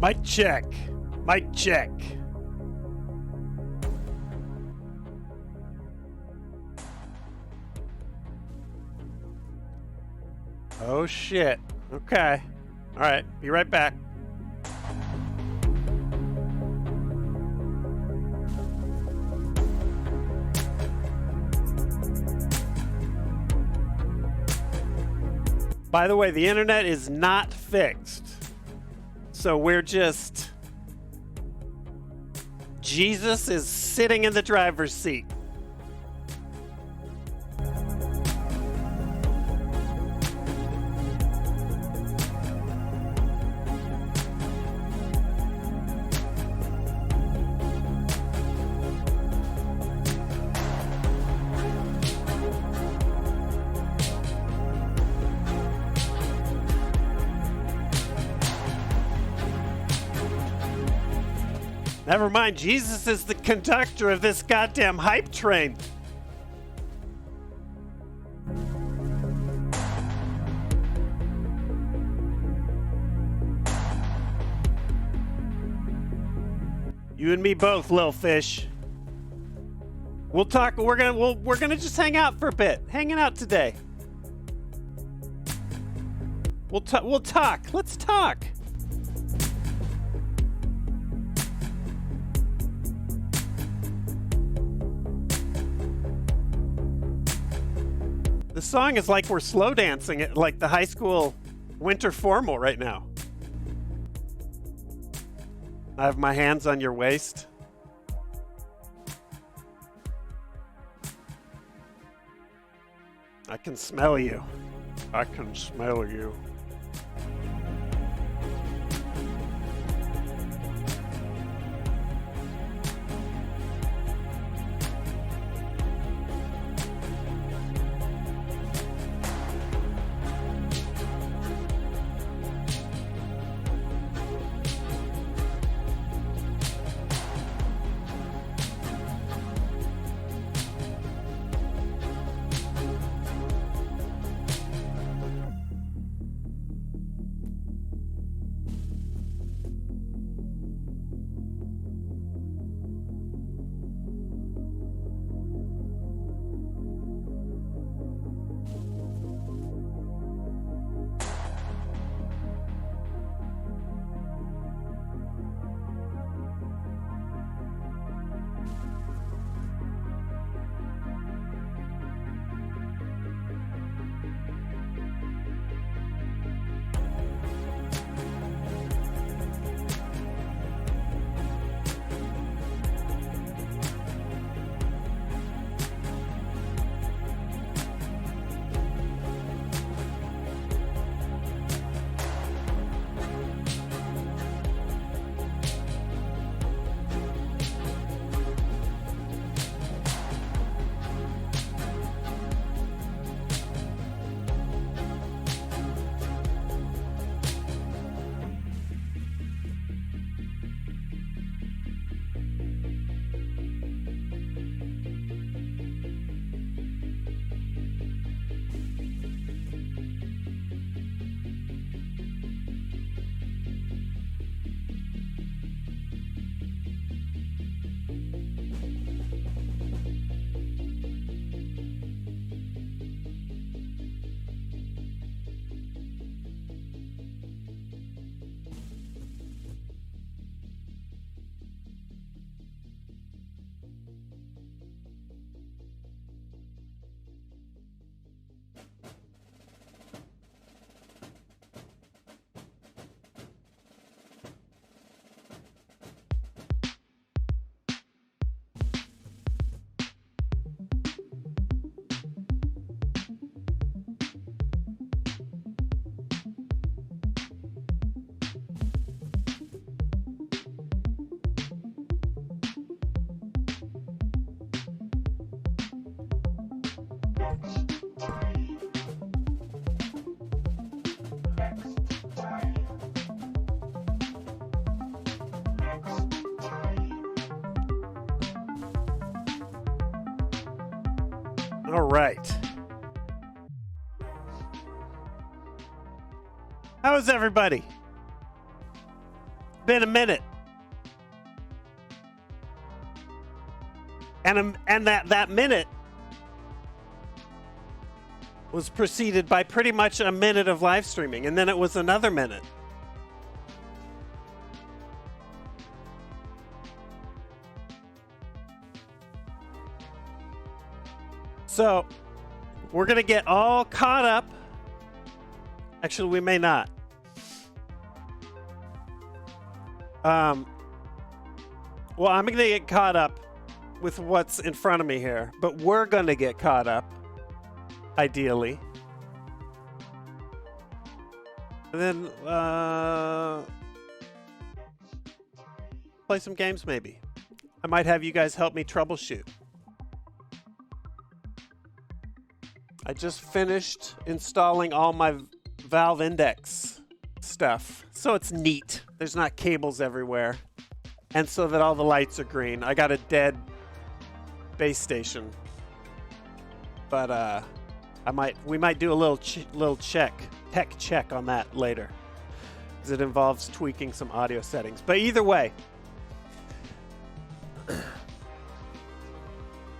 Mic check. Mic check. Oh shit. Okay. All right. Be right back. By the way, the internet is not fixed. So we're just... Jesus is sitting in the driver's seat. Never mind, Jesus is the conductor of this goddamn hype train. You and me both, little fish. We'll talk. We're gonna just hang out for a bit. Hanging out today. We'll talk. Let's talk. The song is like we're slow dancing at like the high school winter formal right now. I have my hands on your waist. I can smell you. I can smell you. All right. How is everybody? been a minute. And that minute was preceded by pretty much a minute of live streaming, and then it was another minute. So, we're going to get all caught up. Actually, we may not. Well, I'm going to get caught up with what's in front of me here, but we're going to get caught up, ideally. And then, play some games, maybe. I might have you guys help me troubleshoot. I just finished installing all my Valve Index stuff, so it's neat. There's not cables everywhere, and so that all the lights are green. I got a dead base station, but we might do a little tech check on that later, because it involves tweaking some audio settings. But either way,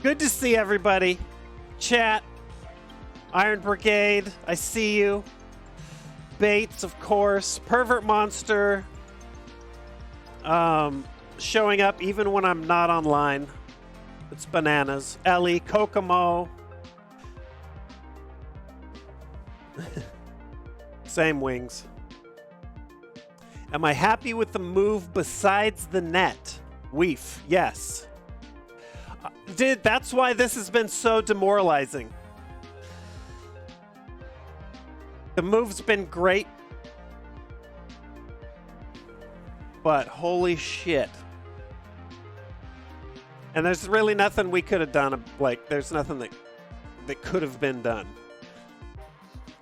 good to see everybody. Chat. Iron Brigade, I see you. Bates, of course. Pervert Monster. Showing up even when I'm not online. It's bananas. Ellie, Kokomo. Same wings. Am I happy with the move besides the net? Weef, yes. That's why this has been so demoralizing. The move's been great, but holy shit. And there's really nothing we could have done. Like, there's nothing that could have been done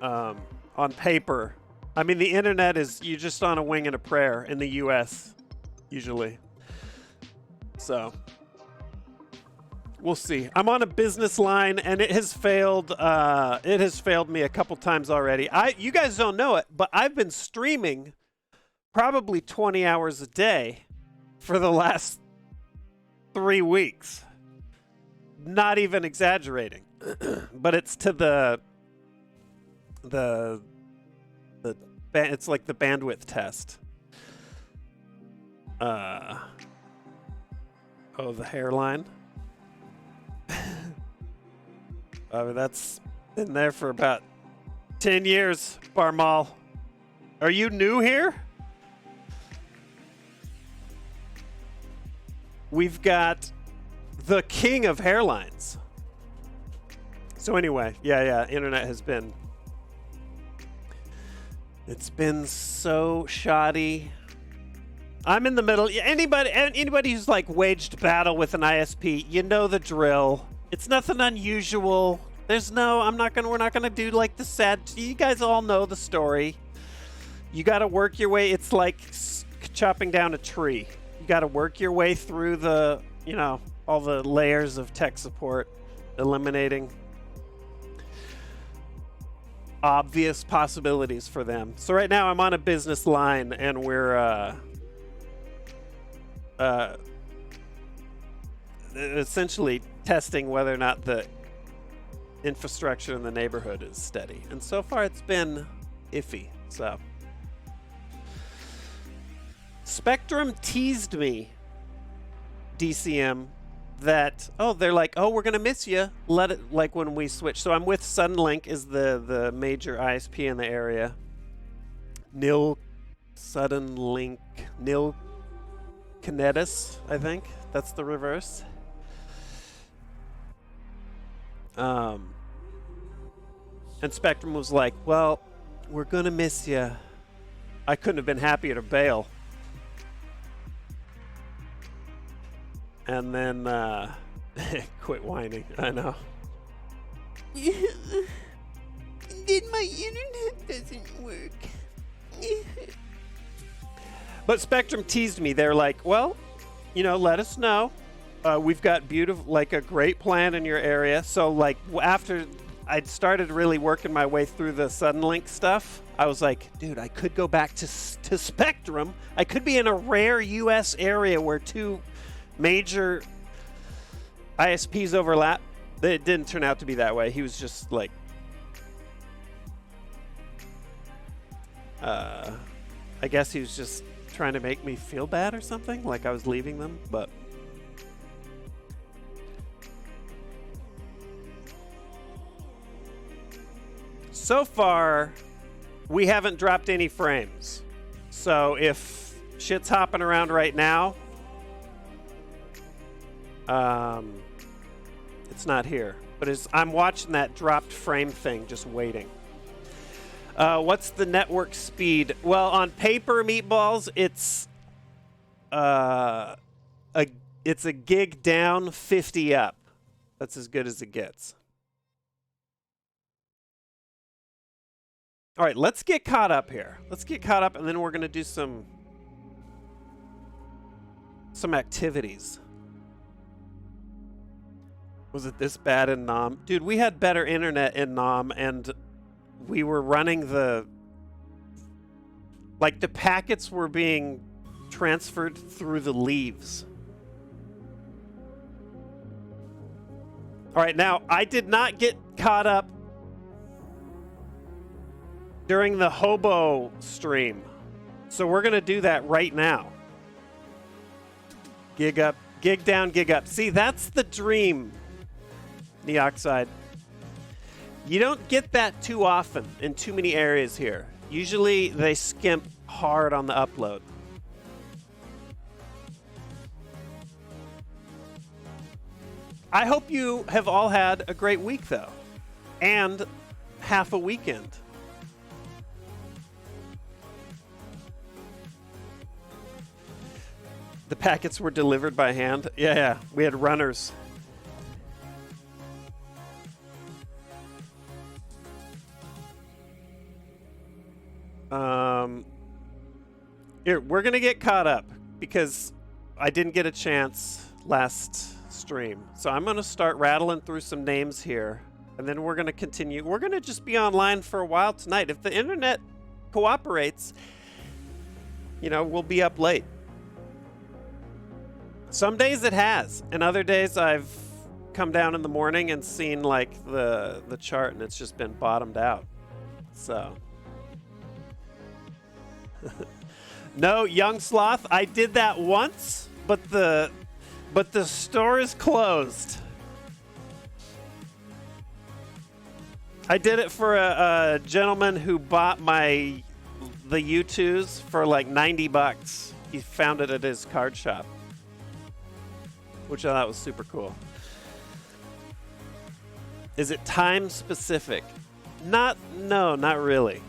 on paper. I mean, the internet is, you're just on a wing and a prayer in the US, usually. So, we'll see. I'm on a business line, and it has failed. It has failed me a couple times already. You guys don't know it, but I've been streaming probably 20 hours a day for the last 3 weeks. Not even exaggerating. But it's to it's like the bandwidth test. Oh, the hairline. That's been there for about 10 years, Barmal. Are you new here? We've got the king of hairlines. So anyway, yeah, internet has been... It's been so shoddy. I'm in the middle. Anybody who's like waged battle with an ISP, you know the drill. It's nothing unusual. We're not gonna do like the sad. You guys all know the story. You got to work your way. It's like chopping down a tree. You got to work your way through all the layers of tech support, eliminating obvious possibilities for them. So right now I'm on a business line, and we're essentially testing whether or not the infrastructure in the neighborhood is steady. And so far it's been iffy. So Spectrum teased me, DCM, that, they're like, we're going to miss you. Let it, like when we switch. So I'm with Suddenlink, is the major ISP in the area. Suddenlink, Nil Kinetis, I think. That's the reverse. And Spectrum was like, well, we're going to miss you. I couldn't have been happier to bail. And then, quit whining. I know. Then my internet doesn't work. But Spectrum teased me. They're like, well, let us know. We've got a great plan in your area. So, like, after I'd started really working my way through the Suddenlink stuff. I was like, dude, I could go back to Spectrum. I could be in a rare U.S. area where two major ISPs overlap. It didn't turn out to be that way. He was just like, I guess he was just trying to make me feel bad or something, like I was leaving them, but so far we haven't dropped any frames. So if shit's hopping around right now, it's not here, but I'm watching that dropped frame thing, just waiting. What's the network speed? Well, on paper, Meatballs, it's a gig down, 50 up. That's as good as it gets. All right, let's get caught up here. Let's get caught up, and then we're going to do some activities. Was it this bad in Nam? Dude, we had better internet in Nam, and we were running the packets were being transferred through the leaves. All right, now I did not get caught up during the hobo stream, so we're gonna do that right now. Gig up, gig down, gig up. See, that's the dream, Neoxide. You don't get that too often in too many areas here. Usually they skimp hard on the upload. I hope you have all had a great week, though, and half a weekend. The packets were delivered by hand. Yeah, we had runners. Here, we're gonna get caught up because I didn't get a chance last stream. So I'm gonna start rattling through some names here, and then we're gonna continue. We're gonna just be online for a while tonight. If the internet cooperates, you know, we'll be up late. Some days it has, and other days I've come down in the morning and seen like the chart, and it's just been bottomed out. So. No, Young Sloth, I did that once, but the store is closed. I did it for a gentleman who bought the U2s for like $90. He found it at his card shop, which I thought was super cool. Is it time specific? No, not really.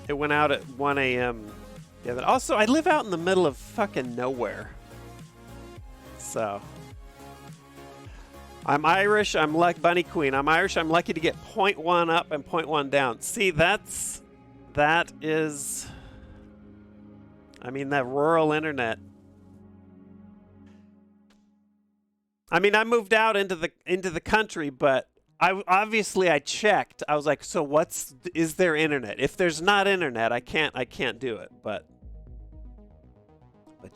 It went out at 1 a.m. Yeah, but also, I live out in the middle of fucking nowhere. So. I'm Irish, I'm like Bunny Queen. I'm Irish, I'm lucky to get 0.1 up and 0.1 down. See, that is, I mean, that rural internet. I mean, I moved out into the country, but I checked. I was like, so is there internet? If there's not internet, I can't do it. But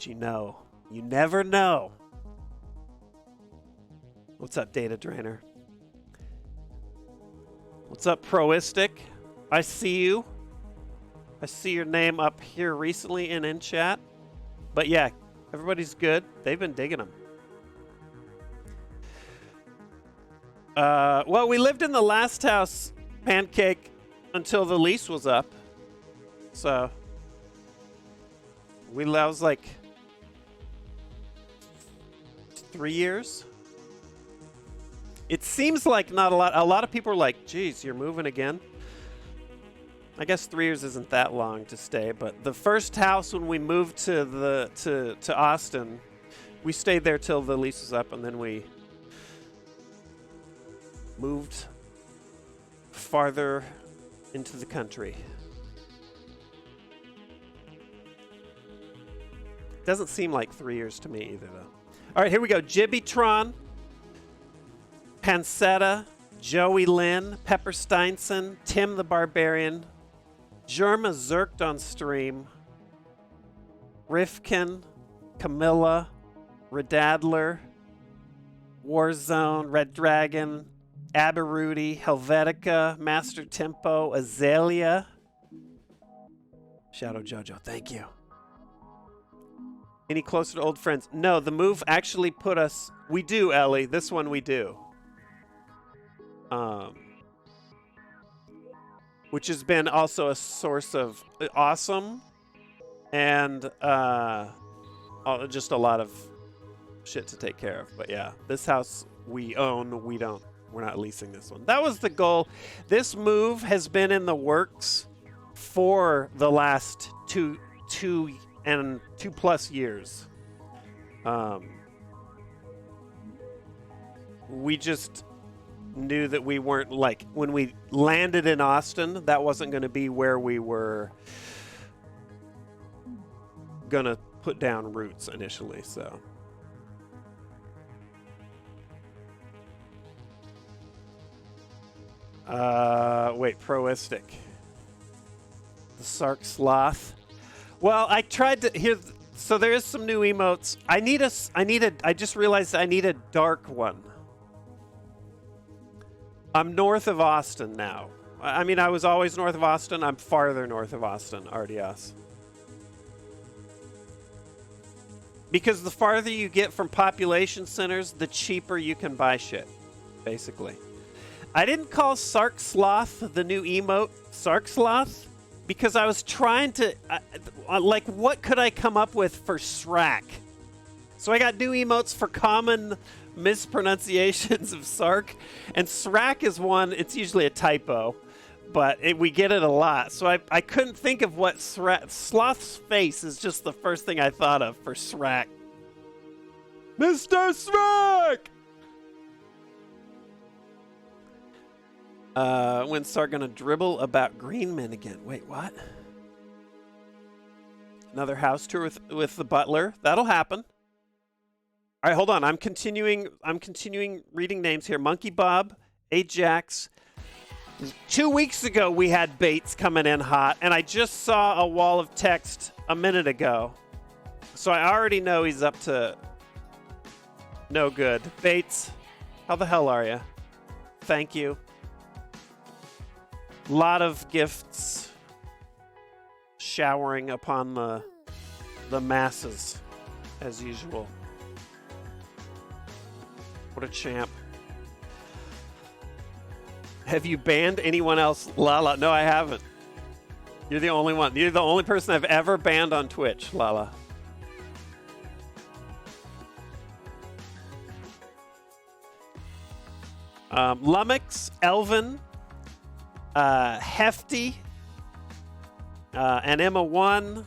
you never know. What's up, Data Drainer? What's up, Proistic? I see you. I see your name up here recently and in chat. But yeah, everybody's good. They've been digging them. Well, we lived in the last house, Pancake, until the lease was up. So that was like 3 years. It seems like not a lot. A lot of people are like, geez, you're moving again. I guess 3 years isn't that long to stay, but the first house when we moved to Austin, we stayed there till the lease was up, and then we moved farther into the country. Doesn't seem like 3 years to me either, though. All right, here we go. Jibbytron, Pancetta, Joey Lynn, Pepper Steinson, Tim the Barbarian, Jerma Zerked on stream, Rifkin, Camilla, Redadler, Warzone, Red Dragon, Aberudi, Helvetica, Master Tempo, Azalea, Shadow Jojo, thank you. Any closer to old friends? No, the move actually put us... We do, Ellie. This one we do. Which has been also a source of awesome and just a lot of shit to take care of. But yeah, this house we own. We're not leasing this one. That was the goal. This move has been in the works for the last two plus years. We just knew that we weren't, like, when we landed in Austin, that wasn't going to be where we were going to put down roots initially, so. Wait, Proistic. The Sark Sloth. Well, I tried to, here, so there is some new emotes. I just realized I need a dark one. I'm north of Austin now. I mean, I was always north of Austin. I'm farther north of Austin, Ardias. Because the farther you get from population centers, the cheaper you can buy shit, basically. I didn't call Sark Sloth the new emote Sark Sloth because I was trying to, like, what could I come up with for Srack? So I got new emotes for common mispronunciations of Sark, and Srack is one. It's usually a typo, but we get it a lot. So I couldn't think of what Sloth's face is just the first thing I thought of for Srack. Mr. Srack! When's Sark gonna dribble about Greenman again? Wait, what? Another house tour with the butler. That'll happen. All right, hold on. I'm continuing reading names here. Monkey Bob, Ajax. 2 weeks ago, we had Bates coming in hot, and I just saw a wall of text a minute ago. So I already know he's up to no good. Bates, how the hell are you? Thank you. Lot of gifts showering upon the masses, as usual. What a champ. Have you banned anyone else? Lala. No, I haven't. You're the only one. You're the only person I've ever banned on Twitch, Lala. Lummox, Elvin, Hefty, and Emma1,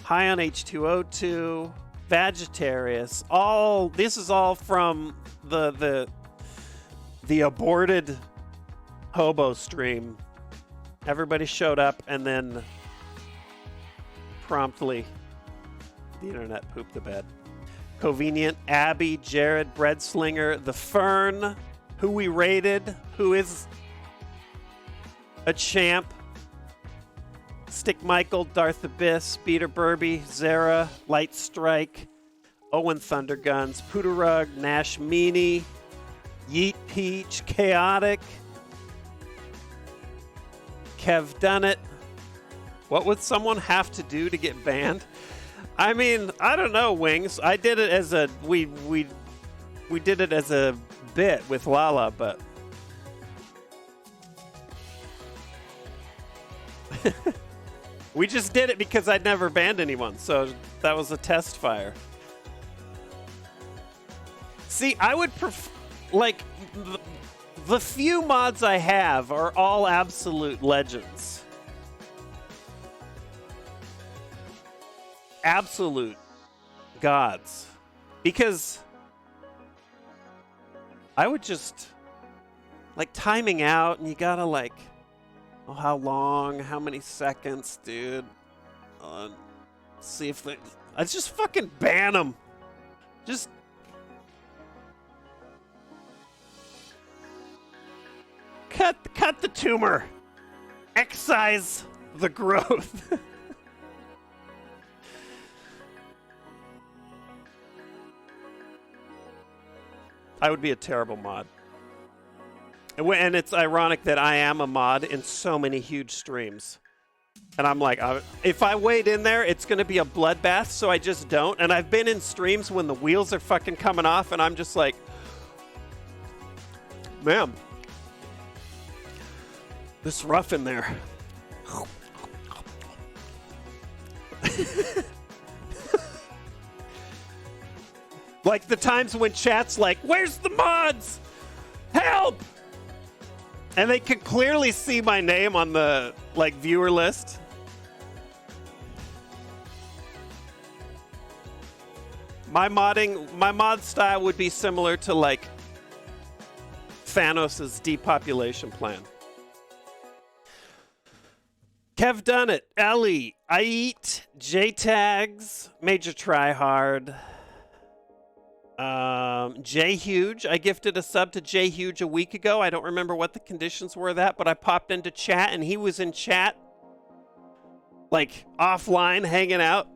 High on H2O2, Vagitarius. This is all from the aborted hobo stream. Everybody showed up and then promptly the internet pooped the bed. Convenient, Abby, Jared, Breadslinger, the Fern, who we raided, who is a champ. Stick Michael, Darth Abyss, Peter Burby, Zara, Light Strike, Owen Thunderguns, Pooterug, Nash Meany, Yeet Peach, Chaotic, Kev Dunnett. What would someone have to do to get banned? I mean, I don't know, Wings. I did it as a we did it as a bit with Lala, but we just did it because I'd never banned anyone, so that was a test fire. See, I would prefer, like, the few mods I have are all absolute legends. Absolute gods. Because I would just, like, timing out, and you gotta, like, oh, how long, how many seconds, dude. See if they, I just fucking ban them. Just cut the tumor. Excise the growth. I would be a terrible mod. And it's ironic that I am a mod in so many huge streams. And I'm like, if I wade in there, it's going to be a bloodbath, so I just don't. And I've been in streams when the wheels are fucking coming off, and I'm just like, man, this rough in there. Like the times when chat's like, where's the mods? Help! And they can clearly see my name on the like viewer list. My mod style would be similar to like Thanos' depopulation plan. Kev done it. Ellie, I eat J-Tags, Major Tryhard. J Huge, I gifted a sub to J Huge a week ago. I don't remember what the conditions were of that, but I popped into chat and he was in chat, like offline, hanging out.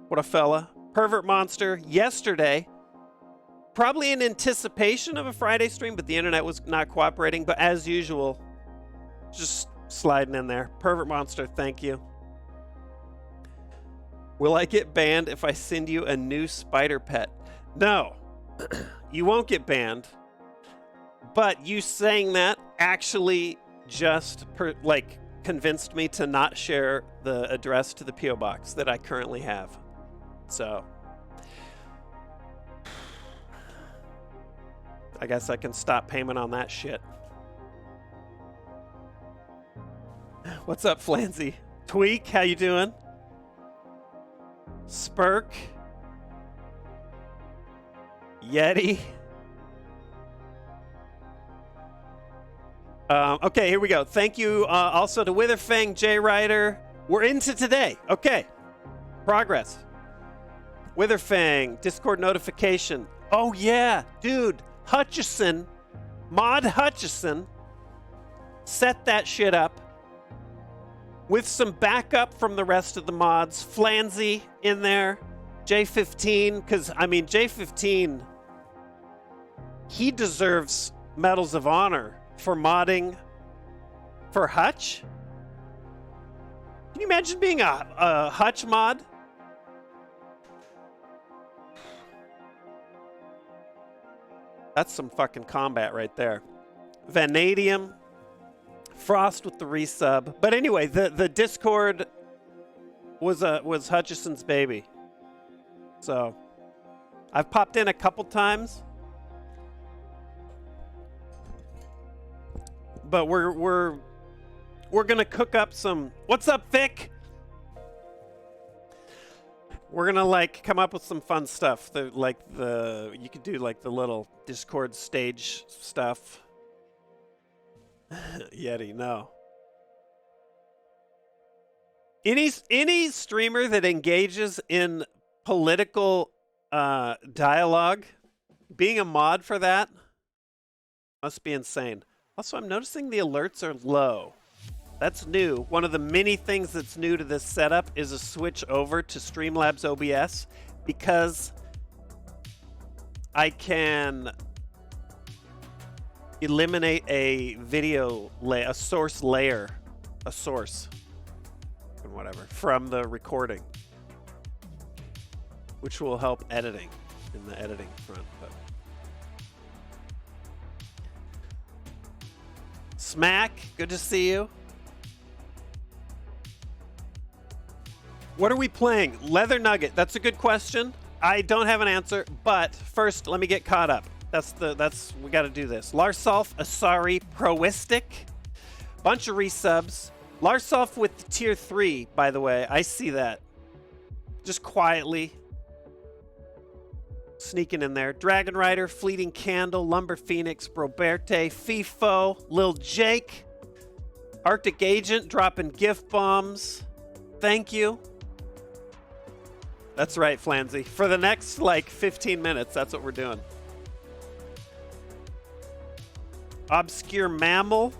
What a fella. Pervert Monster, yesterday, probably in anticipation of a Friday stream, but the internet was not cooperating. But as usual, just sliding in there. Pervert Monster, thank you. Will I get banned if I send you a new spider pet? No, you won't get banned. But you saying that actually just convinced me to not share the address to the P.O. box that I currently have. So I guess I can stop payment on that shit. What's up, Flanzy? Tweak, how you doing? Spurk, Yeti. Okay, here we go. Thank you also to Witherfang, J Ryder. We're into today. Okay, progress. Witherfang, Discord notification. Oh yeah, dude, Hutchison, Mod Hutchison, set that shit up. With some backup from the rest of the mods. Flanzy in there. J15, because, I mean, J15, he deserves medals of honor for modding for Hutch. Can you imagine being a Hutch mod? That's some fucking combat right there. Vanadium. Frost with the resub. But anyway, the Discord was Hutchison's baby. So I've popped in a couple times. But we're gonna cook up some. What's up, Vic? We're gonna like come up with some fun stuff. You could do like the little Discord stage stuff. Yeti, no. Any streamer that engages in political dialogue, being a mod for that must be insane. Also, I'm noticing the alerts are low. That's new. One of the many things that's new to this setup is a switch over to Streamlabs OBS because I can eliminate a video a source layer, and whatever from the recording, which will help editing in the editing front. But Smack, good to see you. What are we playing? Leather Nugget. That's a good question. I don't have an answer, but first let me get caught up. We got to do this. Larsolf, Asari, Proistic, bunch of resubs. Larsolf with tier 3, by the way. I see that. Just quietly sneaking in there. Dragon Rider, Fleeting Candle, Lumber Phoenix, Broberte, FIFO, Lil Jake, Arctic Agent dropping gift bombs. Thank you. That's right, Flanzy. For the next like 15 minutes, that's what we're doing. Obscure Mammal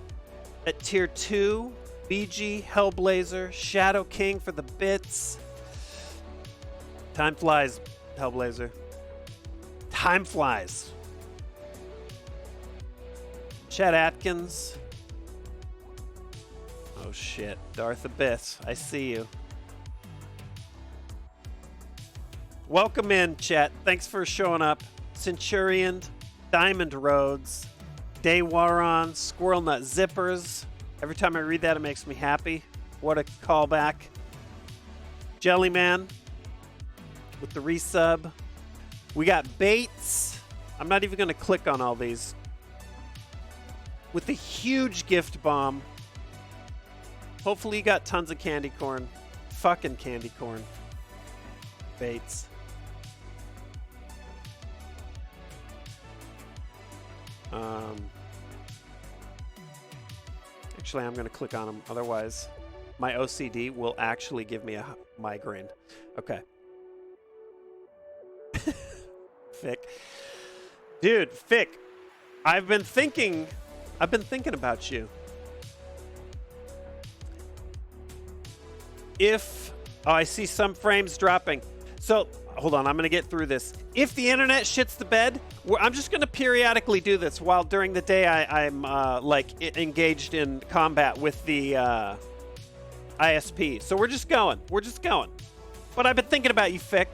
at tier 2. BG, Hellblazer, Shadow King for the bits. Time flies, Hellblazer. Time flies. Chet Atkins. Oh shit. Darth Abyss, I see you. Welcome in, chat. Thanks for showing up. Centurion, Diamond Roads, Daywaron, Squirrel Nut Zippers. Every time I read that, it makes me happy. What a callback. Jellyman with the resub. We got Bates. I'm not even going to click on all these. With the huge gift bomb. Hopefully you got tons of candy corn. Fucking candy corn. Bates. Actually, I'm going to click on them. Otherwise, my OCD will actually give me a migraine. Okay. Fick. Dude, Fick. I've been thinking about you. Oh, I see some frames dropping. So, hold on, I'm going to get through this. If the internet shits the bed, I'm just going to periodically do this while during the day I'm like engaged in combat with the ISP. So we're just going. But I've been thinking about you, Fick.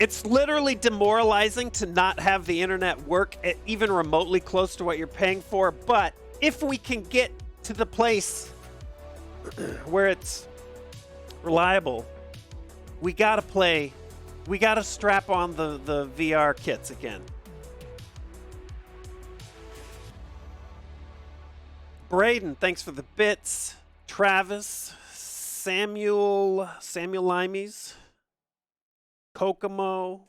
It's literally demoralizing to not have the internet work even remotely close to what you're paying for. But if we can get to the place where it's reliable, we gotta play. We gotta strap on the VR kits again. Braden, thanks for the bits. Travis, Samuel Limes, Kokomo.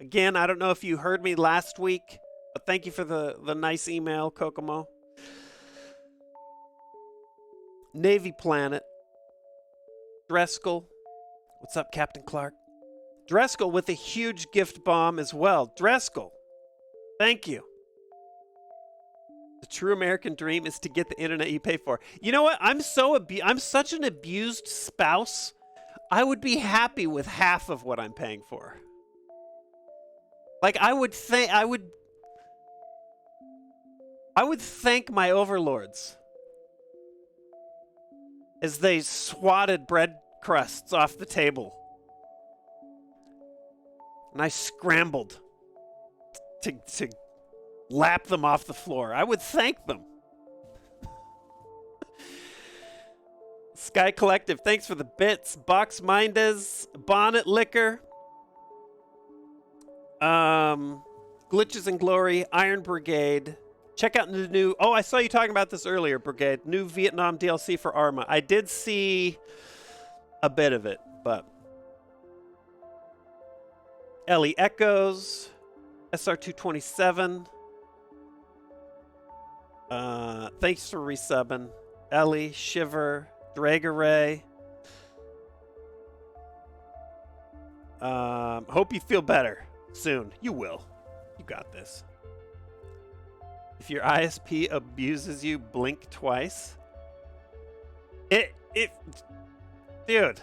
Again, I don't know if you heard me last week, but thank you for the nice email, Kokomo. Navy Planet. Dreskel. What's up, Captain Clark? Dreskel with a huge gift bomb as well. Dreskel, thank you. The true American dream is to get the internet you pay for. You know what? I'm such an abused spouse. I would be happy with half of what I'm paying for. Like I would thank my overlords as they swatted bread crusts off the table. And I scrambled to lap them off the floor. I would thank them. Sky Collective, thanks for the bits. Box Mindes, Bonnet Liquor, Glitches and Glory, Iron Brigade. Check out the new... Oh, I saw you talking about this earlier, Brigade. New Vietnam DLC for Arma. I did see a bit of it, but... Ellie Echoes, SR227. Thanks for resubbing. Ellie, Shiver, Dragaray. Hope you feel better soon. You will. You got this. If your ISP abuses you, blink twice. Dude.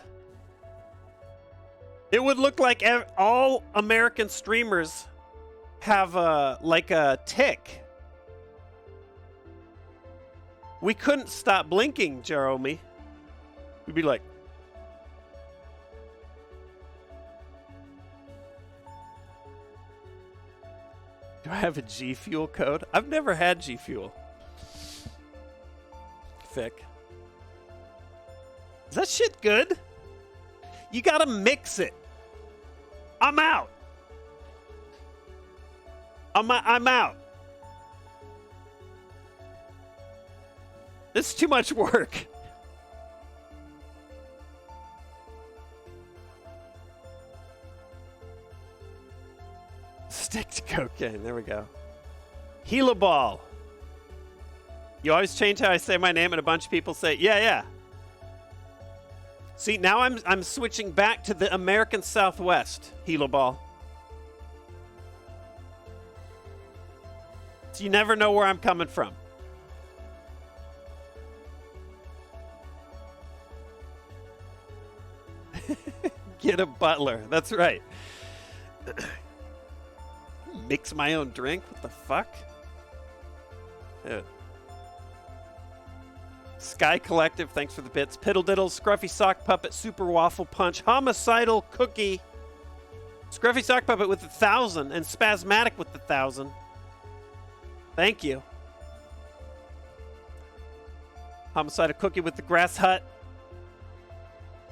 It would look like all American streamers have a tick. We couldn't stop blinking, Jeremy. We'd be like, do I have a G Fuel code? I've never had G Fuel. Fick. Is that shit good? You gotta mix it. I'm out. I'm out. This is too much work. Stick to cocaine. There we go. Gila Ball. You always change how I say my name, and a bunch of people say, yeah. See, now I'm switching back to the American Southwest. Gila Ball. So you never know where I'm coming from. Get a butler. That's right. Mix my own drink? What the fuck? Sky Collective, thanks for the bits. Piddle Diddle, Scruffy Sock Puppet, Super Waffle Punch, Homicidal Cookie, Scruffy Sock Puppet with 1,000, and Spasmatic with 1,000. Thank you. Homicidal Cookie with the Grass Hut.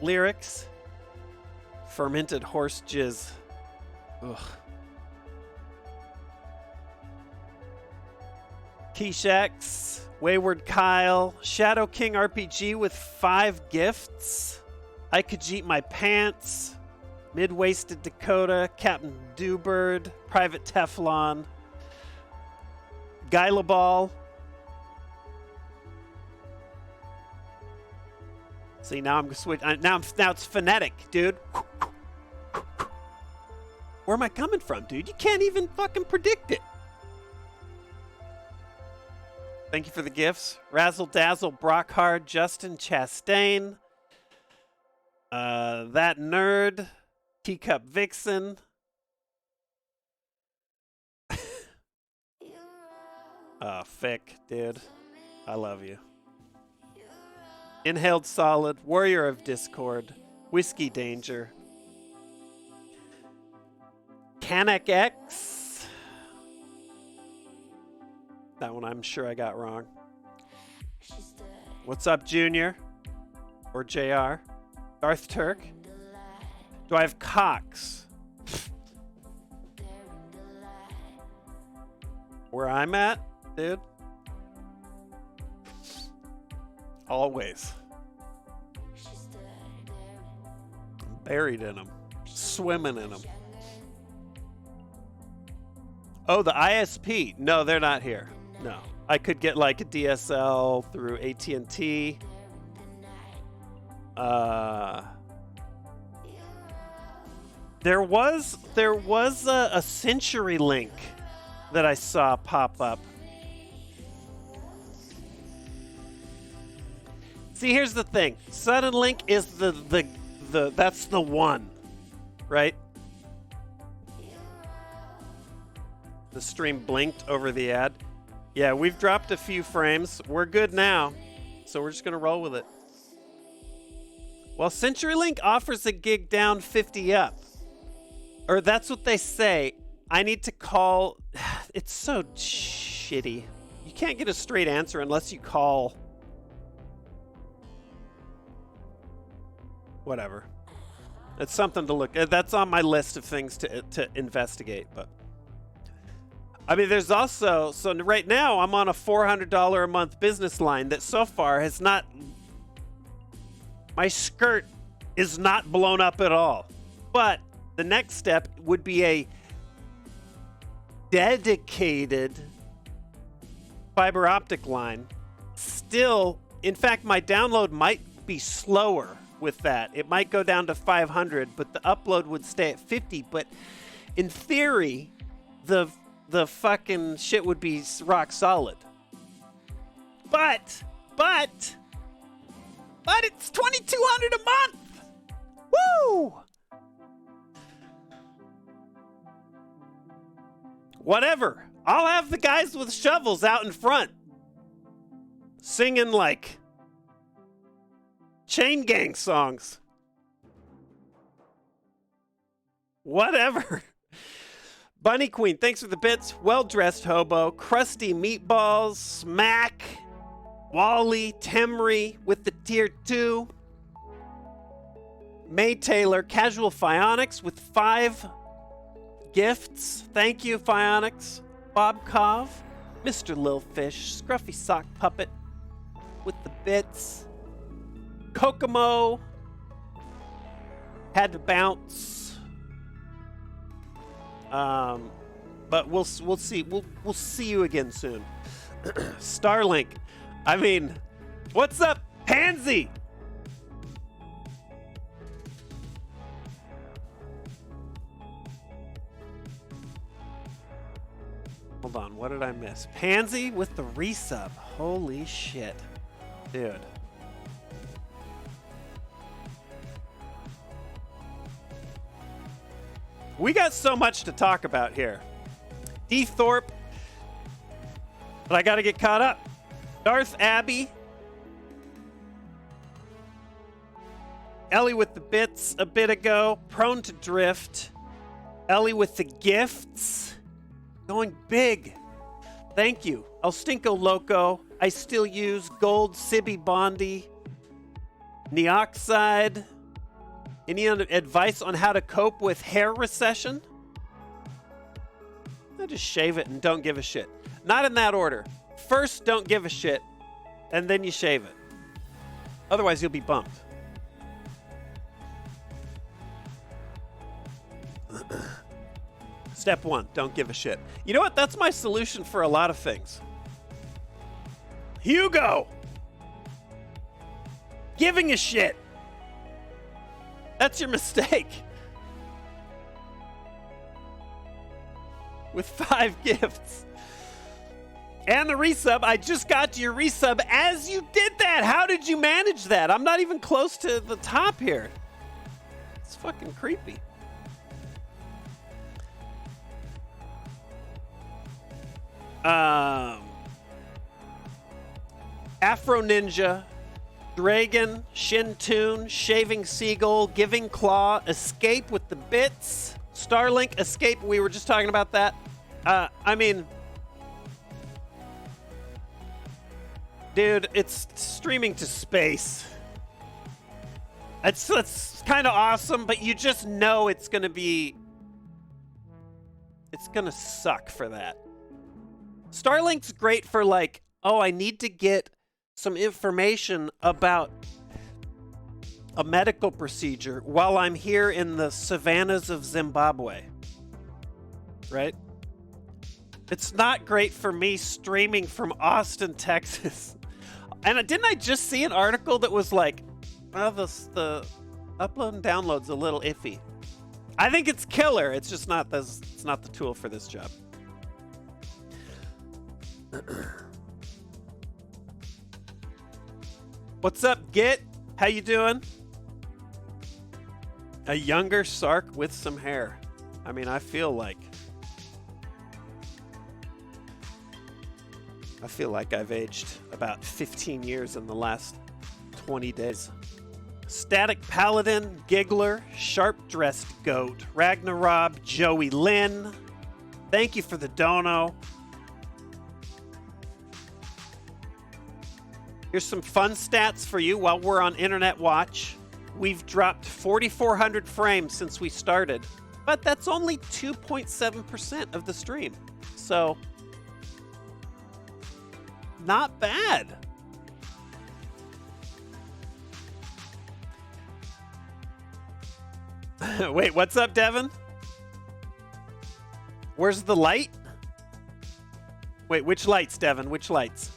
Lyrics. Fermented horse jizz. Ugh. Keyshax, Wayward Kyle, Shadow King RPG with 5 gifts. I Could Eat My Pants, Mid-Wasted Dakota, Captain Dewbird, Private Teflon, Gylaball. See, now I'm switch. Now it's phonetic, dude. Where am I coming from, dude? You can't even fucking predict it. Thank you for the gifts. Razzle Dazzle, Brockhard, Justin Chastain. That Nerd. Teacup Vixen. Fick, dude. I love you. Inhaled Solid, Warrior of Discord, Whiskey Danger. Canuck X. That one I'm sure I got wrong. What's up, Junior? Or JR? Darth Turk? Do I have Cox? Where I'm at, dude? Always. I'm buried in them. Swimming in them. Oh, the ISP. No, they're not here. No. I could get like a DSL through AT&T. There was a CenturyLink that I saw pop up. See, here's the thing. Suddenlink is the that's the one, right? The stream blinked over the ad. Yeah, we've dropped a few frames. We're good now, so we're just gonna roll with it. Well, CenturyLink offers a gig down, 50 up. Or that's what they say. I need to call. It's so shitty. You can't get a straight answer unless you call. Whatever. It's something to look at. That's on my list of things to investigate. But I mean, there's also, so right now I'm on a $400 a month business line that so far has not, my skirt is not blown up at all. But the next step would be a dedicated fiber optic line. Still, in fact, my download might be slower with that. It might go down to 500, but the upload would stay at 50. But in theory, the fucking shit would be rock solid. But it's $2,200 a month. Woo! Whatever. I'll have the guys with shovels out in front singing like Chain Gang songs. Whatever. Bunny Queen, thanks for the bits. Well-dressed hobo, crusty meatballs, Smack, Wally, Temry with the tier 2. May Taylor, Casual Phionics with 5 gifts. Thank you, Phionics. Bob Cov, Mr. Lil Fish, Scruffy Sock Puppet with the bits. Kokomo had to bounce. But we'll see. We'll see you again soon. Starlink. I mean, what's up, Pansy? Hold on, what did I miss? Pansy with the resub. Holy shit. Dude. We got so much to talk about here. D. Thorpe. But I gotta get caught up. Darth Abbey. Ellie with the bits a bit ago. Prone to drift. Ellie with the gifts. Going big. Thank you. El Stinko Loco. I still use Gold Sibby Bondi. Neoxide. Any advice on how to cope with hair recession? I just shave it and don't give a shit. Not in that order. First, don't give a shit, and then you shave it. Otherwise, you'll be bumped. Step 1, don't give a shit. You know what? That's my solution for a lot of things. Hugo! Giving a shit. That's your mistake. With 5 gifts. And the resub. I just got to your resub as you did that. How did you manage that? I'm not even close to the top here. It's fucking creepy. Afro Ninja, Dragon, Shintoon, Shaving Seagull, Giving Claw, Escape with the bits, Starlink, Escape. We were just talking about that. I mean, dude, it's streaming to space. It's kind of awesome, but you just know it's gonna suck for that. Starlink's great for like, oh, I need to get some information about a medical procedure while I'm here in the savannas of Zimbabwe. Right? It's not great for me streaming from Austin, Texas. And didn't I just see an article that was like, well, the upload and download's a little iffy. I think it's killer. It's just not it's not the tool for this job. What's up, Git? How you doing? A younger Sark with some hair. I mean, I feel like I've aged about 15 years in the last 20 days. Static Paladin, Giggler, Sharp-Dressed Goat, Ragnarob, Joey Lynn. Thank you for the dono. Here's some fun stats for you while we're on Internet Watch. We've dropped 4,400 frames since we started, but that's only 2.7% of the stream. So, not bad. Wait, what's up, Devin? Where's the light? Wait, which lights, Devin? Which lights?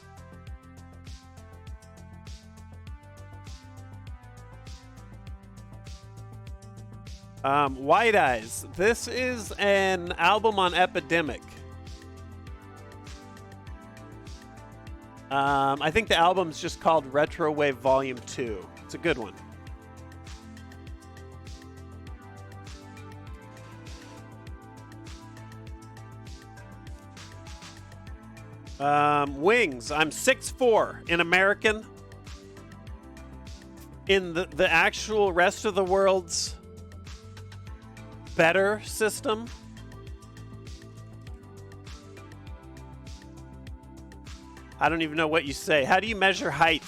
White Eyes. This is an album on Epidemic. I think the album's just called Retrowave Volume 2. It's a good one. Wings. I'm 6'4" in American. In the actual rest of the world's better system, I don't even know what you say. How do you measure height?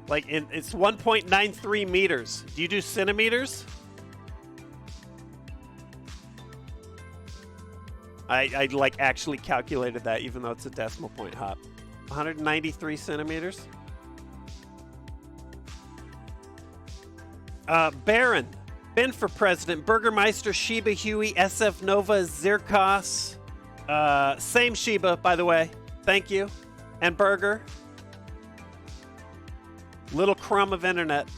Like, it's 1.93 meters. Do you do centimeters? I like actually calculated that, even though it's a decimal point hop. 193 centimeters. Baron. Ben for President, Burgermeister, Sheba Huey, SF Nova, Zirkos. Same Sheba, by the way. Thank you. And Burger. Little crumb of internet.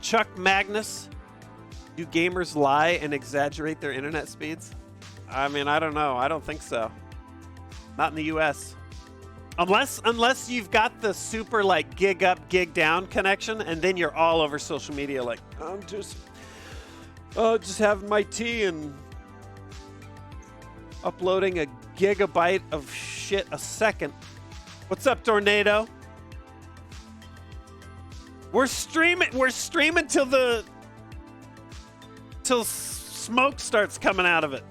Chuck Magnus. Do gamers lie and exaggerate their internet speeds? I mean, I don't know. I don't think so. Not in the US. Unless you've got the super like gig up, gig down connection, and then you're all over social media like, I'm just having my tea and uploading a gigabyte of shit a second. What's up, Tornado? We're streaming till smoke starts coming out of it.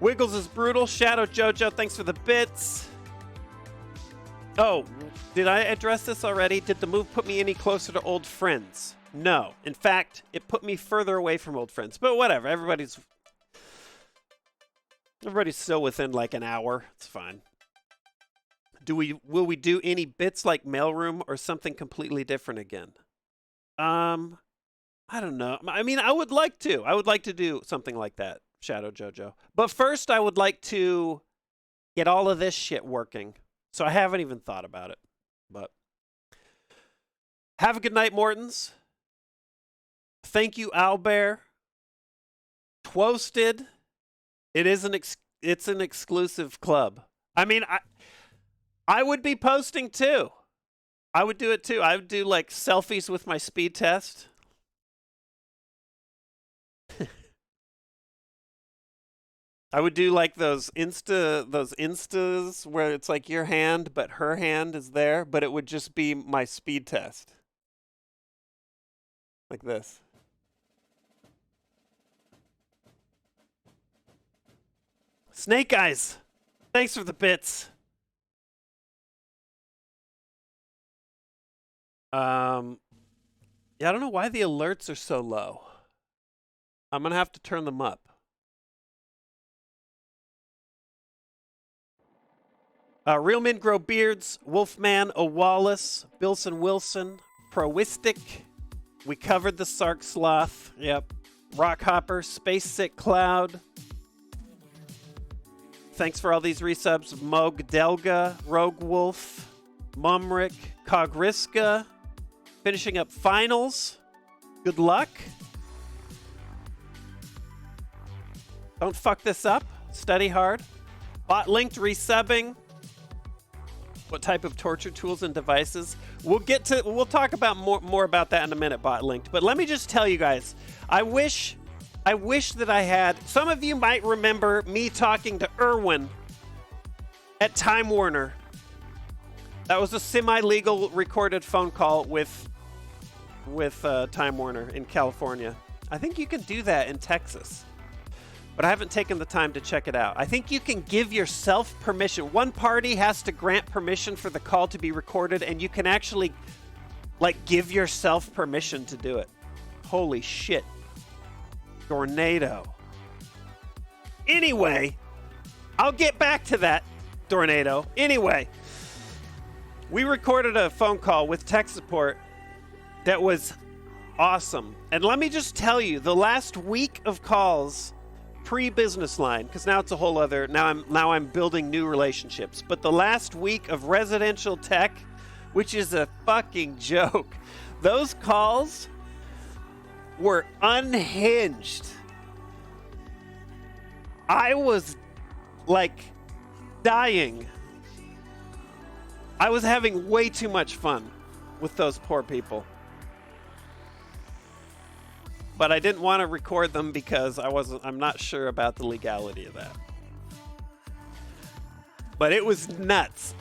Wiggles is brutal. Shadow Jojo, thanks for the bits. Oh, did I address this already? Did the move put me any closer to old friends? No. In fact, it put me further away from old friends. But whatever. Everybody's still within like an hour. It's fine. Will we do any bits like mailroom or something completely different again? I don't know. I mean, I would like to. I would like to do something like that, Shadow Jojo. But first, I would like to get all of this shit working. So I haven't even thought about it. But have a good night, Mortons. Thank you, Owlbear. Twosted. It's an exclusive club. I mean, I would be posting too. I would do it too. I would do like selfies with my speed test. I would do like those instas where it's like your hand, but her hand is there, but it would just be my speed test. Like this. Snake Eyes, thanks for the bits. Yeah, I don't know why the alerts are so low. I'm gonna have to turn them up. Real Men Grow Beards, Wolfman, O'Wallace, Bilson Wilson, Prowistic. We covered the Sark Sloth. Yep. Rockhopper, Space Sick Cloud. Thanks for all these resubs. Moog Delga, Rogue Wolf, Mumrick, Cogriska. Finishing up finals. Good luck. Don't fuck this up. Study hard. Bot linked resubbing. What type of torture tools and devices? We'll talk about more about that in a minute, Bot linked. But let me just tell you guys, I wish that I had. Some of you might remember me talking to Irwin at Time Warner. That was a semi-legal recorded phone call with Time Warner in California. I think you can do that in Texas, but I haven't taken the time to check it out. I think you can give yourself permission. One party has to grant permission for the call to be recorded, and you can actually like give yourself permission to do it. Holy shit. Tornado. Anyway, I'll get back to that, Tornado. Anyway, we recorded a phone call with tech support that was awesome. And let me just tell you, the last week of calls pre-business line, because now it's a whole other, now I'm building new relationships. But the last week of residential tech, which is a fucking joke, those calls were unhinged. I was like dying. I was having way too much fun with those poor people. But I didn't want to record them because I'm not sure about the legality of that. But it was nuts.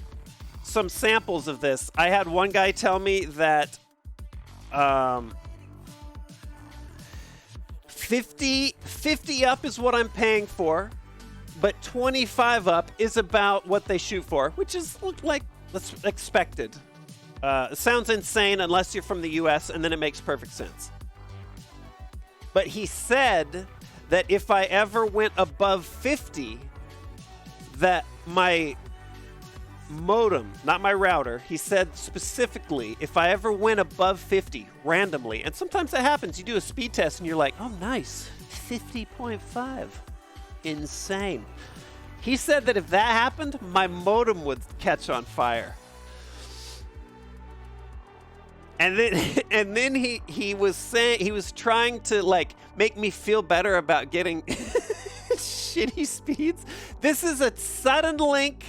Some samples of this. I had one guy tell me that 50 up is what I'm paying for, but 25 up is about what they shoot for, which is like that's expected. It sounds insane unless you're from the US, and then it makes perfect sense. But he said that if I ever went above 50, that my modem, not my router, he said specifically, if I ever went above 50 randomly, and sometimes that happens, you do a speed test and you're like, oh, nice, 50.5. Insane. He said that if that happened, my modem would catch on fire. And then he was saying, he was trying to like make me feel better about getting shitty speeds. This is a Suddenlink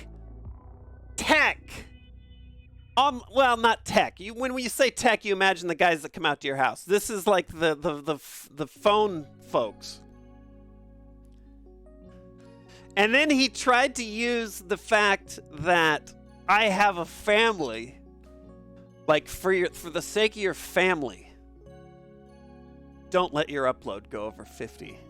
tech. Well, not tech. When you say tech, you imagine the guys that come out to your house. This is like the phone folks. And then he tried to use the fact that I have a family, like for the sake of your family, don't let your upload go over 50.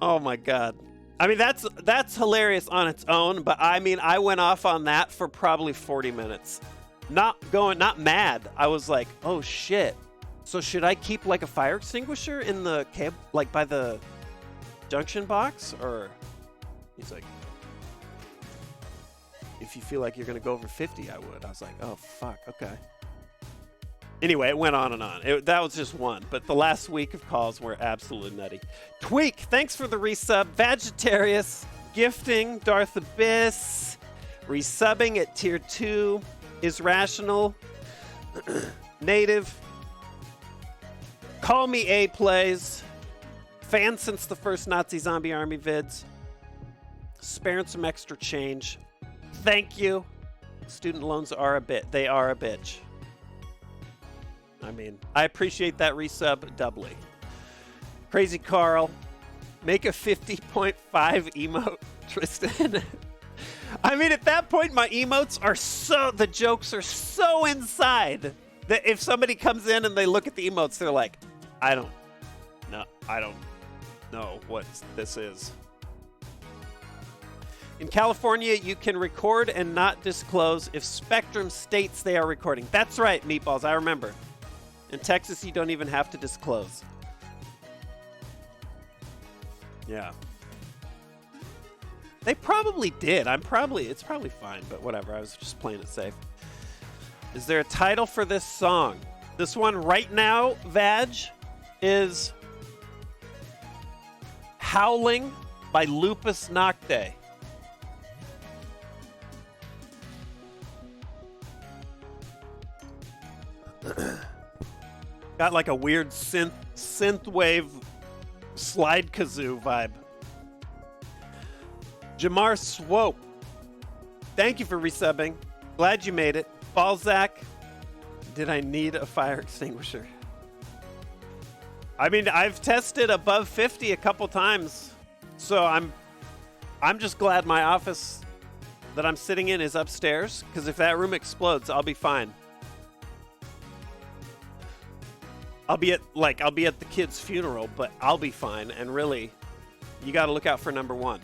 Oh my God. I mean, that's hilarious on its own, but I mean, I went off on that for probably 40 minutes. Not mad. I was like, oh shit. So should I keep like a fire extinguisher in the cable, like by the junction box? Or he's like, if you feel like you're gonna go over 50, I would. I was like, oh fuck, okay. Anyway, it went on and on. That was just one, but the last week of calls were absolutely nutty. Tweak, thanks for the resub. Vegetarius, gifting, Darth Abyss, resubbing at tier 2, is rational, native, call me A plays, fan since the first Nazi Zombie Army vids, sparing some extra change. Thank you. Student loans are they are a bitch. I mean, I appreciate that resub doubly. Crazy Carl, make a 50.5 emote, Tristan. I mean, at that point, my emotes are the jokes are so inside that if somebody comes in and they look at the emotes, they're like, I don't know what this is. In California, you can record and not disclose if Spectrum states they are recording. That's right, Meatballs, I remember. In Texas, you don't even have to disclose. Yeah. They probably did. It's probably fine, but whatever. I was just playing it safe. Is there a title for this song? This one right now, Vag, is Howling by Lupus Nocte. Got like a weird synthwave slide kazoo vibe. Jamar Swope, thank you for resubbing. Glad you made it. Balzac, did I need a fire extinguisher? I mean, I've tested above 50 a couple times, so I'm just glad my office that I'm sitting in is upstairs, because if that room explodes, I'll be fine. I'll be at the kid's funeral, but I'll be fine. And really, you got to look out for number one.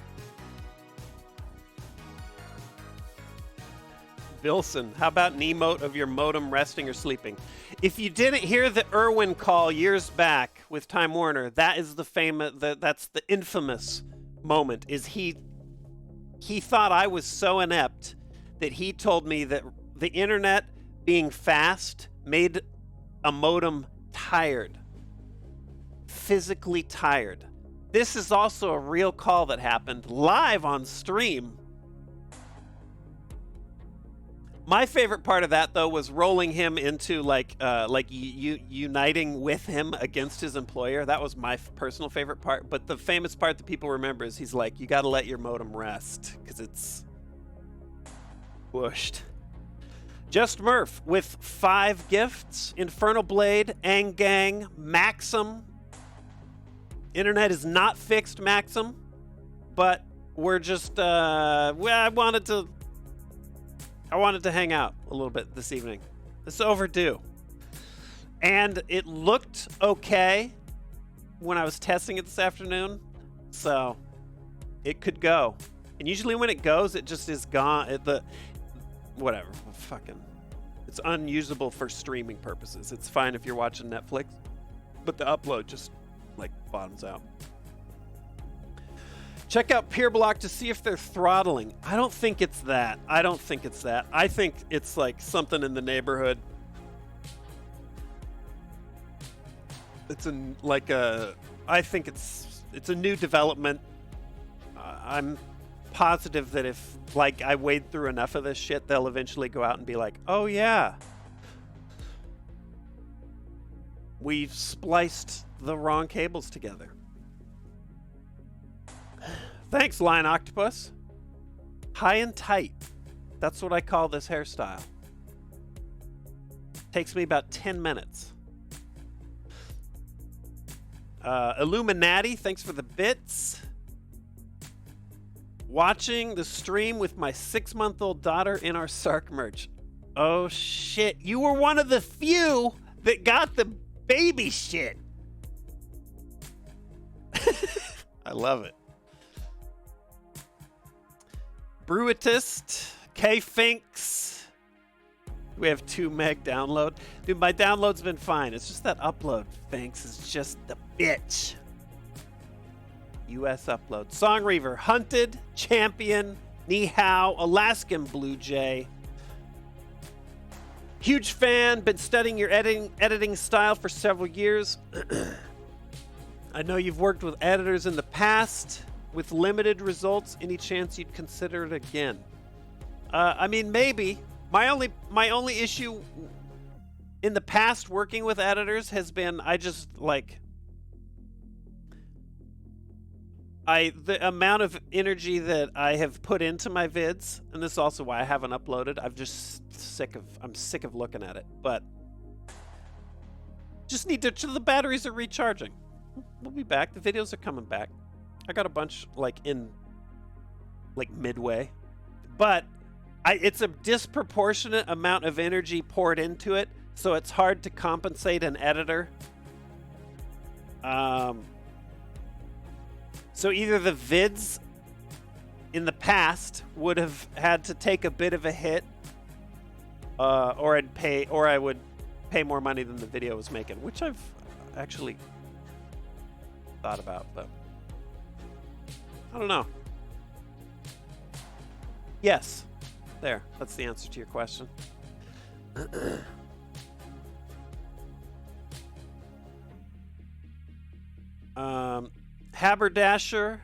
Bilson, how about an emote of your modem resting or sleeping? If you didn't hear the Irwin call years back with Time Warner, that is that's the infamous moment. Is he thought I was so inept that he told me that the internet being fast made a modem tired, physically tired. This is also a real call that happened live on stream. My favorite part of that, though, was rolling him into uniting with him against his employer. That was my personal favorite part. But the famous part that people remember is he's like, you got to let your modem rest because it's whooshed. Just Murph with 5 gifts. Infernal Blade, Angang, Maxim. Internet is not fixed, Maxim. But we're just, I wanted to hang out a little bit this evening. It's overdue. And it looked okay when I was testing it this afternoon. So it could go. And usually when it goes, it just is gone. Whatever. Fucking. It's unusable for streaming purposes. It's fine if you're watching Netflix. But the upload just, bottoms out. Check out PeerBlock to see if they're throttling. I don't think it's that. I think it's something in the neighborhood. I think it's a new development. I'm positive that if I wade through enough of this shit, they'll eventually go out and be like, oh yeah, we've spliced the wrong cables together. Thanks, Lion Octopus. High and tight. That's what I call this hairstyle. Takes me about 10 minutes. Illuminati, thanks for the bits. Watching the stream with my 6-month-old daughter in our Sark merch. Oh shit, you were one of the few that got the baby shit. I love it. Bruitist, K-Finks. We have 2 meg download. Dude, my download's been fine. It's just that upload, Finks, is just the bitch. US upload. Song Reaver, Hunted, Champion, Ni Hao, Alaskan Blue Jay. Huge fan, been studying your editing style for several years. I know you've worked with editors in the past with limited results. Any chance you'd consider it again? I mean, maybe. My only issue in the past working with editors has been the amount of energy that I have put into my vids, and this is also why I haven't uploaded. I'm sick of looking at it, but just need to. The batteries are recharging. We'll be back. The videos are coming back. I got a bunch midway, but it's a disproportionate amount of energy poured into it, so it's hard to compensate an editor. So either the vids in the past would have had to take a bit of a hit, or I would pay more money than the video was making, which I've actually thought about, but I don't know. Yes. There. That's the answer to your question. Haberdasher,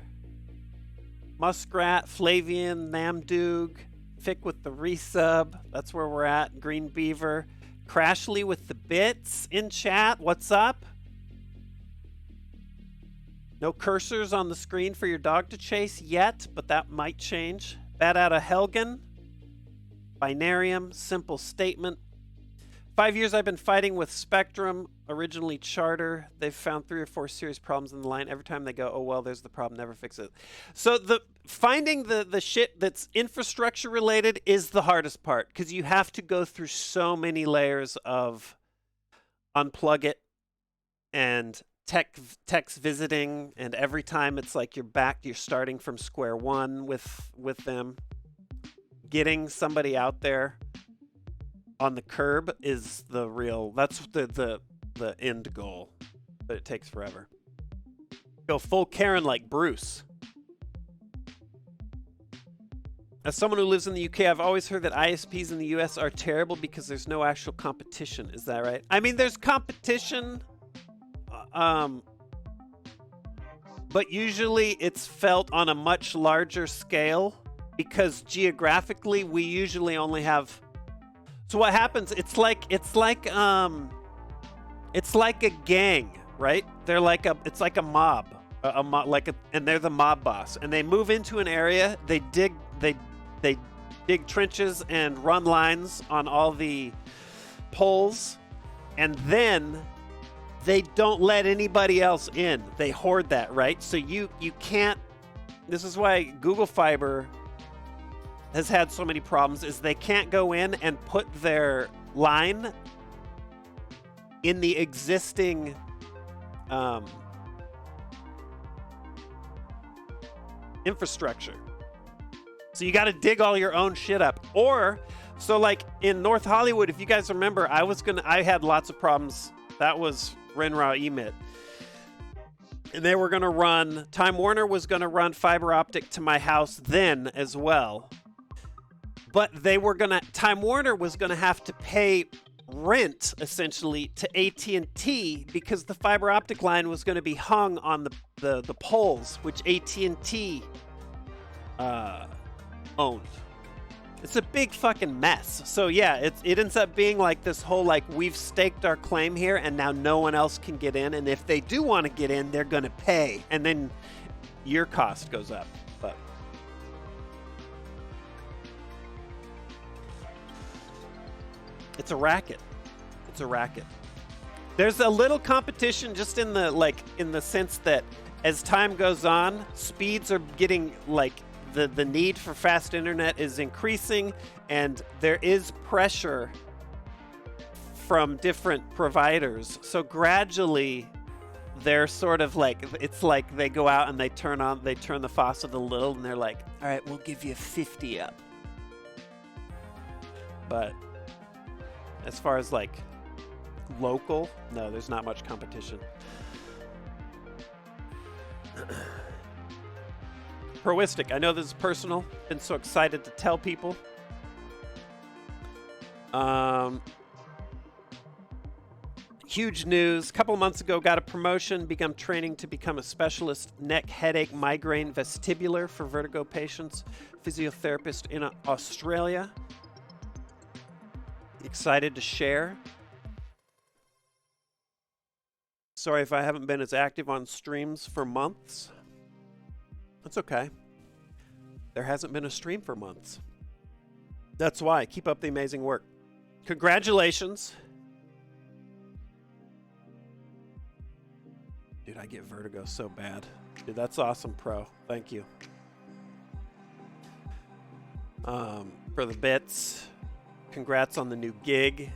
Muskrat, Flavian, Namdoog, Fick with the resub. That's where we're at. Green Beaver. Crashly with the bits in chat. What's up? No cursors on the screen for your dog to chase yet, but that might change. Bat out of Helgen. Binarium. Simple statement. 5 years I've been fighting with Spectrum, originally Charter. They've found 3 or 4 serious problems in the line. Every time they go, oh, well, there's the problem, never fix it. So finding the shit that's infrastructure related is the hardest part, because you have to go through so many layers of unplug it and techs visiting, and every time it's like you're starting from square one with them. Getting somebody out there on the curb is that's the end goal, but it takes forever. Go full Karen like Bruce. As someone who lives in the UK, I've always heard that ISPs in the US are terrible because there's no actual competition. Is that right? I mean, there's competition, but usually it's felt on a much larger scale because geographically we usually only have. So what happens? It's like a gang, right? It's like a mob, and they're the mob boss, and they move into an area. They dig trenches and run lines on all the poles, and then they don't let anybody else in. They hoard that, right? So you can't. This is why Google Fiber has had so many problems, is they can't go in and put their line in the existing infrastructure. So you got to dig all your own shit up. Or, so like in North Hollywood, if you guys remember, I had lots of problems. That was Renra Emit. And they were going to run, Time Warner was going to run fiber optic to my house then as well. But Time Warner was going to have to pay rent, essentially, to AT&T because the fiber optic line was going to be hung on the poles, which AT&T owned. It's a big fucking mess. So yeah, it ends up being like this whole, like, we've staked our claim here and now no one else can get in. And if they do want to get in, they're going to pay. And then your cost goes up. It's a racket. It's a racket. There's a little competition just in the sense that as time goes on, speeds are getting the need for fast internet is increasing, and there is pressure from different providers. So gradually they're sort of it's like they go out and they turn the faucet a little, and they're like, all right, we'll give you 50 up. But as far as local, no, there's not much competition. Proistic, I know this is personal. Been so excited to tell people. Huge news. A couple months ago, got a promotion, begun training to become a specialist neck, headache, migraine, vestibular for vertigo patients, physiotherapist in Australia. Excited to share. Sorry if I haven't been as active on streams for months. That's okay. There hasn't been a stream for months. That's why. Keep up the amazing work. Congratulations. Dude, I get vertigo so bad. Dude, that's awesome, Pro. Thank you. For the bits. Congrats on the new gig.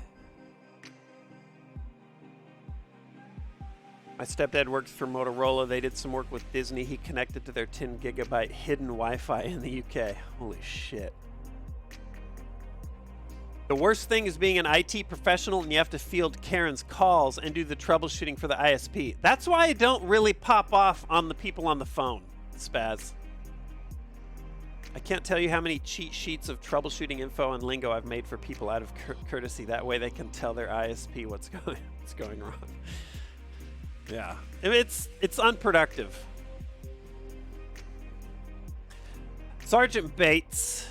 My stepdad works for Motorola. They did some work with Disney. He connected to their 10 gigabyte hidden Wi-Fi in the UK. Holy shit. The worst thing is being an IT professional and you have to field Karen's calls and do the troubleshooting for the ISP. That's why I don't really pop off on the people on the phone, Spaz. I can't tell you how many cheat sheets of troubleshooting info and lingo I've made for people out of courtesy. That way they can tell their ISP what's going wrong. Yeah, it's unproductive. Sergeant Bates.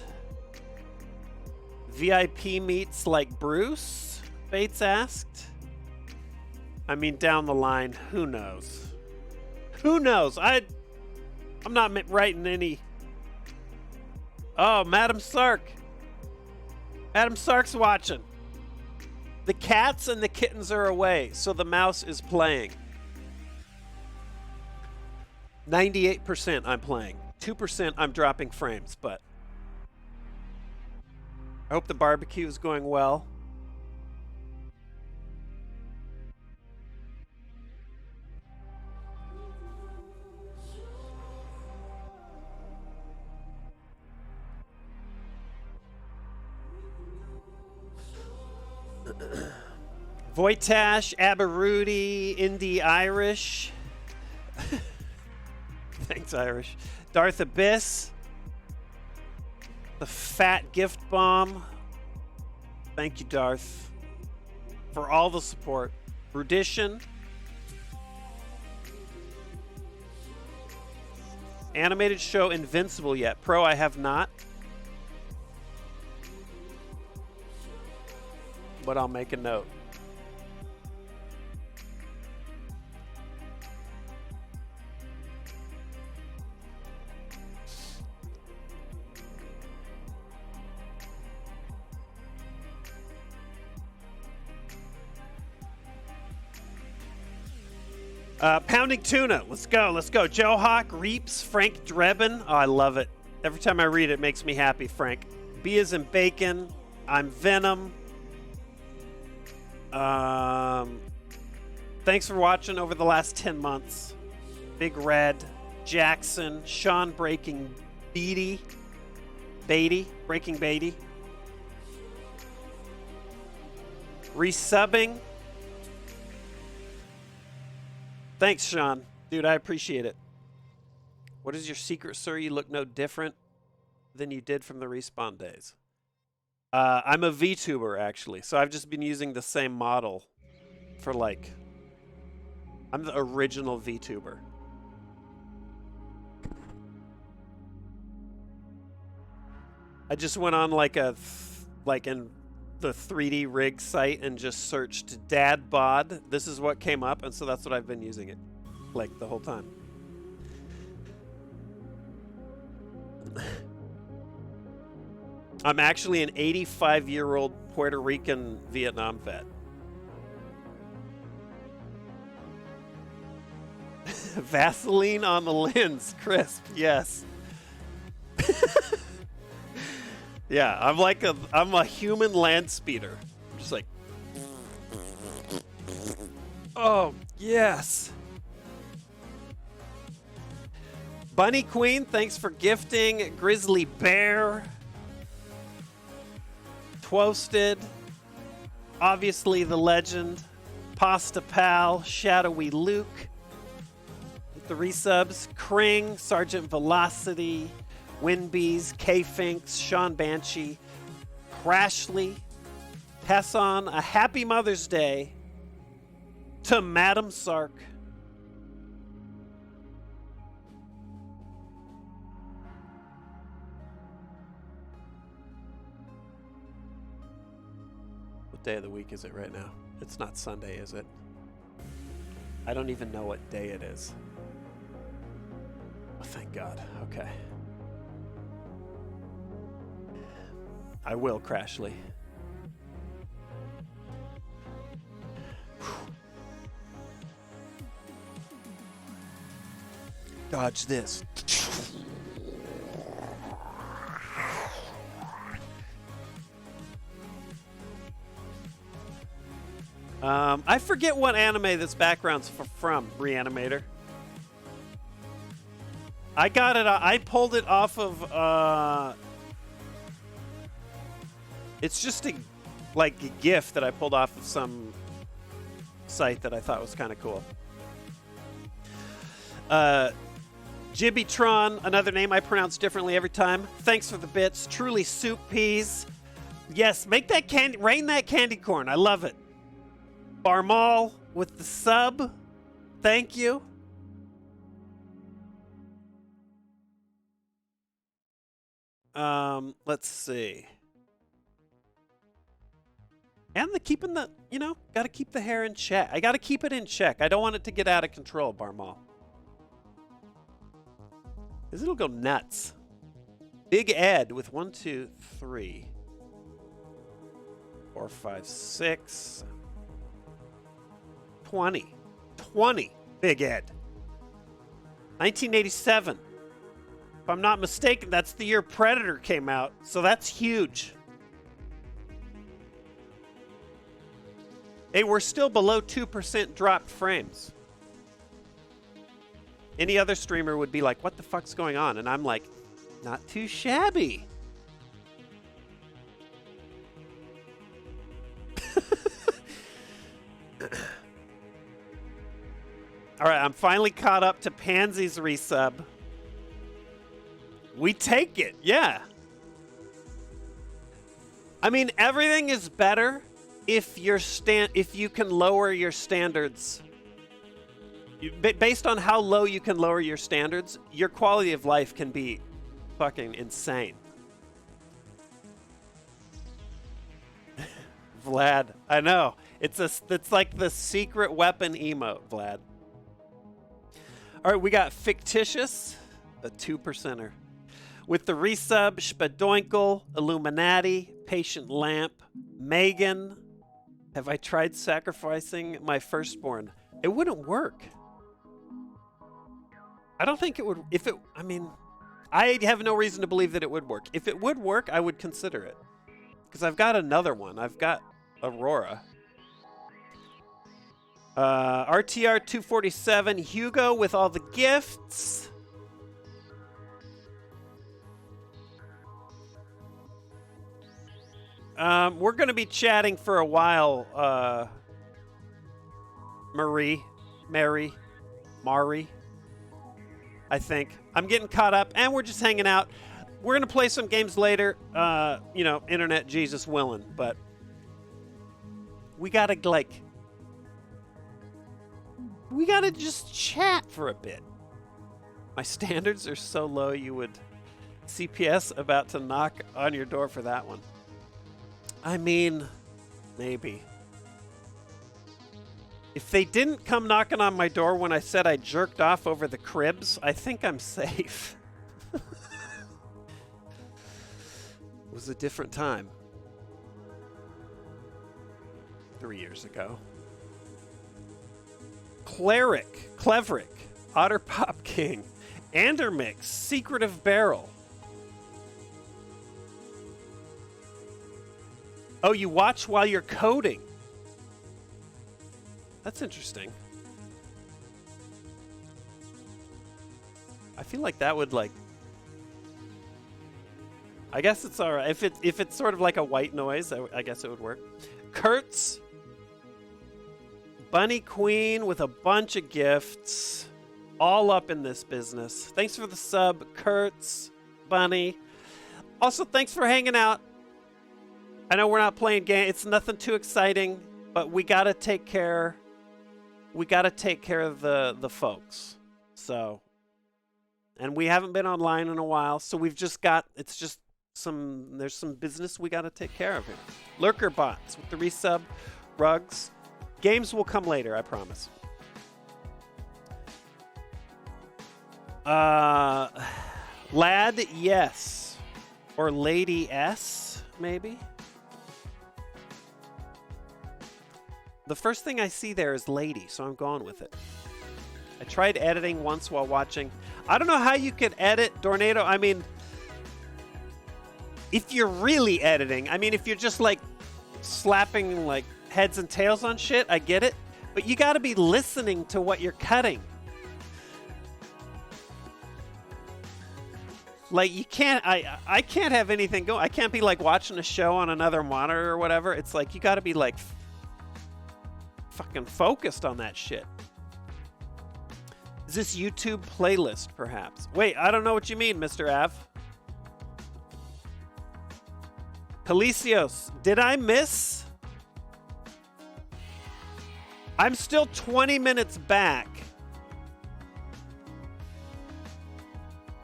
VIP meets like Bruce? Bates asked. I mean, down the line, who knows? Who knows? I'm not writing any... Oh, Madam Sark. Madam Sark's watching. The cats and the kittens are away, so the mouse is playing. 98% I'm playing. 2% I'm dropping frames, but I hope the barbecue is going well. Voitash, Aberudi, Indie Irish. Thanks, Irish. Darth Abyss. The Fat Gift Bomb. Thank you, Darth, for all the support. Rudition. Animated show Invincible yet? Pro, I have not. But I'll make a note. Pounding Tuna. Let's go. Let's go. Joe Hawk, Reeps, Frank Drebin. Oh, I love it. Every time I read it, it makes me happy, Frank. B as in Bacon. I'm Venom. Thanks for watching over the last 10 months. Big Red, Jackson, Sean Breaking Beatty. Breaking Beatty. Resubbing. Thanks, Sean. Dude, I appreciate it. What is your secret, sir? You look no different than you did from the Respawn days. I'm a VTuber, actually. So I've just been using the same model for I'm the original VTuber. I just went on in the 3D rig site and just searched dad bod. This is what came up, and so that's what I've been using it the whole time. I'm actually an 85-year-old Puerto Rican Vietnam vet. Vaseline on the lens, crisp. Yes. Yeah, I'm a human land speeder. I'm just like, oh yes. Bunny Queen, thanks for gifting. Grizzly Bear. Twosted. Obviously the legend. Pasta Pal. Shadowy Luke. With the resubs. Kring. Sergeant Velocity. Winbees. K-Finks. Sean Banshee. Crashly. Pass on a happy Mother's Day to Madam Sark. What day of the week is it right now? It's not Sunday, is it? I don't even know what day it is. Oh, thank God. Okay. I will, Crashly. Dodge this. I forget what anime this background's from, Reanimator. I got it. I pulled it off of. It's just a GIF that I pulled off of some site that I thought was kind of cool. Jibbytron, another name I pronounce differently every time. Thanks for the bits. Truly Soup Peas. Yes, make that candy, rain that candy corn. I love it. Barmal with the sub. Thank you. Let's see. And keeping the, got to keep the hair in check. I got to keep it in check. I don't want it to get out of control, Barmal. Because it'll go nuts. Big Ed with 1, 2, 3, 4, 5, 6, 20. 20. Big Ed. 1987. If I'm not mistaken, that's the year Predator came out. So that's huge. Hey, we're still below 2% dropped frames. Any other streamer would be like, what the fuck's going on? And I'm like, not too shabby. All right, I'm finally caught up to Pansy's resub. We take it, yeah. I mean, everything is better if you can lower your standards. Based on how low you can lower your standards, your quality of life can be fucking insane. Vlad, I know. It's like the secret weapon emote, Vlad. All right, we got Fictitious, a 2%er. With the resub, Spadoinkle, Illuminati, Patient Lamp, Megan. Have I tried sacrificing my firstborn? It wouldn't work. I don't think it would. I have no reason to believe that it would work. If it would work, I would consider it. Because I've got another one. I've got Aurora. RTR 247, Hugo with all the gifts. We're going to be chatting for a while, Mari, I think. I'm getting caught up, and we're just hanging out. We're going to play some games later, internet Jesus willing, but we got to, we got to just chat for a bit. My standards are so low, you would CPS about to knock on your door for that one. I mean, maybe. If they didn't come knocking on my door when I said I jerked off over the cribs, I think I'm safe. was a different time. 3 years ago. Cleverick, Otter Pop King, Andermix, Secretive Barrel. Oh, you watch while you're coding. That's interesting. I feel like that would like. I guess it's alright if it's sort of like a white noise. I guess it would work. Kurtz, Bunny Queen with a bunch of gifts, all up in this business. Thanks for the sub, Kurtz, Bunny. Also, thanks for hanging out. I know we're not playing game. It's nothing too exciting, but we gotta take care. We gotta take care of the folks. So, and we haven't been online in a while, so we've just got. It's just there's some business we gotta take care of here. Lurker bots with the resub, rugs. Games will come later, I promise. Lad, yes. Or Lady S, maybe? The first thing I see there is Lady, so I'm going with it. I tried editing once while watching. I don't know how you could edit Dornado. I mean, if you're really editing, I mean, if you're just like slapping like heads and tails on shit, I get it. But you got to be listening to what you're cutting. Like you can't, I can't have anything going. I can't be like watching a show on another monitor or whatever. It's like you got to be like fucking focused on that shit. Is this YouTube playlist perhaps? Wait, I don't know what you mean, Mr. Av. Calicios, did I miss? I'm still 20 minutes back.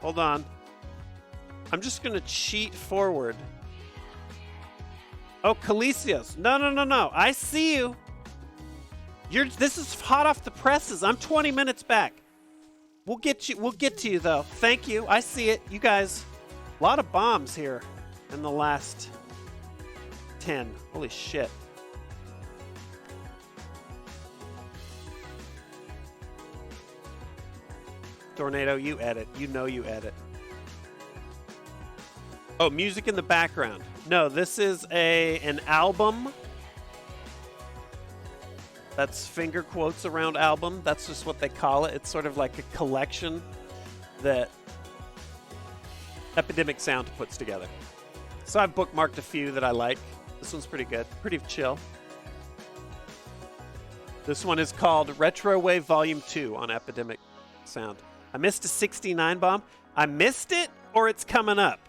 Hold on. I'm just going to cheat forward. Oh, Calicios. No. I see you. This is hot off the presses. I'm 20 minutes back. We'll get to you though. Thank you. I see it. You guys, a lot of bombs here in the last 10. Holy shit. Tornado, you edit. You know you edit. Oh, music in the background. No, this is an album. That's finger quotes around album. That's just what they call it. It's sort of like a collection that Epidemic Sound puts together. So I've bookmarked a few that I like. This one's pretty good. Pretty chill. This one is called Retro Wave Volume 2 on Epidemic Sound. I missed a 69 bomb. I missed it or it's coming up?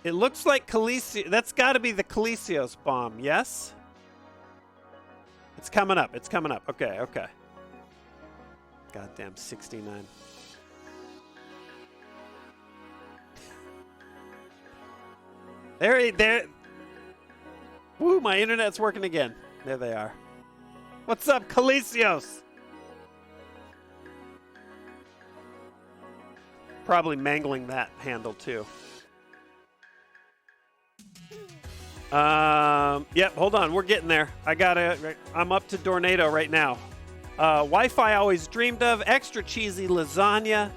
It looks like Calicios. That's got to be the Calicios bomb, yes? It's coming up. It's coming up. Okay. Goddamn 69. There. Woo, my internet's working again. There they are. What's up, Calicios? Probably mangling that handle too. Yep, hold on. We're getting there. I'm up to Dornado right now. Wi-Fi always dreamed of, extra cheesy lasagna,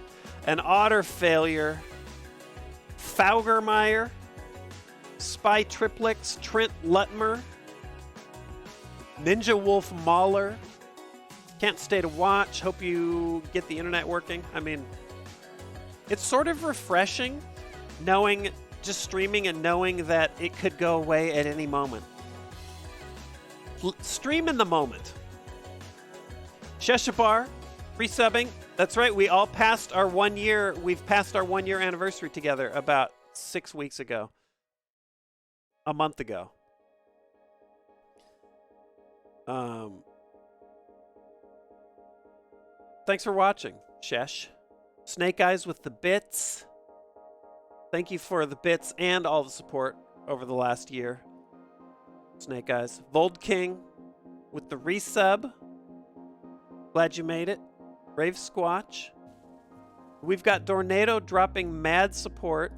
an otter failure, Faugermeyer, Spy Triplix, Trent Lutmer, Ninja Wolf Mahler, can't stay to watch, hope you get the internet working. I mean, it's sort of refreshing knowing, just streaming and knowing that it could go away at any moment. Stream in the moment. Sheshabar, resubbing. That's right, we all passed our 1 year, we've passed our 1 year anniversary together about 6 weeks ago. A month ago. Thanks for watching, Shesh. Snake Eyes with the bits. Thank you for the bits and all the support over the last year. Snake Eyes. Vold King with the resub. Glad you made it. Brave Squatch. We've got Dornado dropping mad support.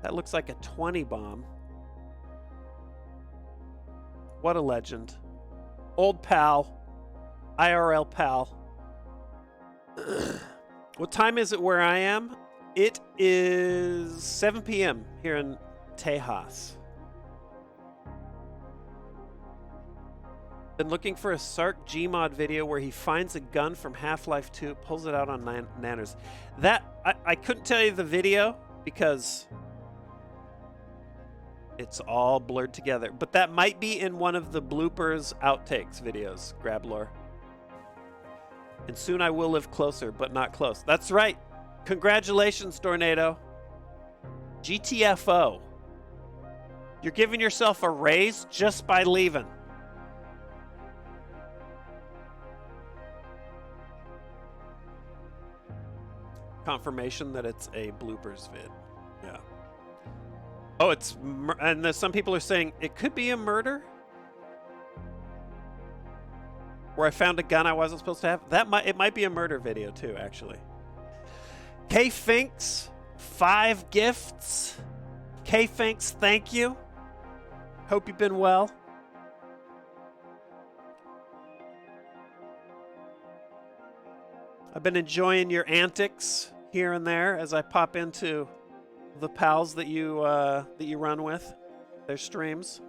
That looks like a 20 bomb. What a legend. Old pal. IRL pal. What time is it where I am? It is 7 p.m. here in Tejas. Been looking for a Sark Gmod video where he finds a gun from Half-Life 2, pulls it out on nanners. That, I couldn't tell you the video because it's all blurred together. But that might be in one of the bloopers outtakes videos, Grablore. And soon I will live closer, but not close. That's right. Congratulations, Tornado. GTFO. You're giving yourself a raise just by leaving. Confirmation that it's a bloopers vid. Yeah. Oh, it's... And some people are saying it could be a murder? Where I found a gun I wasn't supposed to have? It might be a murder video too, actually. K Finks, 5 gifts. K Finks, thank you. Hope you've been well. I've been enjoying your antics here and there as I pop into the pals that you run with, their streams.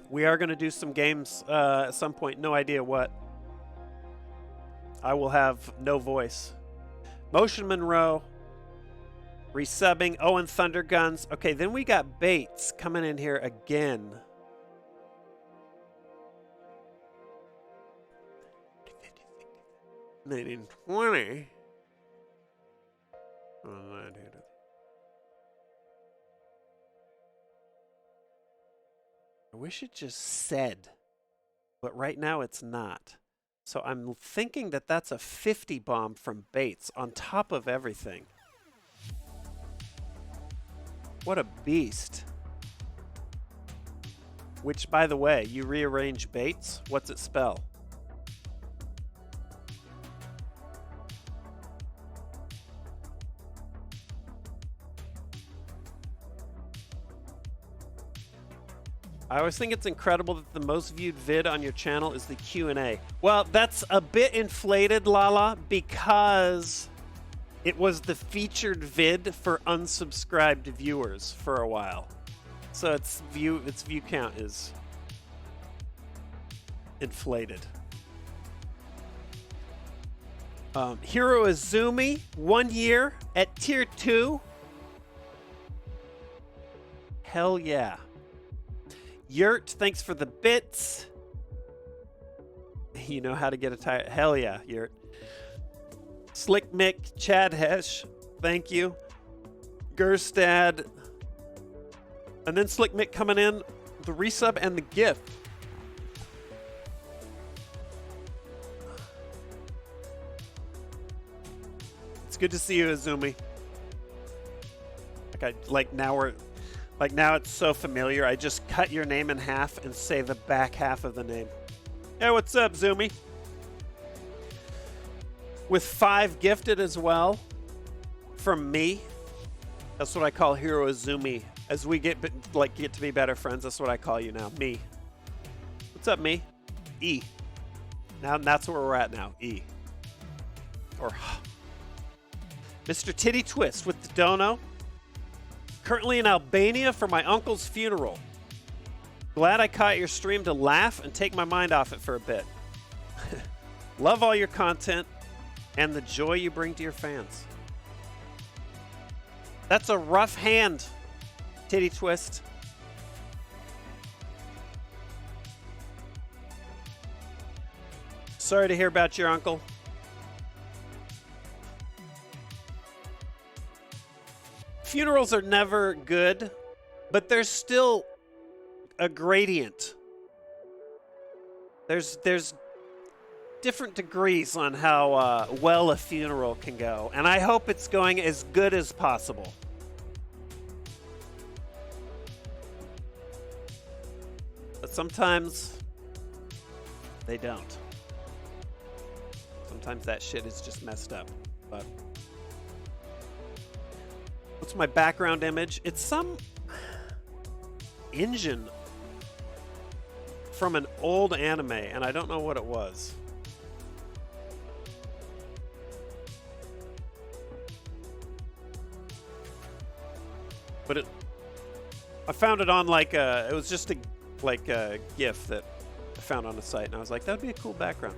We are going to do some games at some point. No idea what. I will have no voice. Motion Monroe. Resubbing. Owen Thunderguns. Okay, then we got Bates coming in here again. 1920. I wish it just said, but right now it's not. So I'm thinking that that's a 50 bomb from Bates on top of everything. What a beast. Which, by the way, you rearrange Bates, what's it spell? I always think it's incredible that the most viewed vid on your channel is the Q&A. Well, that's a bit inflated, Lala, because it was the featured vid for unsubscribed viewers for a while. So its view count is inflated. Hiro Izumi, 1 year at tier 2. Hell yeah. Yurt, thanks for the bits. You know how to get a tire. Hell yeah, Yurt. Slick Mick, Chad Hesh, thank you. Gerstad. And then Slick Mick coming in, the resub and the gift. It's good to see you, Izumi. Now it's so familiar. I just cut your name in half and say the back half of the name. Hey, what's up, Zoomy? With 5 gifted as well from me. That's what I call Hiro Izumi. As we get to be better friends, that's what I call you now. Me. What's up, me? E. Now that's where we're at now. E. Or Mr. Titty Twist with the dono. Currently in Albania for my uncle's funeral. Glad I caught your stream to laugh and take my mind off it for a bit. Love all your content and the joy you bring to your fans. That's a rough hand, Titty Twist. Sorry to hear about your uncle. Funerals are never good, but there's still a gradient. There's different degrees on how well a funeral can go, and I hope it's going as good as possible. But sometimes they don't. sometimes that shit is just messed up. But what's my background image? It's some engine from an old anime, and I don't know what it was. But I found it on like it was just a GIF that I found on a site, and I was like, that'd be a cool background.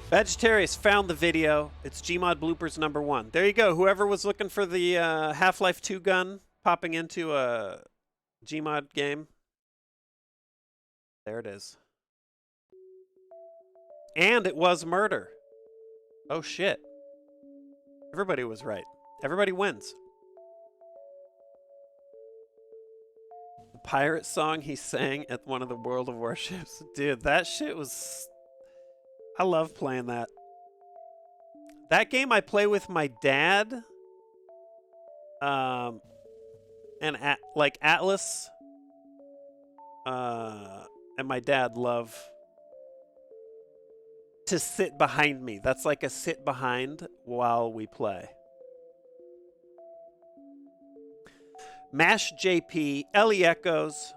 Vegetarius found the video. It's Gmod bloopers #1. There you go. Whoever was looking for the Half-Life 2 gun popping into a Gmod game, there it is. And it was murder. Oh shit. Everybody was right. Everybody wins. The pirate song he sang at one of the World of Warships. Dude, that shit was... I love playing that. That game I play with my dad. And like Atlas. And my dad love to sit behind me. That's like a sit behind while we play. Mash JP, Ellie Echoes.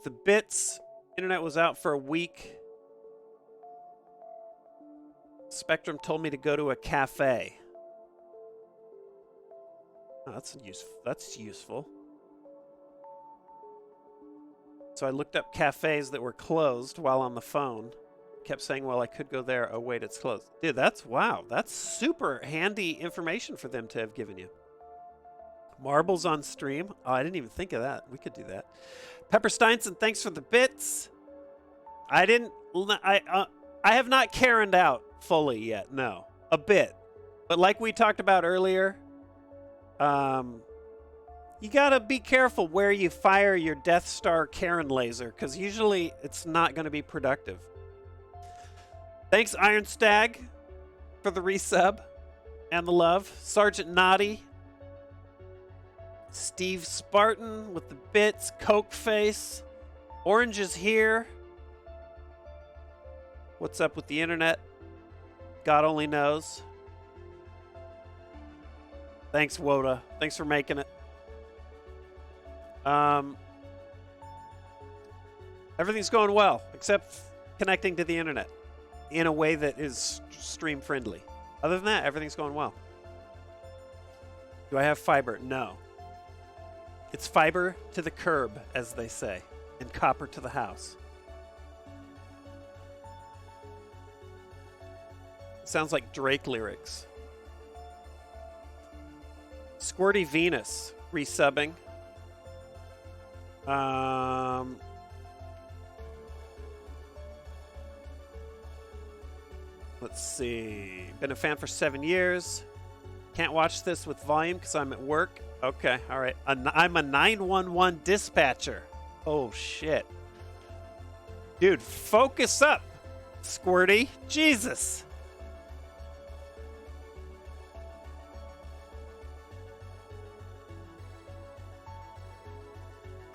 The Bits. Internet was out for a week. Spectrum told me to go to a cafe. Oh, that's useful. So I looked up cafes that were closed while on the phone. Kept saying, well, I could go there. Oh, wait, it's closed. Dude, wow. That's super handy information for them to have given you. Marbles on stream. Oh, I didn't even think of that. We could do that. Pepper Steinson, thanks for the bits. I have not Karened out fully yet. No, a bit. But like we talked about earlier, you gotta be careful where you fire your Death Star Karen laser, because usually it's not going to be productive. Thanks, Iron Stag, for the resub and the love. Sergeant Naughty. Steve Spartan with the bits. Coke Face. Orange is here. What's up with the internet? God only knows. Thanks, Woda. Thanks for making it. Everything's going well, except connecting to the internet in a way that is stream friendly. Other than that, everything's going well. Do I have fiber? No. It's fiber to the curb, as they say, and copper to the house. Sounds like Drake lyrics. Squirty Venus resubbing. Let's see. Been a fan for 7 years. Can't watch this with volume because I'm at work. Okay, all right. I'm a 911 dispatcher. Oh, shit. Dude, focus up, Squirty. Jesus.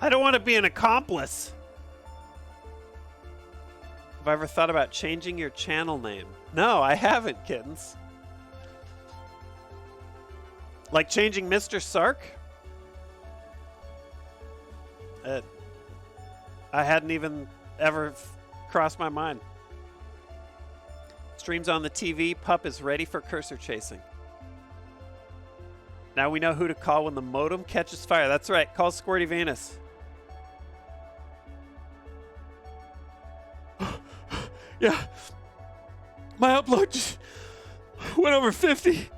I don't want to be an accomplice. Have I ever thought about changing your channel name? No, I haven't, kittens. Like changing Mr. Sark? I hadn't even ever crossed my mind. Streams on the TV. Pup is ready for cursor chasing. Now we know who to call when the modem catches fire. That's right. Call Squirty Venus. Yeah. My upload just went over 50.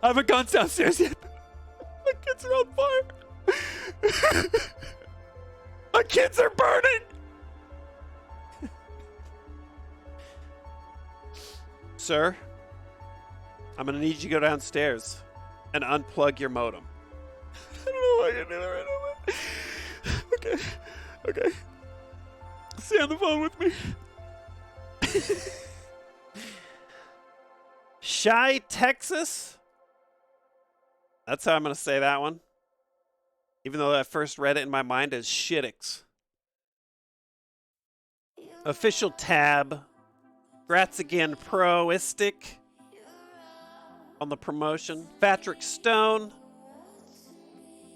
I haven't gone downstairs yet. My kids are on fire. My kids are burning. Sir, I'm going to need you to go downstairs and unplug your modem. I don't know why I can do that right now. Okay. Stay on the phone with me. Shy, Texas? That's how I'm going to say that one. Even though I first read it in my mind as Shittix. Official tab. Grats again, Proistic on the promotion. Patrick Stone.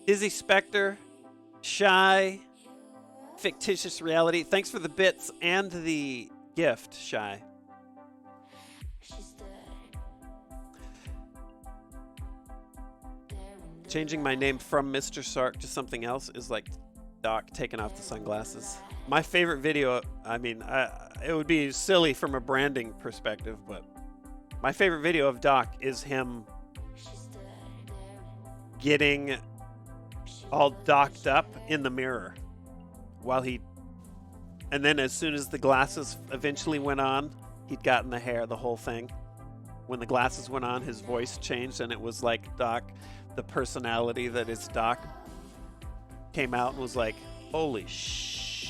Izzy Spectre. Shy. Fictitious Reality. Thanks for the bits and the gift, Shy. Changing my name from Mr. Sark to something else is like Doc taking off the sunglasses. My favorite video, I mean, it would be silly from a branding perspective, but my favorite video of Doc is him getting all docked up in the mirror while he, and then as soon as the glasses eventually went on, he'd gotten the hair, the whole thing. When the glasses went on, his voice changed and it was like Doc, the personality that is Doc came out and was like, holy shit.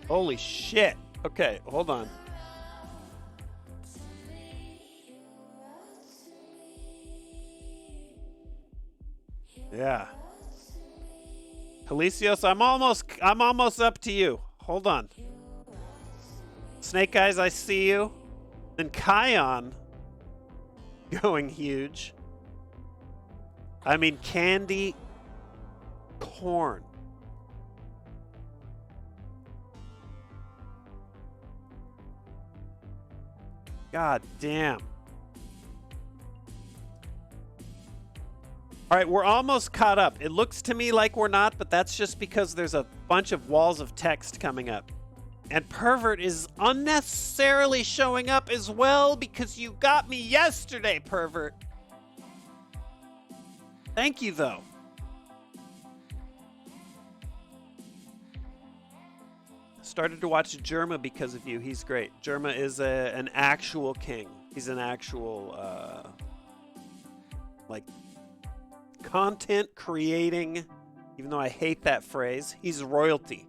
Holy shit. Okay, hold on. Yeah. Calisios, I'm almost up to you. Hold on. Snake Eyes, I see you. Then Kion going huge. I mean, Candy Corn. God damn. All right, we're almost caught up. It looks to me like we're not, but that's just because there's a bunch of walls of text coming up. And Pervert is unnecessarily showing up as well because you got me yesterday, Pervert. Thank you, though. Started to watch Jerma because of you. He's great. Jerma is an actual king. He's an actual, like, content creating, even though I hate that phrase, he's royalty.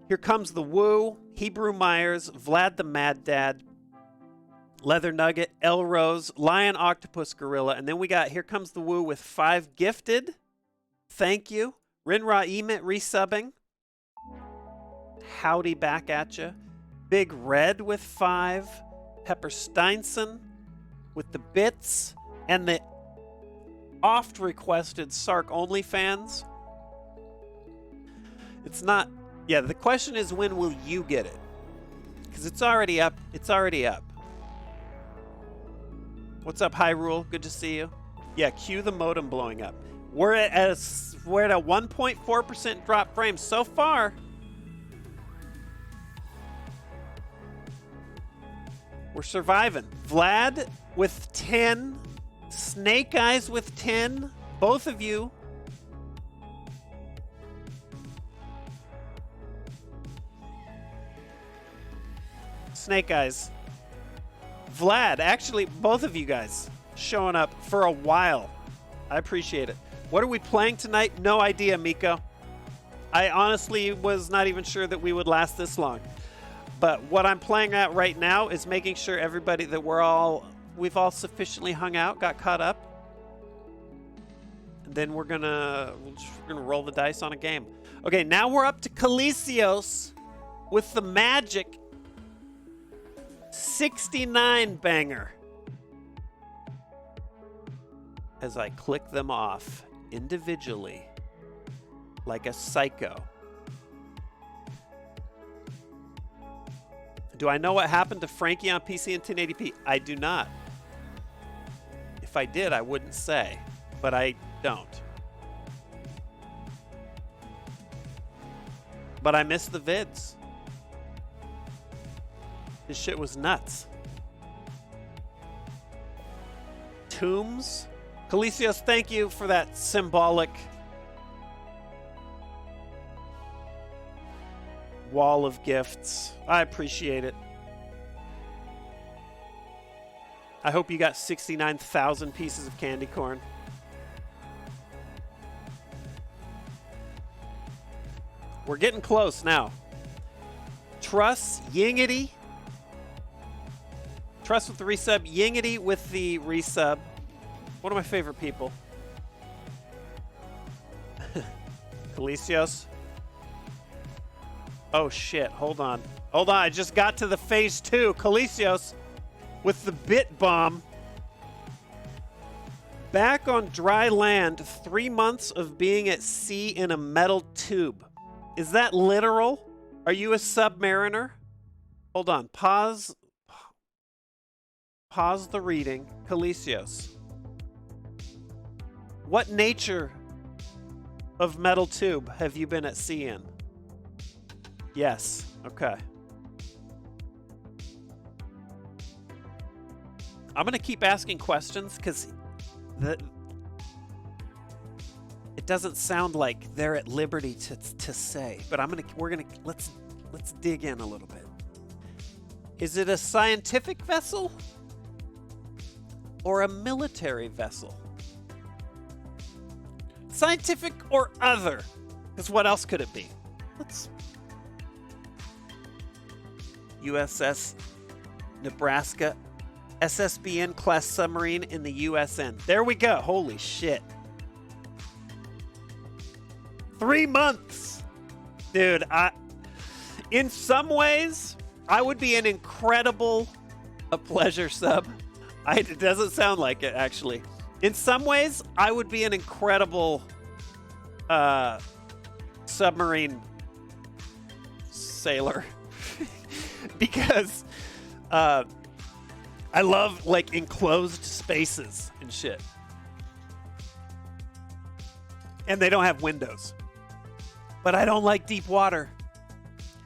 Here comes the Woo, Hebrew Myers, Vlad the Mad Dad, Leather Nugget, Elrose, Lion Octopus Gorilla, and then we got Here Comes the Woo with 5 gifted. Thank you. Rinra Emit resubbing. Howdy back at ya. Big Red with 5. Pepper Steinson with the bits. And the oft requested Sark OnlyFans. It's not, yeah, the question is when will you get it? Because it's already up. It's already up. What's up, Hyrule? Good to see you. Yeah, cue the modem blowing up. We're at a 1.4% drop frames so far. We're surviving. Vlad with 10. Snake Eyes with 10. Both of you. Snake Eyes. Vlad, actually, both of you guys showing up for a while. I appreciate it. What are we playing tonight? No idea, Miko. I honestly was not even sure that we would last this long. But what I'm playing at right now is making sure everybody that we've all sufficiently hung out, got caught up. And then we're gonna roll the dice on a game. Okay, now we're up to Calisios with the magic 69 banger. As I click them off individually like a psycho. Do I know what happened to Frankie on PC in 1080p? I do not. If I did, I wouldn't say, but I don't. But I missed the vids. This shit was nuts. Tombs? Calisios, thank you for that symbolic wall of gifts. I appreciate it. I hope you got 69,000 pieces of candy corn. We're getting close now. Truss Yingity. Truss with the resub. Yingity with the resub. One of my favorite people. Calicios. Oh shit, hold on. Hold on, I just got to the phase 2. Calicios with the bit bomb. Back on dry land, 3 months of being at sea in a metal tube. Is that literal? Are you a submariner? Hold on, pause the reading. Calicios. What nature of metal tube have you been at sea in? Yes. Okay. I'm going to keep asking questions because it doesn't sound like they're at liberty to say, but let's dig in a little bit. Is it a scientific vessel or a military vessel? Scientific or other? Because what else could it be? USS Nebraska, SSBN class submarine in the USN. There we go. Holy shit. 3 months. Dude, in some ways, I would be a pleasure sub. It doesn't sound like it, actually. In some ways, I would be an incredible submarine sailor. Because I love like enclosed spaces and shit. And they don't have windows. But I don't like deep water.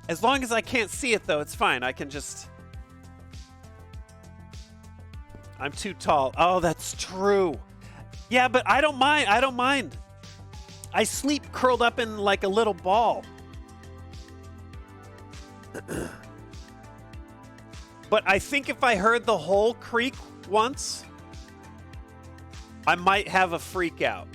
As long as I can't see it though, it's fine. I can just... I'm too tall. Oh, that's true. Yeah, but I don't mind. I don't mind. I sleep curled up in like a little ball. But I think if I heard the whole creek once, I might have a freak out.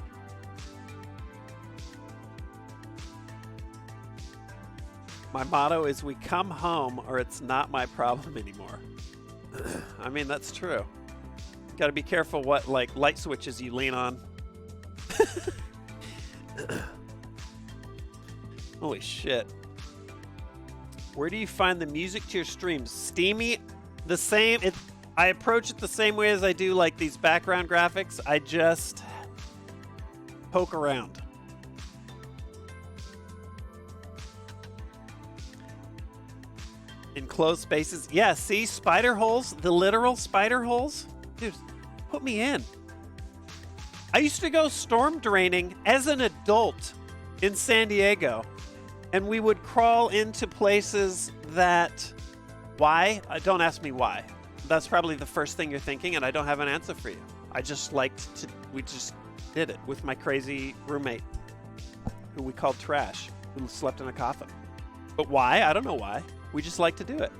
My motto is we come home or it's not my problem anymore. I mean, that's true. Got to be careful what like light switches you lean on. Holy shit. Where do you find the music to your streams? Steamy, the same. I approach it the same way as I do like these background graphics. I just poke around. Enclosed spaces. Yeah, see, spider holes, the literal spider holes. Dude, put me in. I used to go storm draining as an adult in San Diego. And we would crawl into places that... Why? Don't ask me why. That's probably the first thing you're thinking, and I don't have an answer for you. I just liked to... We just did it with my crazy roommate, who we called Trash, who slept in a coffin. But why? I don't know why. We just like to do it.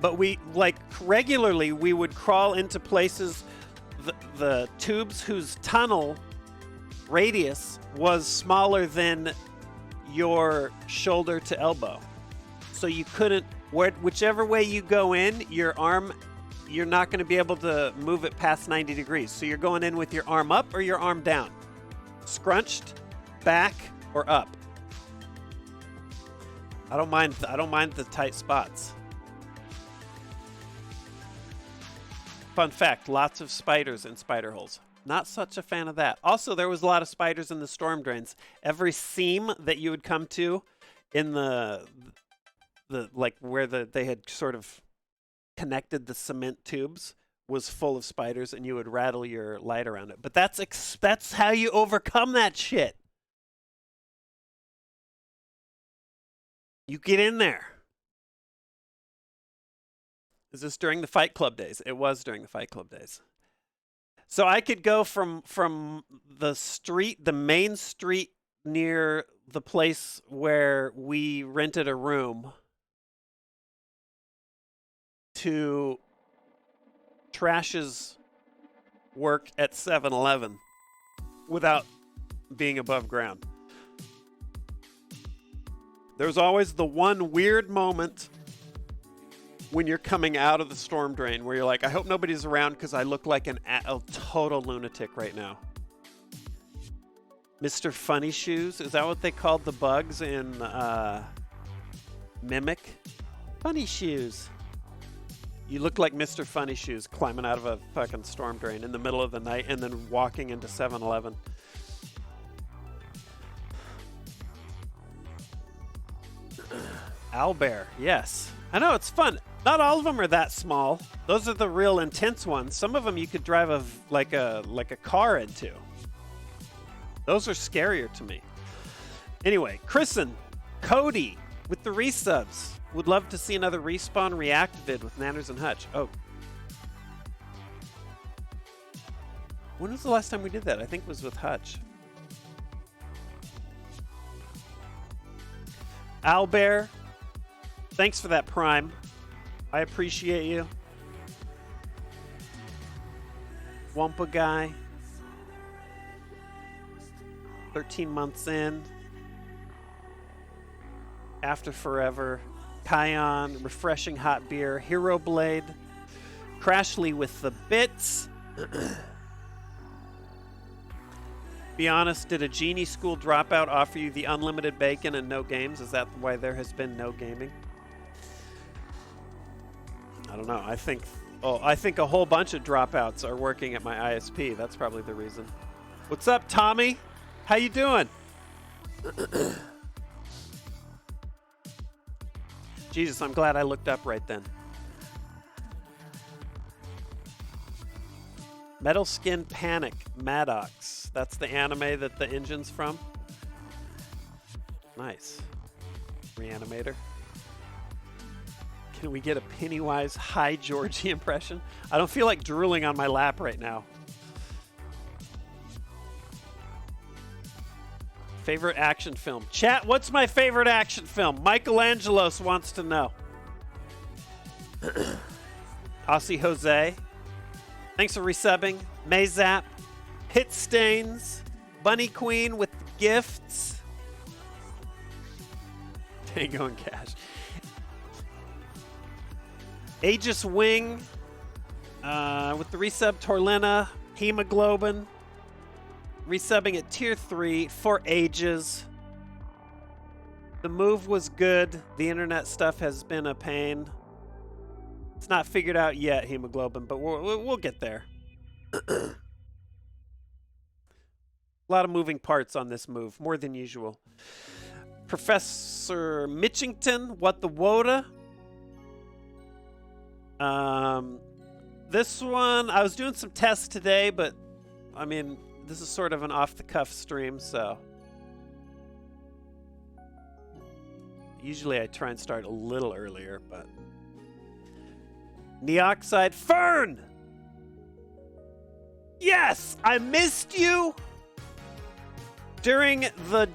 But we, like, regularly, we would crawl into places, the tubes whose tunnel radius was smaller than your shoulder to elbow. So you couldn't, whichever way you go in, your arm, you're not going to be able to move it past 90 degrees. So you're going in with your arm up or your arm down. Scrunched, back, or up. I don't mind the tight spots. Fun fact, lots of spiders in spider holes. Not such a fan of that. Also, there was a lot of spiders in the storm drains. Every seam that you would come to in the like where they had sort of connected the cement tubes was full of spiders, and you would rattle your light around it. But that's how you overcome that shit. You get in there. Is this during the Fight Club days? It was during the Fight Club days. So I could go from the street, the main street near the place where we rented a room, to Trash's work at 7-Eleven without being above ground. There's always the one weird moment when you're coming out of the storm drain where you're like, I hope nobody's around because I look like a total lunatic right now. Mr. Funny Shoes, is that what they called the bugs in Mimic? Funny Shoes. You look like Mr. Funny Shoes climbing out of a fucking storm drain in the middle of the night and then walking into 7-Eleven. Owlbear, yes. I know, it's fun. Not all of them are that small. Those are the real intense ones. Some of them you could drive like a car into. Those are scarier to me. Anyway, Chrisen, Cody with the resubs. Would love to see another Respawn React vid with Nanners and Hutch. Oh. When was the last time we did that? I think it was with Hutch. Owlbear, thanks for that Prime. I appreciate you. Wampa Guy. 13 months in. After Forever. Kion, Refreshing Hot Beer. Hero Blade. Crashly with the bits. Be honest, did a Genie School dropout offer you the unlimited bacon and no games? Is that why there has been no gaming? I don't know. I think a whole bunch of dropouts are working at my ISP. That's probably the reason. What's up, Tommy? How you doing? Jesus, I'm glad I looked up right then. Metal Skin Panic, Maddox. That's the anime that the engine's from. Nice. Reanimator. Can we get a Pennywise Hi Georgie impression? I don't feel like drooling on my lap right now. Favorite action film. Chat, what's my favorite action film? Michelangelos wants to know. Aussie Jose. Thanks for resubbing. Mayzap. Hit Stains. Bunny Queen with the gifts. Tango and Cash. Aegis Wing. With the resub. Torlena. Hemoglobin. Resubbing at tier 3 for ages. The move was good. The internet stuff has been a pain. It's not figured out yet, Hemoglobin, but we'll get there. A lot of moving parts on this move, more than usual. Professor Mitchington, what the Woda? This one, I was doing some tests today, but I mean, this is sort of an off-the-cuff stream, so usually I try and start a little earlier, but Neoxide Fern! Yes! I missed you during the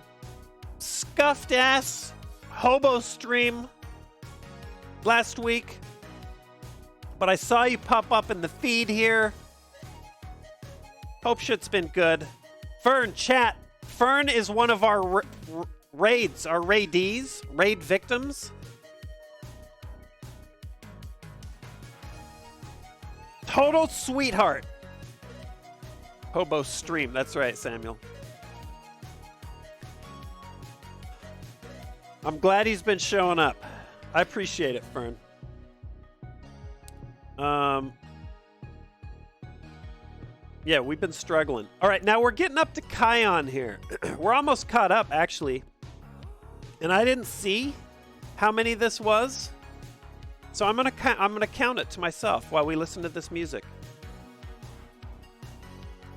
scuffed-ass hobo stream last week, but I saw you pop up in the feed here. Hope shit's been good. Fern, chat. Fern is one of our raids, our raidees, raid victims. Total sweetheart. Hobo stream. That's right, Samuel. I'm glad he's been showing up. I appreciate it, Fern. Yeah, we've been struggling. All right, now we're getting up to Kion here. We're almost caught up, actually. And I didn't see how many this was. So I'm gonna count it to myself while we listen to this music.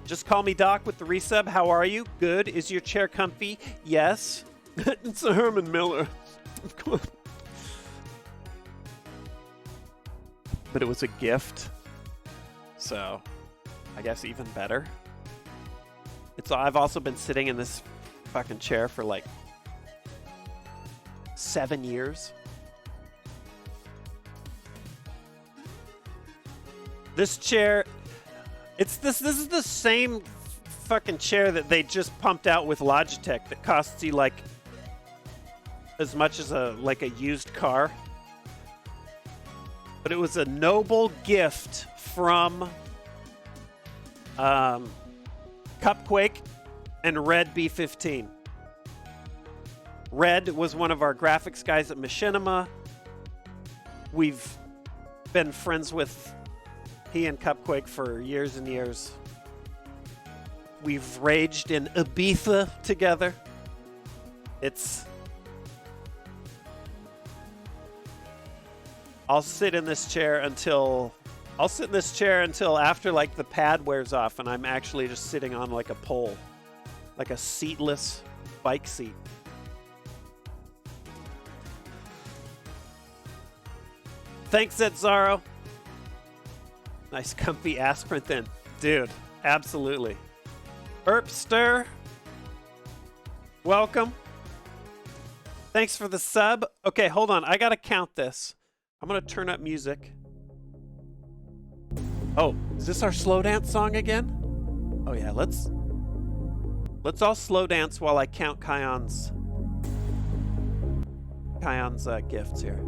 Just call me Doc with the resub. How are you? Good. Is your chair comfy? Yes. It's a Herman Miller. But it was a gift. So I guess even better. I've also been sitting in this fucking chair for like 7 years. This chair, this is the same fucking chair that they just pumped out with Logitech that costs you like as much as a used car. But it was a noble gift from Cupquake and Red B15. Red was one of our graphics guys at Machinima. We've been friends with he and Cupquake for years and years. We've raged in Ibiza together. I'll sit in this chair until after like the pad wears off and I'm actually just sitting on like a pole, like a seatless bike seat. Thanks, Zaro. Nice comfy aspirin then. Dude, absolutely. Erpster, welcome. Thanks for the sub. Okay, hold on. I gotta count this. I'm gonna turn up music. Oh, is this our slow dance song again? Oh yeah, let's all slow dance while I count Kion's gifts here.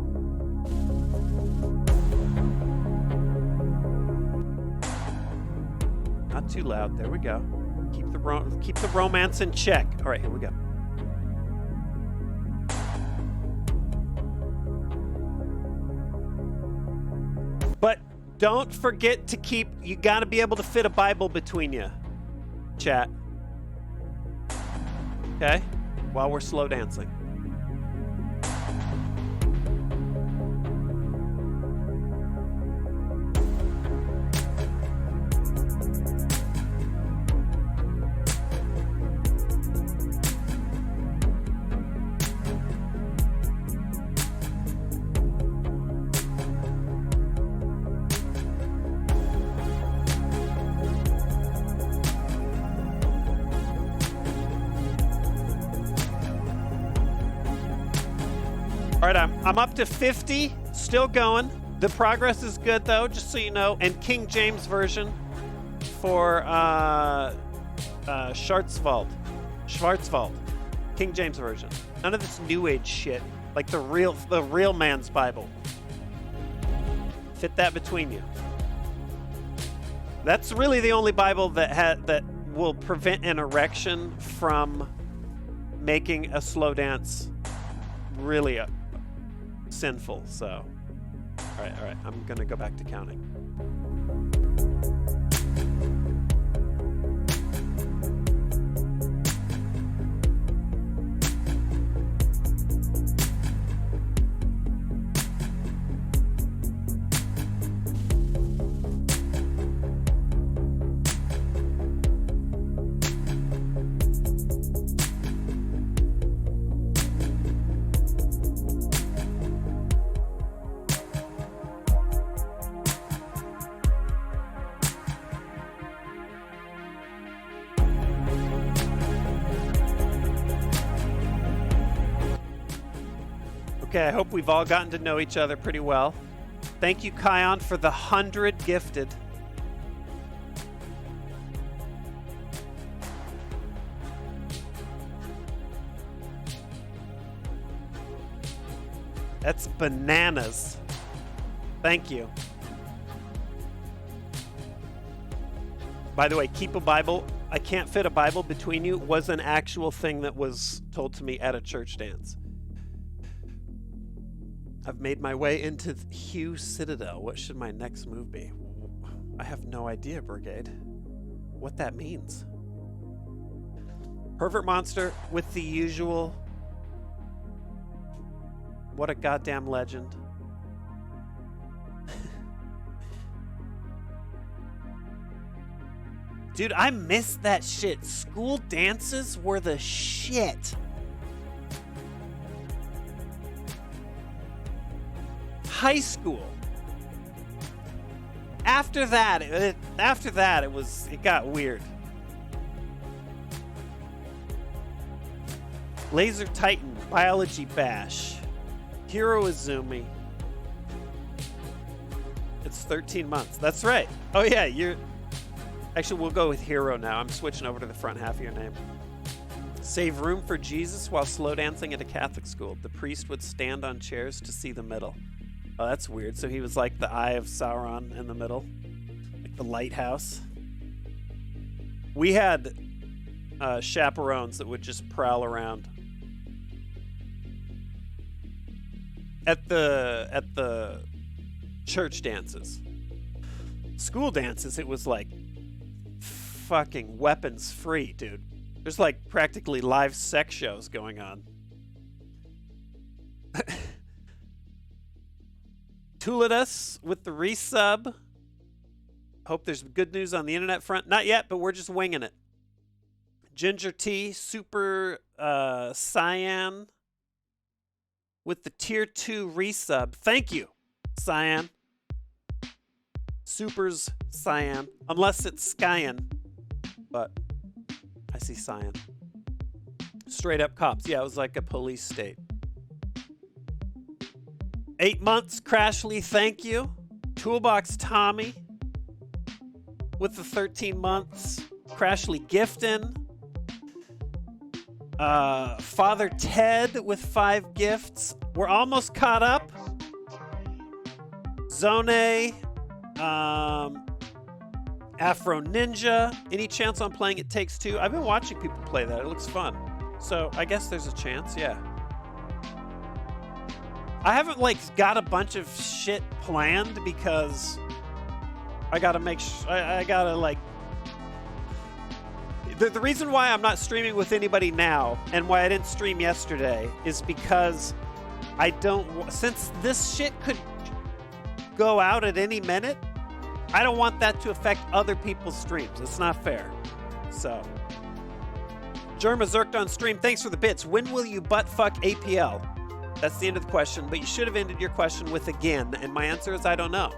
Not too loud. There we go. Keep the romance in check. All right, here we go. But don't forget to you got to be able to fit a Bible between you, chat. Okay? While we're slow dancing. All right, I'm up to 50, still going. The progress is good though, just so you know. And King James version for Schwarzwald. King James version. None of this new age shit, like the real man's Bible. Fit that between you. That's really the only Bible that will prevent an erection from making a slow dance really sinful. So all right, I'm gonna go back to counting. Okay, I hope we've all gotten to know each other pretty well. Thank you, Kion, for the 100 gifted. That's bananas. Thank you. By the way, keep a Bible. I can't fit a Bible between you was an actual thing that was told to me at a church dance. I've made my way into Hugh Citadel. What should my next move be? I have no idea, Brigade. What that means. Pervert Monster with the usual. What a goddamn legend. Dude, I missed that shit. School dances were the shit. High school. After that, it got weird. Laser Titan, Biology Bash, Hero Izumi. It's 13 months. That's right. Oh yeah, you're. Actually, we'll go with Hero now. I'm switching over to the front half of your name. Save room for Jesus while slow dancing at a Catholic school. The priest would stand on chairs to see the middle. Oh, that's weird. So he was like the Eye of Sauron in the middle, like the lighthouse. We had chaperones that would just prowl around. At the church dances. School dances, it was like fucking weapons free, dude. There's like practically live sex shows going on. Tulitus with the resub. Hope there's good news on the internet front. Not yet, but we're just winging it. Ginger Tea, Super Cyan with the tier 2 resub. Thank you, Cyan. Super's Cyan. Unless it's Skyan. But I see Cyan. Straight up cops. Yeah, it was like a police state. 8 months, Crashly, thank you. Toolbox Tommy with the 13 months. Crashly Giftin. Father Ted with 5 gifts. We're almost caught up. Zone. Afro Ninja. Any chance on playing It Takes Two? I've been watching people play that. It looks fun. So I guess there's a chance, yeah. I haven't got a bunch of shit planned because I gotta make I gotta the reason why I'm not streaming with anybody now and why I didn't stream yesterday is because I don't, since this shit could go out at any minute, I don't want that to affect other people's streams. It's not fair. So, Germa Zerked on stream, thanks for the bits. When will you buttfuck APL? That's the end of the question, but you should have ended your question with again, and my answer is I don't know.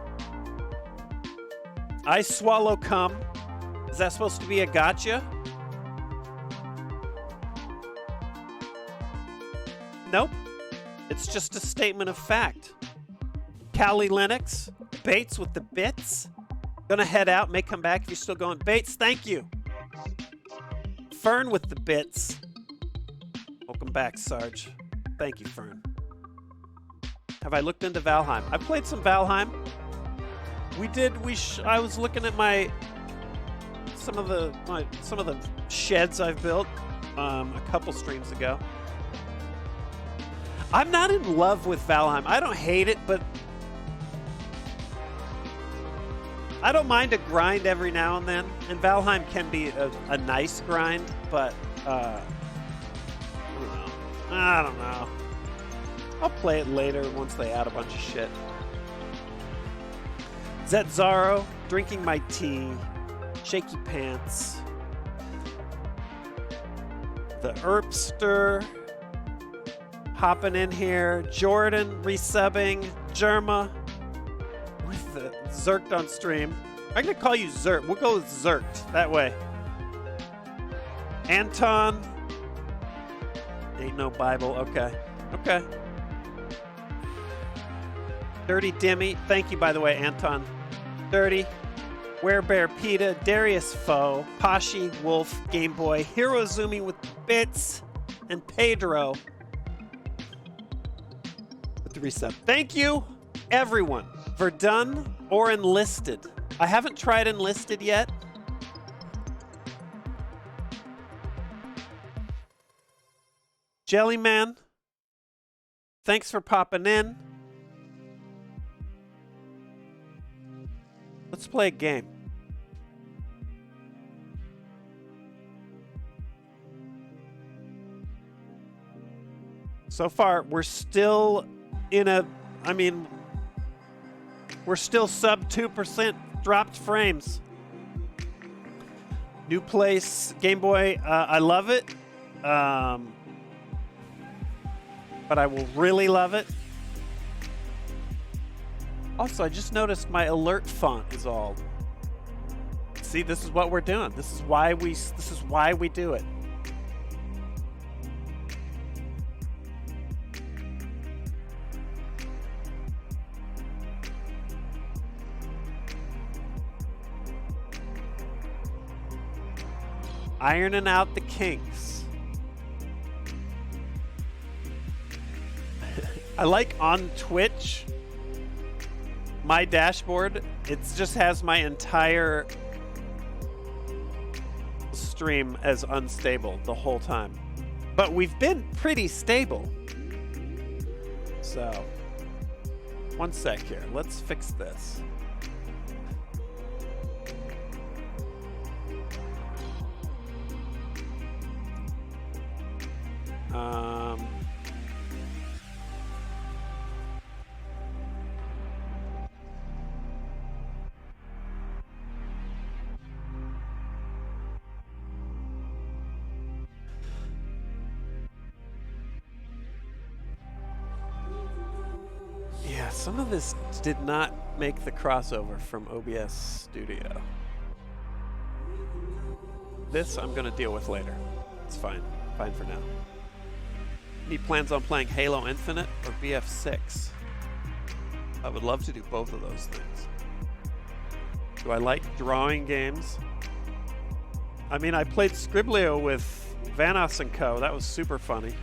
I swallow cum. Is that supposed to be a gotcha? Nope. It's just a statement of fact. Callie Lennox, Bates with the bits. Gonna head out, may come back if you're still going. Bates, thank you. Fern with the bits. Welcome back, Sarge. Thank you, Fern. Have I looked into Valheim? I played some Valheim. I was looking at some of the sheds I've built a couple streams ago. I'm not in love with Valheim. I don't hate it, but I don't mind a grind every now and then. And Valheim can be a nice grind, but I don't know. I'll play it later once they add a bunch of shit. Zetzaro, drinking my tea. Shaky Pants. The Erpster. Hopping in here. Jordan resubbing. Germa with the Zerked on stream. I'm going to call you Zerk. We'll go with Zerked. That way. Anton. Ain't no Bible. Okay. Okay. Dirty Dimmy. Thank you, by the way, Anton. Dirty. Werebear Peta. Darius Foe. Pashi. Wolf. Game Boy. Hirozumi with bits. And Pedro. With the resub. Thank you, everyone. Verdun or Enlisted. I haven't tried Enlisted yet. Jellyman. Thanks for popping in. Let's play a game. So far, we're still we're still sub 2% dropped frames. New place, Game Boy, I love it. But I will really love it. Also, I just noticed my alert font is all. See, this is what we're doing. This is why we do it. Ironing out the kinks. I like on Twitch, my dashboard, it just has my entire stream as unstable the whole time. But we've been pretty stable. So, one sec here. Let's fix this. Yeah, some of this did not make the crossover from OBS Studio. This I'm going to deal with later. It's fine. Fine for now. Any plans on playing Halo Infinite or BF6? I would love to do both of those things. Do I like drawing games? I mean, I played Scriblio with Vanoss and Co. That was super funny.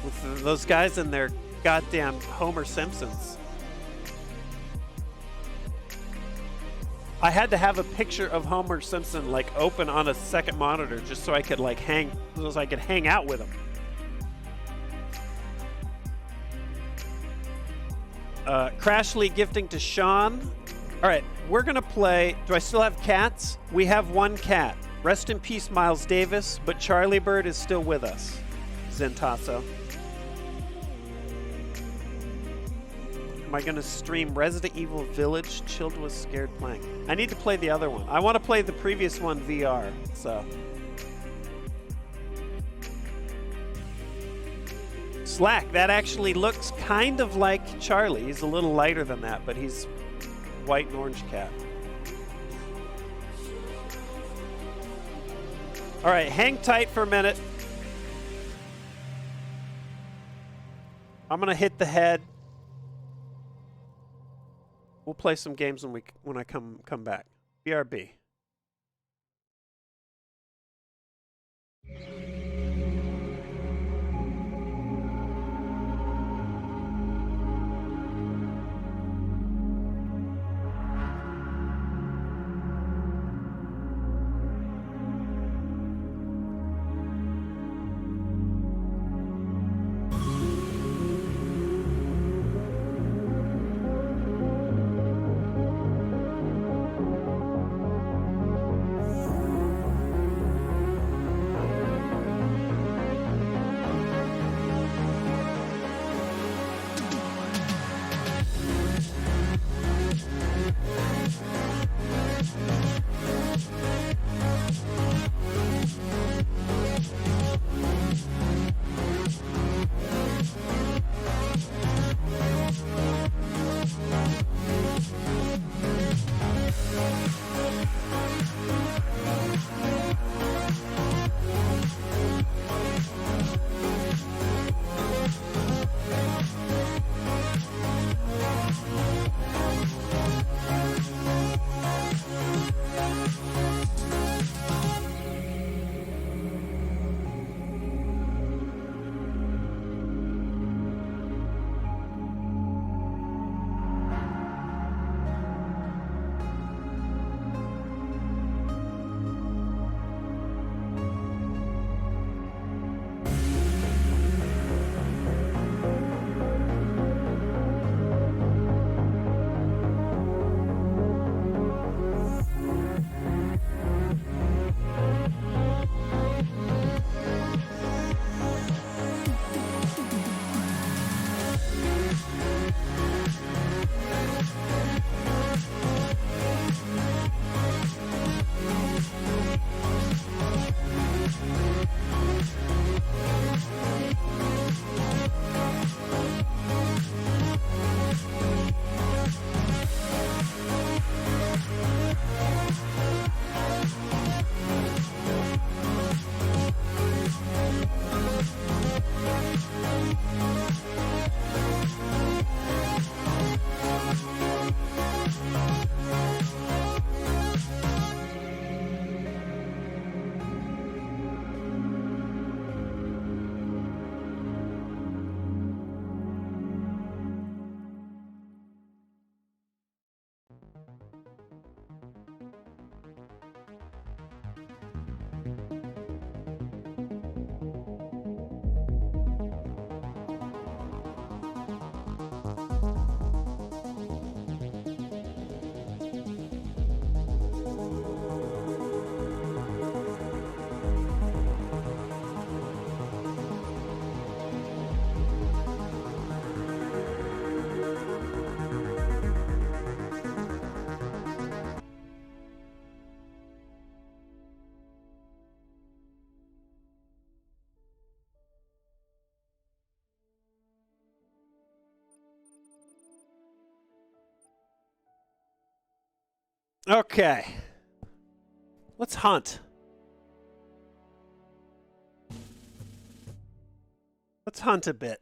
With those guys in their goddamn Homer Simpsons. I had to have a picture of Homer Simpson like open on a second monitor just so I could like hang out with him. Crashly gifting to Sean. All right, we're gonna play. Do I still have cats? We have one cat. Rest in peace, Miles Davis, but Charlie Bird is still with us. Zentasso. Am I gonna stream Resident Evil Village? Chilled was scared playing. I need to play the other one. I want to play the previous one VR, so. Slack, that actually looks kind of like Charlie. He's a little lighter than that, but he's white and orange cat. All right, hang tight for a minute. I'm gonna hit the head. We'll play some games when I come back. BRB. Okay. Let's hunt. Let's hunt a bit.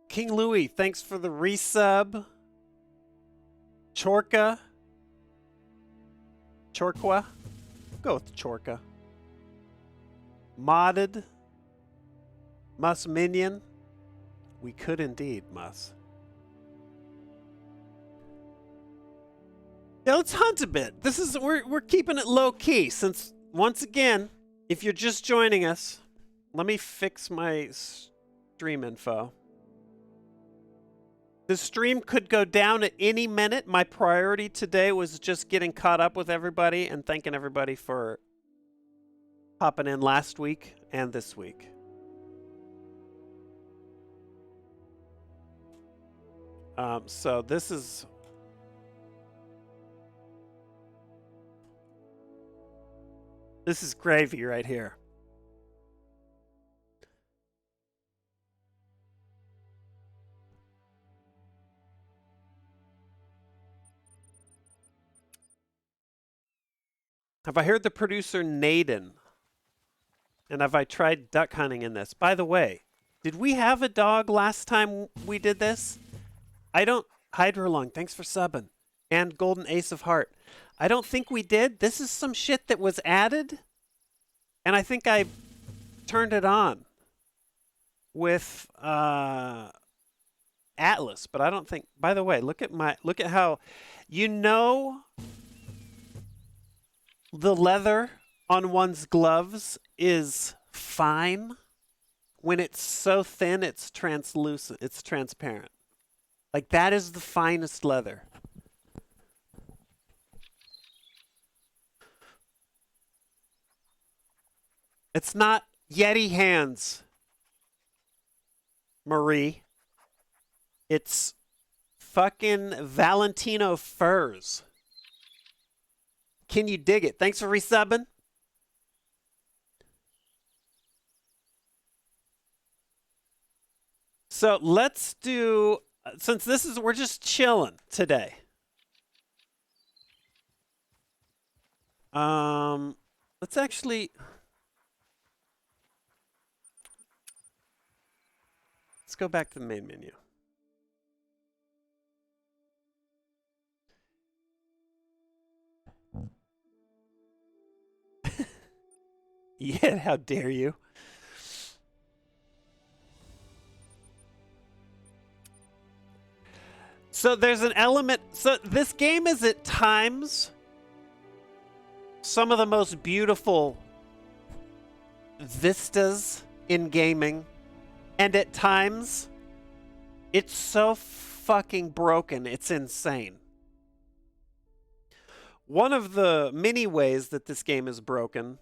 King Louis, thanks for the resub. Chorka. Chorqua. Go with Chorka. Modded. Mus Minion. We could indeed, Mus. Yeah, let's hunt a bit. This is we're keeping it low key since once again, if you're just joining us, let me fix my stream info. The stream could go down at any minute. My priority today was just getting caught up with everybody and thanking everybody for hopping in last week and this week. So this is gravy right here. Have I heard the producer Naden? And have I tried duck hunting in this? By the way, did we have a dog last time we did this? I don't... Hydrolung, thanks for subbing. And Golden Ace of Heart. I don't think we did. This is some shit that was added. And I think I turned it on with Atlas. But I don't think... By the way, look at how... You know... The leather on one's gloves is fine. When it's so thin, it's translucent. It's transparent. Like, that is the finest leather. It's not Yeti hands, Marie. It's fucking Valentino furs. Can you dig it? Thanks for resubbing. So let's do, since this is, we're just chilling today. Let's actually, let's go back to the main menu. Yeah, how dare you? So there's an element. So this game is at times some of the most beautiful vistas in gaming. And at times it's so fucking broken, it's insane. One of the many ways that this game is broken,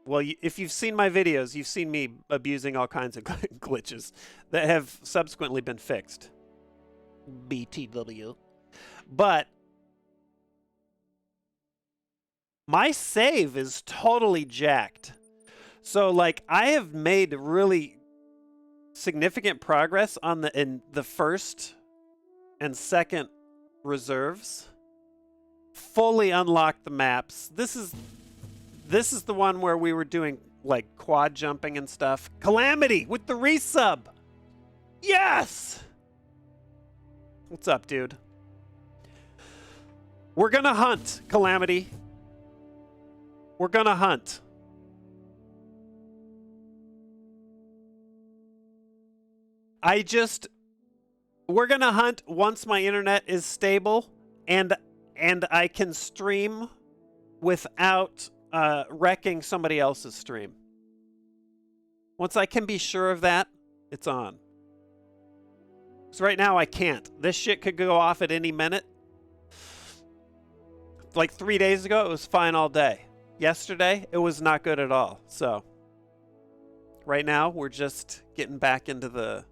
well, if you've seen my videos, you've seen me abusing all kinds of glitches that have subsequently been fixed. BTW. But my save is totally jacked. So, like, I have made really significant progress on in the first and second reserves. Fully unlocked the maps. This is the one where we were doing like quad jumping and stuff. Calamity with the resub. Yes. What's up, dude? We're gonna hunt, Calamity. We're gonna hunt. we're gonna hunt once my internet is stable and I can stream without wrecking somebody else's stream. Once I can be sure of that, it's on. So right now I can't. This shit could go off at any minute. Like 3 days ago, it was fine all day. Yesterday, it was not good at all. So right now, we're just getting back into the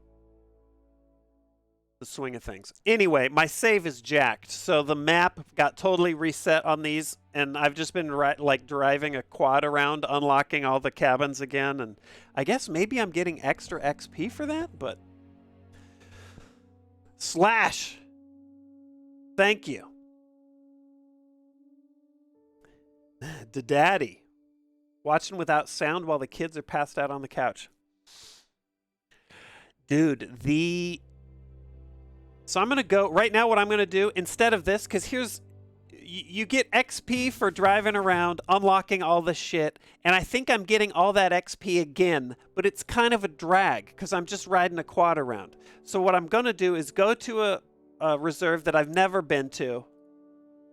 swing of things. Anyway, my save is jacked. So the map got totally reset on these, and I've just been like driving a quad around, unlocking all the cabins again, and I guess maybe I'm getting extra XP for that, but Slash, thank you. Daddy, watching without sound while the kids are passed out on the couch. Dude, so I'm going to go, right now what I'm going to do, instead of this, because here's, you get XP for driving around, unlocking all this shit, and I think I'm getting all that XP again, but it's kind of a drag, because I'm just riding a quad around. So what I'm going to do is go to a reserve that I've never been to,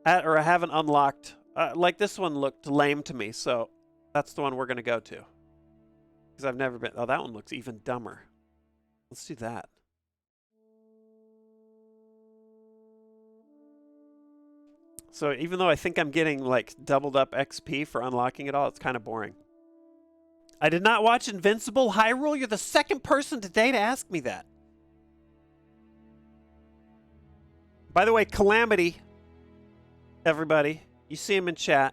or I haven't unlocked. Like this one looked lame to me, so that's the one we're going to go to. Because I've never been, oh, that one looks even dumber. Let's do that. So even though I think I'm getting like doubled up XP for unlocking it all, it's kind of boring. I did not watch Invincible. Hyrule, you're the second person today to ask me that. By the way, Calamity, everybody, you see him in chat.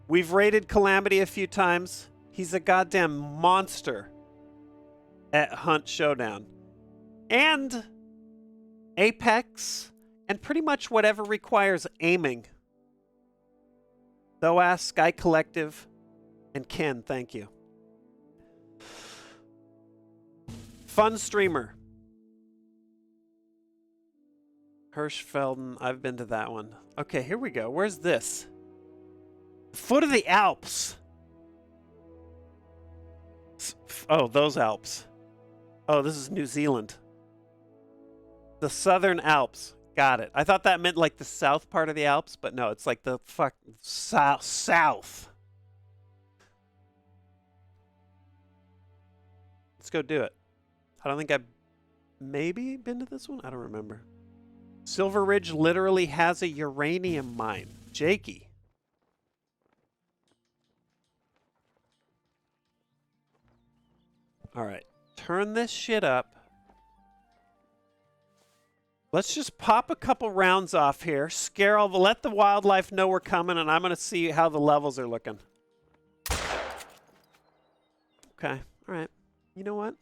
We've raided Calamity a few times. He's a goddamn monster at Hunt Showdown. And Apex, and pretty much whatever requires aiming. Thoas, Sky Collective, and Ken, thank you. Fun streamer. Hirschfelden, I've been to that one. Okay, here we go. Where's this? Foot of the Alps. Oh, those Alps. Oh, this is New Zealand. The Southern Alps. Got it. I thought that meant like the south part of the Alps, but no, it's like the south. Let's go do it. I don't think I've maybe been to this one. I don't remember. Silver Ridge literally has a uranium mine. Jakey. All right. Turn this shit up. Let's just pop a couple rounds off here. Scare all the, let the wildlife know we're coming, and I'm going to see how the levels are looking. Okay. All right. You know what?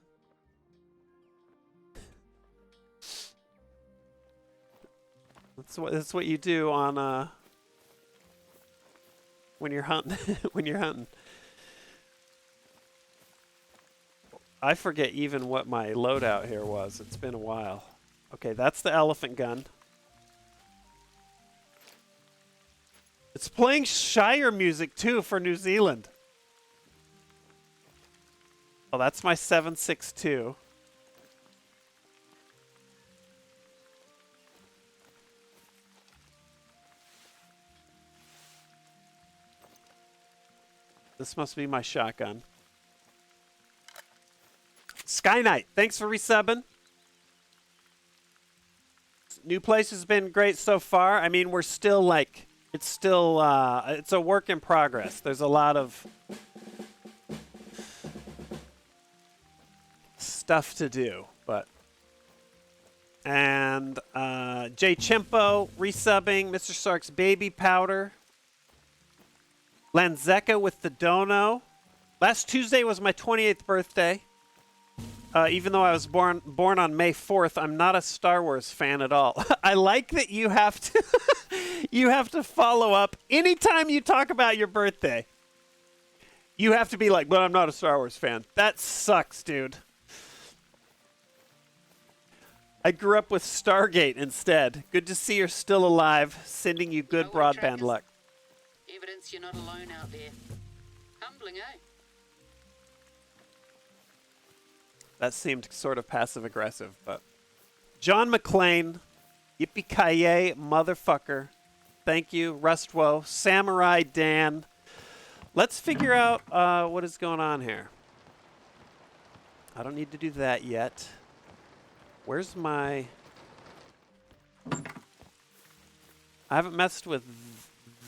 That's what you do on when you're hunting. When you're hunting. I forget even what my loadout here was. It's been a while. Okay, that's the elephant gun. It's playing Shire music too for New Zealand. Oh, that's my 7.62. This must be my shotgun. Sky Knight, thanks for resubbing. New place has been great so far. I mean, we're still like, it's still, it's a work in progress. There's a lot of stuff to do, but. And Jay Chimpo resubbing, Mr. Sark's baby powder. Lanzeca with the dono. Last Tuesday was my 28th birthday. Even though I was born on May 4th, I'm not a Star Wars fan at all. I like that you have to you have to follow up anytime you talk about your birthday. You have to be like, but I'm not a Star Wars fan. That sucks, dude. I grew up with Stargate instead. Good to see you're still alive. Sending you good broadband luck. Evidence you're not alone out there. Humbling, eh? That seemed sort of passive-aggressive, but... John McClane, yippee-ki-yay, motherfucker. Thank you, Rustwo, Samurai Dan. Let's figure out what is going on here. I don't need to do that yet. Where's my... I haven't messed with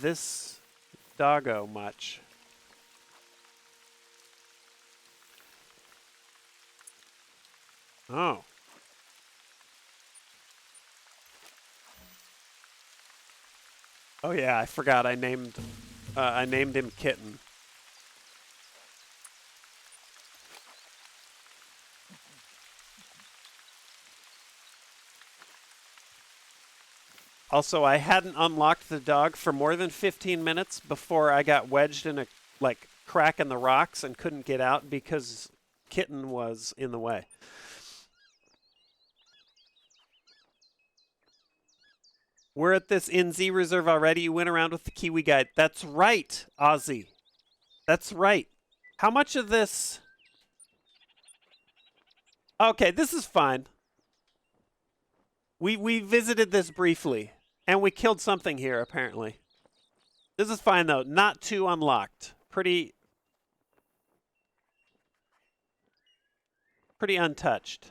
this doggo much. Oh. Oh yeah, I forgot I named him Kitten. Also, I hadn't unlocked the dog for more than 15 minutes before I got wedged in a crack in the rocks and couldn't get out because Kitten was in the way. We're at this NZ reserve already. You went around with the Kiwi guide. That's right, Ozzy. That's right. How much of this... Okay, this is fine. We visited this briefly, and we killed something here, apparently. This is fine, though. Not too unlocked. Pretty untouched.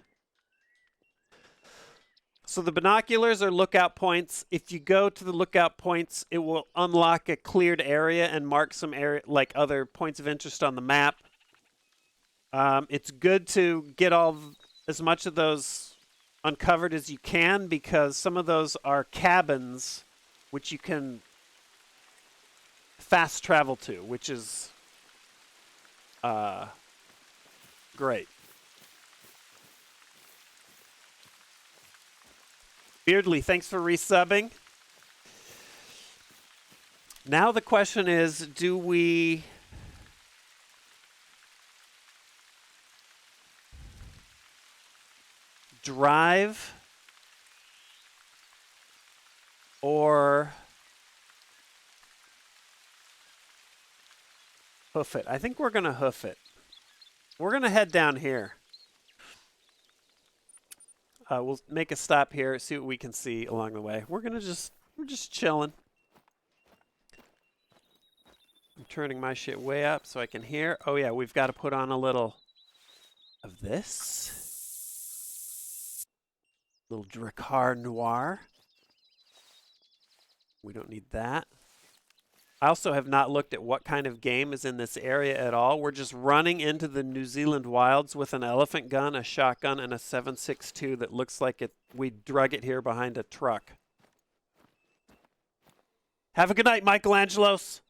So the binoculars are lookout points. If you go to the lookout points, it will unlock a cleared area and mark some area, like other points of interest on the map. It's good to get as much of those uncovered as you can because some of those are cabins which you can fast travel to, which is great. Beardly, thanks for resubbing. Now the question is, do we... drive or hoof it? I think we're going to hoof it. We're going to head down here. We'll make a stop here, see what we can see along the way. We're just chilling. I'm turning my shit way up so I can hear. Oh yeah, we've got to put on a little of this. Little Drakkar Noir. We don't need that. I also have not looked at what kind of game is in this area at all. We're just running into the New Zealand wilds with an elephant gun, a shotgun, and a 7.62 that looks like we drug it here behind a truck. Have a good night, Michelangelos.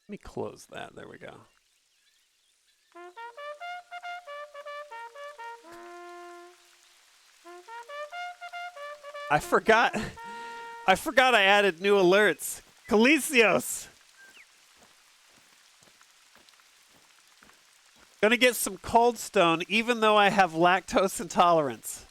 Let me close that. There we go. I forgot I added new alerts. Calisios! Gonna get some Cold Stone even though I have lactose intolerance.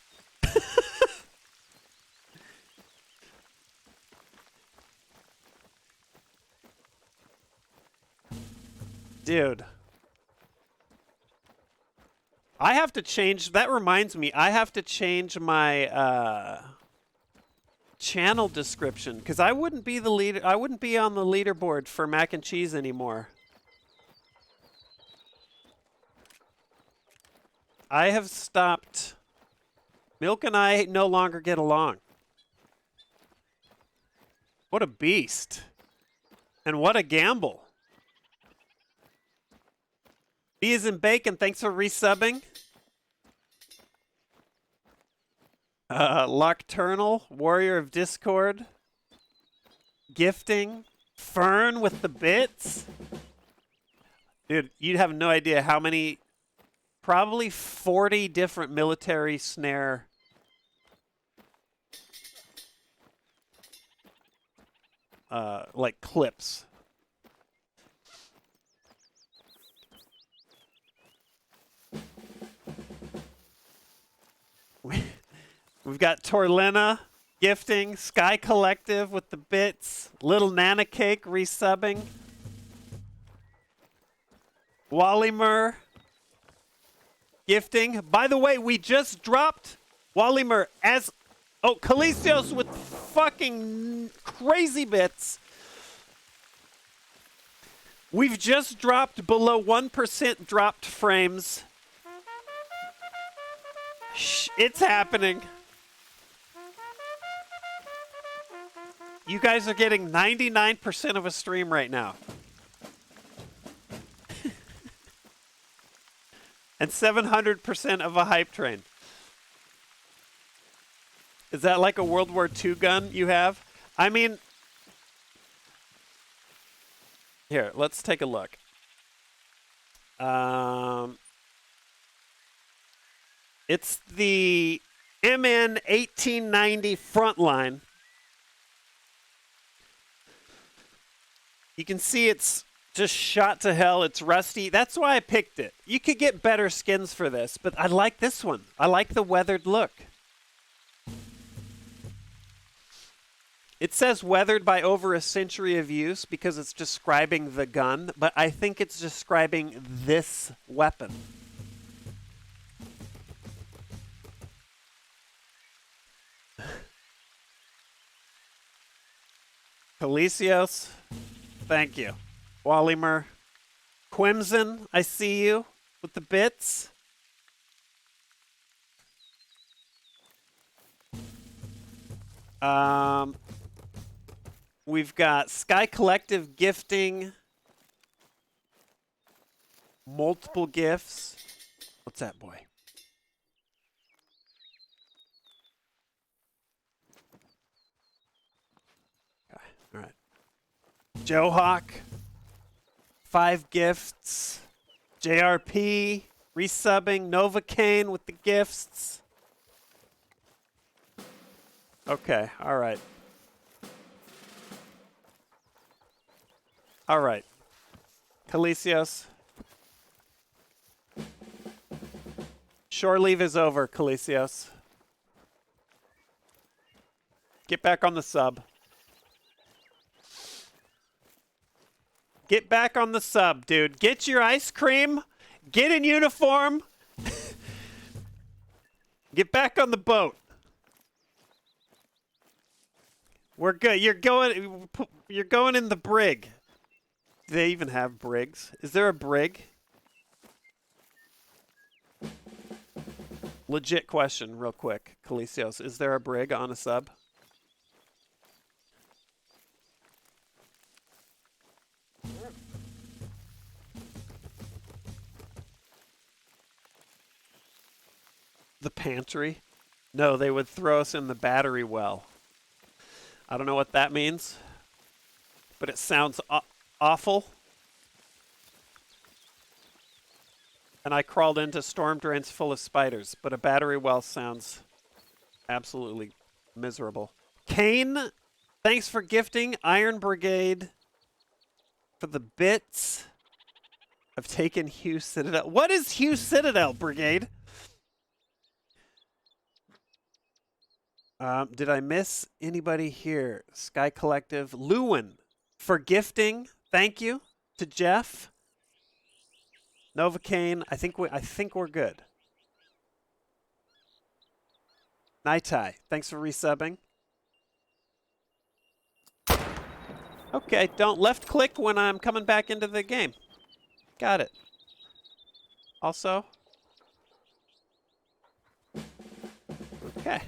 Dude. I have to change, that reminds me, I have to change my channel description because I wouldn't be the leader. I wouldn't be on the leaderboard for mac and cheese anymore. I have stopped. Milk and I no longer get along. What a beast. And what a gamble. B as in bacon, thanks for resubbing. Nocturnal, Warrior of Discord, Gifting, Fern with the bits. Dude, you'd have no idea how many, probably 40 different military snare clips. We've got Torlena, Gifting, Sky Collective with the bits, Little Nana Cake resubbing, Wallymer, gifting. By the way, we just dropped Wallimer as... Oh, Kalisios with fucking crazy bits. We've just dropped below 1% dropped frames. Shh, it's happening. You guys are getting 99% of a stream right now. And 700% of a hype train. Is that like a World War II gun you have? I mean... Here, let's take a look. It's the MN 1890 Frontline. You can see it's just shot to hell. It's rusty. That's why I picked it. You could get better skins for this, but I like this one. I like the weathered look. It says weathered by over a century of use because it's describing the gun, but I think it's describing this weapon. Kalisios, thank you. Wallimer. Quimson, I see you with the bits. We've got Sky Collective gifting. Multiple gifts. What's that, boy? Okay, all right. Joe Hawk. 5 gifts. JRP. Resubbing. Novocaine with the gifts. Okay, all right. All right. Kalisios. Shore leave is over, Kalisios. Get back on the sub. Get back on the sub, dude. Get your ice cream. Get in uniform. Get back on the boat. We're good. You're going in the brig. Do they even have brigs? Is there a brig? Legit question, real quick. Kalisios, is there a brig on a sub? The pantry? No, they would throw us in the battery well. I don't know what that means, but it sounds awful. And I crawled into storm drains full of spiders, but a battery well sounds absolutely miserable. Kane, thanks for gifting Iron Brigade for the bits. I've taken Hugh Citadel. What is Hugh Citadel, Brigade? Did I miss anybody here? Sky Collective. Lewin for gifting. Thank you to Jeff. Novocaine. I think we're good. Nightai. Thanks for resubbing. Okay, don't left click when I'm coming back into the game. Got it. Also. Okay.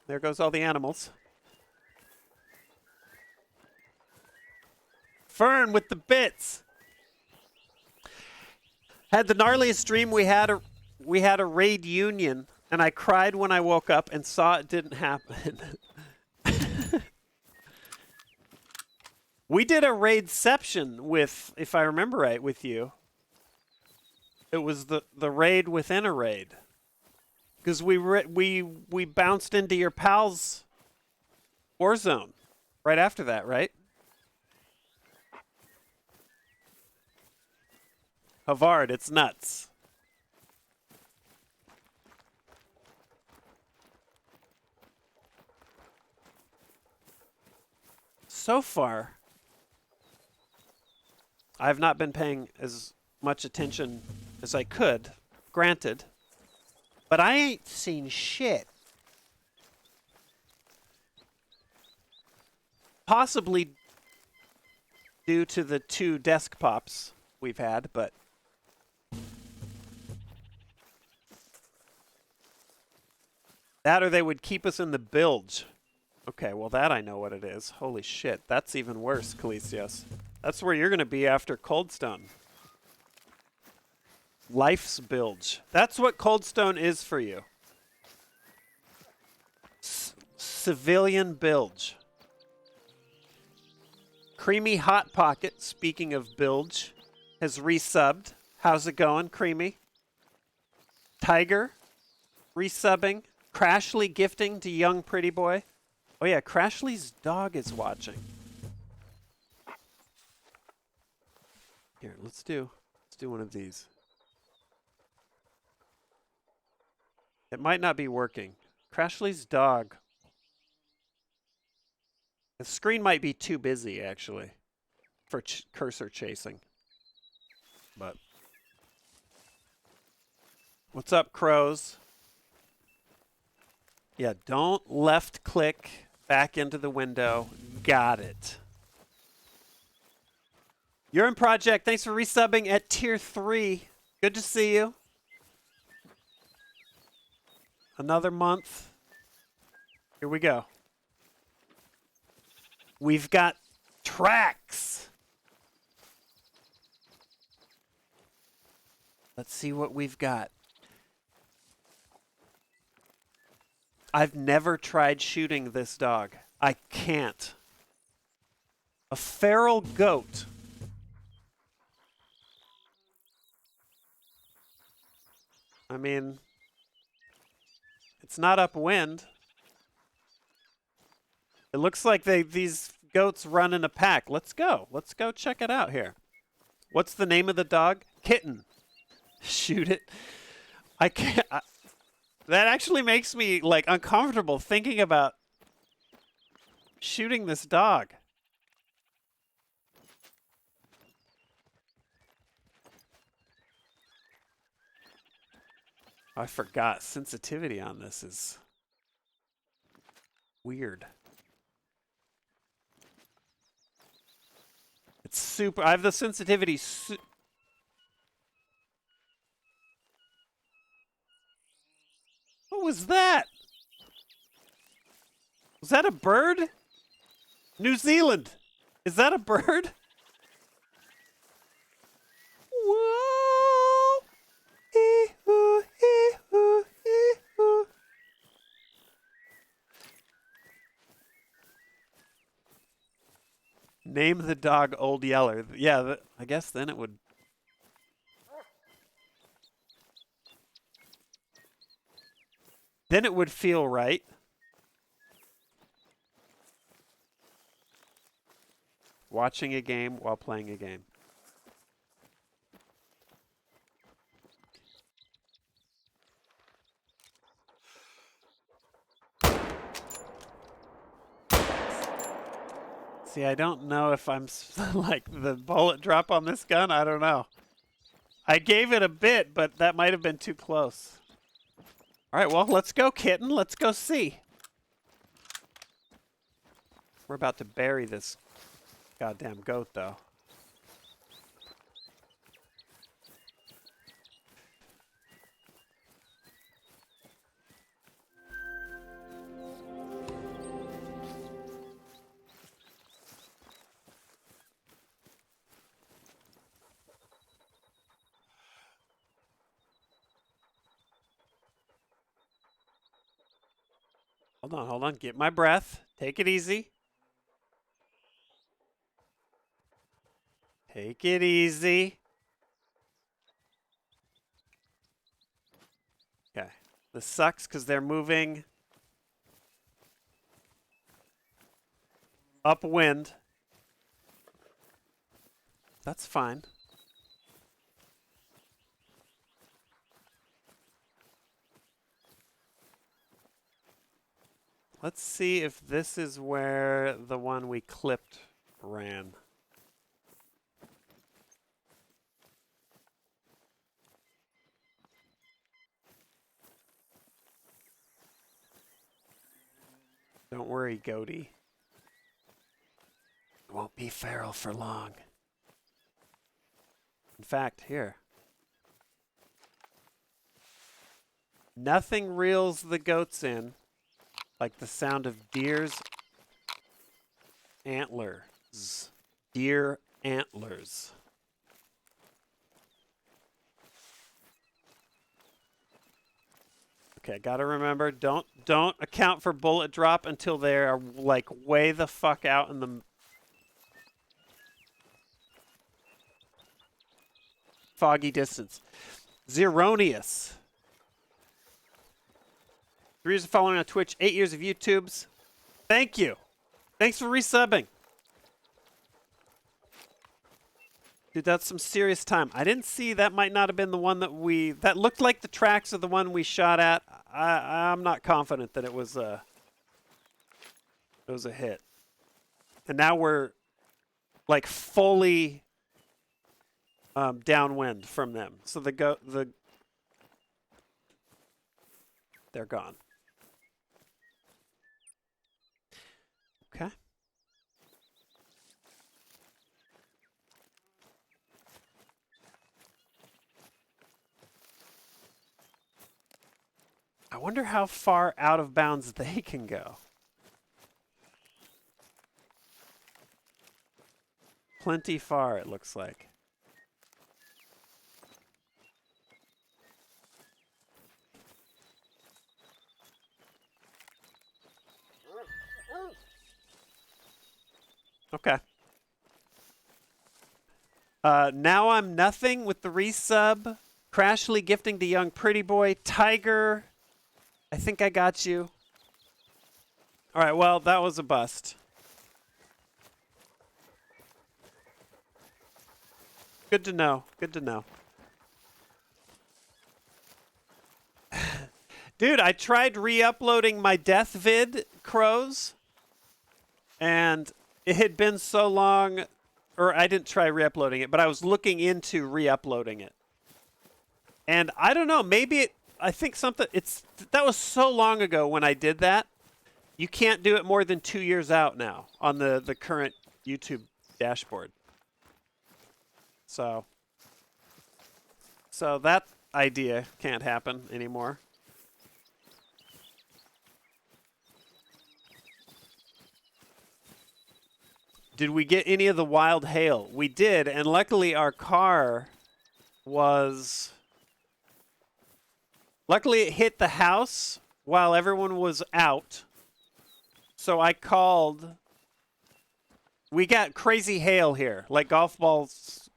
There goes all the animals. Fern with the bits. Had the gnarliest stream. We had a raid union, and I cried when I woke up and saw it didn't happen. We did a raidception with, if I remember right, with you. It was the raid within a raid. Because we bounced into your pal's Warzone right after that, right? Havard, it's nuts. So far, I have not been paying as much attention as I could granted. But I ain't seen shit. Possibly due to the 2 desk pops we've had, but... That or they would keep us in the bilge. Okay, well that I know what it is. Holy shit, that's even worse, Calisios. That's where you're going to be after Coldstone. Life's bilge. That's what Coldstone is for you. Civilian bilge. Creamy Hot Pocket, speaking of bilge, has resubbed. How's it going, Creamy? Tiger, resubbing. Crashly gifting to Young Pretty Boy. Oh yeah, Crashly's dog is watching. Here, let's do one of these. It might not be working. Crashly's dog. The screen might be too busy, actually, for cursor chasing. But what's up, crows? Yeah, don't left click back into the window. Got it. You're in Project. Thanks for resubbing at tier 3. Good to see you. Another month. Here we go. We've got tracks. Let's see what we've got. I've never tried shooting this dog. I can't. A feral goat. I mean, it's not upwind. It looks like these goats run in a pack. Let's go. Let's go check it out here. What's the name of the dog? Kitten. Shoot it. I can't. That actually makes me, like, uncomfortable thinking about shooting this dog. I forgot. Sensitivity on this is weird. It's super. I have the sensitivity. What was that? Was that a bird? New Zealand. Is that a bird? Whoa. Hee-hoo, hee-hoo, hee-hoo. Name the dog Old Yeller. Yeah, I guess then it would. Then it would feel right. Watching a game while playing a game. See, I don't know if I'm like the bullet drop on this gun. I don't know. I gave it a bit, but that might have been too close. All right, well, let's go, kitten. Let's go see. We're about to bury this goddamn goat, though. Hold on. Get my breath. Take it easy. Take it easy. Okay. This sucks because they're moving upwind. That's fine. Let's see if this is where the one we clipped ran. Don't worry, Goaty. It won't be feral for long. In fact, here. Nothing reels the goats in like the sound of deer's antlers. Deer antlers. Okay, gotta remember, don't account for bullet drop until they're like way the fuck out in the foggy distance. Zeronius. 3 years of following on Twitch, 8 years of YouTubes. Thank you. Thanks for resubbing. Dude, that's some serious time. I didn't see, that might not have been the one that looked like the tracks of the one we shot at. I'm not confident that it was a hit. And now we're like fully downwind from them. So they're gone. Okay. I wonder how far out of bounds they can go. Plenty far, it looks like. Okay. Now I'm nothing with the resub. Crashly gifting to young pretty boy. Tiger. I think I got you. All right, well, that was a bust. Good to know. Good to know. Dude, I tried re-uploading my death vid, Crows, and it had been so long, or I didn't try re-uploading it, but I was looking into re-uploading it. And I don't know, maybe I think that was so long ago when I did that. You can't do it more than 2 years out now on the current YouTube dashboard. So that idea can't happen anymore. Did we get any of the wild hail? We did, and luckily our car was... Luckily it hit the house while everyone was out. So I called... We got crazy hail here, like golf balls.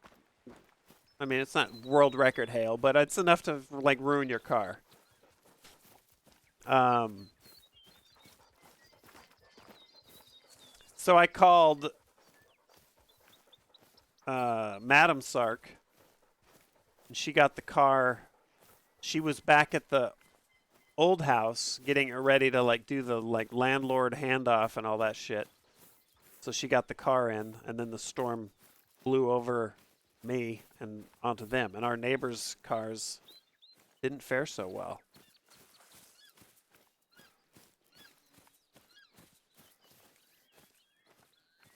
I mean, it's not world record hail, but it's enough to like ruin your car. So I called Madam Sark, and she got the car. She was back at the old house getting it ready to like do the like landlord handoff and all that shit. So she got the car in, and then the storm blew over me and onto them. And our neighbors' cars didn't fare so well.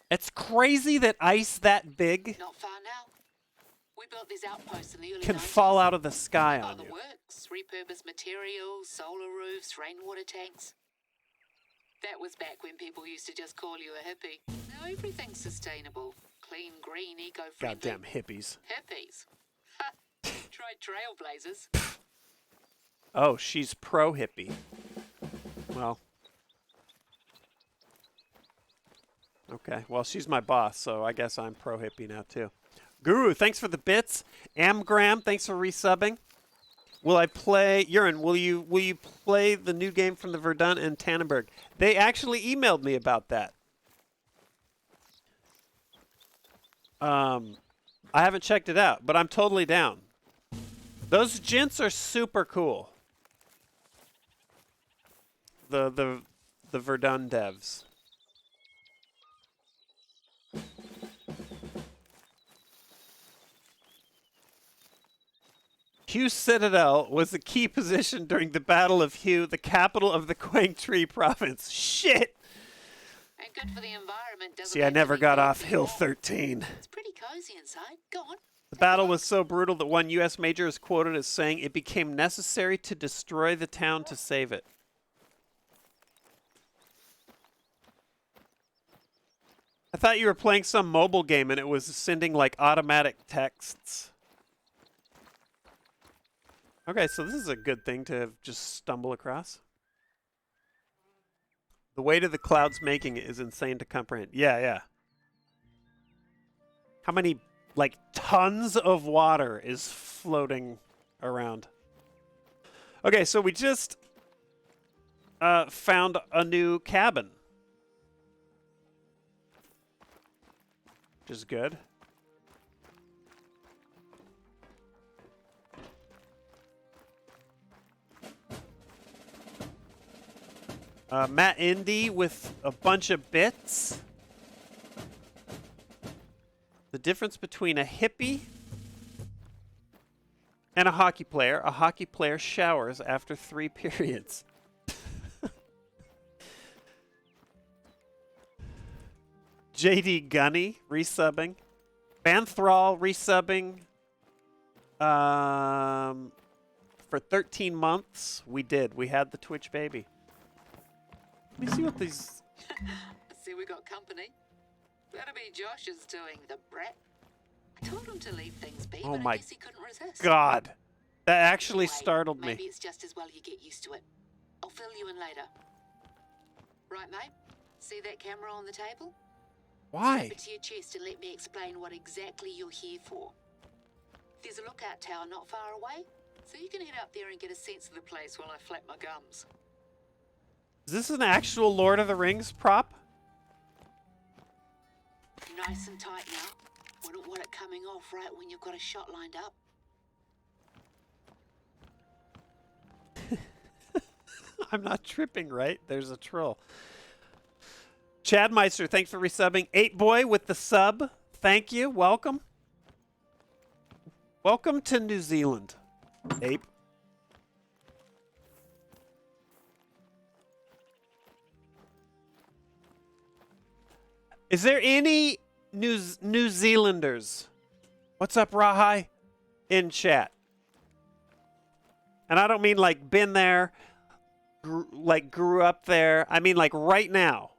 It's crazy that ice that big Not far now. We built these outposts in the early can 90s. fall out of the sky Oh, on the you. works. Repurposed materials, solar roofs, rainwater tanks. That was back when people used to just call you a hippie. Now everything's sustainable. Clean, green, eco-friendly. Goddamn hippies. Hippies. Ha! Try trailblazers. Oh, she's pro-hippie. Well. Okay, well, she's my boss, so I guess I'm pro-hippie now, too. Guru, thanks for the bits. Amgram, thanks for resubbing. Will I play... Urine, will you play the new game from the Verdun and Tannenberg? They actually emailed me about that. I haven't checked it out, but I'm totally down. Those gents are super cool. The Verdun devs. Hugh Citadel was a key position during the Battle of Hugh, the capital of the Quang Tri province. Shit! good for the environment doesn't See, I have to never be got good off for Hill you. 13. It's pretty cozy inside. Go on. The battle was so brutal that one U.S. major is quoted as saying it became necessary to destroy the town to save it. I thought you were playing some mobile game and it was sending like automatic texts. Okay, so this is a good thing to just stumble across. The weight of the clouds making it is insane to comprehend. Yeah, yeah. How many, like, tons of water is floating around? Okay, so we just found a new cabin. Which is good. Matt Indy with a bunch of bits. The difference between a hippie and a hockey player showers after 3 periods. JD Gunny resubbing. Banthral resubbing. For 13 months, we did. We had the Twitch baby. Let me see what these... See, we got company. That'll be Josh's doing, the brat. I told him to leave things be, Oh but my I guess he couldn't resist. God. That actually Anyway, startled maybe me. it's just as well you get used to it. I'll fill you in later. Right, mate? See that camera on the table? Why? Strap it to your chest and let me explain what exactly you're here for. There's a lookout tower not far away, so you can head up there and get a sense of the place while I flap my gums. Is this an actual Lord of the Rings prop? Nice and tight now. Wouldn't want it coming off right when you've got a shot lined up. I'm not tripping, right? There's a troll. Chad Meister, thanks for resubbing. 8boy with the sub. Thank you. Welcome. Welcome to New Zealand, Ape. Is there any New Zealanders? What's up, Rahai? In chat. And I don't mean like been there, grew up there. I mean like right now.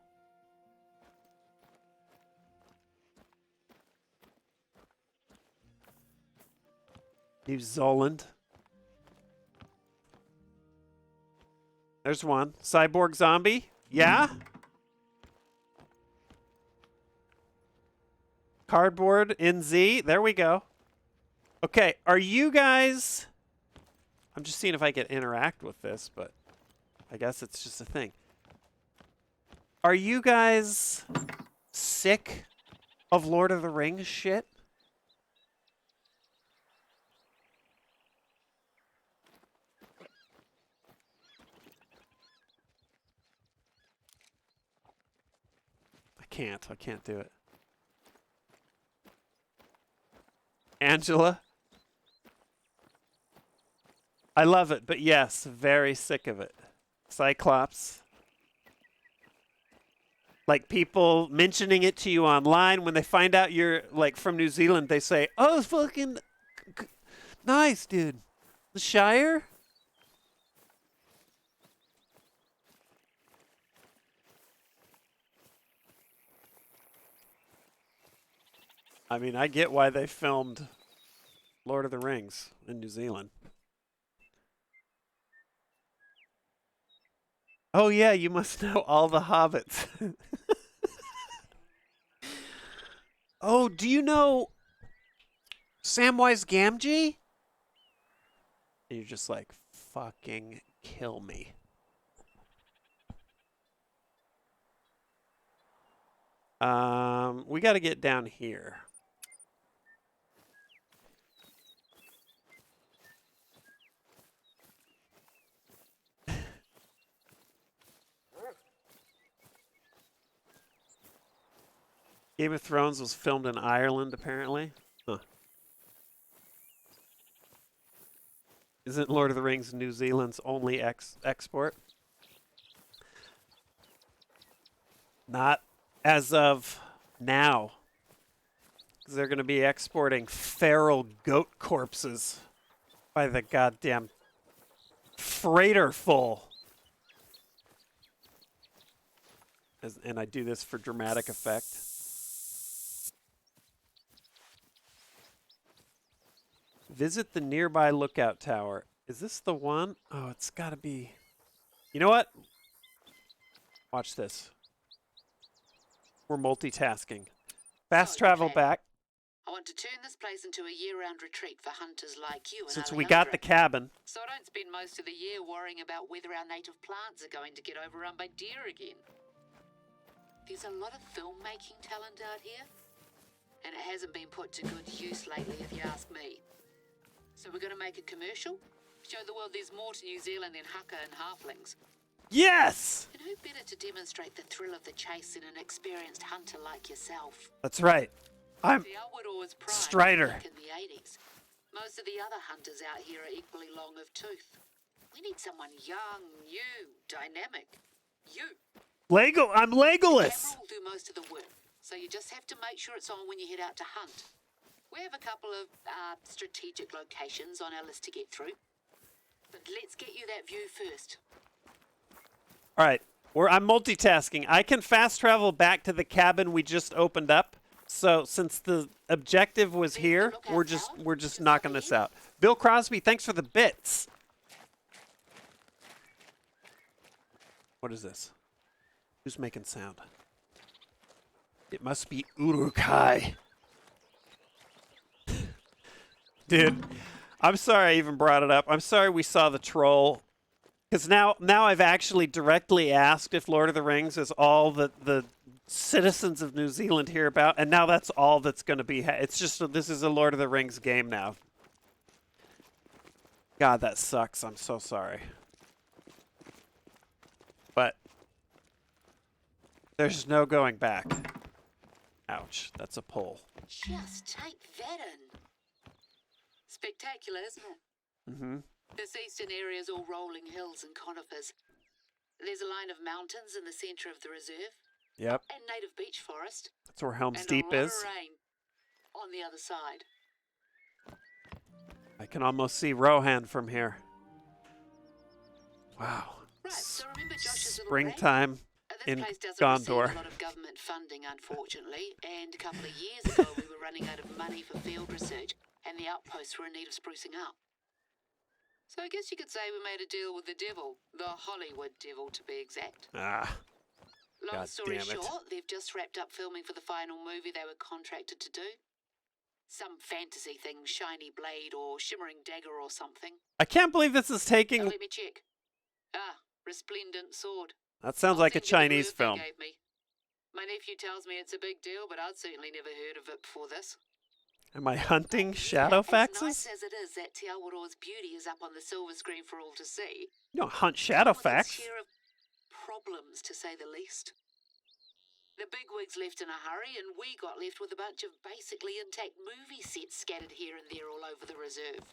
New Zealand. There's one. Cyborg Zombie. Yeah? Cardboard NZ. There we go. Okay, are you guys... I'm just seeing if I can interact with this, but I guess it's just a thing. Are you guys sick of Lord of the Rings shit? I can't do it. Angela? I love it, but yes, very sick of it. Cyclops. Like people mentioning it to you online when they find out you're like from New Zealand, they say, "Oh, it's fucking nice, dude." The Shire? I mean, I get why they filmed Lord of the Rings in New Zealand. Oh yeah, you must know all the hobbits. Oh, do you know Samwise Gamgee? And you're just like, fucking kill me. We got to get down here. Game of Thrones was filmed in Ireland, apparently. Huh. Isn't Lord of the Rings New Zealand's only export? Not as of now. 'Cause they're going to be exporting feral goat corpses by the goddamn freighter full. And I do this for dramatic effect. Visit the nearby lookout tower. Is this the one? Oh, it's got to be. You know what? Watch this. We're multitasking. Fast Sorry, travel Claire. back. I want to turn this place into a year-round retreat for hunters like you and Since we got the cabin. So I don't spend most of the year worrying about whether our native plants are going to get overrun by deer again. There's a lot of filmmaking talent out here, and it hasn't been put to good use lately, if you ask me. So we're going to make a commercial? Show the world there's more to New Zealand than haka and halflings. Yes! And who better to demonstrate the thrill of the chase than an experienced hunter like yourself? That's right. I'm The Awaroa's pride Strider. was back in the 80s. Most of the other hunters out here are equally long of tooth. We need someone young, new, dynamic. You. Lego. I'm Legolas. Camera will do most of the work, so you just have to make sure it's on when you head out to hunt. We have a couple of strategic locations on our list to get through, but let's get you that view first. All right. I'm multitasking. I can fast travel back to the cabin we just opened up. So since the objective was here, we're just knocking this out. Bill Crosby, thanks for the bits. What is this? Who's making sound? It must be Urukai. Dude, I'm sorry I even brought it up. I'm sorry we saw the troll. Because now I've actually directly asked if Lord of the Rings is all that the citizens of New Zealand hear about, and now that's all that's going to be. It's just this is a Lord of the Rings game now. God, that sucks. I'm so sorry. But there's no going back. Ouch, that's a pull. Just take that in. Spectacular, isn't it? Mm-hmm. This eastern area is all rolling hills and conifers. There's a line of mountains in the centre of the reserve. Yep. And native beech forest. That's where Helm's and Deep a lot is. Of rain on the other side. I can almost see Rohan from here. Wow. Right, so remember Josh's little Springtime this in place doesn't Gondor. receive a lot of government funding, unfortunately, and a couple of years ago we were running out of money for field research, and the outposts were in need of sprucing up. So I guess you could say we made a deal with the devil, the Hollywood devil to be exact. Ah. Long God story damn it. short, they've just wrapped up filming for the final movie they were contracted to do. Some fantasy thing, shiny blade or shimmering dagger or something. I can't believe this is Now taking. let me check. Resplendent sword. That sounds I'll like a send you the Chinese word they film. gave me. My nephew tells me it's a big deal, but I'd certainly never heard of it before this. Am I hunting As Shadowfaxes? nice as it is that Te Awaroa's beauty is up on the silver screen for all to see. You don't hunt With its Shadowfax. share of problems, to say the least. The bigwigs left in a hurry, and we got left with a bunch of basically intact movie sets scattered here and there all over the reserve.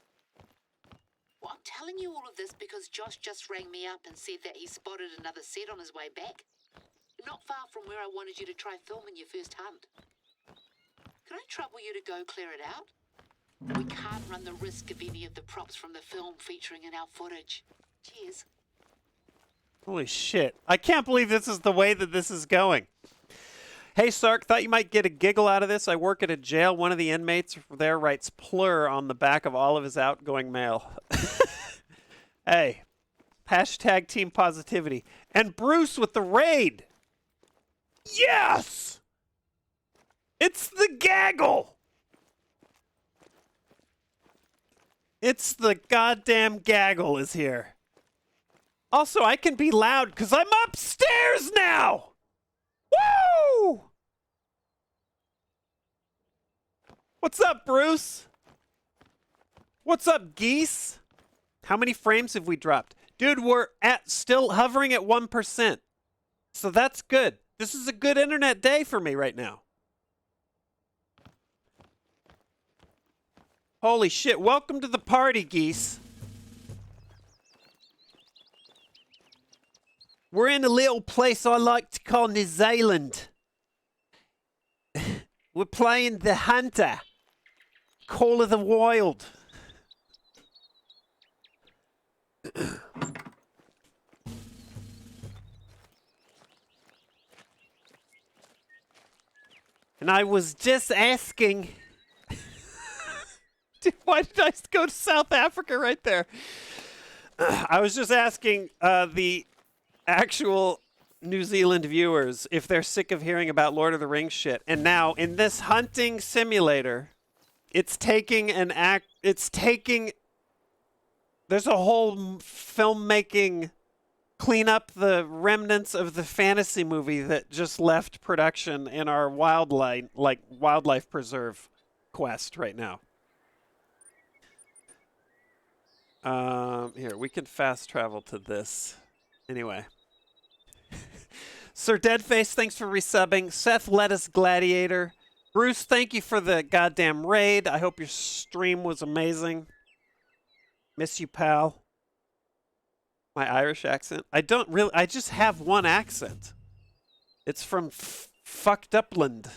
Well, I'm telling you all of this because Josh just rang me up and said that he spotted another set on his way back. Not far from where I wanted you to try filming your first hunt. Can I trouble you to go clear it out? We can't run the risk of any of the props from the film featuring in our footage. Cheers. Holy shit. I can't believe this is the way that this is going. Hey, Sark, thought you might get a giggle out of this. I work at a jail. One of the inmates there writes plur on the back of all of his outgoing mail. Hey, hashtag team positivity. And Bruce with the raid. Yes! It's the gaggle! It's the goddamn gaggle is here. Also, I can be loud because I'm upstairs now! Woo! What's up, Bruce? What's up, geese? How many frames have we dropped? Dude, we're still hovering at 1%. So that's good. This is a good internet day for me right now. Holy shit. Welcome to the party, geese. We're in a little place I like to call New Zealand. We're playing The Hunter. Call of the Wild. And I was just asking... Dude, why did I go to South Africa right there? I was just asking the actual New Zealand viewers if they're sick of hearing about Lord of the Rings shit. And now, in this hunting simulator, it's taking an act... It's taking... There's a whole filmmaking... Clean up the remnants of the fantasy movie that just left production in our wildlife preserve quest right now. Here, we can fast travel to this. Anyway. Sir Deadface, thanks for resubbing. Seth Lettuce Gladiator. Bruce, thank you for the goddamn raid. I hope your stream was amazing. Miss you, pal. My Irish accent? I just have one accent. It's from fucked upland.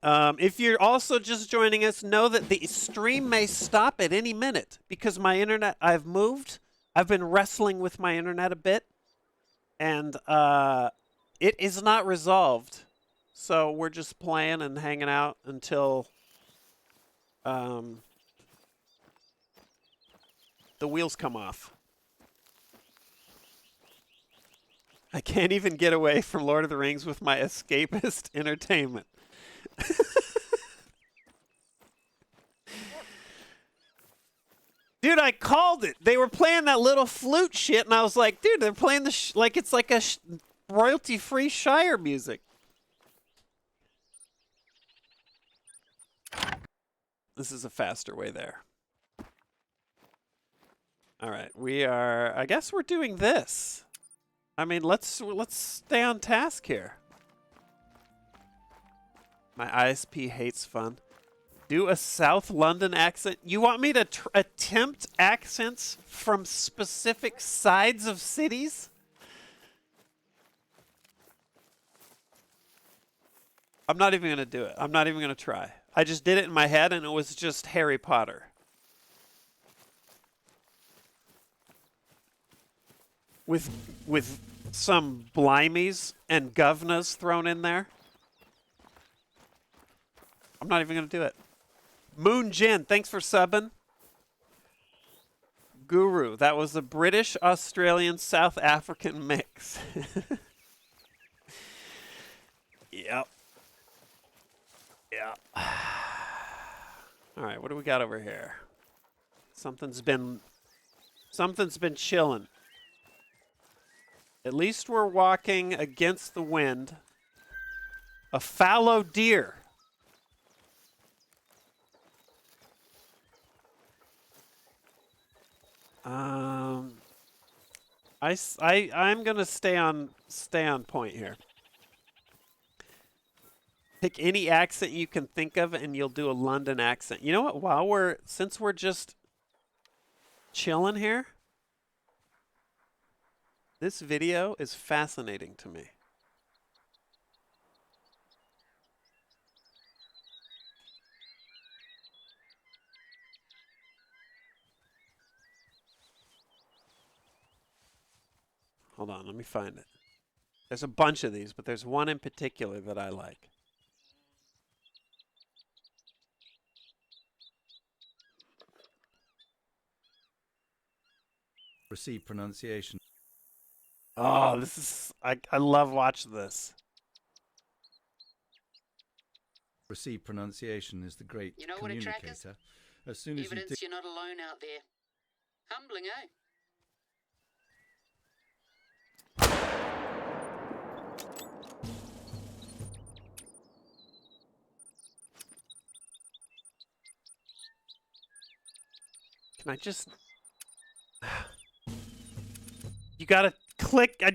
If you're also just joining us, know that the stream may stop at any minute because my internet, I've moved. I've been wrestling with my internet a bit. And it is not resolved. So we're just playing and hanging out until... the wheels come off. I can't even get away from Lord of the Rings with my escapist entertainment. Dude, I called it. They were playing that little flute shit, and I was like, dude, they're playing the like it's like a royalty-free Shire music. This is a faster way there. All right, we are... I guess we're doing this. I mean, let's stay on task here. My ISP hates fun. Do a South London accent. You want me to attempt accents from specific sides of cities? I'm not even going to do it. I'm not even going to try. I just did it in my head, and it was just Harry Potter. With some blimies and govnas thrown in there. I'm not even going to do it. Moon Jin, thanks for subbing. Guru, that was a British, Australian, South African mix. Yep. Yeah. All right, what do we got over here? Something's been chilling. At least we're walking against the wind. A fallow deer. I'm gonna stay on point here. Pick any accent you can think of, and you'll do a London accent. You know what? Since we're just chilling here. This video is fascinating to me. Hold on, let me find it. There's a bunch of these, but there's one in particular that I like. Receive pronunciation. Oh, this is... I love watching this. Receive pronunciation is the great You know what a track is? communicator. As soon as Evidence you're not alone out there. Humbling, eh? Can I just... You gotta click... I'm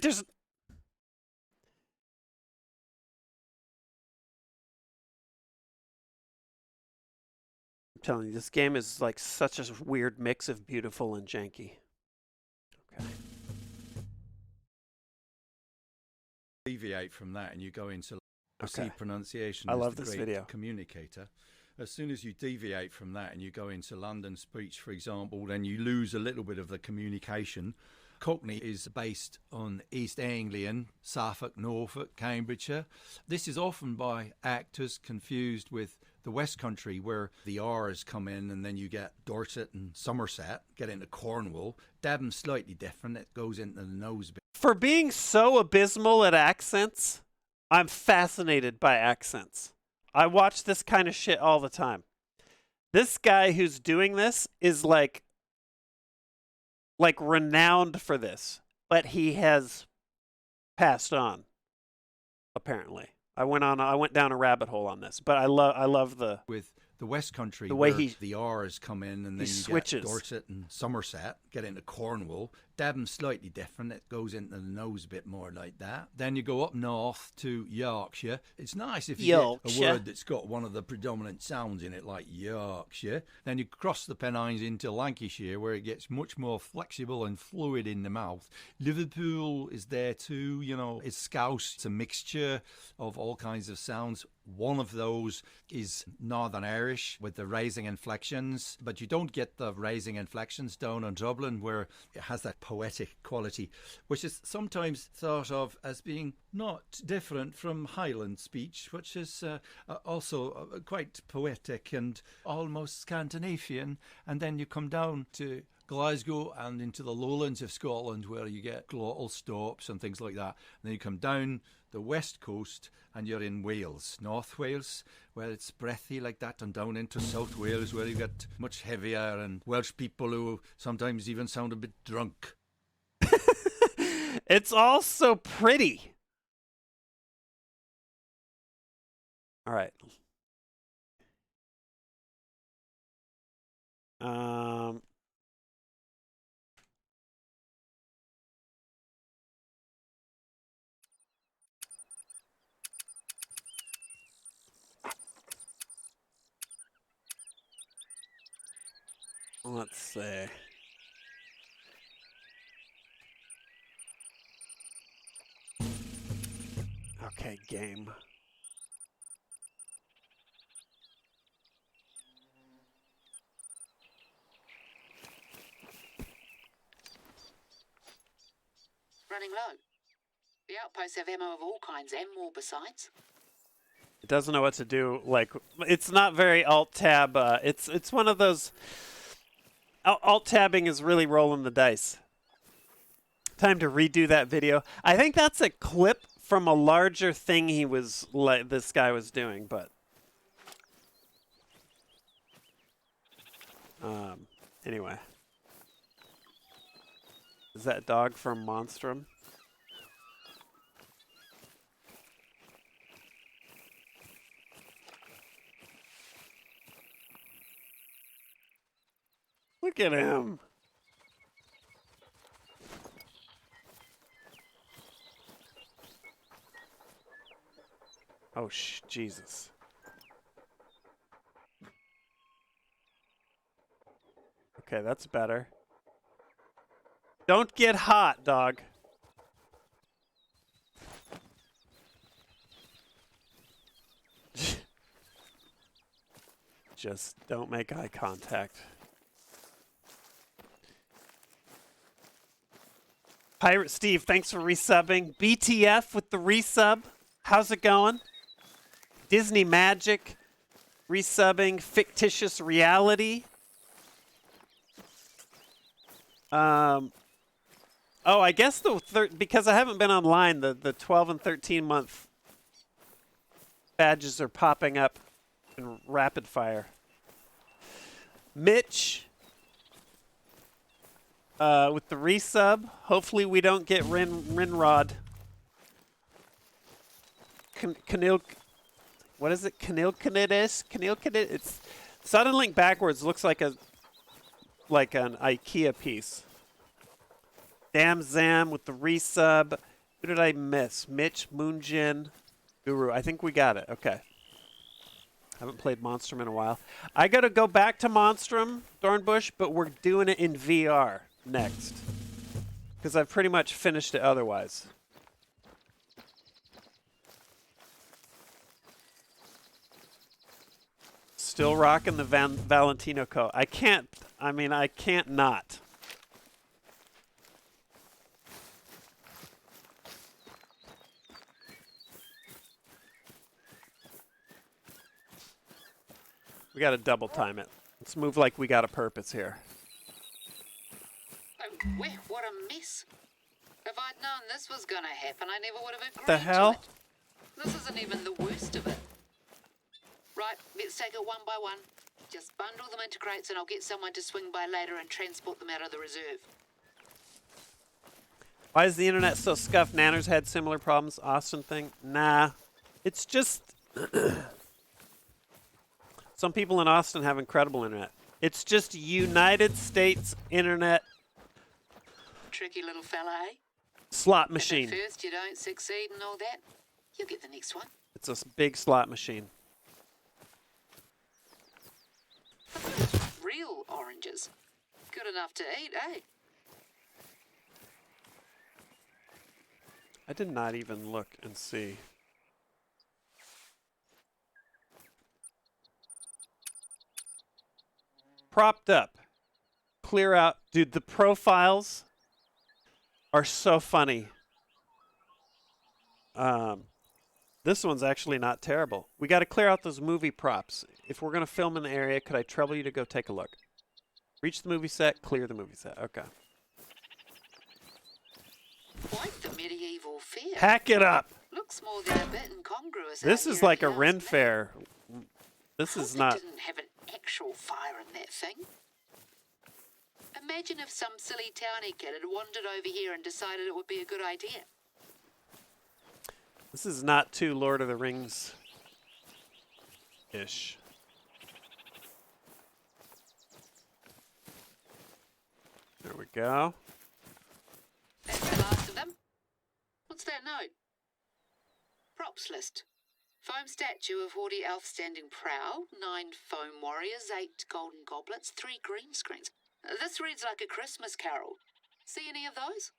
telling you, this game is like such a weird mix of beautiful and janky. Okay. leave deviate from that and you go into Okay. pronunciation, I is love the this great video. communicator. As soon as you deviate from that and you go into London speech, for example, then you lose a little bit of the communication. Cockney is based on East Anglian, Suffolk, Norfolk, Cambridgeshire. This is often by actors confused with the West Country, where the R's come in and then you get Dorset and Somerset, get into Cornwall. Devon's slightly different. It goes into the nose bit. For being so abysmal at accents, I'm fascinated by accents. I watch this kind of shit all the time. This guy who's doing this is like renowned for this, but he has passed on, apparently. I went down a rabbit hole on this, but I love the With the West Country, The way where he- the R's come in and then he you switches. get Dorset and Somerset, get into Cornwall. Devon's slightly different. It goes into the nose a bit more like that. Then you go up north to Yorkshire. It's nice if you get a Yorkshire. word that's got one of the predominant sounds in it, like Yorkshire. Then you cross the Pennines into Lancashire, where it gets much more flexible and fluid in the mouth. Liverpool is there too, you know, it's Scouse. It's a mixture of all kinds of sounds. One of those is Northern Irish with the raising inflections, but you don't get the raising inflections down on Dublin, where it has that poetic quality, which is sometimes thought of as being not different from Highland speech, which is also quite poetic and almost Scandinavian. And then you come down to Glasgow and into the lowlands of Scotland, where you get glottal stops and things like that. And then you come down the west coast and you're in Wales, North Wales, where it's breathy like that, and down into South Wales, where you get much heavier, and Welsh people who sometimes even sound a bit drunk. It's all so pretty. All right. Let's see. Okay, game. Running low. The outposts have ammo of all kinds and more besides. It doesn't know what to do. Like, it's not very alt tab. It's one of those. Alt tabbing is really rolling the dice. Time to redo that video. I think that's a clip from a larger thing this guy was doing, but anyway. Is that dog from Monstrum? Look at him. Oh, Jesus. Okay, that's better. Don't get hot, dog. Just don't make eye contact. Pirate Steve, thanks for resubbing. BTF with the resub. How's it going? Disney Magic resubbing. Fictitious Reality. Oh, I guess because I haven't been online, the 12 and 13 month badges are popping up in rapid fire. Mitch with the resub. Hopefully we don't get Rinrod. What is it? Canilcanitis? It's Suddenlink backwards looks like an IKEA piece. Damn Zam with the resub. Who did I miss? Mitch, Moonjin, Guru. I think we got it. Okay. Haven't played Monstrum in a while. I got to go back to Monstrum, Dornbush, but we're doing it in VR next. Because I've pretty much finished it otherwise. Still rocking the Valentino coat. I can't not. We got to double time it. Let's move like we got a purpose here. Oh, what a mess. If I'd known this was gonna happen, I never would have agreed The hell? to it. This isn't even the worst of it. Right, let's take it one by one. Just bundle them into crates and I'll get someone to swing by later and transport them out of the reserve. Why is the internet so scuffed? Nanners had similar problems. Austin thing? Nah. It's just... Some people in Austin have incredible internet. It's just United States internet Tricky little fella, eh? slot If machine. at first you don't succeed and all that, you'll get the next one. It's a big slot machine. Real oranges. Good enough to eat, eh? I did not even look and see. Propped up. Clear out. Dude, the profiles are so funny. This one's actually not terrible. We got to clear out those movie props. If we're going to film in the area, could I trouble you to go take a look? Reach the movie set, clear the movie set. Okay. Quite the medieval fair. Pack it up. Looks more than a bit incongruous. This out is here like at a the Ren last fair. This minute. is Hope not... it didn't have an actual fire in that thing. Imagine if some silly townie kid had wandered over here and decided it would be a good idea. This is not too Lord of the Rings-ish. There we go. That's the last of them. What's that note? Props list. Foam statue of haughty elf standing prow, 9 foam warriors, 8 golden goblets, 3 green screens. This reads like a Christmas carol. See any of those?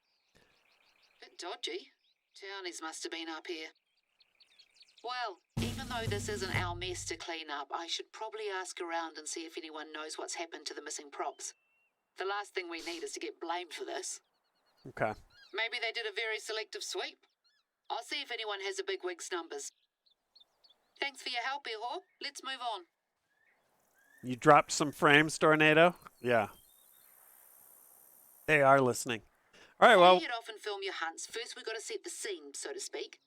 Bit dodgy. Townies must have been up here. Well, even though this isn't our mess to clean up, I should probably ask around and see if anyone knows what's happened to the missing props. The last thing we need is to get blamed for this. Okay. Maybe they did a very selective sweep. I'll see if anyone has a bigwig's numbers. Thanks for your help, Ihor. Let's move on. You dropped some frames, Tornado? Yeah. They are listening. All right, Before well... you head off and film your hunts, first we've got to set the scene, so to speak.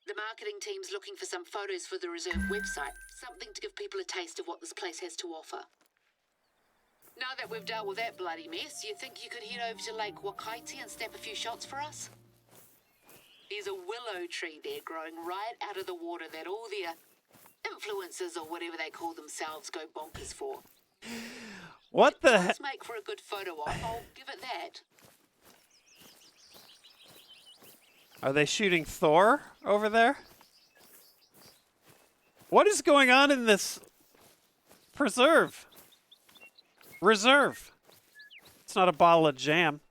The marketing team's looking for some photos for the reserve website, something to give people a taste of what this place has to offer. Now that we've dealt with that bloody mess, you think you could head over to Lake Wakaiti and snap a few shots for us? There's a willow tree there growing right out of the water that all the influencers or whatever they call themselves go bonkers for. What the heck? Let's make for a good photo op, I'll give it that. Are they shooting Thor over there? What is going on in this preserve? Reserve. It's not a bottle of jam.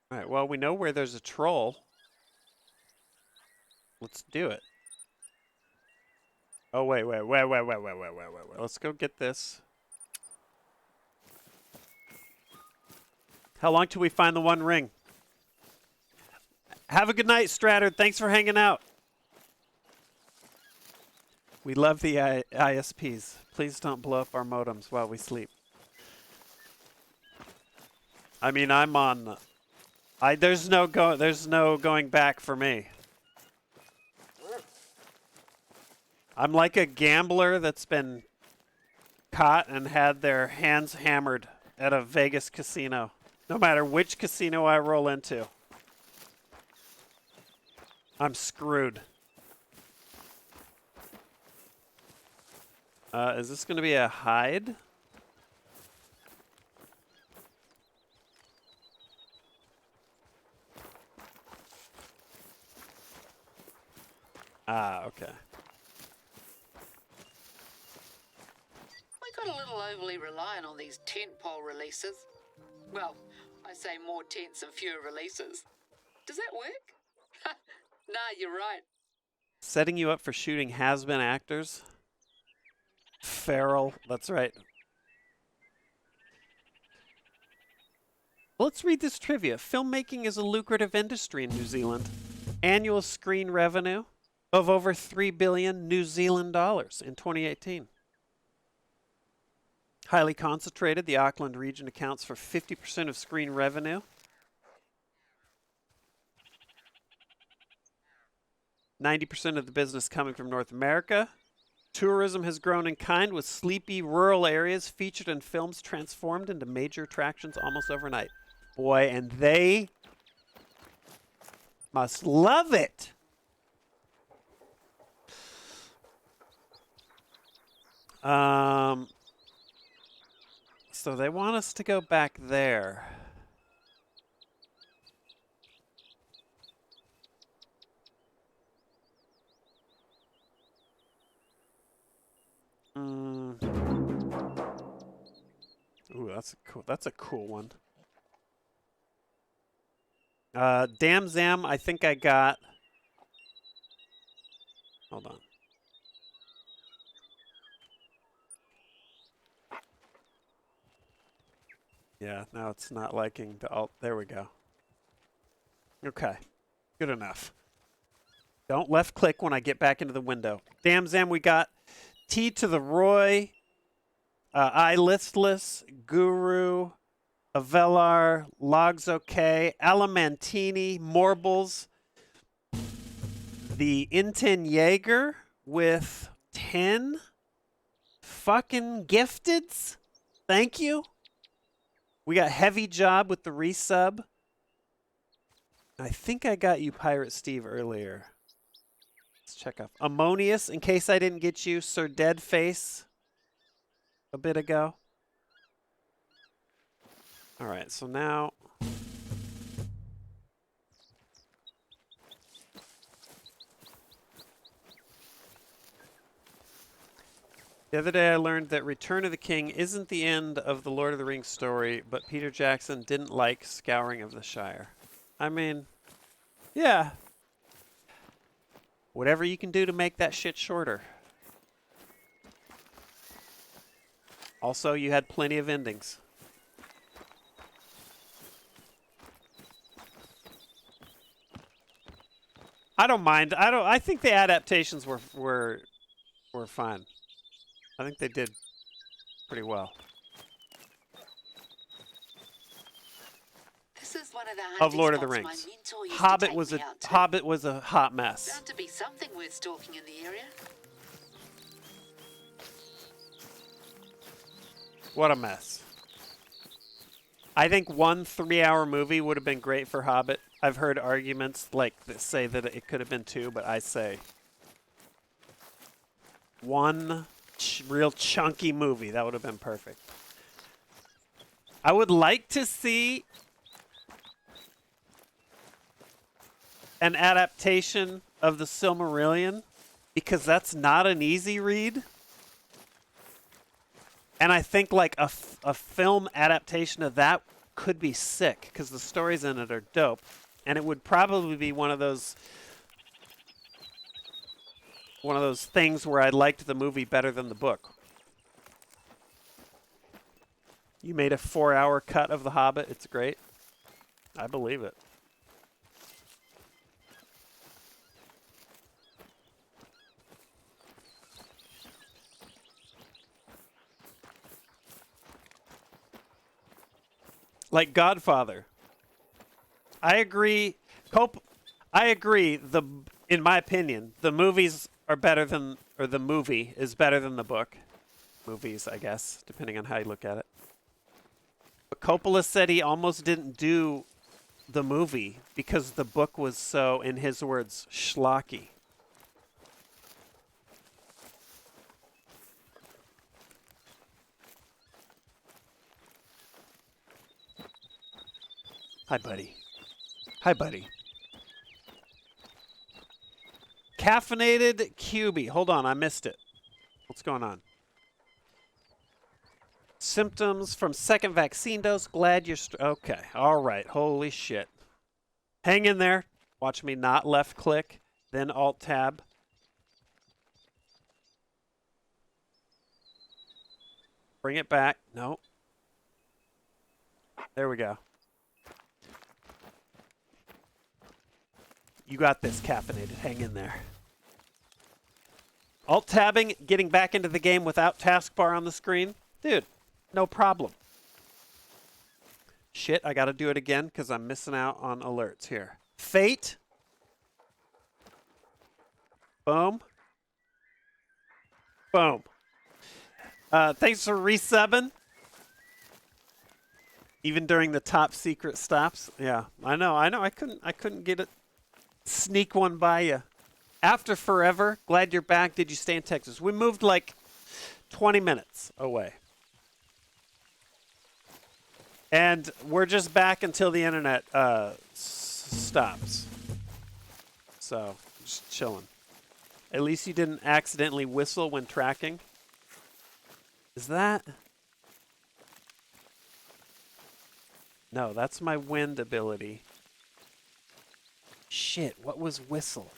All right, well, we know where there's a troll. Let's do it. Oh, wait. Let's go get this. How long till we find the one ring? Have a good night, Stratter. Thanks for hanging out. We love the ISPs. Please don't blow up our modems while we sleep. I mean, I'm on... there's no going back for me. I'm like a gambler that's been caught and had their hands hammered at a Vegas casino. No matter which casino I roll into, I'm screwed. Is this going to be a hide? Ah, okay. We got a little overly reliant on these tentpole releases. Well, I say more tents and fewer releases. Does that work? Nah, you're right. Setting you up for shooting has-been actors. Feral, that's right. Let's read this trivia. Filmmaking is a lucrative industry in New Zealand. Annual screen revenue of over 3 billion New Zealand dollars in 2018. Highly concentrated, the Auckland region accounts for 50% of screen revenue. 90% of the business coming from North America. Tourism has grown in kind, with sleepy rural areas featured in films transformed into major attractions almost overnight. Boy, and they must love it. So they want us to go back there. Ooh, that's a cool one. Dam Zam, I think I got. Hold on. Yeah, now it's not liking the alt. There we go. Okay, good enough. Don't left click when I get back into the window. Dam Zam, we got T to the Roy, I Listless, Guru, Avelar, Logs OK, Alamantini, Morbles, the Inten Jaeger with 10 fucking gifteds. Thank you. We got Heavy Job with the resub. I think I got you Pirate Steve earlier. Let's check up. Ammonius, in case I didn't get you, Sir Deadface a bit ago. All right, so now the other day I learned that Return of the King isn't the end of the Lord of the Rings story, but Peter Jackson didn't like Scouring of the Shire. I mean, yeah. Whatever you can do to make that shit shorter. Also, you had plenty of endings. I don't mind. I think the adaptations were fine. I think they did pretty well. This is one of the Of hunting Lord of the spots my Rings. mentor used to Hobbit take was me a out to. Hobbit was a hot mess. Bound to be something worth stalking in the area. What a mess. I think one 3-hour movie would have been great for Hobbit. I've heard arguments like that say that it could have been 2, but I say one real chunky movie. That would have been perfect. I would like to see an adaptation of the Silmarillion, because that's not an easy read. And I think like a film adaptation of that could be sick, because the stories in it are dope. And it would probably be one of those things where I liked the movie better than the book. You made a 4-hour cut of The Hobbit. It's great. I believe it. Like Godfather. I agree. I agree. In my opinion, the movies are better than, or the movie is better than the book. Movies, I guess, depending on how you look at it. But Coppola said he almost didn't do the movie because the book was so, in his words, schlocky. Hi, buddy. Hi, buddy. Caffeinated QB. Hold on, I missed it. What's going on? Symptoms from second vaccine dose. Glad you're... okay, all right. Holy shit. Hang in there. Watch me not left click, then Alt-Tab. Bring it back. No. There we go. You got this, caffeinated. Hang in there. Alt-tabbing, getting back into the game without taskbar on the screen. Dude, no problem. Shit, I gotta do it again because I'm missing out on alerts here. Fate. Boom. Boom. Thanks for resubbing. Even during the top secret stops. Yeah, I know. I couldn't get it. Sneak one by you. After forever, glad you're back. Did you stay in Texas? We moved like 20 minutes away. And we're just back until the internet stops. So, just chilling. At least you didn't accidentally whistle when tracking. Is that? No, that's my wind ability. Shit, what was whistle?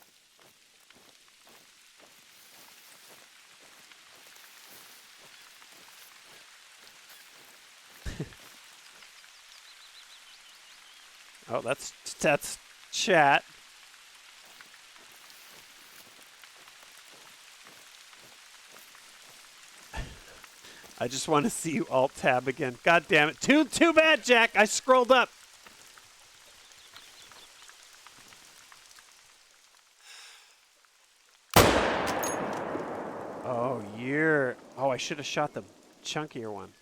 Oh, that's chat. I just want to see you alt tab again. God damn it. Too bad, Jack. I scrolled up. Oh, I should have shot the chunkier one.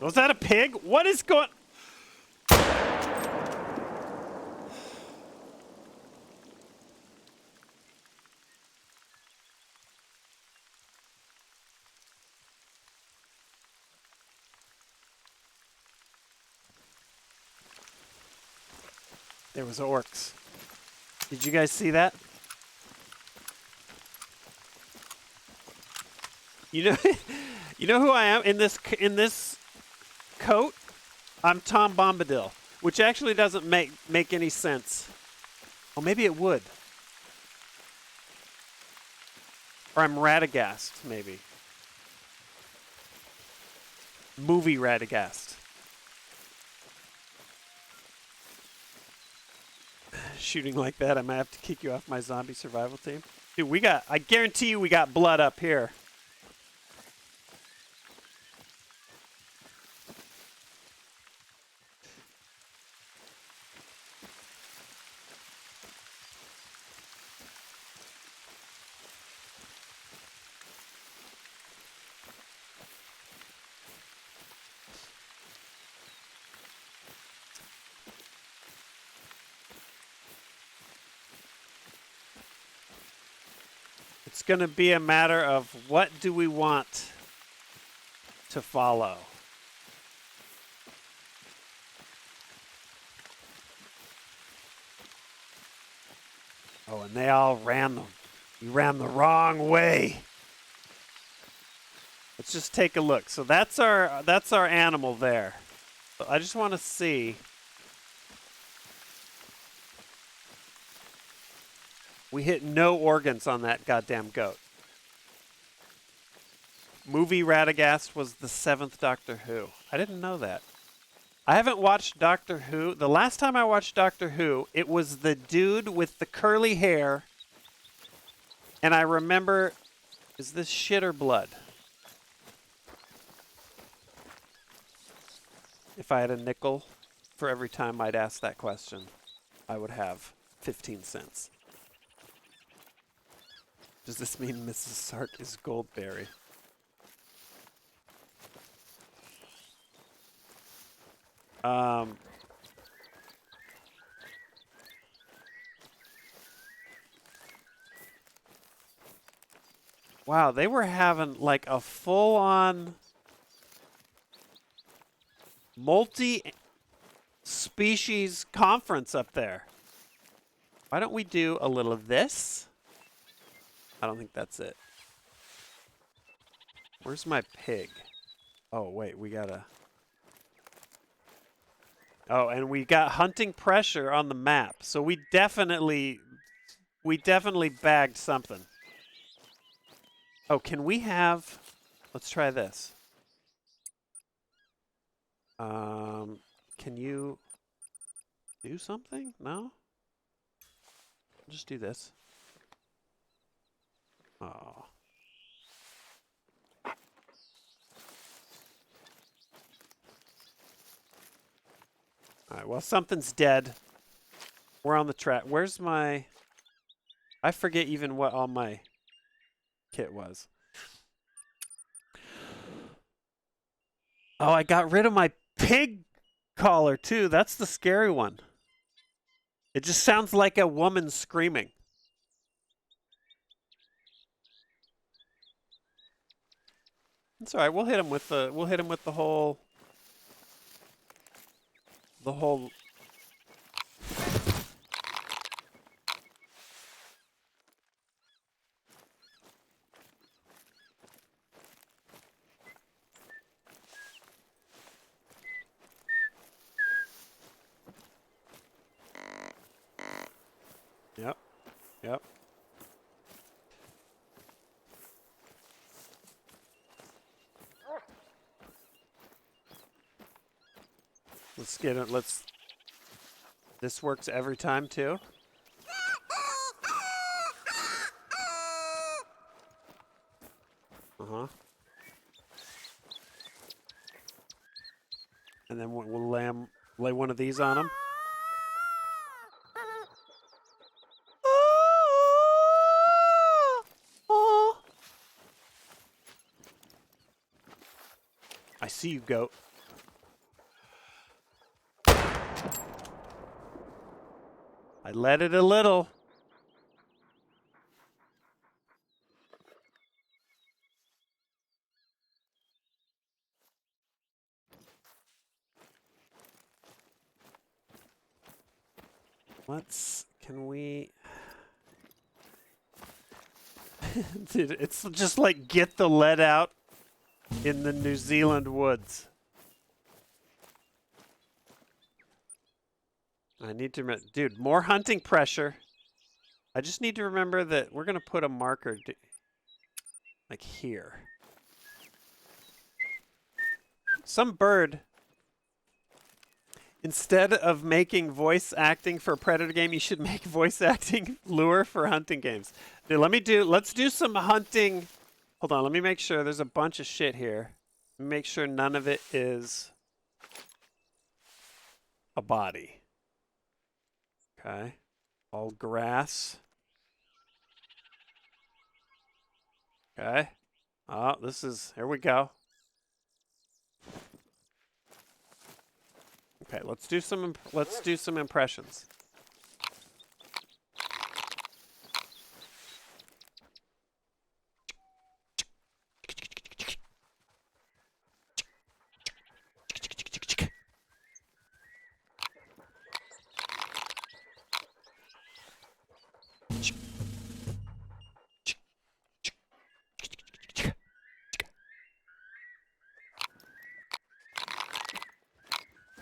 Was that a pig? What is going... There was orcs. Did you guys see that? You know, you know who I am in this coat? I'm Tom Bombadil, which actually doesn't make any sense. Oh, maybe it would. Or I'm Radagast, maybe. Movie Radagast. Shooting like that, I might have to kick you off my zombie survival team. Dude, I guarantee you we got blood up here. It's going to be a matter of what do we want to follow. Oh, and they all ran them. You ran the wrong way. Let's just take a look. So that's our animal there. So I just want to see. We hit no organs on that goddamn goat. Movie Radagast was the 7th Doctor Who. I didn't know that. I haven't watched Doctor Who. The last time I watched Doctor Who, it was the dude with the curly hair. And I remember, is this shit or blood? If I had a nickel for every time I'd ask that question, I would have 15 cents. Does this mean Mrs. Sark is Goldberry? Wow, they were having like a full-on multi-species conference up there. Why don't we do a little of this? I don't think that's it. Where's my pig? Oh, wait, we gotta... Oh, and we got hunting pressure on the map. So we definitely bagged something. Oh, can we have... Let's try this. Can you do something? No? Just do this. Oh. Alright, well, something's dead. We're on the track. Where's my... I forget even what all my kit was. Oh, I got rid of my pig collar, too. That's the scary one. It just sounds like a woman screaming. It's all right. We'll hit him with the... We'll hit him with the whole... The whole... Yep. Yep. Let's get it. Let's... This works every time, too. Uh-huh. And then we'll lay one of these on him. I see you, goat. I let it a little. Can we... Dude, it's just like get the lead out in the New Zealand woods. I need to remember, dude, more hunting pressure. I just need to remember that we're going to put a marker like here. Some bird, instead of making voice acting for a Predator game, you should make voice acting lure for hunting games. Dude, let's do some hunting. Hold on, let me make sure there's a bunch of shit here. Make sure none of it is a body. Okay. All grass. Okay. Oh, here we go. Okay, let's do some impressions.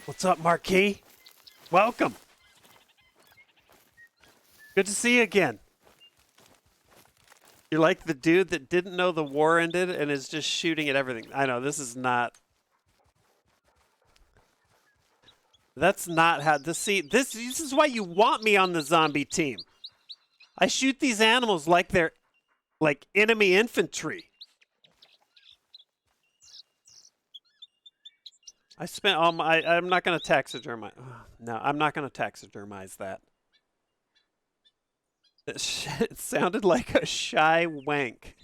What's up, Marquis? Welcome. Good to see you again. You're like the dude that didn't know the war ended and is just shooting at everything. I know, this is not... That's not how... This is why you want me on the zombie team. I shoot these animals like they're like enemy infantry. I spent all my... I'm not going to taxidermize... No, I'm not going to taxidermize that. It sounded like a shy wank.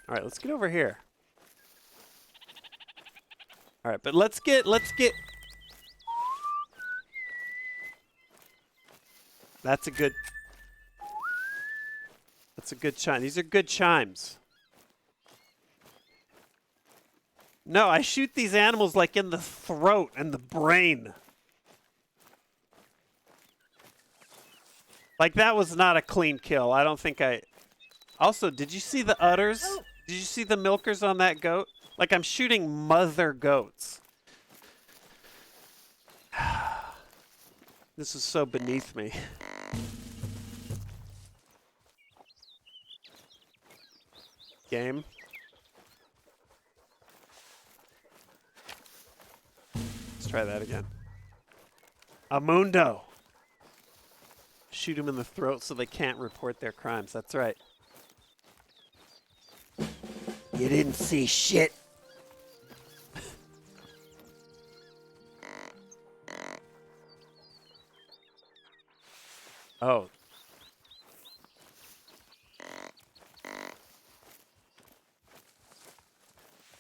All right, let's get over here. All right, but let's get... That's a good chime. These are good chimes. No, I shoot these animals like in the throat and the brain. Like that was not a clean kill. I don't think I... Also, did you see the udders? Did you see the milkers on that goat? Like I'm shooting mother goats. This is so beneath me. Game. Let's try that again. Amundo. Shoot them in the throat so they can't report their crimes. That's right. You didn't see shit. Oh.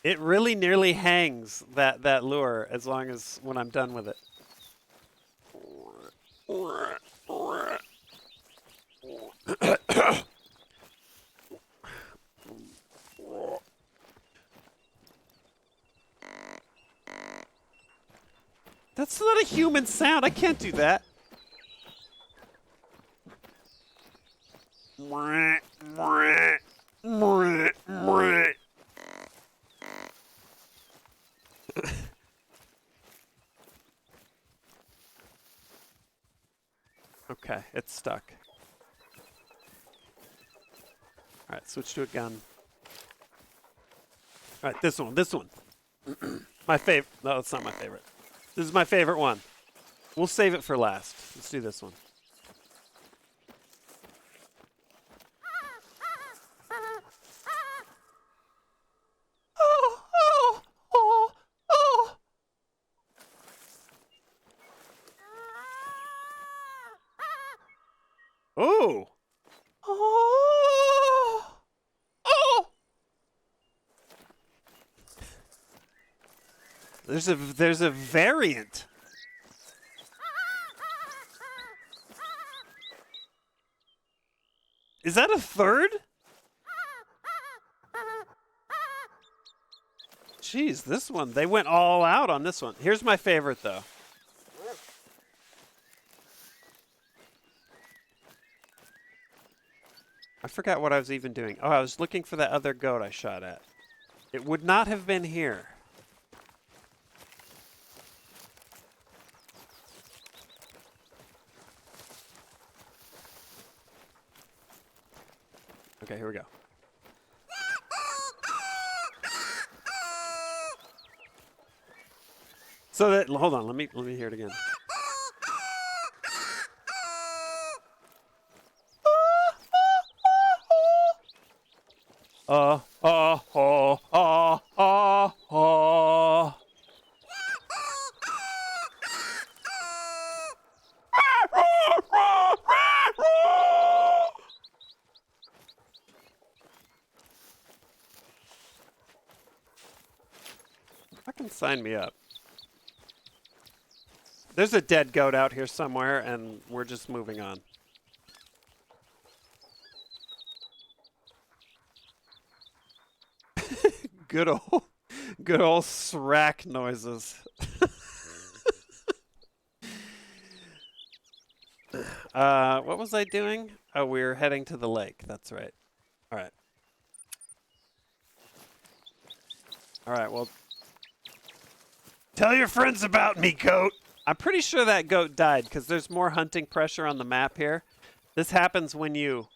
It really nearly hangs, that lure, as long as when I'm done with it. That's not a human sound. I can't do that. Okay, it's stuck. Alright, switch to a gun. Alright, this one. My favorite. No, it's not my favorite. This is my favorite one. We'll save it for last. Let's do this one. Oh! Oh! Oh! There's a variant. Is that a third? Jeez, this one. They went all out on this one. Here's my favorite, though. I forgot what I was even doing. Oh, I was looking for that other goat I shot at. It would not have been here. Okay, here we go. So that, hold on, let me hear it again. Fucking sign me up. There's a dead goat out here somewhere, and we're just moving on. Good old srack noises. What was I doing? Oh, we were heading to the lake. That's right. All right. All right, well, tell your friends about me, goat. I'm pretty sure that goat died because there's more hunting pressure on the map here. This happens when you,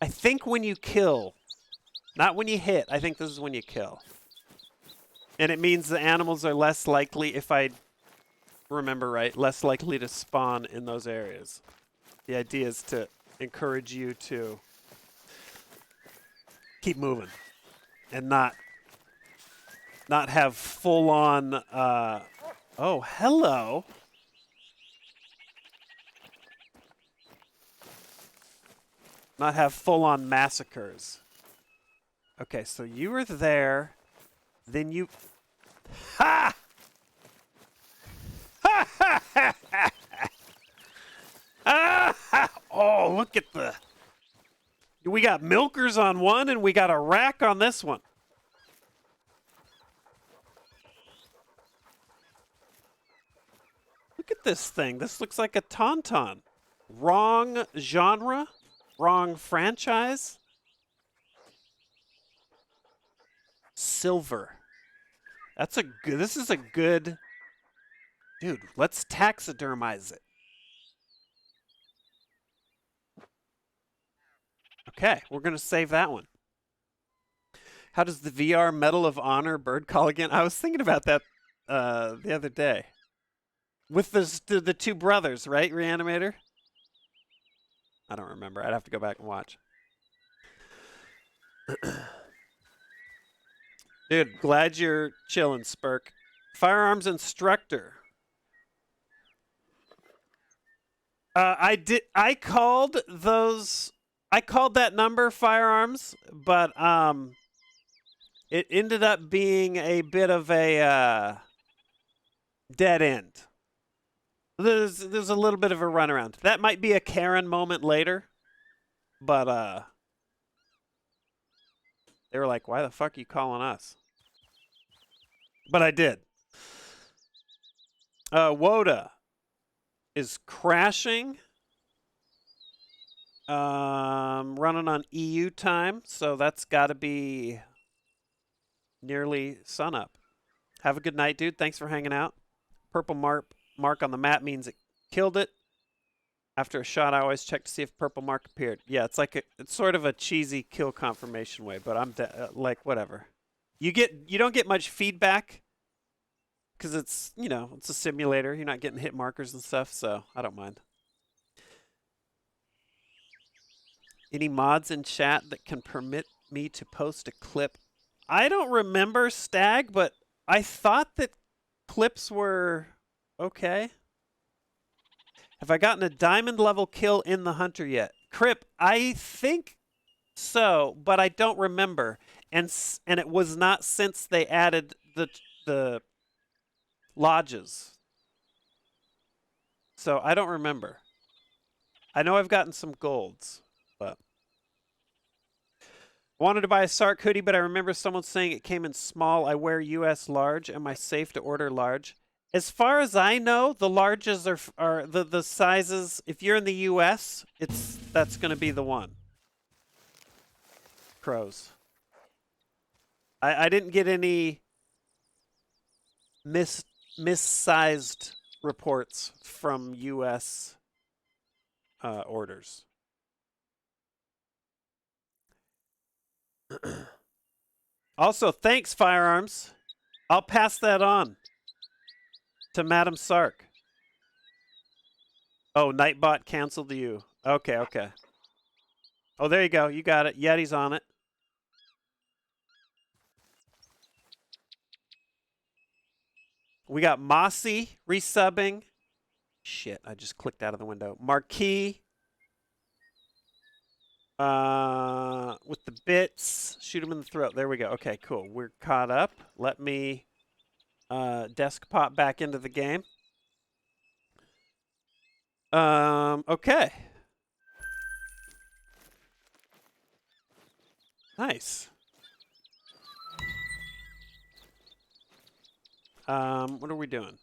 I think when you kill, not when you hit. I think this is when you kill. And it means the animals are less likely, if I remember right, less likely to spawn in those areas. The idea is to encourage you to keep moving and not have full-on, oh, hello. Not have full-on massacres. Okay, so you were there, then you... Ha! Ha ha ha ha! Ah! Oh, look at the... We got milkers on one, and we got a rack on this one. Look at this thing. This looks like a tauntaun. Wrong genre? Wrong franchise? Silver. That's a good... This is a good... Dude, let's taxidermize it. Okay, we're going to save that one. How does the VR Medal of Honor bird call again? I was thinking about that the other day. With the two brothers, right, Reanimator? I don't remember. I'd have to go back and watch. Dude, glad you're chilling, Spurk. Firearms instructor. I called that number firearms, but it ended up being a bit of a dead end. There's a little bit of a runaround. That might be a Karen moment later, but they were like, "Why the fuck are you calling us?" But I did. Woda is crashing. Running on EU time, so that's got to be nearly sunup. Have a good night, dude. Thanks for hanging out. Purple mark on the map means it killed it. After a shot, I always check to see if purple mark appeared. Yeah, it's sort of a cheesy kill confirmation way, but I'm like whatever. You don't get much feedback because it's a simulator. You're not getting hit markers and stuff, so I don't mind. Any mods in chat that can permit me to post a clip? I don't remember, Stag, but I thought that clips were okay. Have I gotten a diamond level kill in the Hunter yet? Crip, I think so, but I don't remember. And it was not since they added the lodges. So I don't remember. I know I've gotten some golds. But I wanted to buy a Sark hoodie, but I remember someone saying it came in small. I wear US large. Am I safe to order large? As far as I know, the larges are the sizes. If you're in the US, that's going to be the one. Crows. I didn't get any missized reports from US orders. Also, thanks, Firearms. I'll pass that on to Madam Sark. Oh, Nightbot canceled you. Okay, okay. Oh, there you go. You got it. Yeti's on it. We got Mossy resubbing. Shit, I just clicked out of the window. Marquis. With the bits, shoot him in the throat. There we go. Okay, cool. We're caught up. Let me desk pop back into the game. Okay. Nice. What are we doing?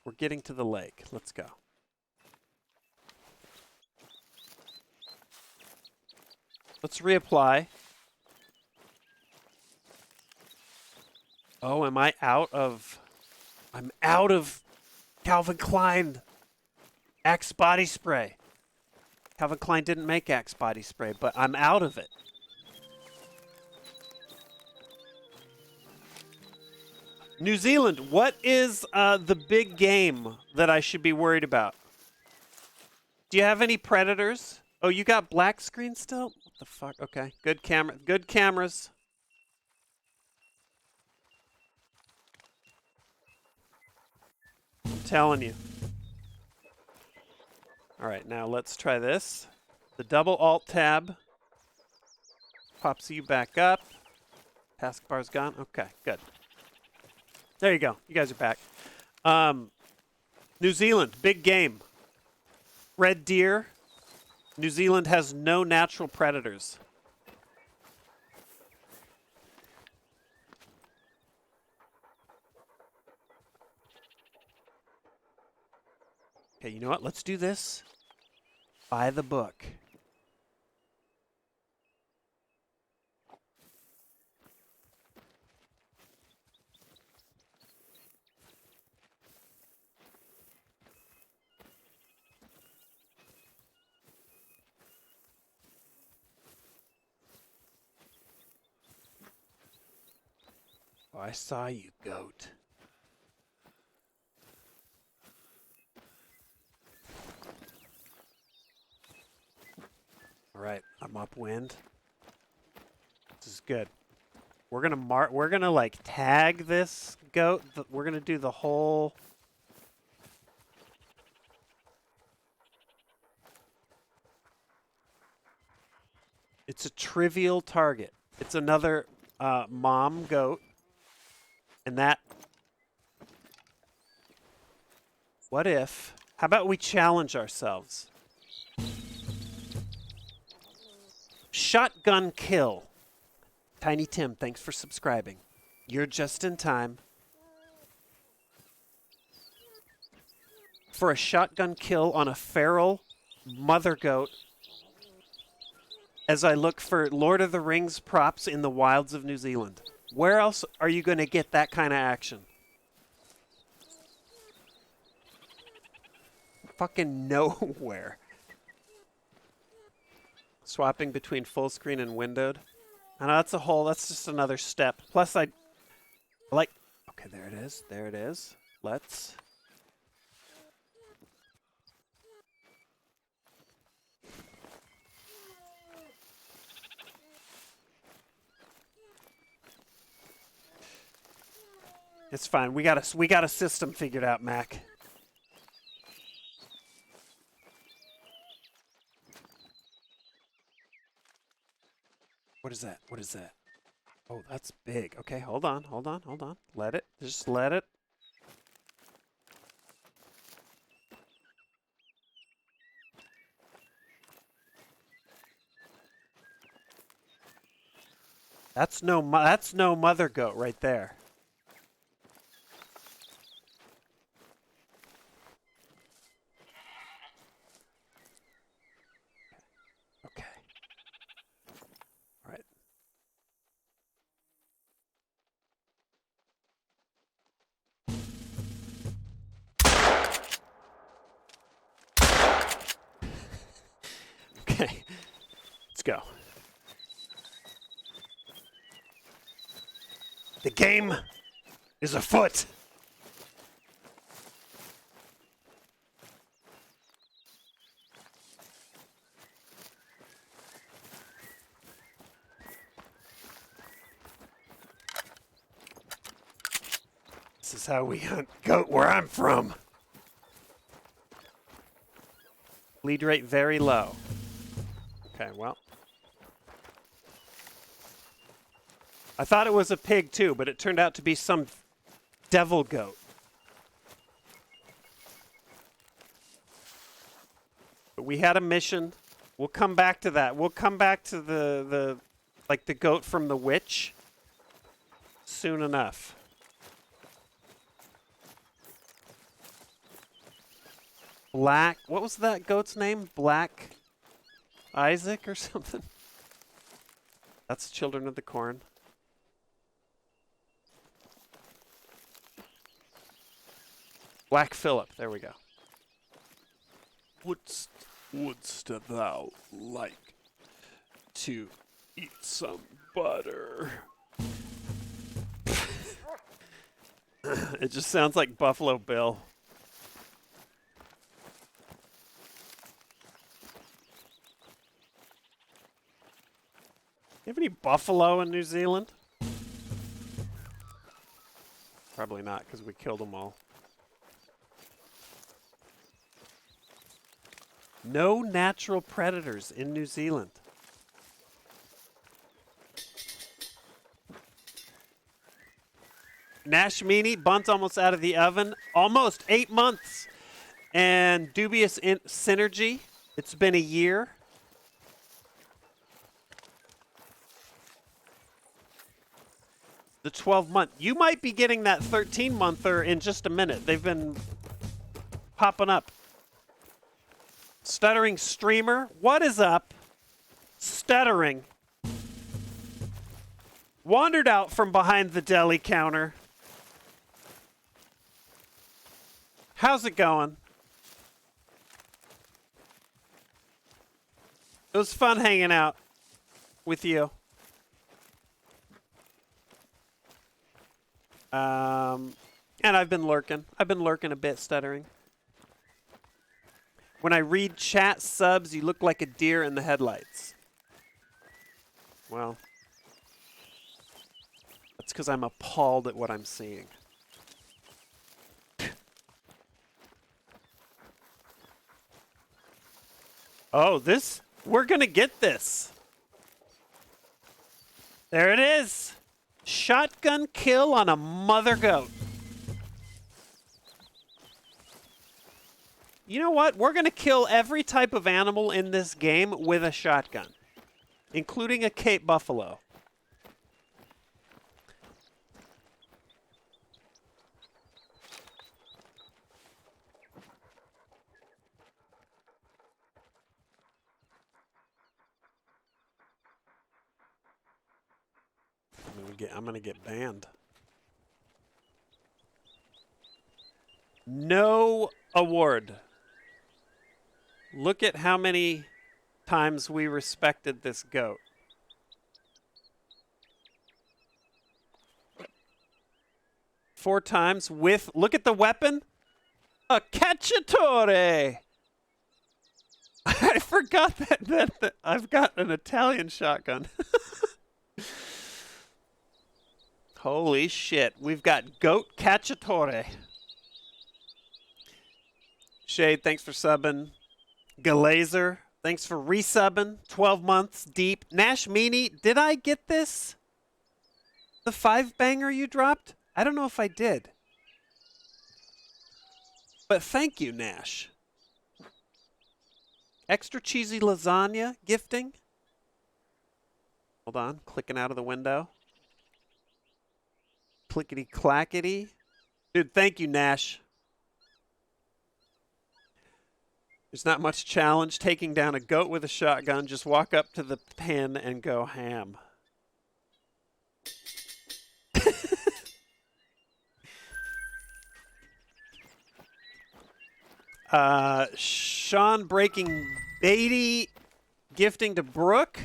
We're getting to the lake. Let's go. Let's reapply. Oh, am I out of... I'm out of Calvin Klein Axe body spray. Calvin Klein didn't make Axe body spray, but I'm out of it. New Zealand, what is the big game that I should be worried about? Do you have any predators? Oh, you got black screen still? What the fuck? Okay, good camera. Good cameras. I'm telling you. All right, now let's try this. The double alt tab pops you back up. Taskbar's gone. Okay, good. There you go. You guys are back. New Zealand, big game. Red deer. New Zealand has no natural predators. Okay, you know what? Let's do this by the book. Oh, I saw you, goat. All right, I'm upwind. This is good. We're gonna We're gonna like tag this goat. We're gonna do the whole. It's a trivial target. It's another mom goat, and that. What if? How about we challenge ourselves? Shotgun kill. Tiny Tim, thanks for subscribing. You're just in time for a shotgun kill on a feral mother goat as I look for Lord of the Rings props in the wilds of New Zealand. Where else are you going to get that kind of action? Fucking nowhere. Swapping between full screen and windowed. I know that's just another step. Plus I like, okay, there it is. There it is. Let's. It's fine. We got a system figured out, Mac. What is that? What is that? Oh, that's big. Okay, hold on. Let it. Just let it. That's no mother goat right there. Okay. All right. Okay. Let's go. The game is afoot. This is how we hunt goat where I'm from. Bleed rate very low. Okay, well. I thought it was a pig too, but it turned out to be some devil goat. But we had a mission. We'll come back to that. We'll come back to the goat from the witch soon enough. Black, what was that goat's name? Black Isaac or something? That's Children of the Corn. Black Phillip, there we go. Wouldst thou like to eat some butter? It just sounds like Buffalo Bill. You have any buffalo in New Zealand? Probably not, because we killed them all. No natural predators in New Zealand. Nashmini, bunt almost out of the oven. Almost 8 months. And dubious synergy. It's been a year. The 12-month. You might be getting that 13-monther in just a minute. They've been popping up. Stuttering Streamer, what is up? Stuttering. Wandered out from behind the deli counter. How's it going? It was fun hanging out with you. And I've been lurking. I've been lurking a bit, stuttering. When I read chat subs, you look like a deer in the headlights. Well, that's because I'm appalled at what I'm seeing. Oh, this? We're going to get this. There it is. Shotgun kill on a mother goat. You know what? We're going to kill every type of animal in this game with a shotgun, including a Cape buffalo. I'm going to get banned. No award. Look at how many times we respected this goat. Four times with, look at the weapon, a cacciatore. I forgot that I've got an Italian shotgun. Holy shit, we've got goat cacciatore. Shade, thanks for subbing. Galazer, thanks for resubbing. 12 months deep. Nash Meanie, did I get this? The 5-banger you dropped? I don't know if I did. But thank you, Nash. Extra cheesy lasagna gifting. Hold on, clicking out of the window. Clickety clackety. Dude, thank you, Nash. There's not much challenge taking down a goat with a shotgun. Just walk up to the pen and go ham. Sean breaking Beatty gifting to Brooke.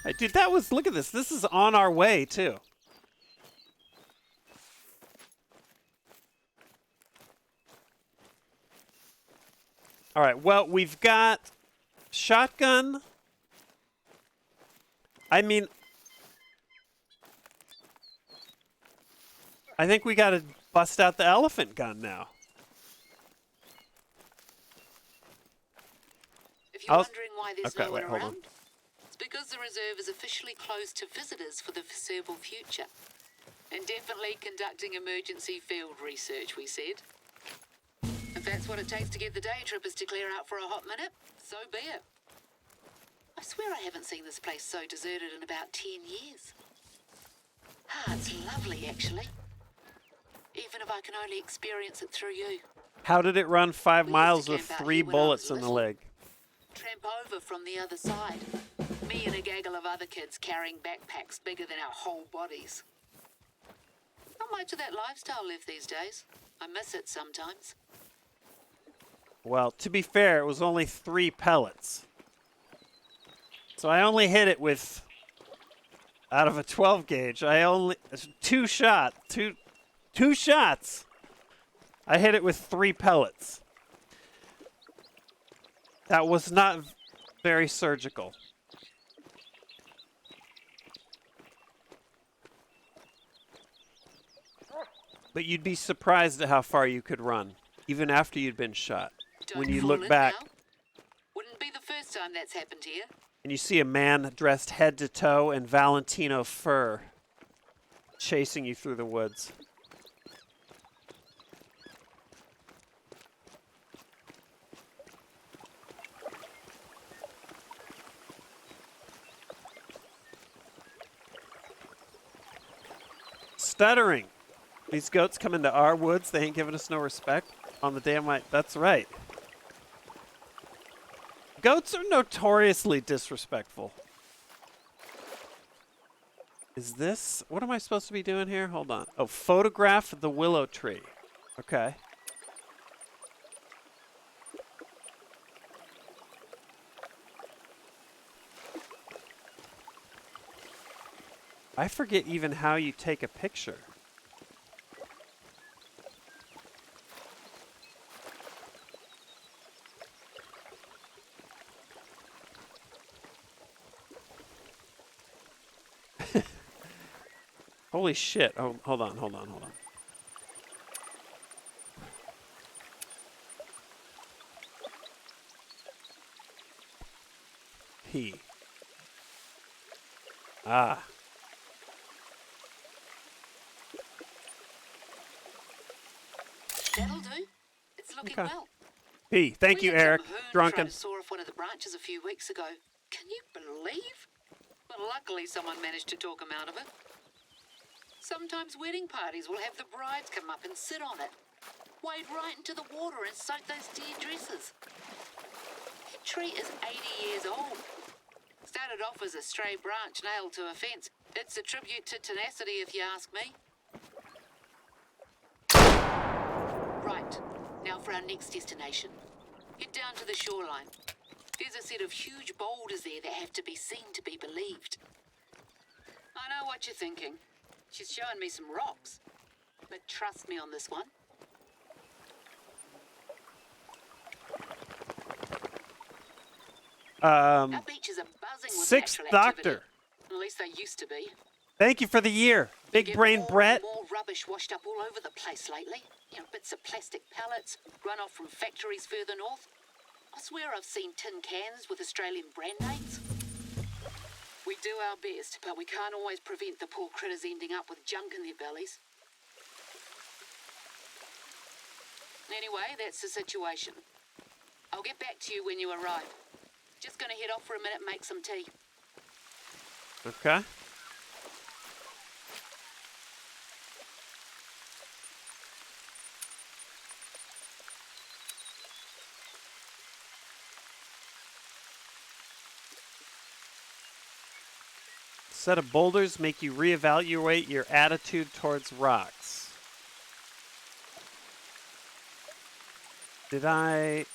Hey, dude, that was, look at this. This is on our way, too. All right, well, we've got shotgun. I mean, I think we got to bust out the elephant gun now. If you're wondering why there's no one wait, hold on. around, it's because the reserve is officially closed to visitors for the foreseeable future. Indefinitely conducting emergency field research, we said. If that's what it takes to get the day trippers to clear out for a hot minute, so be it. I swear I haven't seen this place so deserted in about 10 years. Ah, it's lovely, actually. Even if I can only experience it through you. How did it run 5 We miles used to with camp out 3 here when I bullets was in the little. leg? Tramp over from the other side. Me and a gaggle of other kids carrying backpacks bigger than our whole bodies. Not much of that lifestyle left these days. I miss it sometimes. Well, to be fair, it was only 3 pellets. So I only hit it with, out of a 12 gauge, I only, 2 shots. I hit it with 3 pellets. That was not very surgical. But you'd be surprised at how far you could run, even after you'd been shot. When you fall look in back now. Wouldn't be the first time that's happened here. and you see a man dressed head to toe in Valentino fur chasing you through the woods. Stuttering. These goats come into our woods. They ain't giving us no respect. On the damn right. That's right. Goats are notoriously disrespectful. Is this... What am I supposed to be doing here? Hold on. Oh, photograph the willow tree. Okay. I forget even how you take a picture. Holy shit. Oh, hold on. P. Ah. That'll do. It's looking Okay. well. P. Thank We you, had some Eric. hoon try Drunken. to saw off one of the branches a few weeks ago. Can you believe? Well, luckily someone managed to talk him out of it. Sometimes wedding parties will have the brides come up and sit on it. Wade right into the water and soak those dear dresses. That tree is 80 years old. Started off as a stray branch nailed to a fence. It's a tribute to tenacity, if you ask me. Right, now for our next destination. Head down to the shoreline. There's a set of huge boulders there that have to be seen to be believed. I know what you're thinking. She's showing me some rocks. But trust me on this one. Our beaches are buzzing with Sixth natural activity. Doctor. At least they used to be. Thank you for the year. Big Get brain more Brett. and more rubbish washed up all over the place lately. You know, bits of plastic pellets, runoff from factories further north. I swear I've seen tin cans with Australian brand names. We do our best, but we can't always prevent the poor critters ending up with junk in their bellies. Anyway, that's the situation. I'll get back to you when you arrive. Just gonna head off for a minute and make some tea. Okay. Set of boulders make you reevaluate your attitude towards rocks. Did I...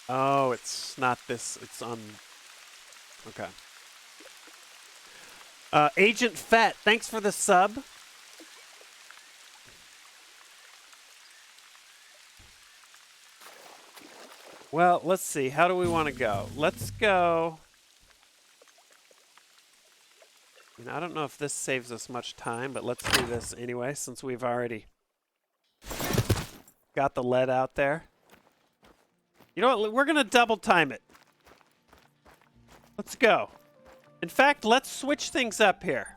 Oh, it's not this. It's on... Okay. Agent Fett, thanks for the sub. Well, let's see. How do we want to go? Let's go... I don't know if this saves us much time, but let's do this anyway, since we've already got the lead out there. You know what? We're going to double time it. Let's go. In fact, let's switch things up here.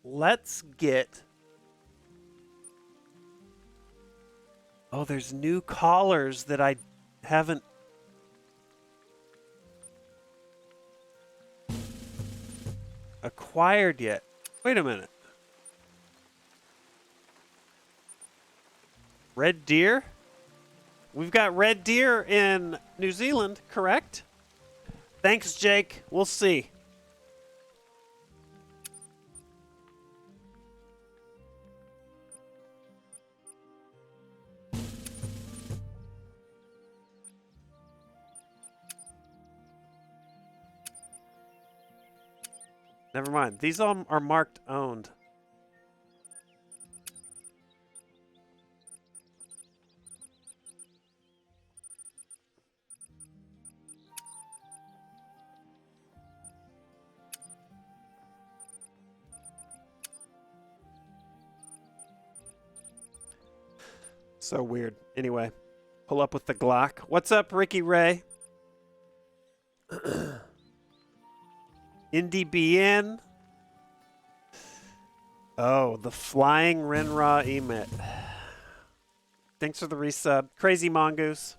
Let's get... Oh, there's new collars that I haven't... acquired yet. Wait a minute. Red deer? We've got red deer in New Zealand, correct? Thanks, Jake. We'll see. Never mind. These all are marked owned. So weird. Anyway, pull up with the Glock. What's up, Ricky Ray? IndieBN. Oh, the flying Renra emit. Thanks for the resub. Crazy Mongoose.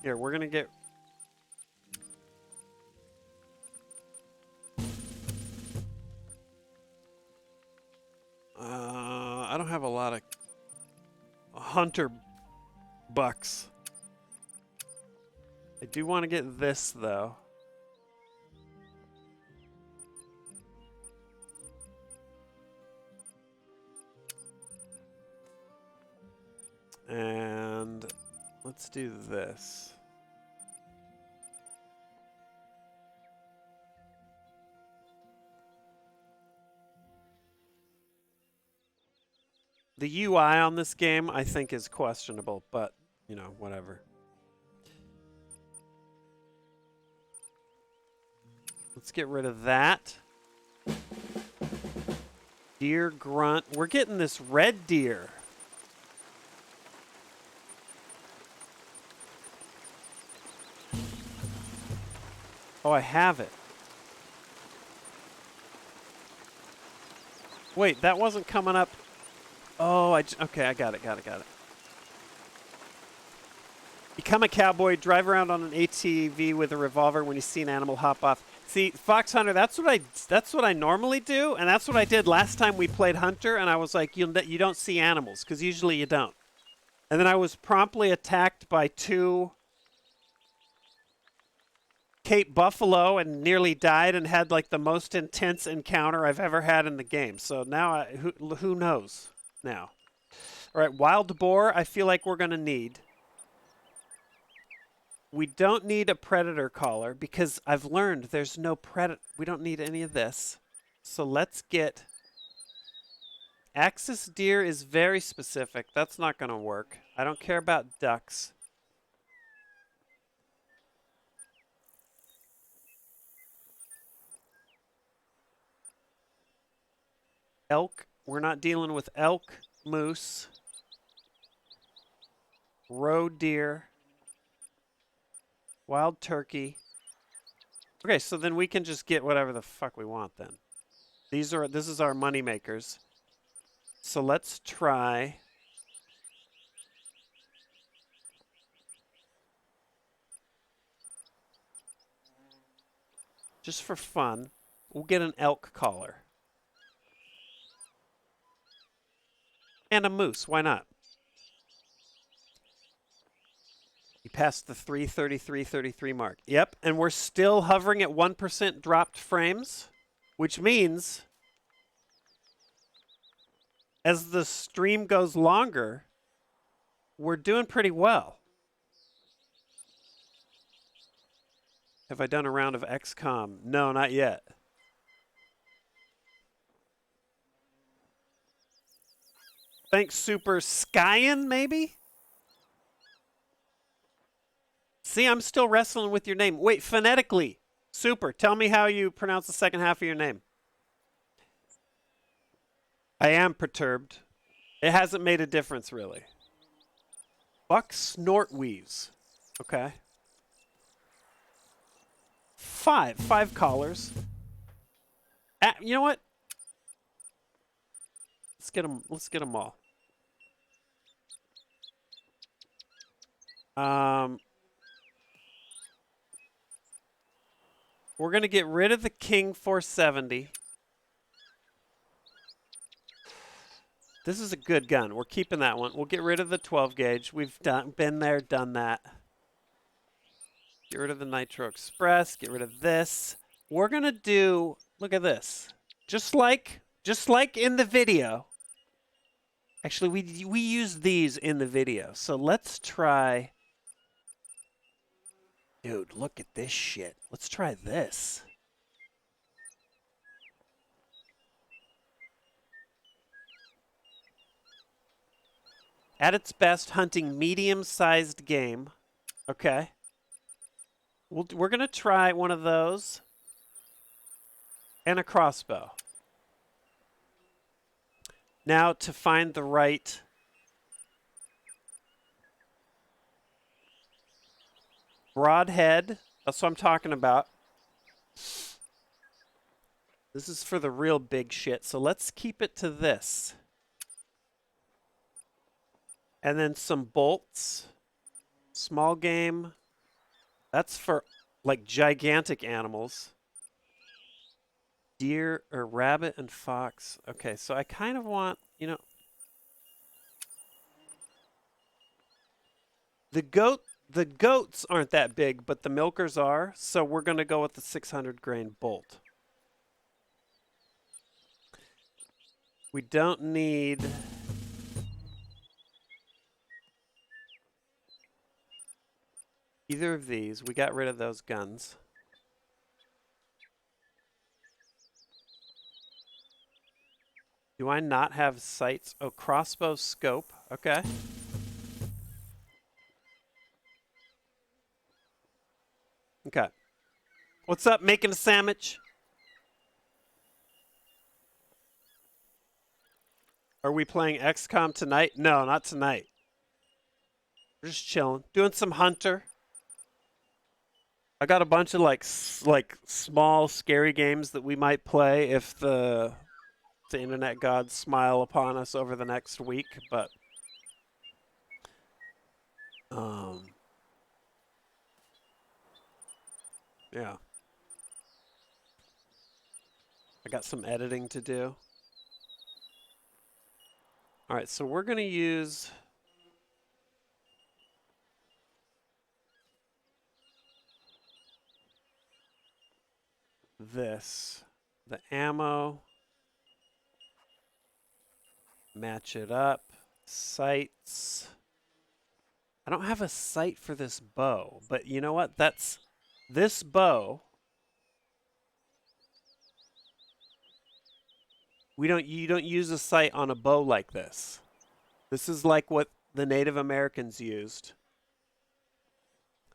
Here, we're going to get... I don't have a lot of hunter bucks. I do want to get this, though. And let's do this. The UI on this game, I think, is questionable, but, you know, whatever. Let's get rid of that. Deer grunt. We're getting this red deer. Oh, I have it. Wait, that wasn't coming up. Oh, okay, I got it. Become a cowboy, drive around on an ATV with a revolver when you see an animal hop off. See, Fox Hunter, that's what I normally do, and that's what I did last time we played Hunter, and I was like, you don't see animals, because usually you don't. And then I was promptly attacked by 2 Cape buffalo and nearly died and had like the most intense encounter I've ever had in the game. So now, who knows now? All right, wild boar, I feel like we're going to need. We don't need a predator collar because I've learned there's no predator. We don't need any of this. So let's get... Axis deer is very specific. That's not going to work. I don't care about ducks. Elk. We're not dealing with elk, moose, roe deer, wild turkey. Okay, so then we can just get whatever the fuck we want then. This is our money makers. So let's try. Just for fun, we'll get an elk collar. And a moose, why not? You passed the 333.33 mark. Yep, and we're still hovering at 1% dropped frames, which means as the stream goes longer, we're doing pretty well. Have I done a round of XCOM? No, not yet. Thanks, Super Skyen, maybe? See, I'm still wrestling with your name. Wait, phonetically. Super, tell me how you pronounce the second half of your name. I am perturbed. It hasn't made a difference, really. Buck Snortweaves. Okay. 5 collars. You know what? Let's get them all. We're going to get rid of the King 470. This is a good gun. We're keeping that one. We'll get rid of the 12 gauge. We've been there, done that. Get rid of the Nitro Express. Get rid of this. We're going to do, look at this. Just like in the video. Actually, we used these in the video. So let's try. Dude, look at this shit. Let's try this. At its best, hunting medium-sized game. Okay. We're going to try one of those. And a crossbow. Now to find the right broadhead. That's what I'm talking about. This is for the real big shit. So let's keep it to this. And then some bolts. Small game. That's for like gigantic animals. Deer or rabbit and fox. Okay, so I kind of want, you know, the goats aren't that big, but the milkers are, so we're going to go with the 600 grain bolt. We don't need Either of these. We got rid of those guns. Do I not have sights? Oh, crossbow scope. Okay. Okay. What's up? Making a sandwich? Are we playing XCOM tonight? No, not tonight. We're just chilling. Doing some Hunter. I got a bunch of like small scary games that we might play if the internet gods smile upon us over the next week, but yeah. I got some editing to do. All right, so we're going to use this, the ammo, match it up, sights. I don't have a sight for this bow, but you know what? That's this bow. You don't use a sight on a bow like this. This is like what the Native Americans used.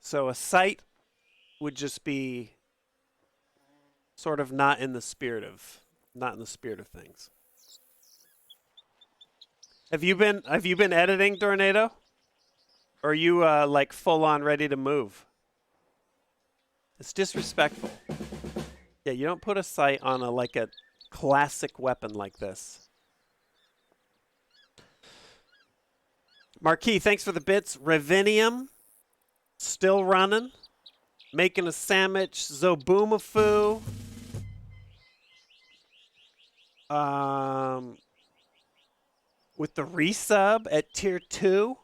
So a sight would just be sort of not in the spirit of things. Have you been editing, Tornado? Or are you like full on ready to move? It's disrespectful. Yeah, you don't put a sight on a classic weapon like this. Marquis, thanks for the bits. Revinium, still running. Making a sandwich. Zoboomafu. With the resub at tier 2.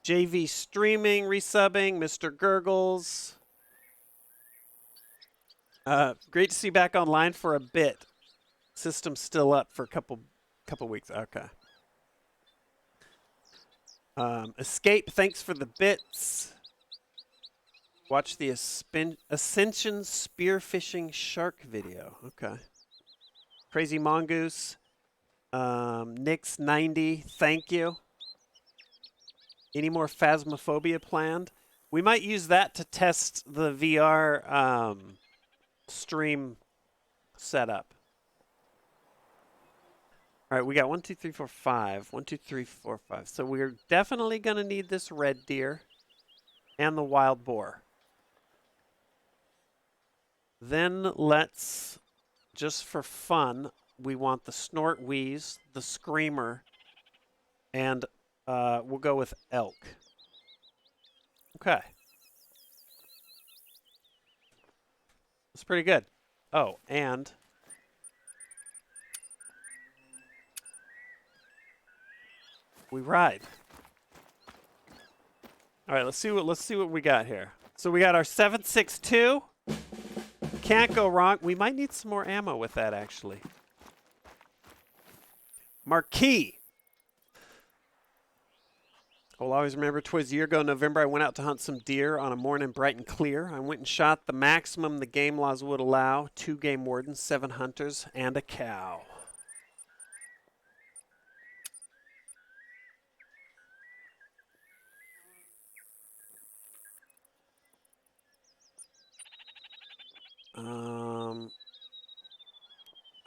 JV Streaming resubbing. Mr. Gurgles. Great to see you back online for a bit. System's still up for a couple weeks. Okay. Escape, thanks for the bits. Watch the Ascension Spearfishing Shark video. Okay. Crazy Mongoose. Nix90, thank you. Any more Phasmophobia planned? We might use that to test the VR stream setup. All right, we got 1, 2, 3, 4, 5. 1, 2, 3, 4, 5. So we're definitely going to need this red deer and the wild boar. Then let's, just for fun, we want the snort wheeze, the screamer, and we'll go with elk. Okay. That's pretty good. Oh, and we ride. All right, let's see what we got here. So we got our 7.62. Can't go wrong. We might need some more ammo with that, actually. Marquis. I'll always remember 'twas a year ago in November, I went out to hunt some deer on a morning bright and clear. I went and shot the maximum the game laws would allow. 2 game wardens, 7 hunters, and a cow. I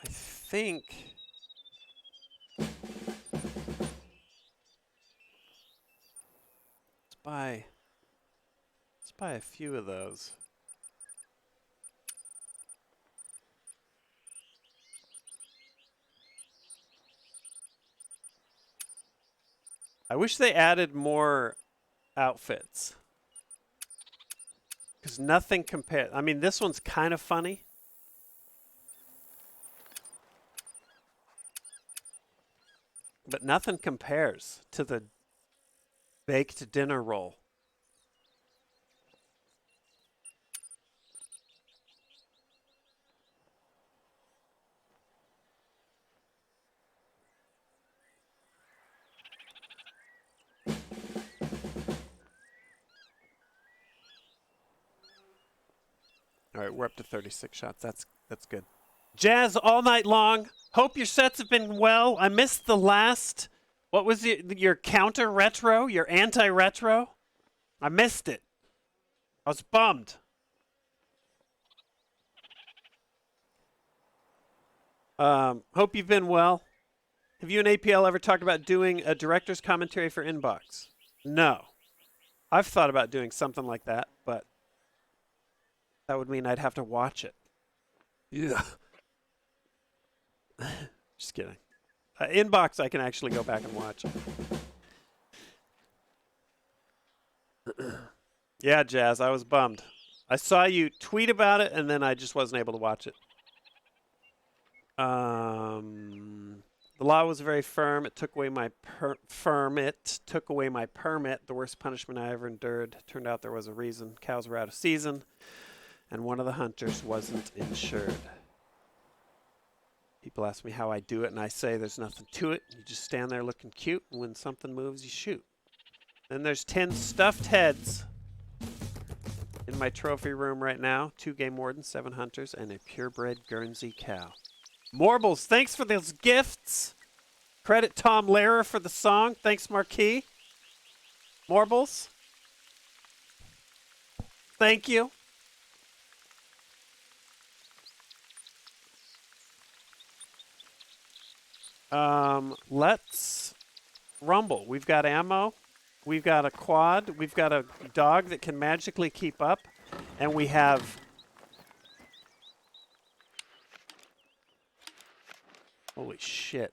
think let's buy a few of those. I wish they added more outfits. Because nothing compares. I mean, this one's kind of funny. But nothing compares to the baked dinner roll. All right, we're up to 36 shots. That's good. Jazz all night long. Hope your sets have been well. I missed the last. What was your counter retro? Your anti retro? I missed it. I was bummed. Hope you've been well. Have you and APL ever talked about doing a director's commentary for Inbox? No. I've thought about doing something like that, but that would mean I'd have to watch it. Yeah. Just kidding. Inbox, I can actually go back and watch. Yeah, Jazz, I was bummed. I saw you tweet about it, and then I just wasn't able to watch it. The law was very firm. It took away my permit. The worst punishment I ever endured. Turned out there was a reason. Cows were out of season, and one of the hunters wasn't insured. People ask me how I do it, and I say there's nothing to it. You just stand there looking cute, and when something moves, you shoot. Then there's 10 stuffed heads in my trophy room right now. 2 game wardens, 7 hunters, and a purebred Guernsey cow. Morbles, thanks for those gifts. Credit Tom Lehrer for the song. Thanks, Marquis. Morbles. Thank you. Let's rumble. We've got ammo. We've got a quad. We've got a dog that can magically keep up. And we have... Holy shit.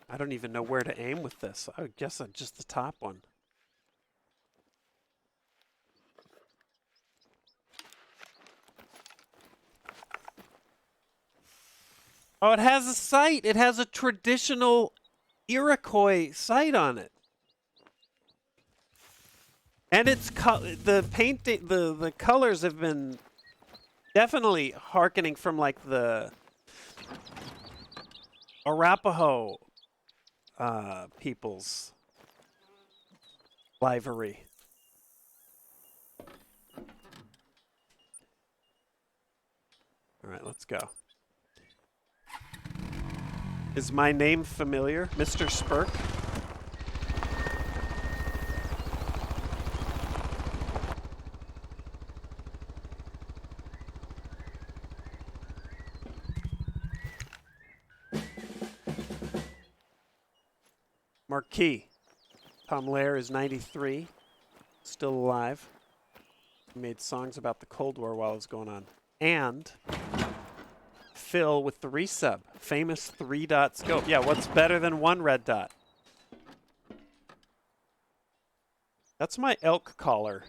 I don't even know where to aim with this. I guess just the top one. Oh, it has a sight. It has a traditional Iroquois sight on it. And it's the painting, the colors have been definitely hearkening from like the Arapaho people's livery. All right, let's go. Is my name familiar, Mr. Spurk? Marquis. Tom Lehrer is 93, still alive. He made songs about the Cold War while it was going on. And Phil with the resub. Famous 3-dot scope. Yeah, what's better than 1 red dot? That's my elk collar.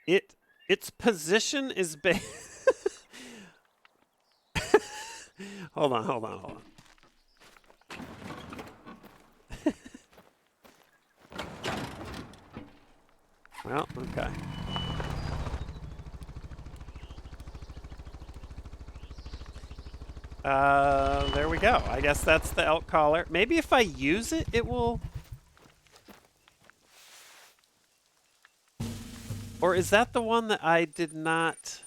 Its position is Hold on. Well, okay. There we go. I guess that's the elk collar. Maybe if I use it, it will... Or is that the one that I did not...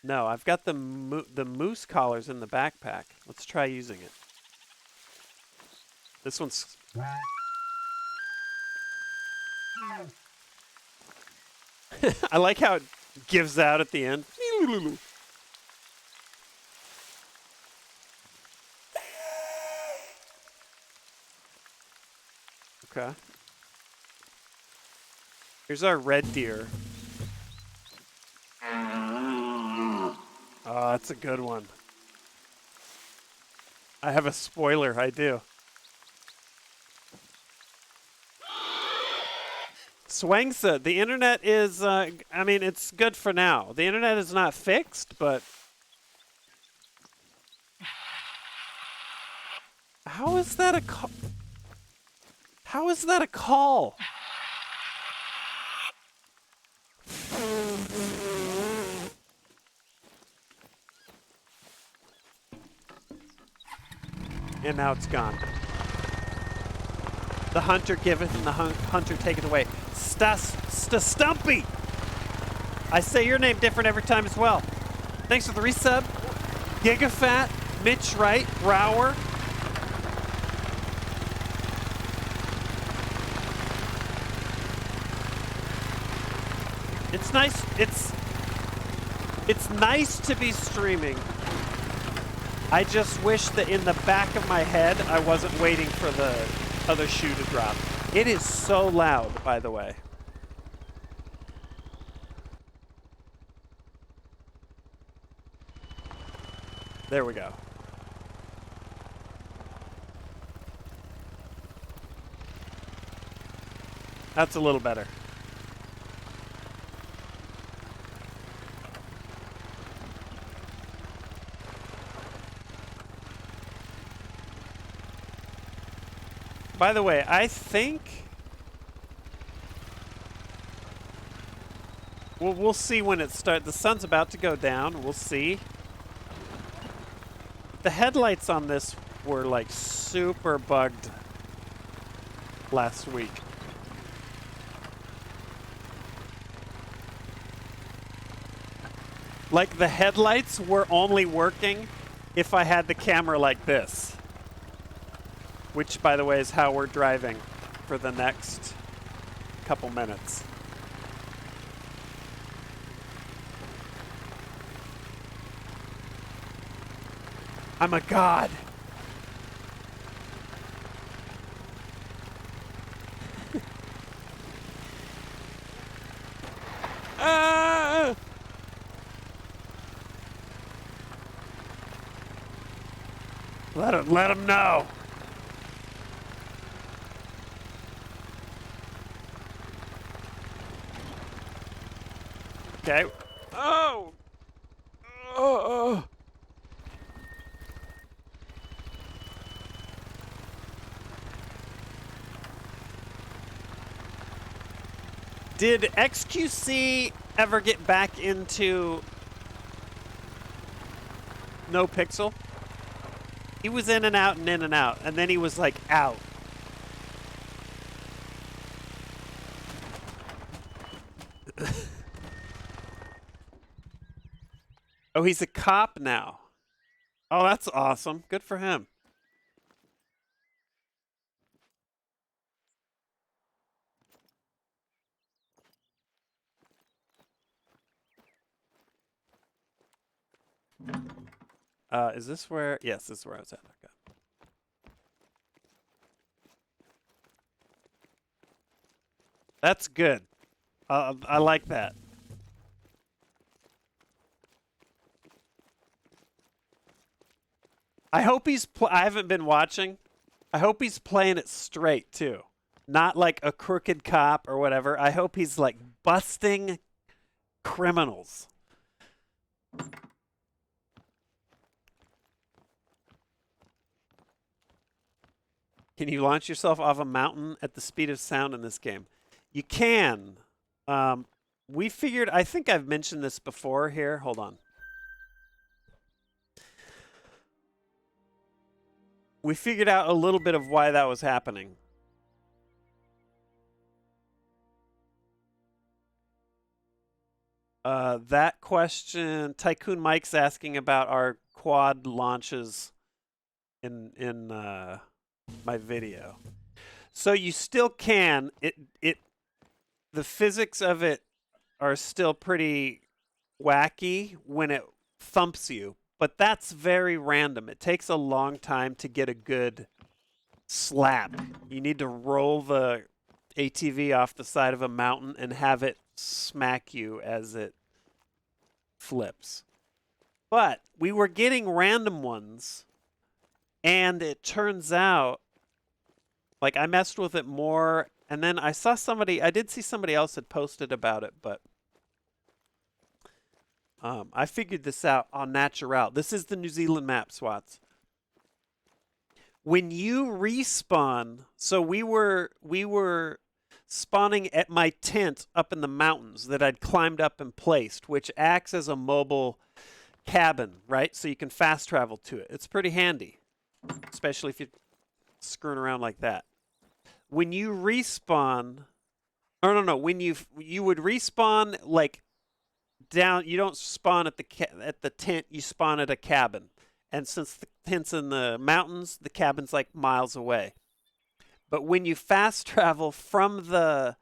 No, I've got the moose collars in the backpack. Let's try using it. This one's... I like how it gives out at the end. Okay. Here's our red deer. Oh, that's a good one. I have a spoiler, I do. Swangsa, the internet is, I mean, it's good for now. The internet is not fixed, but... How is that a call? How is that a call? and now it's gone. The hunter giveth, and the hunter taketh away. Stumpy! I say your name different every time as well. Thanks for the resub. Gigafat, Mitch Wright, Brower. It's nice. It's nice to be streaming. I just wish that in the back of my head I wasn't waiting for the other shoe to drop. It is so loud, by the way. There we go. That's a little better. By the way, I think we'll see when it starts. The sun's about to go down. We'll see. The headlights on this were like super bugged last week. Like the headlights were only working if I had the camera like this. Which, by the way, is how we're driving for the next couple minutes. I'm a god. Let him know. Okay. Oh. Oh. Did XQC ever get back into NoPixel? He was in and out and in and out, and then he was like out. Oh, he's a cop now. Oh, that's awesome. Good for him. Is this where? Yes, this is where I was at. Okay. That's good. I like that. I hope he's. I haven't been watching. I hope he's playing it straight too, not like a crooked cop or whatever. I hope he's like busting criminals. Can you launch yourself off a mountain at the speed of sound in this game? You can. We figured. I think I've mentioned this before here. Hold on. We figured out a little bit of why that was happening. That question, Tycoon Mike's asking about our quad launches in my video. So you still can. The physics of it are still pretty wacky when it thumps you. But that's very random. It takes a long time to get a good slap. You need to roll the ATV off the side of a mountain and have it smack you as it flips. But we were getting random ones, and it turns out, like, I messed with it more, and then I did see somebody else had posted about it, but I figured this out on Natural. This is the New Zealand map, Swats. When you respawn, so we were spawning at my tent up in the mountains that I'd climbed up and placed, which acts as a mobile cabin, right? So you can fast travel to it. It's pretty handy. especially if you're screwing around like that. When you respawn, or no, when you would respawn like down. You don't spawn at the tent. You spawn at a cabin, and since the tent's in the mountains, the cabin's like miles away. But when you fast travel from the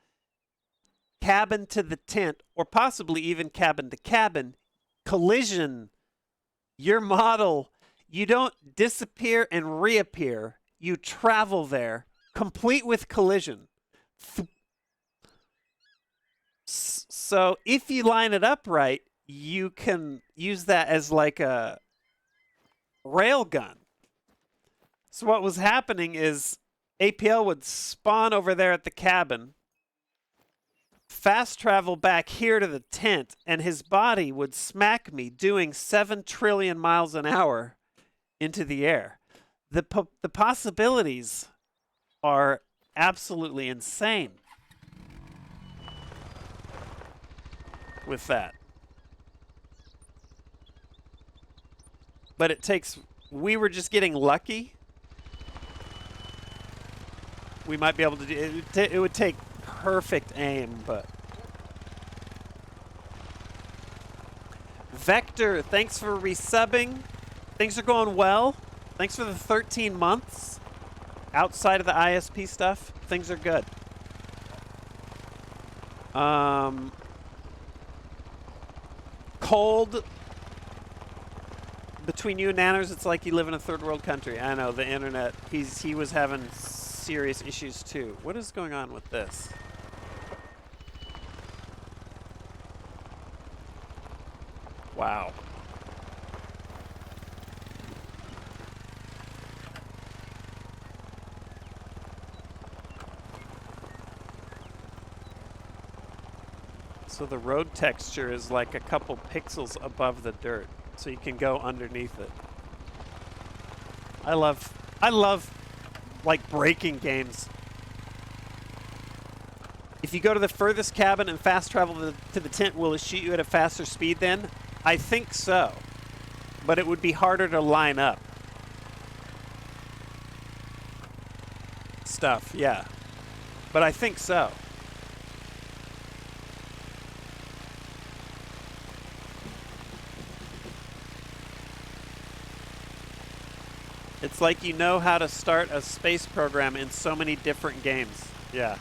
cabin to the tent, or possibly even cabin to cabin, collision, your model, you don't disappear and reappear. You travel there, complete with collision. So if you line it up right, you can use that as like a rail gun. So what was happening is APL would spawn over there at the cabin, fast travel back here to the tent, and his body would smack me doing 7 trillion miles an hour into the air. The possibilities are absolutely insane with that. But it takes, we were just getting lucky. We might be able to do it. Would take perfect aim, but Vector, thanks for resubbing. Things are going well. Thanks for the 13 months. Outside of the ISP stuff, things are good. Cold. Between you and Nanners, it's like you live in a third world country. I know, the internet. He was having serious issues too. What is going on with this? Wow. So the road texture is like a couple pixels above the dirt, so you can go underneath it. I love like braking games. If you go to the furthest cabin and fast travel to the tent, will it shoot you at a faster speed then? I think so, but it would be harder to line up. Stuff, yeah. But I think so. It's like you know how to start a space program in so many different games. Yeah.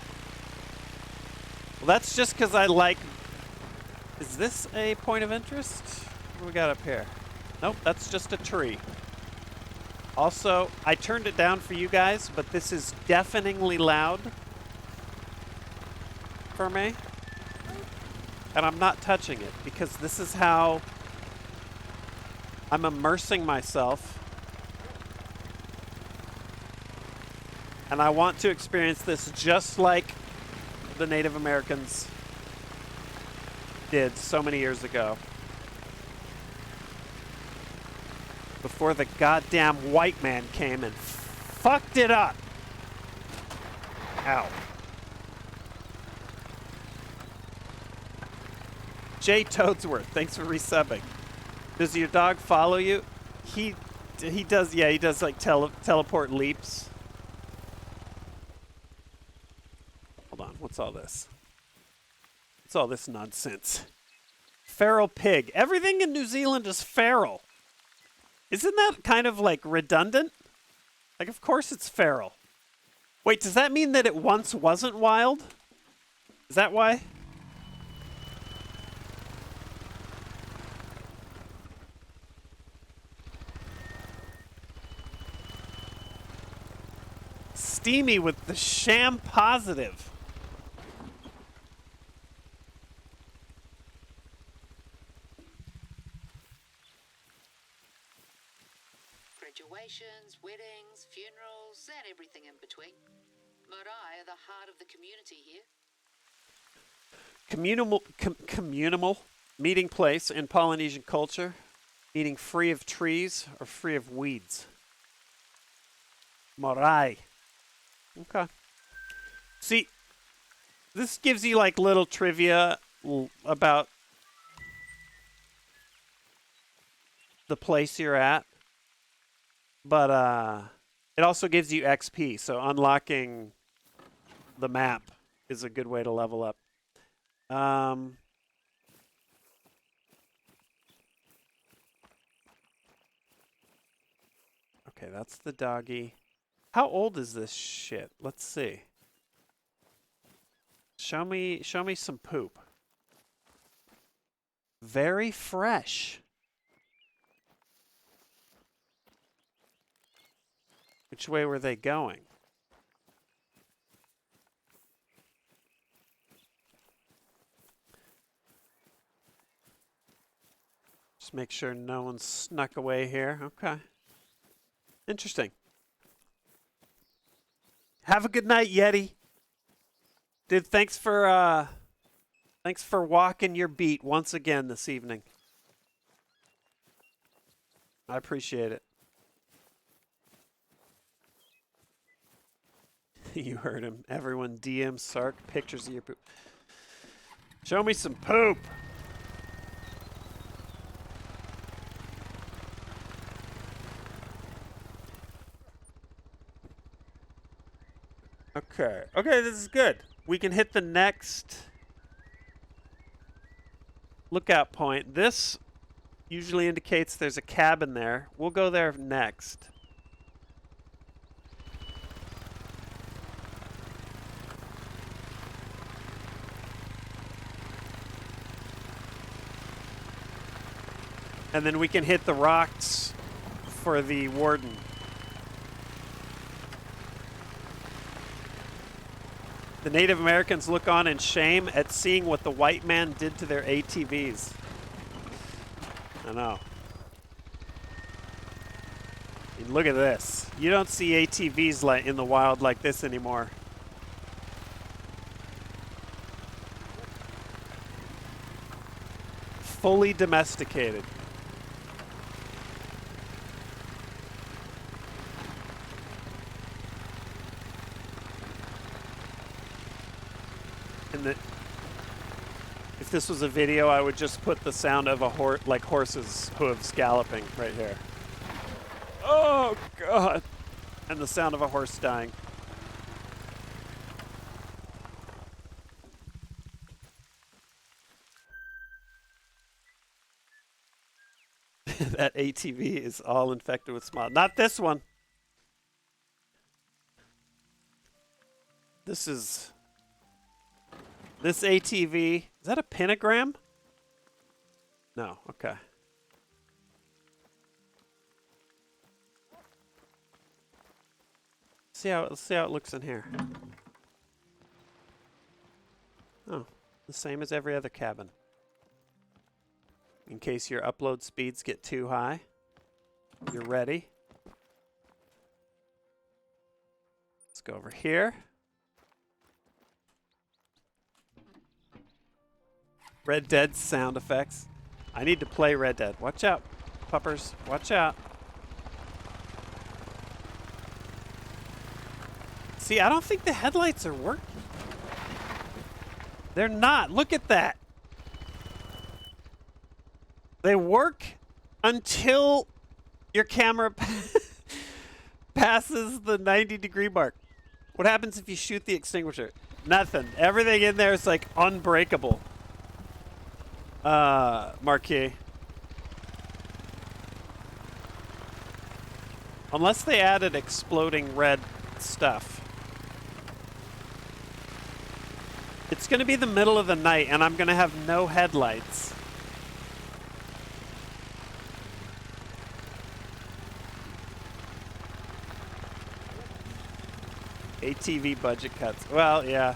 Well, that's just because I like... Is this a point of interest? What do we got up here? Nope, that's just a tree. Also, I turned it down for you guys, but this is deafeningly loud for me. And I'm not touching it because this is how I'm immersing myself. And I want to experience this just like the Native Americans did so many years ago. Before the goddamn white man came and fucked it up. Ow. Jay Toadsworth, thanks for resubbing. Does your dog follow you? He does, yeah, he does like teleport leaps. Hold on, what's all this? What's all this nonsense? Feral pig. Everything in New Zealand is feral. Isn't that kind of like redundant? Like, of course it's feral. Wait, does that mean that it once wasn't wild? Is that why? Steamy with the sham positive. Graduations, weddings, funerals, and everything in between. Marae are the heart of the community here. Communal meeting place in Polynesian culture, meaning free of trees or free of weeds. Marae. Okay. See, this gives you like little trivia about the place you're at. But it also gives you XP, so unlocking the map is a good way to level up. Okay, that's the doggy. How old is this shit? Let's see. Show me some poop. Very fresh. Which way were they going? Just make sure no one snuck away here. Okay. Interesting. Have a good night, Yeti. Dude, thanks for walking your beat once again this evening. I appreciate it. You heard him. Everyone DM Sark pictures of your poop. Show me some poop. Okay. Okay, this is good. We can hit the next lookout point. This usually indicates there's a cabin there. We'll go there next. And then we can hit the rocks for the warden. The Native Americans look on in shame at seeing what the white man did to their ATVs. I know. I mean, look at this. You don't see ATVs in the wild like this anymore. Fully domesticated. If this was a video, I would just put the sound of a horse's hooves galloping right here. Oh God! And the sound of a horse dying. That ATV is all infected with smog. Not this one. This ATV, is that a pentagram? No, okay. Let's see how it looks in here. Oh, the same as every other cabin. In case your upload speeds get too high, you're ready. Let's go over here. Red Dead sound effects. I need to play Red Dead. Watch out, puppers. Watch out. See, I don't think the headlights are working. They're not. Look at that. They work until your camera passes the 90-degree mark. What happens if you shoot the extinguisher? Nothing. Everything in there is like unbreakable. Marquis. Unless they added exploding red stuff. It's going to be the middle of the night and I'm going to have no headlights. ATV budget cuts. Well, yeah.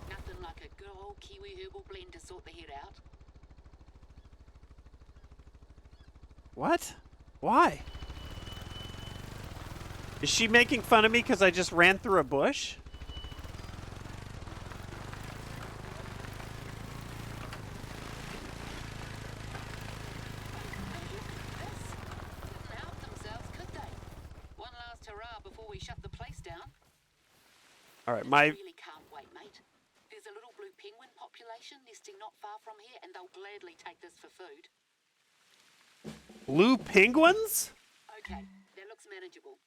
Nothing like a good old Kiwi herbal blend to sort the head out. What? Why? Is she making fun of me because I just ran through a bush? Help themselves, could they? One last hurrah before we shut the place down. All right, I really can't wait, mate. There's a little blue penguin population nesting not far from here, and they'll gladly take this for food. Blue penguins? Okay, that looks manageable.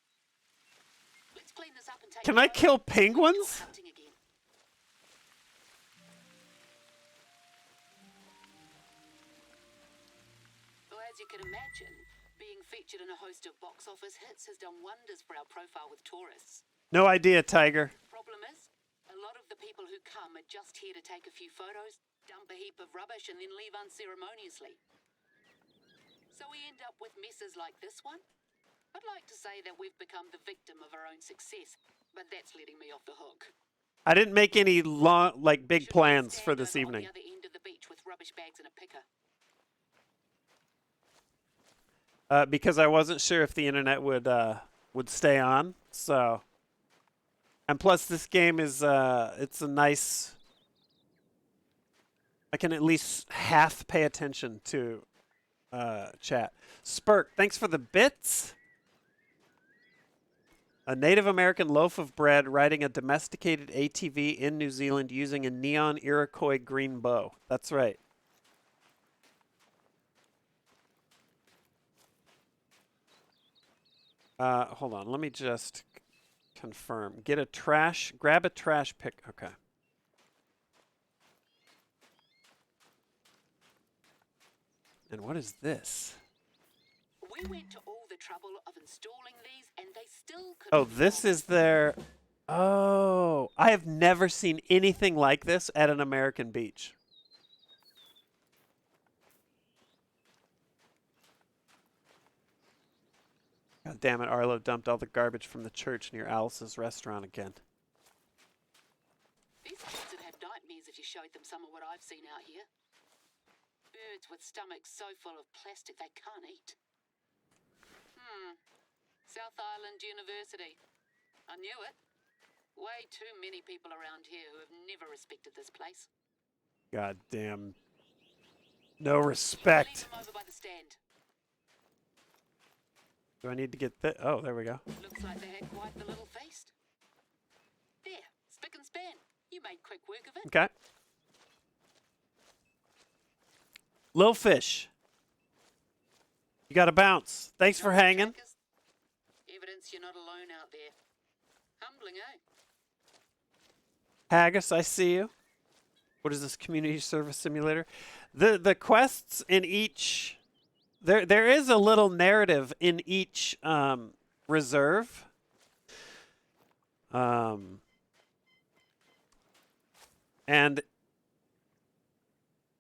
Let's clean this up and take Can a I look. kill Before we go penguins? hunting again. Well, as you can imagine, being featured in a host of box office hits has done wonders for our profile with tourists. No idea, Tiger. Problem is, a lot of the people who come are just here to take a few photos, dump a heap of rubbish, and then leave unceremoniously. So we end up with messes like this one. I'd like to say that we've become the victim of our own success, but that's letting me off the hook. I didn't make any long, like big Should we plans for stand this over evening. on the other end of the beach with rubbish bags and a picker? Because I wasn't sure if the internet would stay on. So, and plus this game is it's a nice. I can at least half pay attention to chat. Spurk, thanks for the bits. A Native American loaf of bread riding a domesticated ATV in New Zealand using a neon Iroquois green bow. That's right. Hold on. Let me just confirm. Grab a trash pick. Okay. And what is this? We went to all the trouble of installing these, and they still couldn't. Oh, this is their. Oh, I have never seen anything like this at an American beach. God damn it, Arlo dumped all the garbage from the church near Alice's restaurant again. These kids would have nightmares if you showed them some of what I've seen out here. Birds with stomachs so full of plastic they can't eat. South Island University. I knew it. Way too many people around here who have never respected this place. God damn. No respect. Leave them over by the stand. Do I need to get that? Oh, there we go. Looks like they had quite the little feast. There, spick and span. You made quick work of it. Okay. Lil Fish. You got to bounce. Thanks for hanging. Evidence you're not alone out there. Humbling, eh? Haggis, I see you. What is this community service simulator? The quests in each there is a little narrative in each reserve. And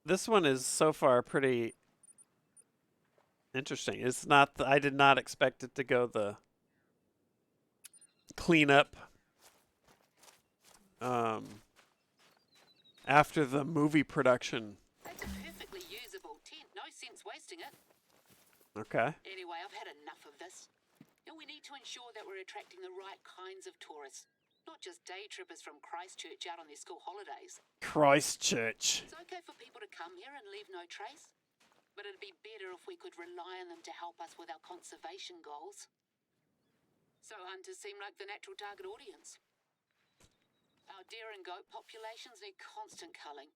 this one is so far pretty interesting. It's not I did not expect it to go the cleanup after the movie production. That's a perfectly usable tent. No sense wasting it. Okay. Anyway, I've had enough of this. And we need to ensure that we're attracting the right kinds of tourists. Not just day trippers from Christchurch out on their school holidays. Christchurch. It's okay for people to come here and leave no trace. But it'd be better if we could rely on them to help us with our conservation goals. So hunters seem like the natural target audience. Our deer and goat populations need constant culling.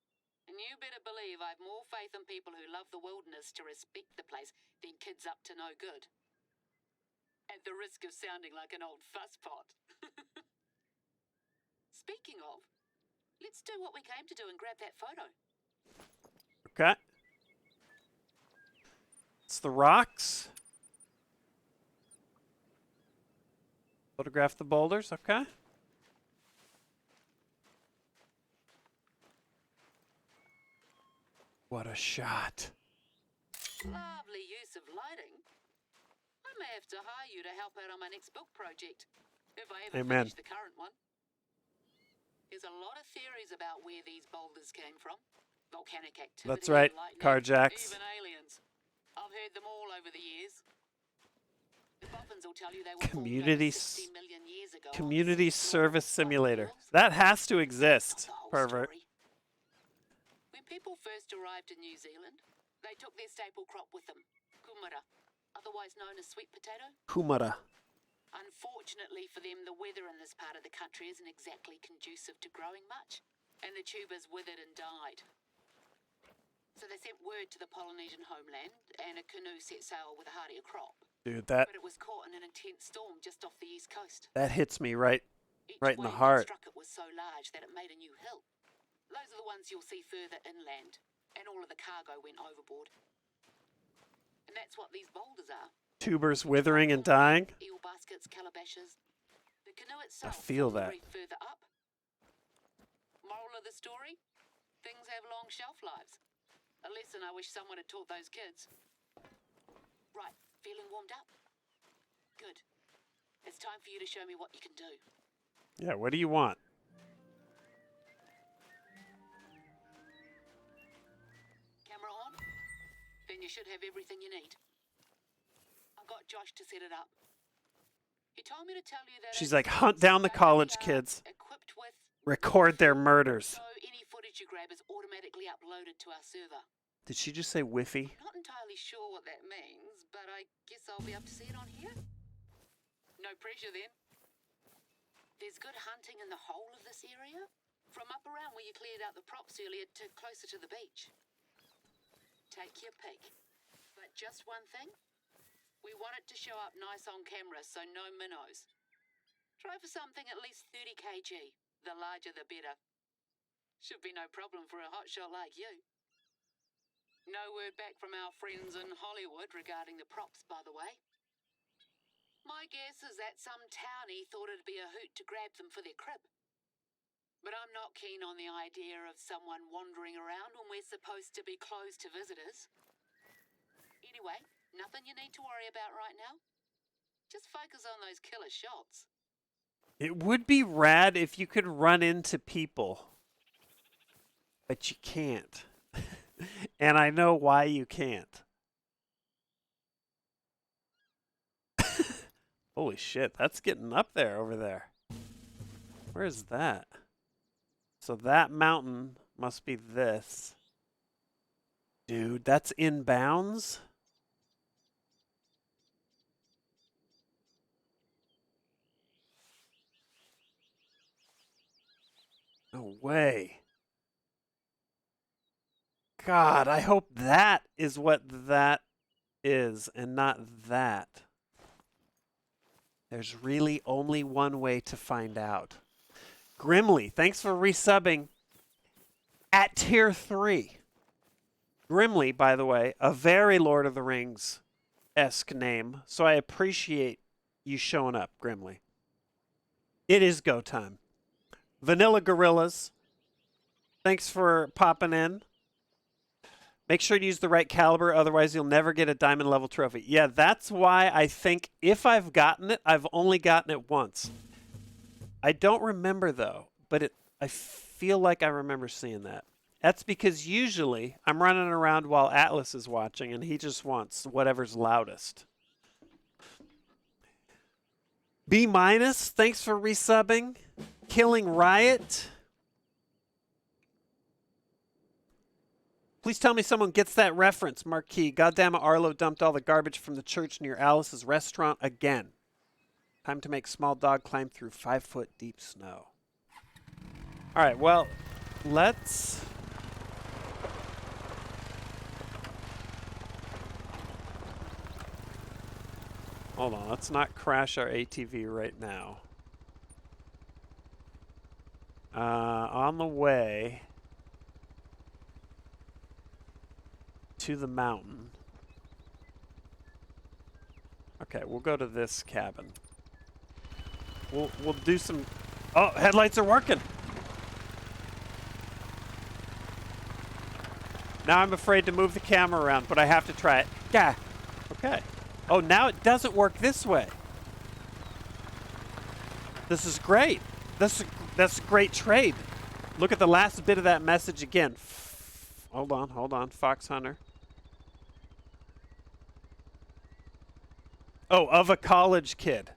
And you better believe I've more faith in people who love the wilderness to respect the place than kids up to no good. At the risk of sounding like an old fusspot. Speaking of, let's do what we came to do and grab that photo. Okay. It's the rocks. Photograph the boulders. Okay. What a shot. Lovely use of lighting. I may have to hire you to help out on my next book project, if I ever Amen. finish the current one. There's a lot of theories about where these boulders came from. Volcanic activity, That's right, lightning, Carjacks. even aliens. I've heard them all over the years. The Boffins will tell you they were Community formed over 60 million years ago on Community sea service floor, simulator. hills. That has to Not exist, the whole pervert. story. When people first arrived in New Zealand, they took their staple crop with them, kumara, otherwise known as sweet potato. Kumara. Unfortunately for them, the weather in this part of the country isn't exactly conducive to growing much, and the tubers withered and died. So they sent word to the Polynesian homeland, and a canoe set sail with a heartier crop. Dude, that But it was caught in an intense storm just off the east coast. hits me right Each in the wave that heart. struck it was so large that it made a new hill. Those are the ones you'll see further inland, and all of the cargo went overboard. And that's what these boulders are. Tubers withering and dying. Eel baskets, calabashes. The canoe itself feel formed a that. reef further up. Moral of the story? Things have long shelf lives. A lesson I wish someone had taught those kids. Right, feeling warmed up? Good. It's time for you to show me what you can do. Yeah, what do you want? Camera on? Then you should have everything you need. I got Josh to set it up. He told me to tell you that She's it's like, hunt down the they college are kids. Equipped with, Record their murders. so any footage you grab is automatically uploaded to our server. Did she just say whiffy? Not entirely sure what that means, but I guess I'll be able to see it on here. No pressure then. There's good hunting in the whole of this area, from up around where you cleared out the props earlier to closer to the beach. Take your pick. But just one thing, we want it to show up nice on camera, so no minnows. Try for something at least 30 kg. The larger the better. Should be no problem for a hotshot like you. No word back from our friends in Hollywood regarding the props, by the way. My guess is that some townie thought it'd be a hoot to grab them for their crib. But I'm not keen on the idea of someone wandering around when we're supposed to be closed to visitors. Anyway, nothing you need to worry about right now. Just focus on those killer shots. It would be rad if you could run into people. But you can't. And I know why you can't. Holy shit, that's getting up there over there. Where is that? So that mountain must be this. Dude, that's in bounds? No way. God, I hope that is what that is and not that. There's really only one way to find out. Grimly, thanks for resubbing at tier 3. Grimly, by the way, a very Lord of the Rings-esque name, so I appreciate you showing up, Grimly. It is go time. Vanilla Gorillas, thanks for popping in. Make sure to use the right caliber, otherwise you'll never get a diamond level trophy. Yeah, that's why I think if I've gotten it, I've only gotten it once. I don't remember though, but I feel like I remember seeing that. That's because usually I'm running around while Atlas is watching and he just wants whatever's loudest. B-, thanks for resubbing. Killing Riot. Please tell me someone gets that reference, Marquis. Goddamn it, Arlo dumped all the garbage from the church near Alice's restaurant again. Time to make small dog climb through 5-foot deep snow. All right, well, let's... Hold on, let's not crash our ATV right now. On the way to the mountain. Okay, we'll go to this cabin. We'll do some... Oh, headlights are working! Now I'm afraid to move the camera around, but I have to try it. Yeah. Okay. Oh, now it doesn't work this way. This is great. That's a great trade. Look at the last bit of that message again. Hold on, Fox Hunter. Oh, of a college kid.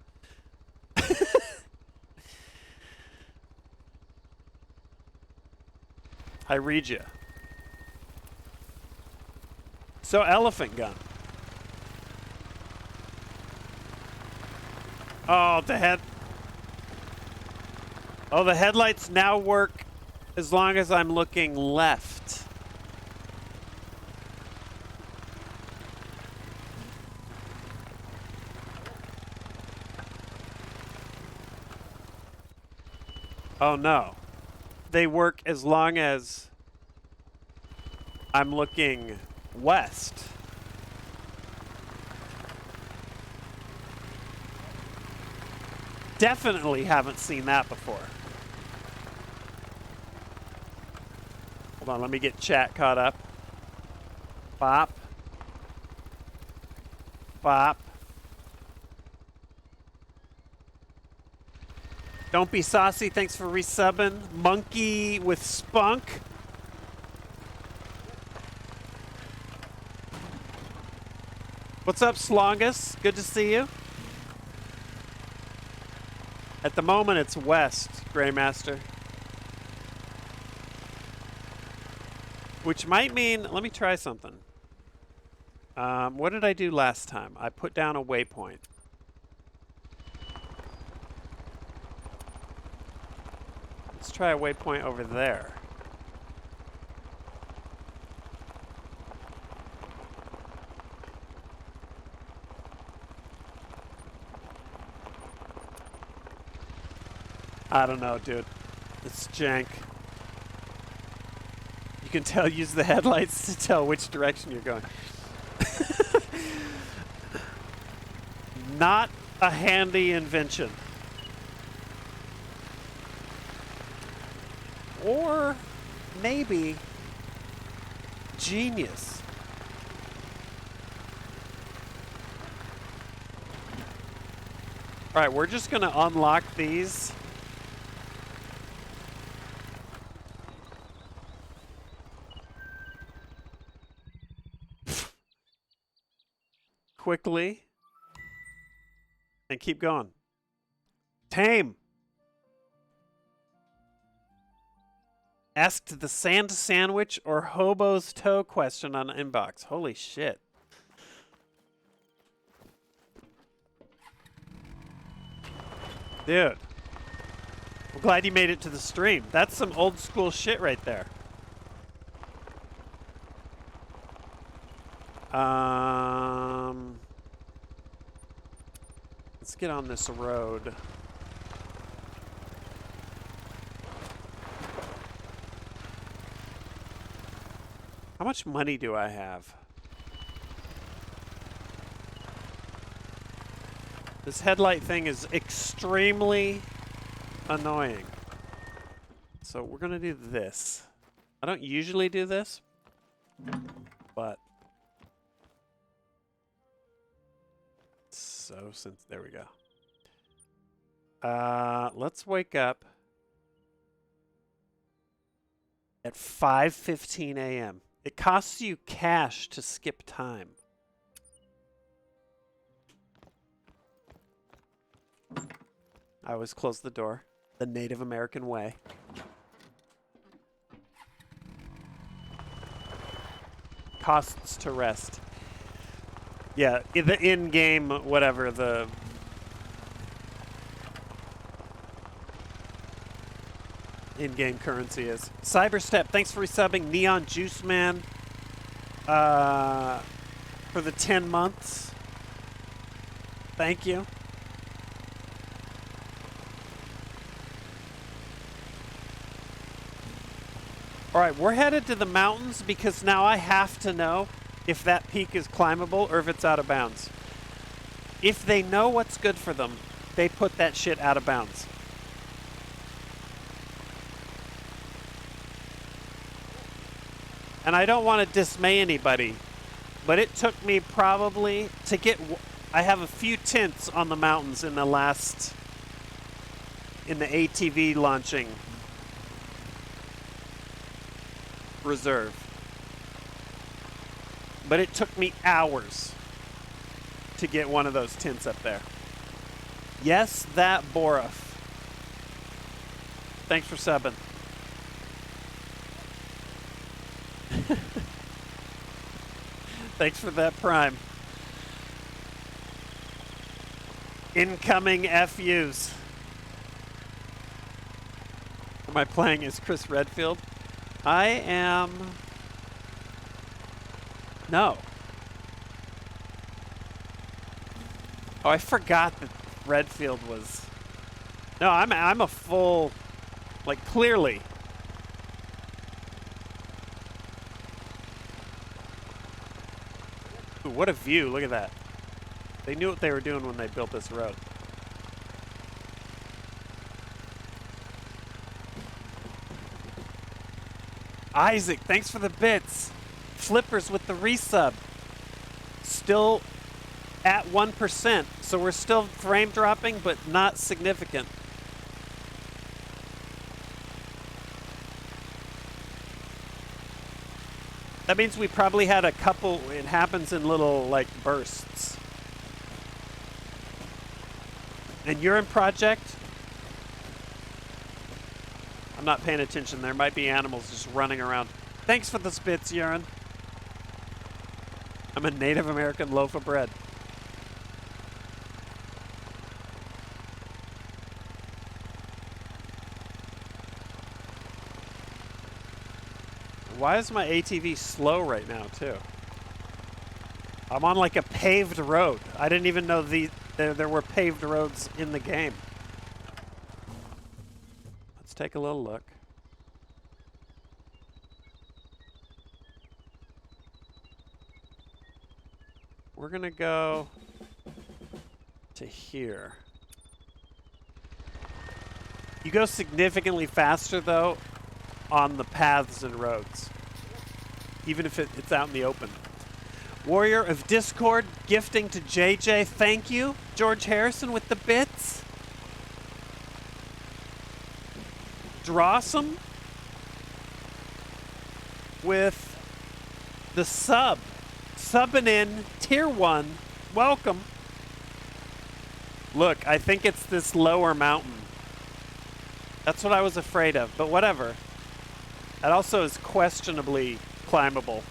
I read you. So, elephant gun. Oh, the headlights now work as long as I'm looking left. Oh no. They work as long as I'm looking west. Definitely haven't seen that before. Hold on, let me get chat caught up. Bop. Bop. Don't be saucy, thanks for resubbing. Monkey with spunk. What's up, Slongus? Good to see you. At the moment, it's west, Greymaster. Which might mean, let me try something. What did I do last time? I put down a waypoint. Let's try a waypoint over there. I don't know, dude. It's jank. You can tell, use the headlights to tell which direction you're going. Not a handy invention. Or maybe genius. All right, we're just gonna unlock these. Quickly. And keep going. Tame. Asked the sand sandwich or hobo's toe question on inbox. Holy shit. Dude. I'm glad you made it to the stream. That's some old school shit right there. Let's get on this road. How much money do I have? This headlight thing is extremely annoying. So we're gonna do this. I don't usually do this, but since there we go. Let's wake up at 5:15 a.m. It costs you cash to skip time. I always close the door the Native American way. Costs to rest. Yeah, the in-game, whatever, the in-game currency is. Cyberstep, thanks for resubbing. Neon Juice Man for the 10 months. Thank you. All right, we're headed to the mountains because now I have to know if that peak is climbable or if it's out of bounds. If they know what's good for them, they put that shit out of bounds. And I don't want to dismay anybody, but it took me probably to get... I have a few tints on the mountains in the ATV launching reserve. But it took me hours to get one of those tints up there. Yes, that Borif. Thanks for subbing. Thanks for that prime. Incoming FUs. Am I playing as Chris Redfield? I am... No. Oh, I forgot that Redfield was... No, I'm a full Like, clearly. Ooh, what a view. Look at that. They knew what they were doing when they built this road. Isaac, thanks for the bits. Flippers with the resub. Still at 1%, so we're still frame dropping, but not significant. That means we probably had a couple, it happens in little, like, bursts. And you're in project? I'm not paying attention. There might be animals just running around. Thanks for the spits, Urine. I'm a Native American loaf of bread. Why is my ATV slow right now, too? I'm on like a paved road. I didn't even know there were paved roads in the game. Let's take a little look. We're gonna go to here. You go significantly faster, though, on the paths and roads, even if it's out in the open. Warrior of Discord gifting to JJ. Thank you. George Harrison with the bits. Drawsome with the sub. Subbing in tier 1. Welcome. Look, I think it's this lower mountain. That's what I was afraid of, but whatever. That also is questionably climbable.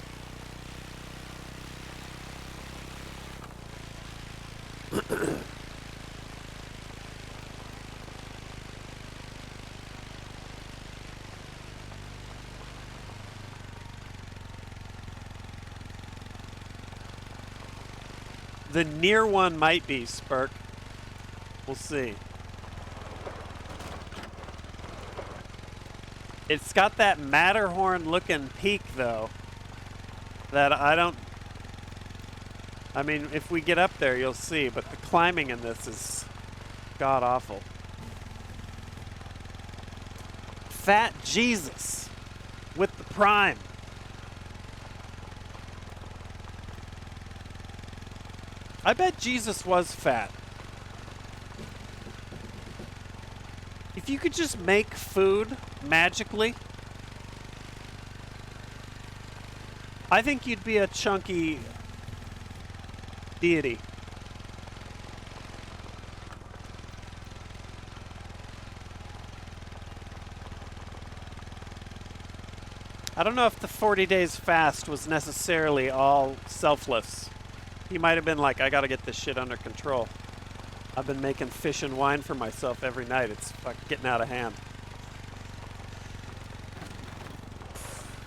The near one might be, Spurk. We'll see. It's got that Matterhorn-looking peak, though, that I mean, if we get up there, you'll see, but the climbing in this is god-awful. Fat Jesus with the Prime. I bet Jesus was fat. If you could just make food magically, I think you'd be a chunky deity. I don't know if the 40 days fast was necessarily all selfless. He might have been like, I gotta get this shit under control. I've been making fish and wine for myself every night. It's fucking getting out of hand.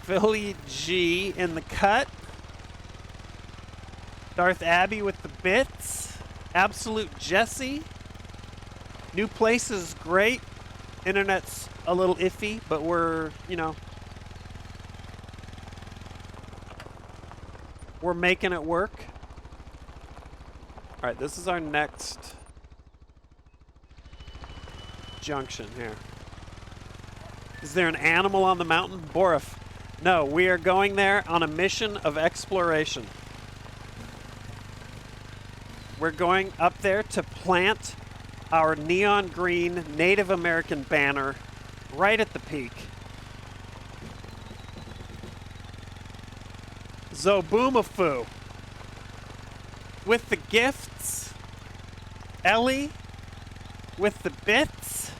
Philly G in the cut. Darth Abbey with the bits. Absolute Jesse. New place is great. Internet's a little iffy, but we're, you know, we're making it work. All right, this is our next junction here. Is there an animal on the mountain? Borif. No, we are going there on a mission of exploration. We're going up there to plant our neon green Native American banner right at the peak. Zoboomafoo. With the gifts. Ellie with the bits.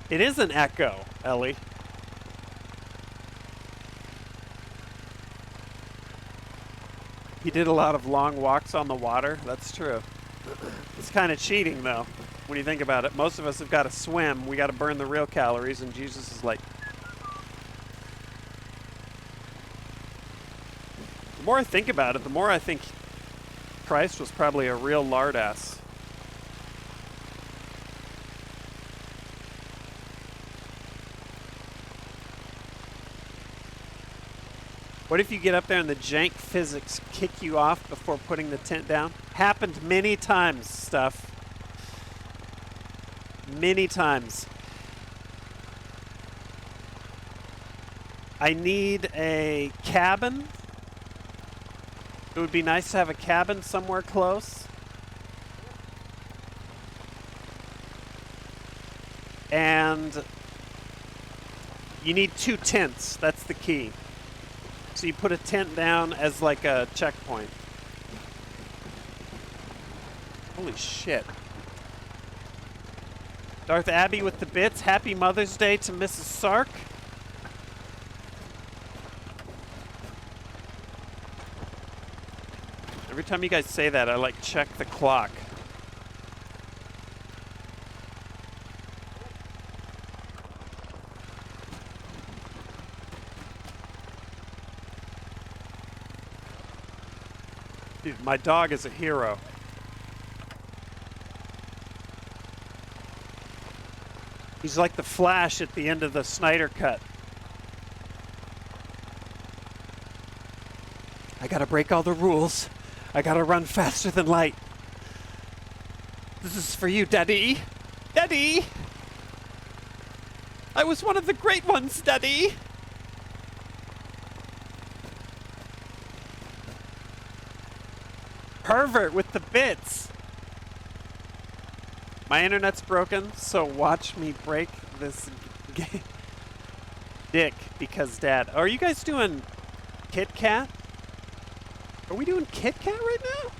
It is an echo, Ellie. He did a lot of long walks on the water. That's true. It's kind of cheating, though, when you think about it. Most of us have got to swim. We got to burn the real calories, and Jesus is like... The more I think about it, the more I think Christ was probably a real lard ass. What if you get up there and the jank physics kick you off before putting the tent down? Happened many times, stuff. Many times. I need a cabin. It would be nice to have a cabin somewhere close. And you need 2 tents. That's the key. So you put a tent down as like a checkpoint. Holy shit. Darth Abbey with the bits. Happy Mother's Day to Mrs. Sark. Every time you guys say that, I like check the clock. Dude, my dog is a hero. He's like the Flash at the end of the Snyder Cut. I gotta break all the rules. I gotta run faster than light. This is for you, Daddy. Daddy! I was one of the great ones, Daddy! Pervert with the bits! My internet's broken, so watch me break this dick because Dad. Are you guys doing Kit Kat? Are we doing Kit Kat right now?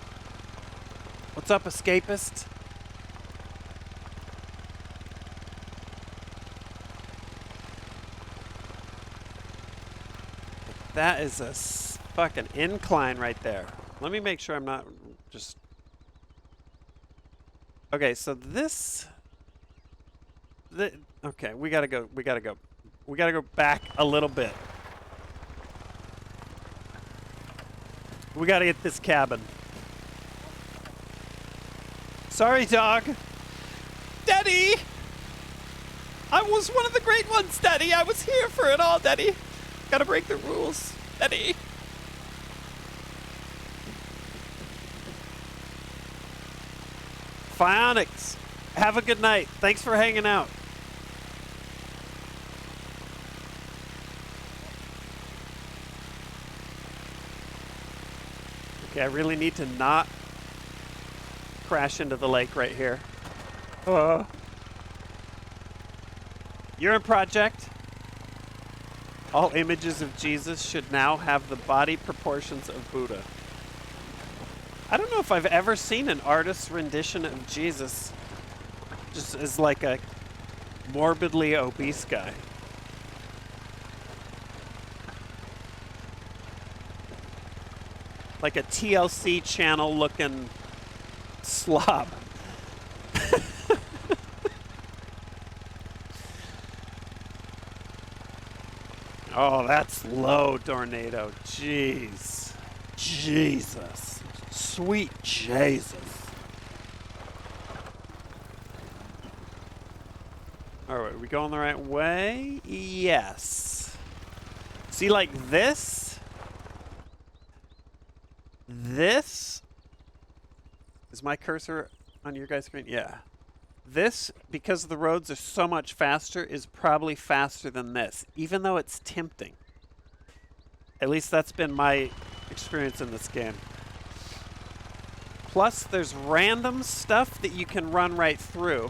What's up, escapist? That is a fucking incline right there. Let me make sure I'm not just... Okay, so this... Okay, we gotta go. We gotta go. We gotta go back a little bit. We gotta get this cabin. Sorry, dog. Daddy! I was one of the great ones, Daddy. I was here for it all, Daddy. Gotta break the rules, Daddy. Phionics, have a good night. Thanks for hanging out. Okay, I really need to not crash into the lake right here. Urine Project. All images of Jesus should now have the body proportions of Buddha. I don't know if I've ever seen an artist's rendition of Jesus just as like a morbidly obese guy. Like a TLC channel looking slob. Oh, that's low, Tornado. Jeez. Jesus. Sweet Jesus. Alright, are we going the right way? Yes. See, like this? This? Is my cursor on your guys' screen? Yeah. This, because the roads are so much faster, is probably faster than this, even though it's tempting. At least that's been my experience in this game. Plus, there's random stuff that you can run right through.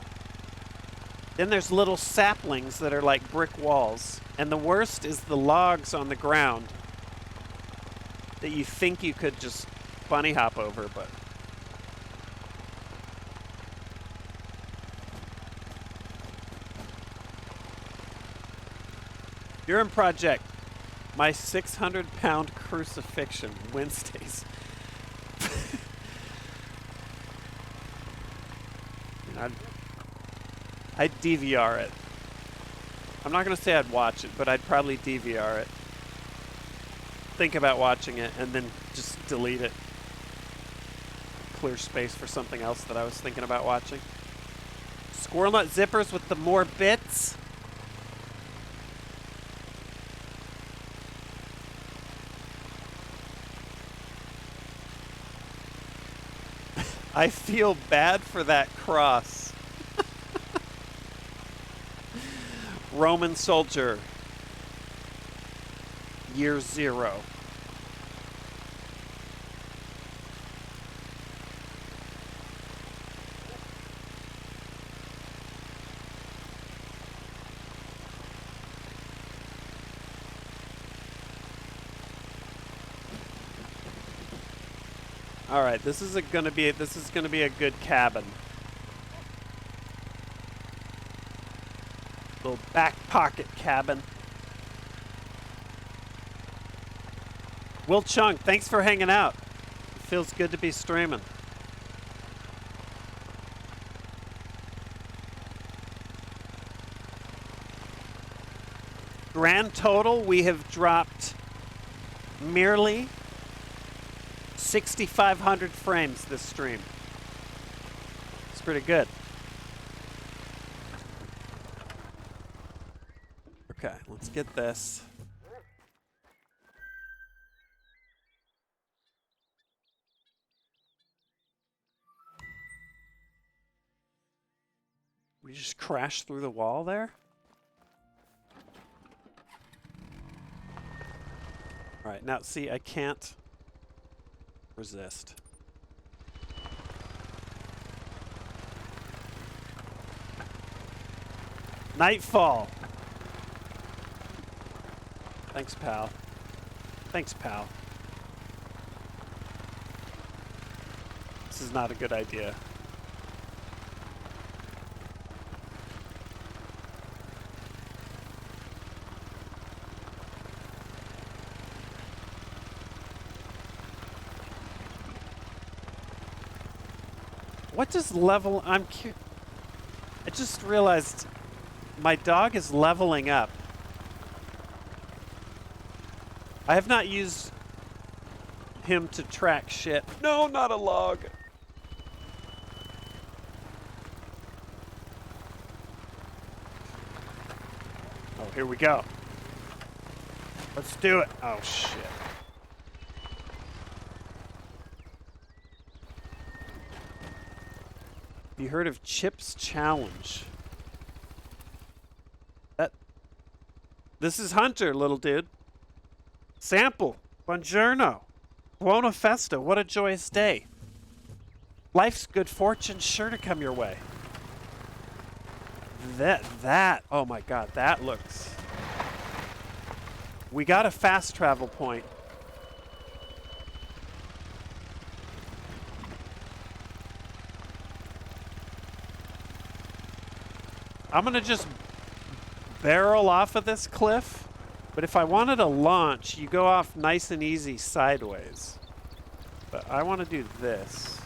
Then there's little saplings that are like brick walls. And the worst is the logs on the ground that you think you could just bunny hop over, but... Urine Project. My 600-pound crucifixion. Wednesdays. I'd DVR it. I'm not going to say I'd watch it, but I'd probably DVR it. Think about watching it, and then just delete it. Clear space for something else that I was thinking about watching. Squirrel Nut Zippers with the more bits. I feel bad for that cross. Roman soldier. Year 0. All right, this is gonna be a good cabin. Little back pocket cabin. Will Chung, thanks for hanging out. It feels good to be streaming. Grand total, we have dropped merely 6,500 frames this stream. It's pretty good. Okay, let's get this. We just crashed through the wall there? All right, now see, I can't resist. Nightfall. Thanks, pal. Thanks, pal. This is not a good idea. What does level... I just realized my dog is leveling up. I have not used him to track shit. No, not a log. Oh, here we go. Let's do it. Oh, shit. You heard of Chip's Challenge? This is Hunter, little dude. Sample. Buongiorno. Buona festa. What a joyous day. Life's good fortune sure to come your way. Oh my god, that looks... We got a fast travel point. I'm gonna just barrel off of this cliff, but if I wanted to launch, you go off nice and easy sideways. But I want to do this.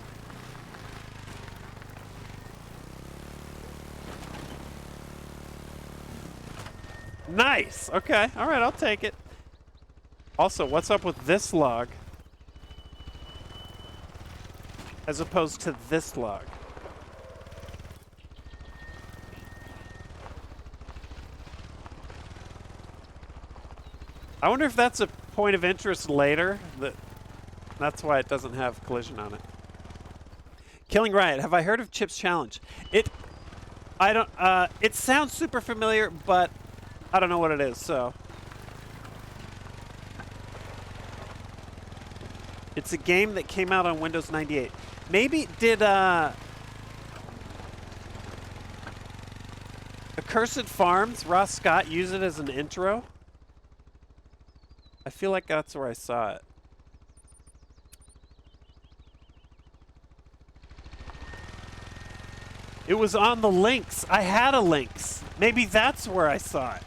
Nice! Okay, alright, I'll take it. Also, what's up with this log as opposed to this log? I wonder if that's a point of interest later. That's why it doesn't have collision on it. Killing Riot. Have I heard of Chip's Challenge? It sounds super familiar, but I don't know what it is, so. It's a game that came out on Windows 98. Maybe did Accursed Farms, Ross Scott, use it as an intro? I feel like that's where I saw it. It was on the links. I had a links. Maybe that's where I saw it.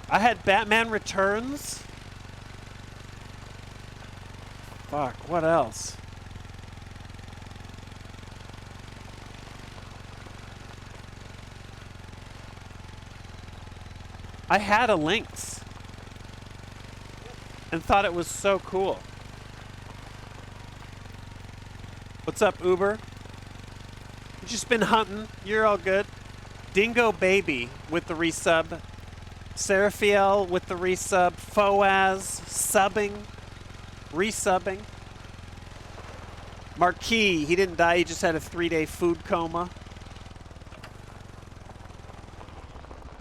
I had Batman Returns. Fuck, what else? I had a Lynx and thought it was so cool. What's up, Uber? Just been hunting. You're all good. Dingo Baby with the resub. Seraphiel with the resub. Foaz subbing. Resubbing. Marquis, he didn't die, he just had a 3-day food coma.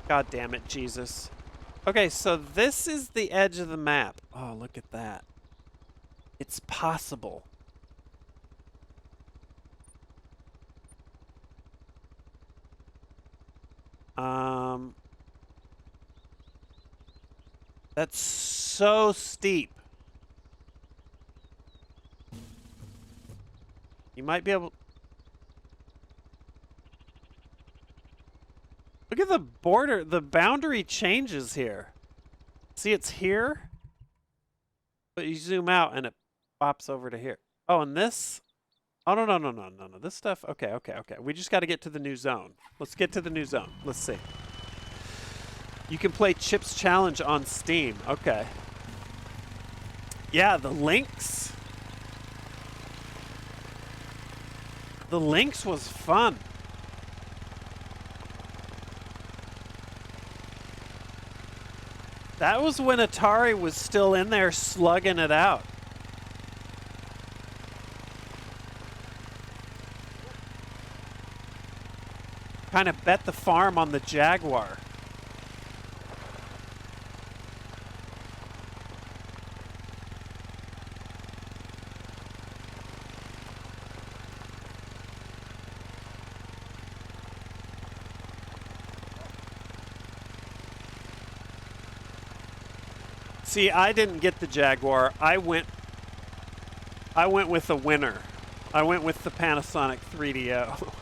God damn it, Jesus. Okay, so this is the edge of the map. Oh, look at that. It's possible. That's so steep. You might be able... Look at the border. The boundary changes here. See, it's here. But you zoom out and it pops over to here. Oh, and this... Oh, no. This stuff... Okay. We just got to get to the new zone. Let's get to the new zone. Let's see. You can play Chips Challenge on Steam. Okay. Yeah, the links. The links was fun. That was when Atari was still in there slugging it out. Kind of bet the farm on the Jaguar. See, I didn't get the Jaguar. I went with the winner. I went with the Panasonic 3DO.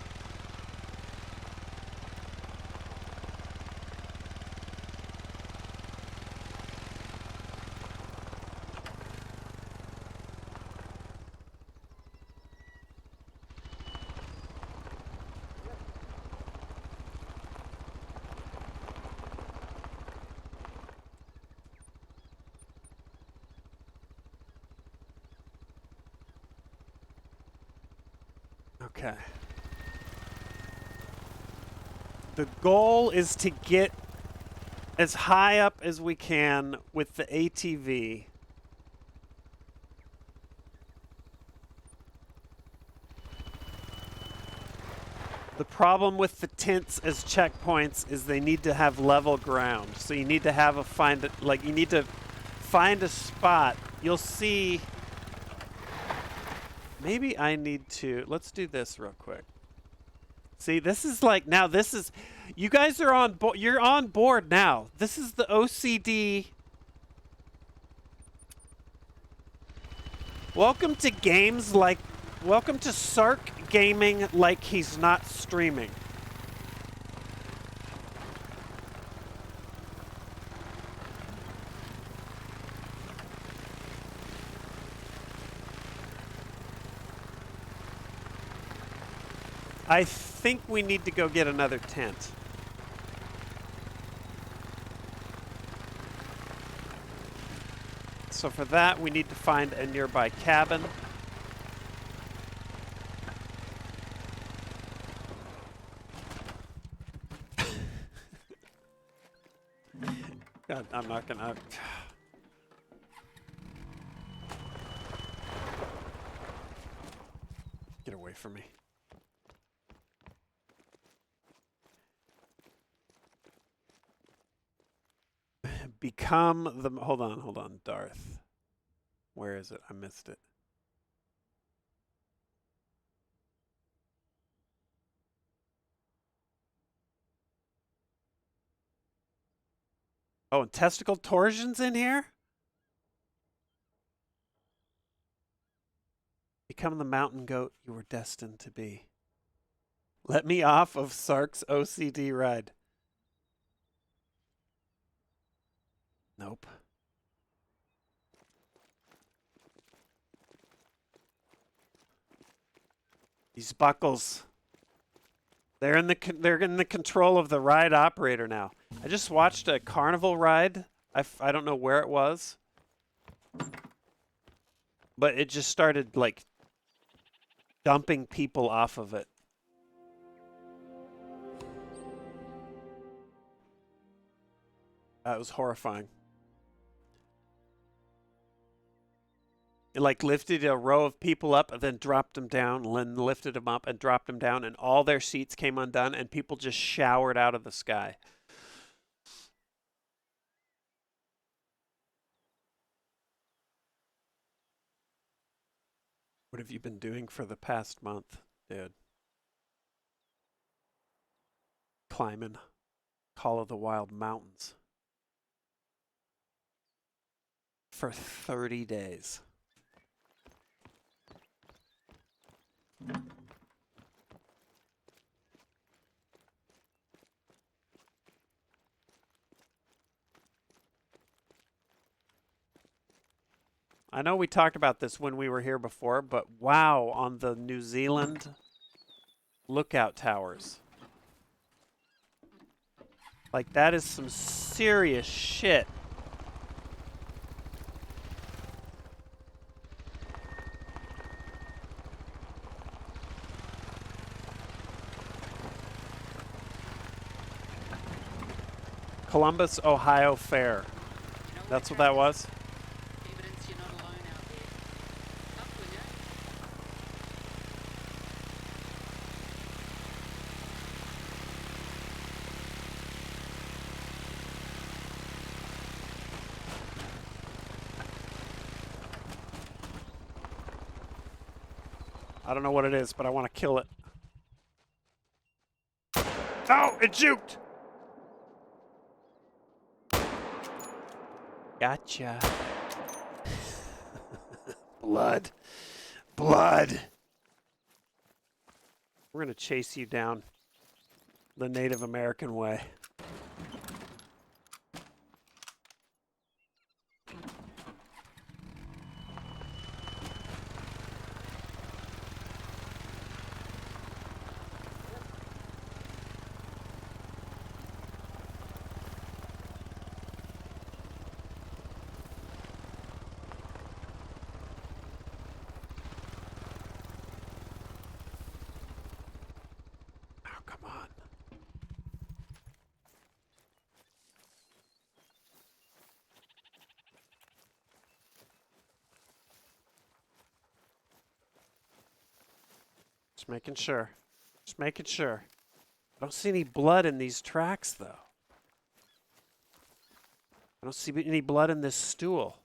Okay. The goal is to get as high up as we can with the ATV. The problem with the tents as checkpoints is they need to have level ground. So you need to have you need to find a spot. You'll see. Maybe I need to, let's do this real quick. See, this is like, now this is, you guys are on board, you're on board now. This is the OCD. Welcome to games like, welcome to Sark gaming like he's not streaming. I think we need to go get another tent. So for that, we need to find a nearby cabin. God, I'm not gonna... Get away from me. Become the... Hold on, Darth. Where is it? I missed it. Oh, and testicle torsion's in here? Become the mountain goat you were destined to be. Let me off of Sark's OCD ride. Nope. These buckles. They're in the control of the ride operator now. I just watched a carnival ride. I don't know where it was. But it just started like dumping people off of it. That was horrifying. It like lifted a row of people up and then dropped them down, and then lifted them up and dropped them down, and all their seats came undone, and people just showered out of the sky. What have you been doing for the past month, dude? Climbing Call of the Wild mountains for 30 days. I know we talked about this when we were here before, but wow, on the New Zealand lookout towers. Like, that is some serious shit. Columbus, Ohio Fair. That's what that was? Evidence you're not alone out there. Up with you. I don't know what it is, but I want to kill it. Oh, it juked! Gotcha. Blood. Blood. We're going to chase you down the Native American way. Oh, come on. Just making sure. Just making sure. I don't see any blood in these tracks, though. I don't see any blood in this stool.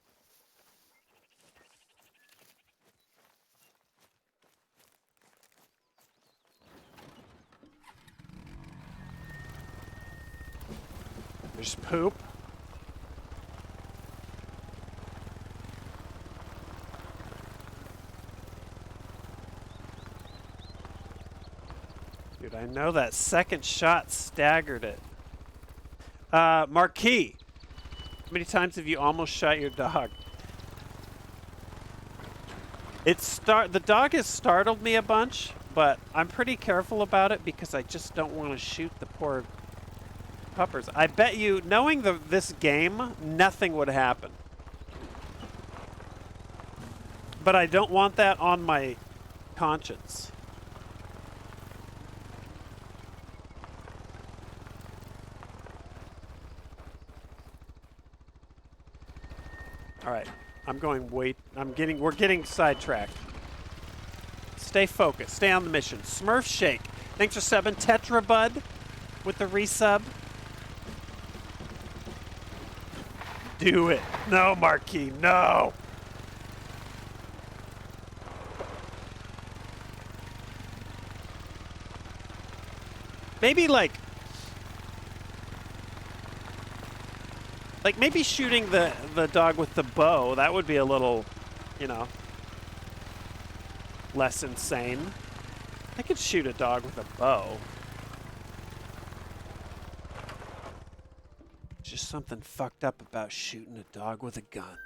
There's poop. Dude, I know that second shot staggered it. Marquis, how many times have you almost shot your dog? The dog has startled me a bunch, but I'm pretty careful about it because I just don't want to shoot the poor puppers. I bet you, knowing this game, nothing would happen. But I don't want that on my conscience. All right, we're getting sidetracked. Stay focused, stay on the mission. Smurf Shake, thanks for subbing. Tetra Bud with the resub. Do it. No, Marquis, no. Maybe like maybe shooting the dog with the bow, that would be a little, you know, less insane. I could shoot a dog with a bow. There's just something fucked up about shooting a dog with a gun.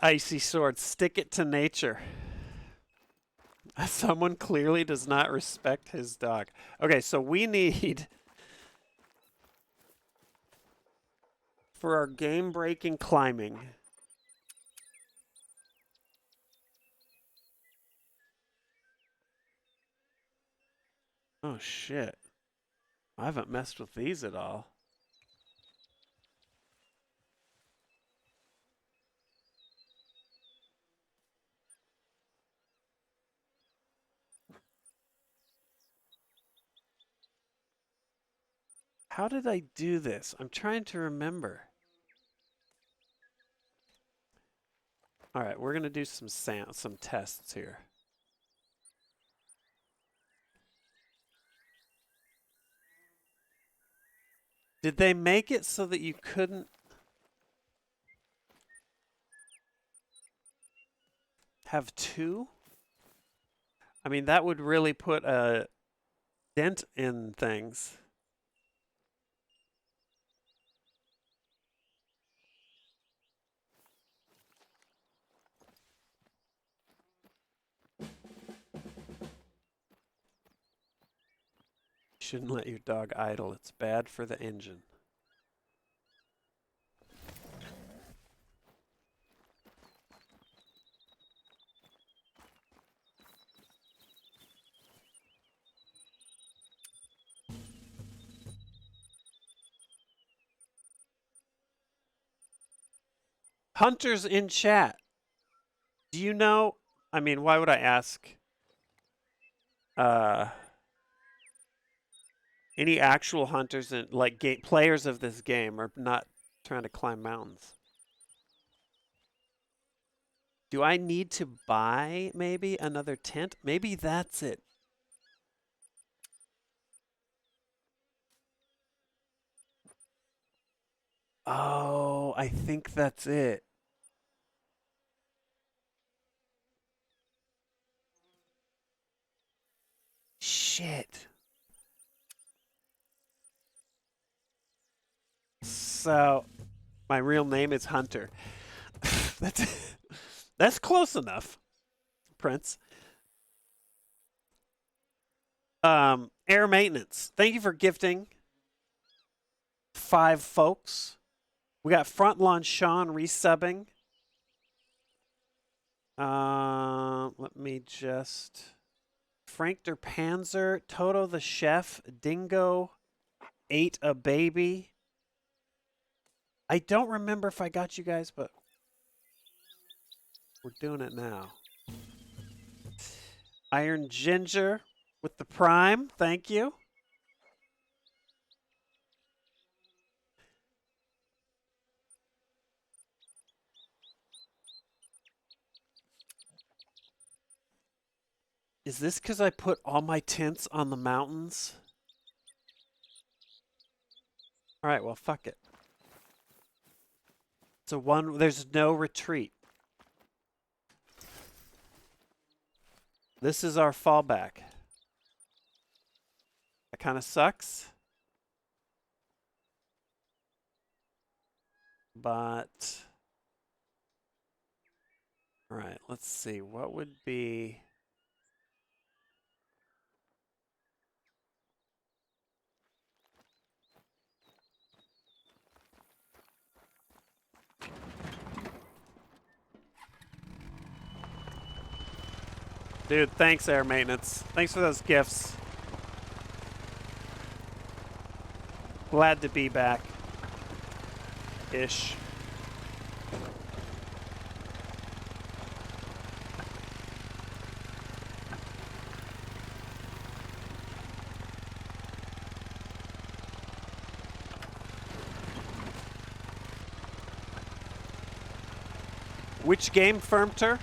Icy sword, stick it to nature. Someone clearly does not respect his dog. Okay, so we need, for our game-breaking climbing, . Oh shit. I haven't messed with these at all. How did I do this? I'm trying to remember. All right, we're gonna do some tests here. Did they make it so that you couldn't have two? I mean, that would really put a dent in things. Shouldn't let your dog idle. It's bad for the engine. Hunters in chat. Do you know? I mean, why would I ask? Any actual hunters and like players of this game are not trying to climb mountains. Do I need to buy maybe another tent? Maybe that's it. Oh, I think that's it. Shit. So, my real name is Hunter. That's close enough, Prince. Air maintenance. Thank you for gifting 5 folks. We got Front Lawn Sean resubbing. Let me just. Frank der Panzer, Toto the Chef, Dingo, Ate a Baby. I don't remember if I got you guys, but we're doing it now. Iron Ginger with the Prime. Thank you. Is this because I put all my tents on the mountains? All right, well, fuck it. So there's no retreat. This is our fallback. That kind of sucks. But, all right, let's see. What would be... Dude, thanks, Air Maintenance. Thanks for those gifts. Glad to be back. Ish. Which game, Firmter?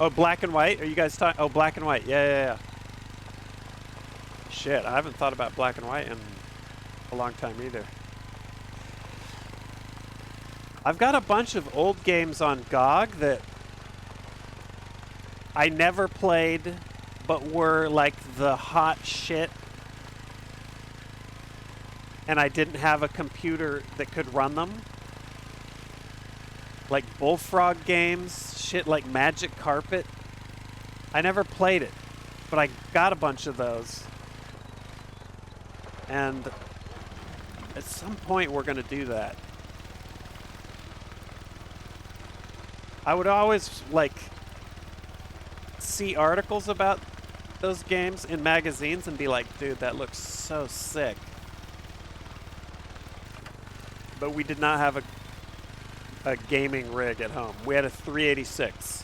Oh, black and white? Are you guys talking? Oh, black and white. Yeah. Shit, I haven't thought about black and white in a long time either. I've got a bunch of old games on GOG that I never played, but were like the hot shit. And I didn't have a computer that could run them. Like Bullfrog games, shit like Magic Carpet. I never played it, but I got a bunch of those. And at some point we're going to do that. I would always like see articles about those games in magazines and be like, dude, that looks so sick. But we did not have a gaming rig at home. We had a 386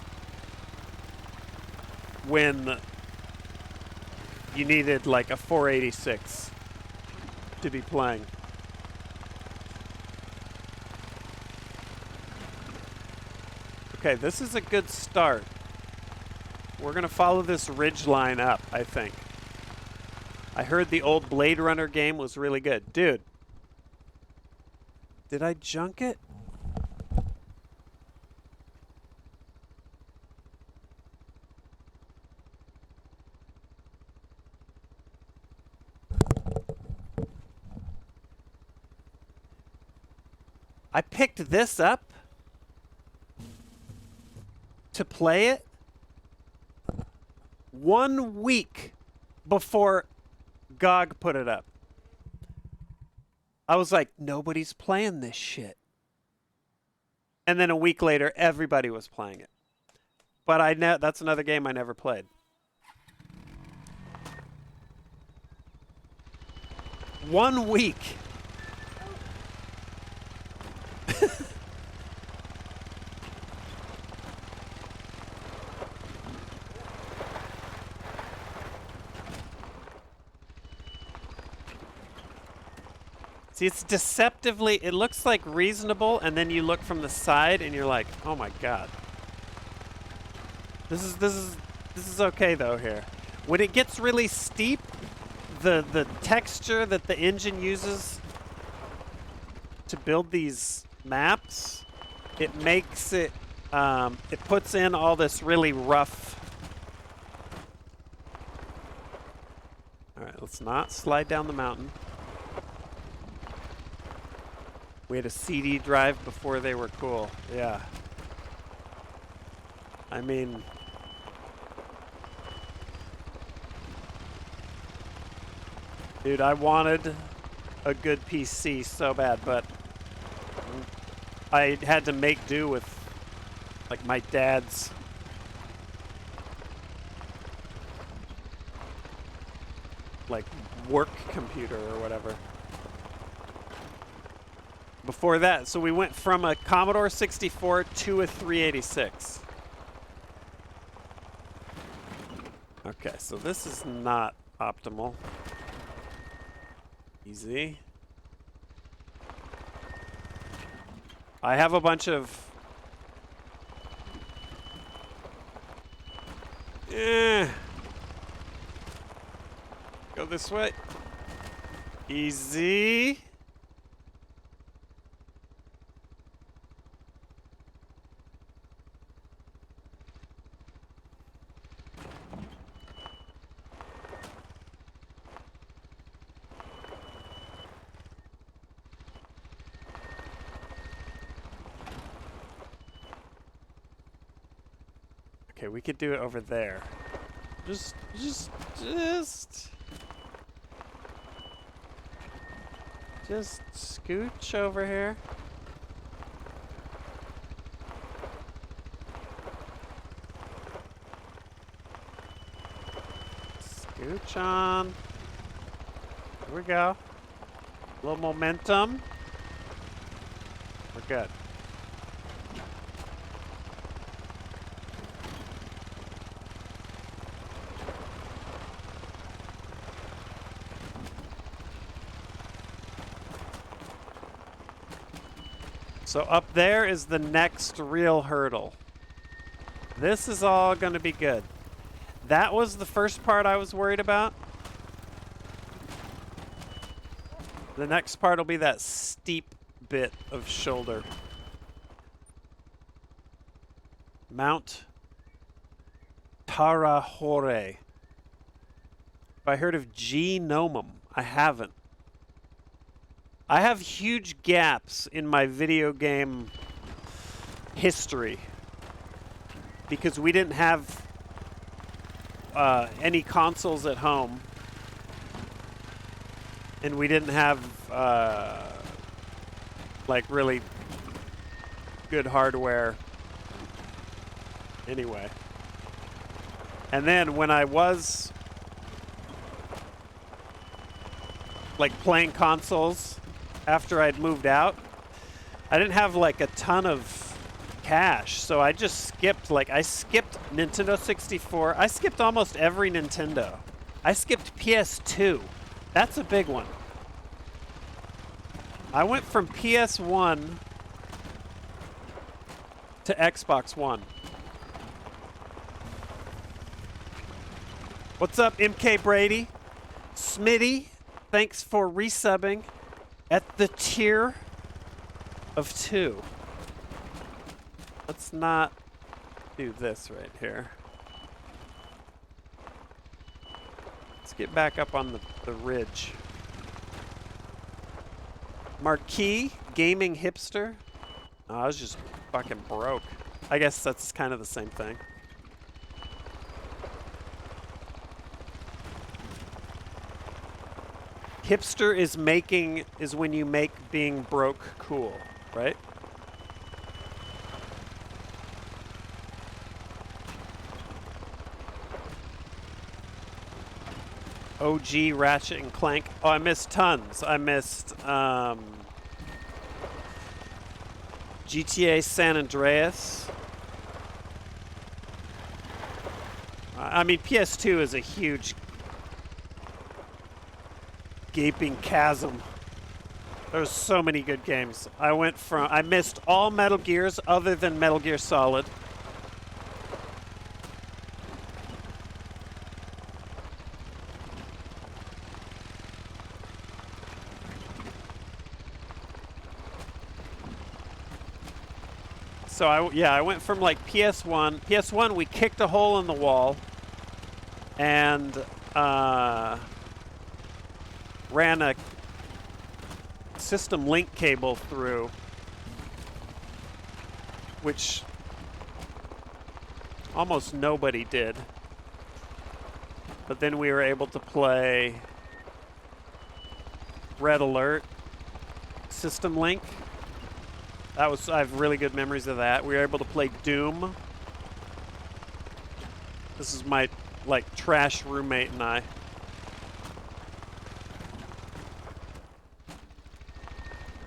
when you needed like a 486 to be playing. Okay, this is a good start. We're gonna follow this ridge line up, I think. I heard the old Blade Runner game was really good. Dude, did I junk it? I picked this up to play it 1 week before GOG put it up. I was like, nobody's playing this shit. And then a week later, everybody was playing it. But that's another game I never played. One week. See, it's deceptively, it looks like reasonable, and then you look from the side and you're like, oh my god. This is okay though here. When it gets really steep, the texture that the engine uses to build these maps, it makes it it puts in all this really rough. All right, let's not slide down the mountain. We had a CD drive before they were cool. Yeah. I mean, dude, I wanted a good PC so bad, but I had to make do with like my dad's like work computer or whatever. Before that, so we went from a Commodore 64 to a 386. Okay, so this is not optimal. Easy. I have a bunch of... Go this way. Easy. Okay, we could do it over there. Just scooch over here. Scooch on. Here we go. A little momentum. We're good. So up there is the next real hurdle. This is all going to be good. That was the first part I was worried about. The next part will be that steep bit of shoulder. Mount Tarahore. Have I heard of Genomum? I haven't. I have huge gaps in my video game history because we didn't have any consoles at home, and we didn't have like really good hardware anyway. And then when I was like playing consoles after I'd moved out, I didn't have like a ton of cash, so I just skipped, like I skipped Nintendo 64. I skipped almost every Nintendo. I skipped PS2. That's a big one. I went from PS1 to Xbox One. What's up, MK Brady? Smitty, thanks for resubbing at the tier of 2. Let's not do this right here. Let's get back up on the ridge. Marquee Gaming Hipster. Oh, I was just fucking broke. I guess that's kind of the same thing. Hipster is when you make being broke cool, right? OG Ratchet and Clank. Oh, I missed tons. I missed GTA San Andreas. I mean, PS2 is a huge gaping chasm. There's so many good games. I missed all Metal Gears other than Metal Gear Solid. So I went from like PS1. PS1, we kicked a hole in the wall and ran a system link cable through, which almost nobody did. But then we were able to play Red Alert System Link. I have really good memories of that. We were able to play Doom. This is my like trash roommate and I.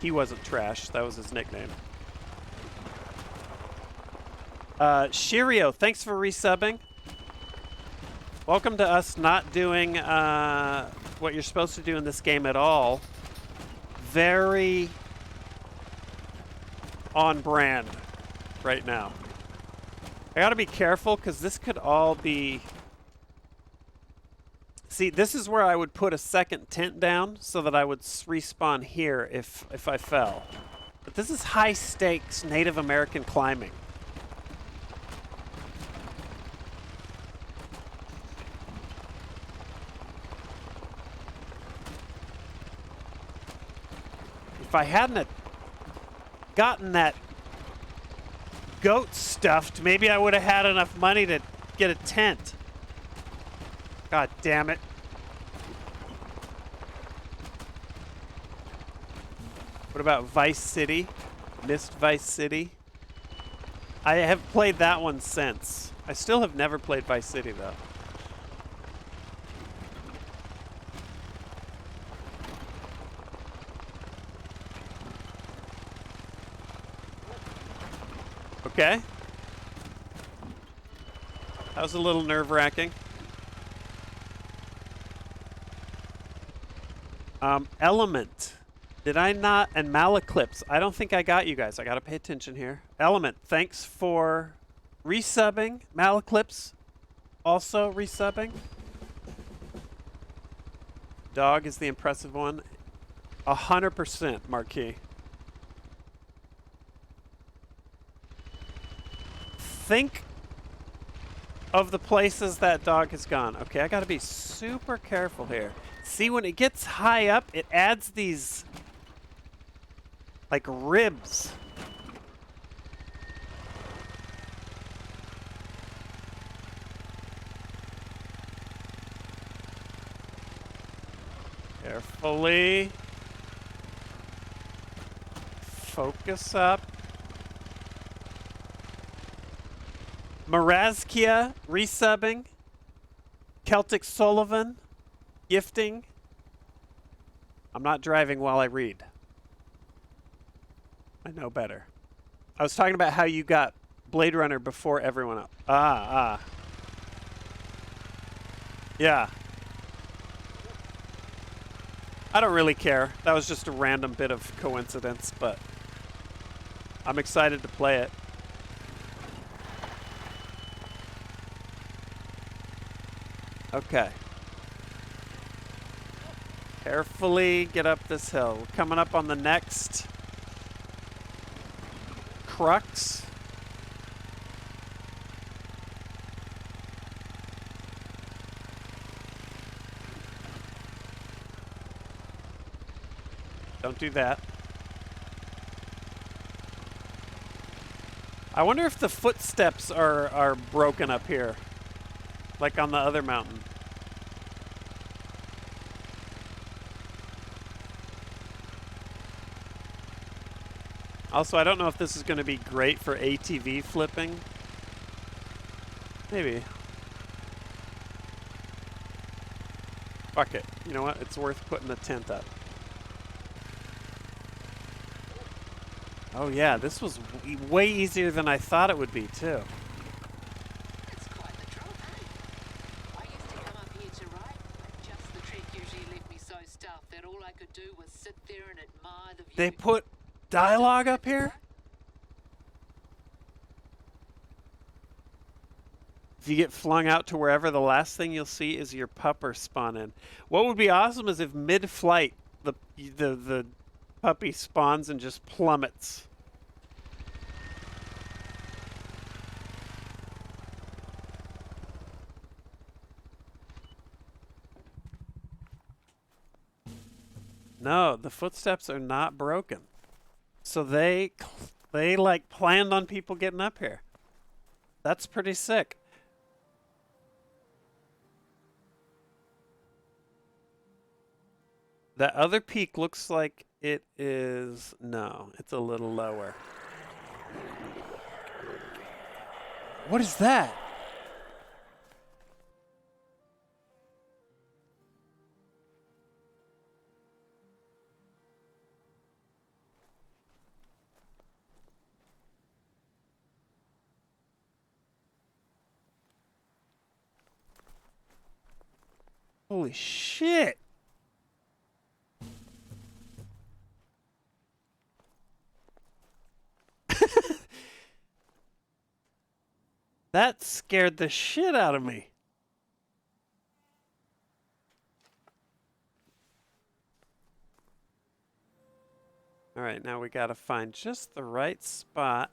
He wasn't trash, that was his nickname. Shirio, thanks for resubbing. Welcome to us not doing what you're supposed to do in this game at all. Very on brand right now. I gotta be careful because this could all be... See, this is where I would put a second tent down so that I would respawn here if I fell. But this is high stakes Native American climbing. If I hadn't gotten that goat stuffed, maybe I would have had enough money to get a tent. God damn it. What about Vice City? Missed Vice City? I have played that one since. I still have never played Vice City though. Okay. That was a little nerve-wracking. Element. Did I not? And Malaclips. I don't think I got you guys. I gotta pay attention here. Element, thanks for resubbing. Malaclips, also resubbing. Dog is the impressive one. 100% Marquis. Think of the places that dog has gone. Okay, I gotta be super careful here. See, when it gets high up, it adds these like ribs. Carefully. Focus up. Marazkia, resubbing. Celtic Sullivan, gifting. I'm not driving while I read. I know better. I was talking about how you got Blade Runner before everyone else. Yeah. I don't really care. That was just a random bit of coincidence, but I'm excited to play it. Okay. Carefully get up this hill. We're coming up on the next crux. Don't do that. I wonder if the footsteps are broken up here, like on the other mountain. Also, I don't know if this is going to be great for ATV flipping. Maybe. Fuck it. You know what? It's worth putting the tent up. Oh yeah, this was way easier than I thought it would be, too. It's quite the drop, eh? I used to come up here to write, but just the trek usually left me so stuffed that all I could do was sit there and admire the view. They put dialogue up here? If you get flung out to wherever, the last thing you'll see is your pupper spawn in. What would be awesome is if mid-flight the puppy spawns and just plummets. No, the footsteps are not broken. So they like planned on people getting up here. That's pretty sick. That other peak looks like it is... No, it's a little lower. What is that? Holy shit! That scared the shit out of me. All right, now we gotta find just the right spot.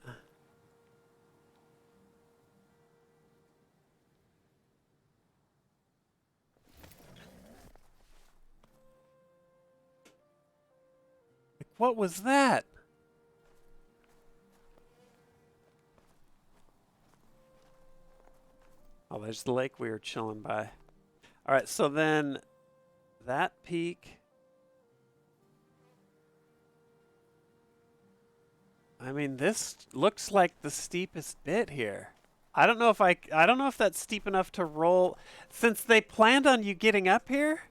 Like, what was that? Oh, there's the lake we were chilling by. All right, so then that peak. I mean, this looks like the steepest bit here. I don't know if that's steep enough to roll since they planned on you getting up here.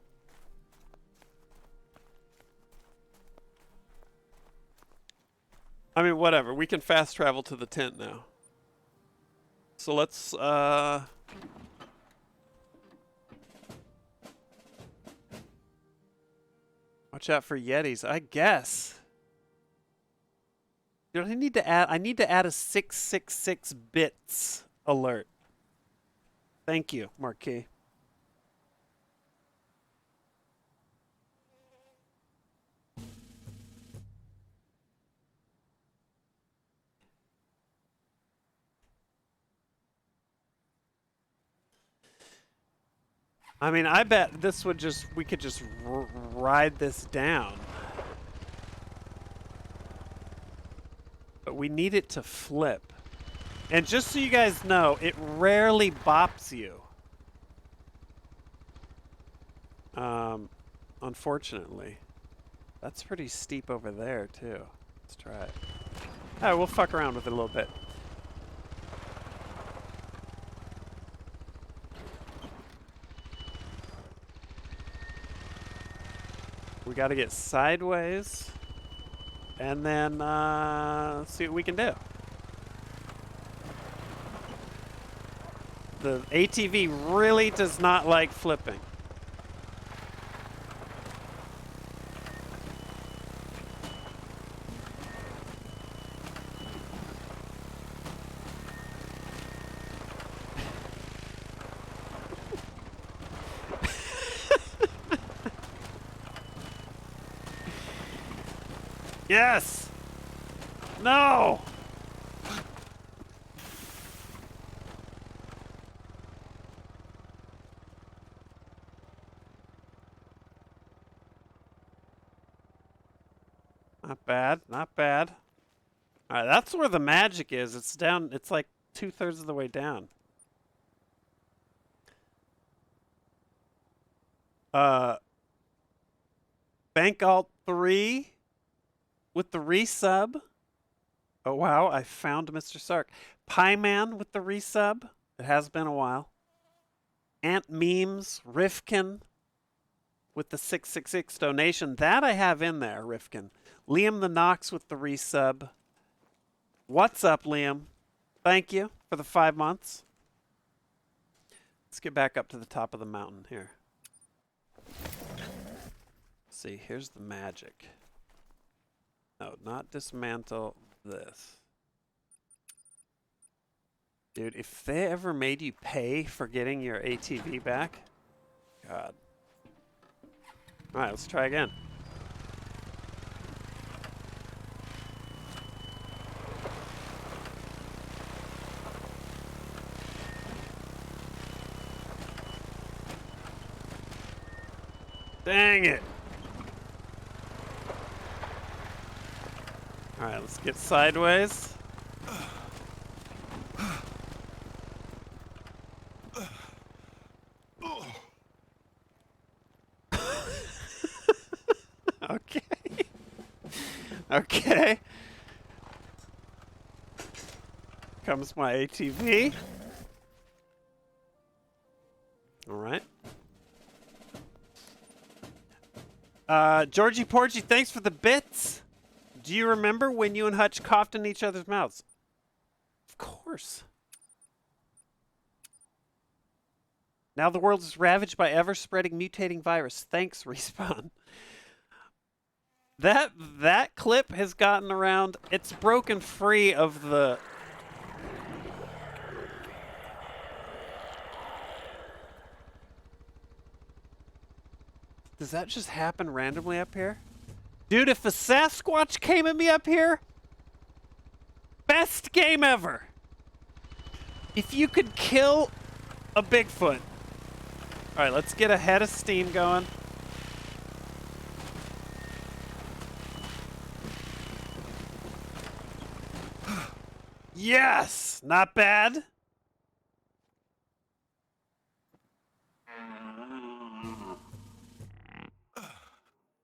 I mean, whatever. We can fast travel to the tent now. So let's watch out for Yetis, I guess. You know, I need to add a 666 bits alert. Thank you, Marquis. I mean, I bet this would we could just ride this down. But we need it to flip. And just so you guys know, it rarely bops you. Unfortunately. That's pretty steep over there, too. Let's try it. Alright, we'll fuck around with it a little bit. We got to get sideways. And then let's see what we can do. The ATV really does not like flipping. Yes! No! Not bad, not bad. All right, that's where the magic is. It's down, it's like 2/3 of the way down. Bank Alt 3 with the resub. Oh, wow, I found Mr. Sark. Pieman with the resub. It has been a while. Ant Memes, Rifkin with the 666 donation. That I have in there, Rifkin. Liam the Knox with the resub. What's up, Liam? Thank you for the 5 months. Let's get back up to the top of the mountain here. See, here's the magic. No, not dismantle this. Dude, if they ever made you pay for getting your ATV back, God. All right, let's try again. Dang it. All right, let's get sideways. Okay. Okay. Comes my ATV. All right. Georgie Porgy, thanks for the bits. Do you remember when you and Hutch coughed in each other's mouths? Of course. Now the world is ravaged by ever-spreading mutating virus. Thanks, Respawn. That clip has gotten around. It's broken free of the... Does that just happen randomly up here? Dude, if a Sasquatch came at me up here, best game ever. If you could kill a Bigfoot. All right, let's get a head of steam going. Yes, not bad.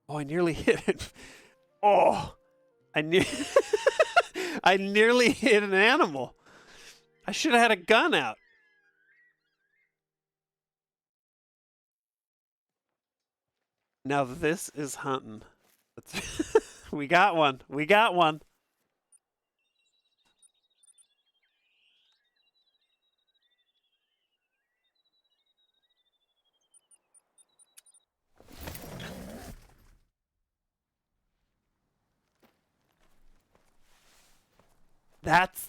Oh, I nearly hit it. Oh, I nearly hit an animal. I should have had a gun out. Now this is hunting. We got one. We got one. That's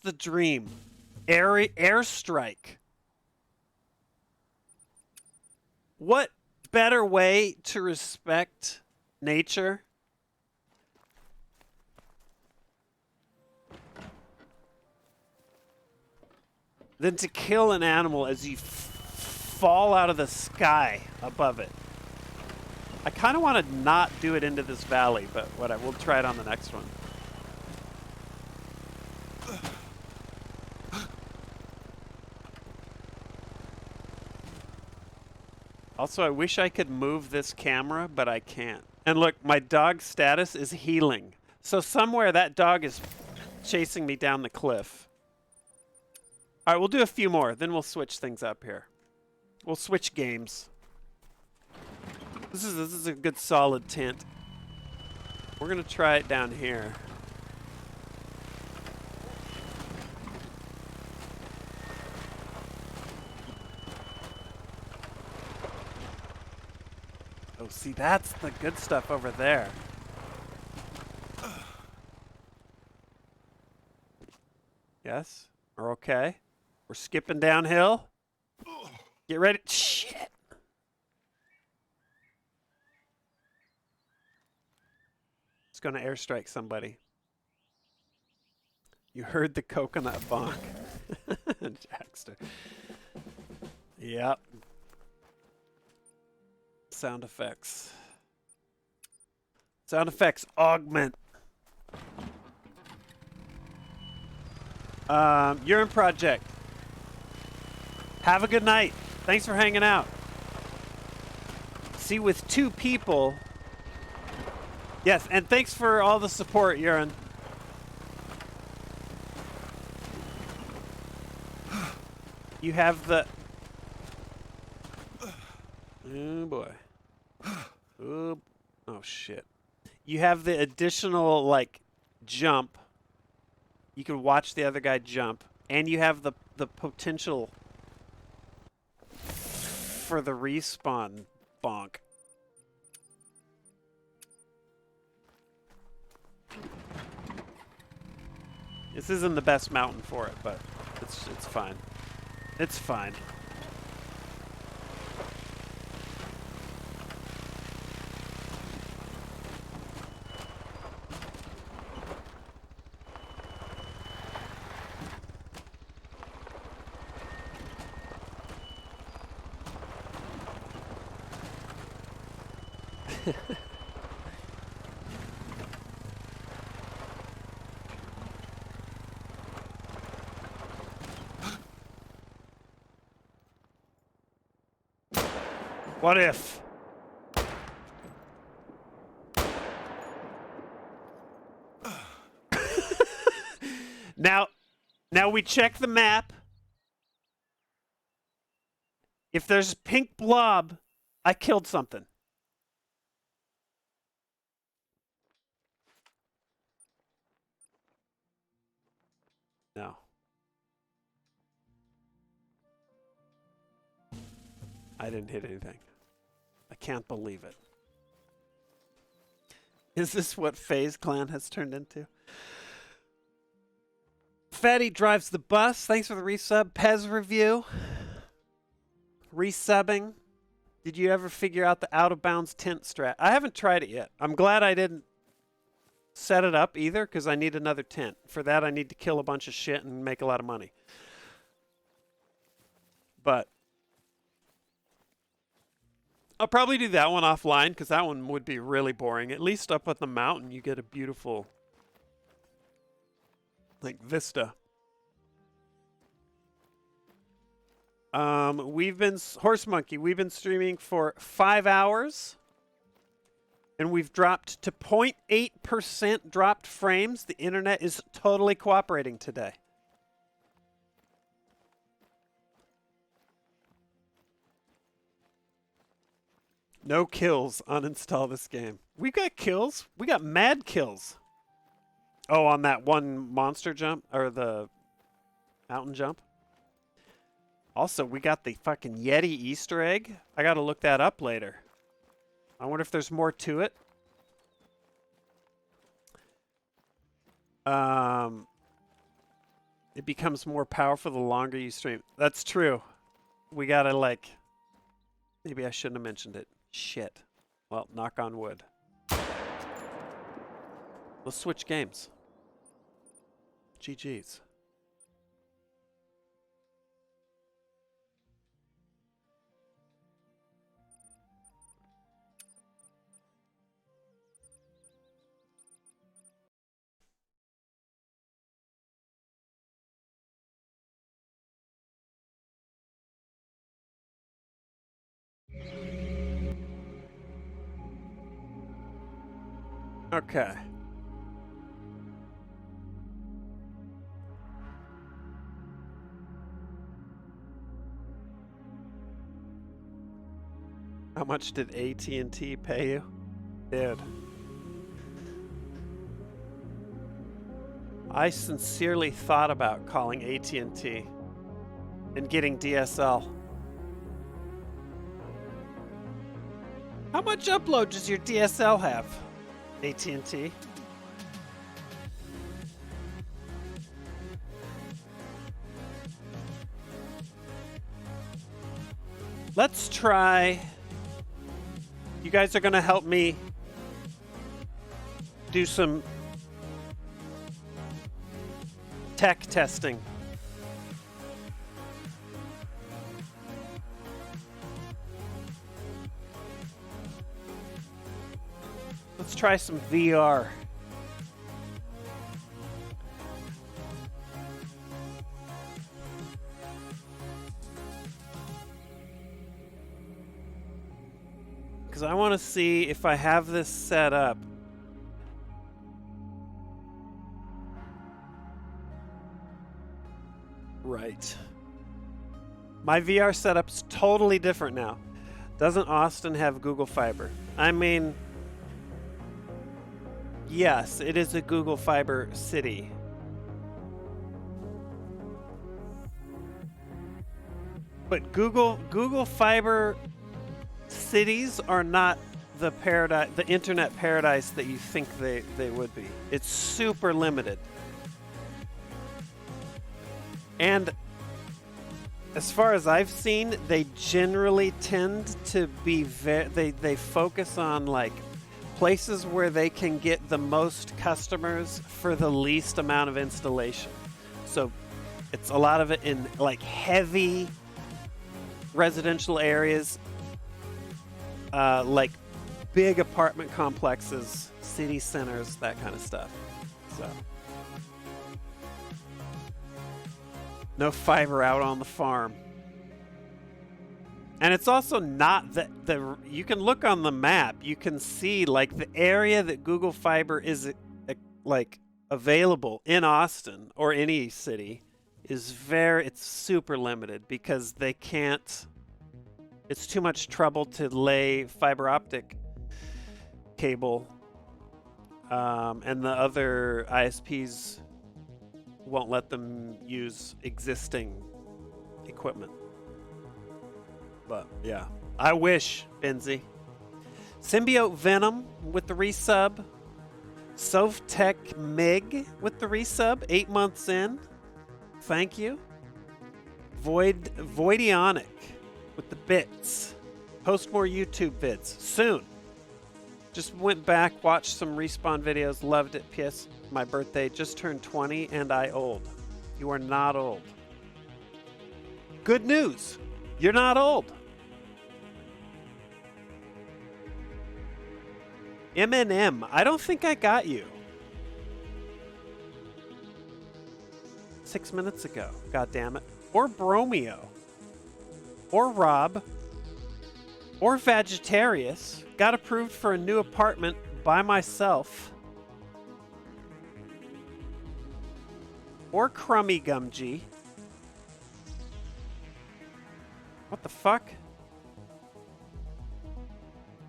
the dream. Airstrike. What better way to respect nature than to kill an animal as you fall out of the sky above it? I kind of want to not do it into this valley, but whatever. We'll try it on the next one. Also, I wish I could move this camera, but I can't. And look, my dog's status is healing. So somewhere that dog is chasing me down the cliff. All right, we'll do a few more, then we'll switch things up here. We'll switch games. This is a good solid tent. We're gonna try it down here. Oh, see, that's the good stuff over there. Yes, we're okay. We're skipping downhill. Get ready. Shit. It's gonna airstrike somebody. You heard the coconut bonk. Jackster. Yep. Sound effects. Sound effects augment. Urine Project. Have a good night. Thanks for hanging out. See, with 2 people. Yes, and thanks for all the support, Urine. You have the... Oh, boy. Oh, shit. You have the additional, like, jump. You can watch the other guy jump. And you have the potential for the respawn bonk. This isn't the best mountain for it, but it's fine. It's fine. What if? Now we check the map. If there's a pink blob, I killed something. No. I didn't hit anything. I can't believe it. Is this what FaZe Clan has turned into? Fatty drives the bus. Thanks for the resub. Pez review. Resubbing. Did you ever figure out the out of bounds tent strat? I haven't tried it yet. I'm glad I didn't set it up either because I need another tent. For that, I need to kill a bunch of shit and make a lot of money. But I'll probably do that one offline because that one would be really boring. At least up at the mountain, you get a beautiful, like, vista. We've been, Horse Monkey, we've been streaming for 5 hours. And we've dropped to 0.8% dropped frames. The internet is totally cooperating today. No kills. Uninstall this game. We got kills. We got mad kills. Oh, on that one monster jump or the mountain jump. Also, we got the fucking Yeti Easter egg. I got to look that up later. I wonder if there's more to it. It becomes more powerful the longer you stream. That's true. We got to, like... Maybe I shouldn't have mentioned it. Shit. Well, knock on wood. Let's switch games. GG's. Okay. How much did AT&T pay you? Dude. I sincerely thought about calling AT&T and getting DSL. How much upload does your DSL have, AT&T? Let's try. You guys are going to help me do some tech testing. Let's try some VR. Because I want to see if I have this set up. Right. My VR setup's totally different now. Doesn't Austin have Google Fiber? I mean, yes, it is a Google Fiber city. But Google Fiber cities are not the paradise, the internet paradise that you think they would be. It's super limited. And as far as I've seen, they generally tend to be they focus on like places where they can get the most customers for the least amount of installation. So it's a lot of it in like heavy residential areas, like big apartment complexes, city centers, that kind of stuff. So no fiber out on the farm. And it's also not the you can look on the map, you can see like the area that Google Fiber is like available in Austin or any city is it's super limited because they can't, it's too much trouble to lay fiber optic cable, and the other ISPs won't let them use existing equipment. But yeah, I wish, Benzie. Symbiote Venom with the resub. Sovtech Mig with the resub, 8 months in. Thank you. Voidionic with the bits. Post more YouTube vids soon. Just went back, watched some Respawn videos, loved it. P.S. My birthday just turned 20 and I old. You are not old. Good news. You're not old. M&M. I don't think I got you. 6 minutes ago. God damn it. Or Bromeo. Or Rob. Or Vegetarius. Got approved for a new apartment by myself. Or Crummy Gumgee. What the fuck?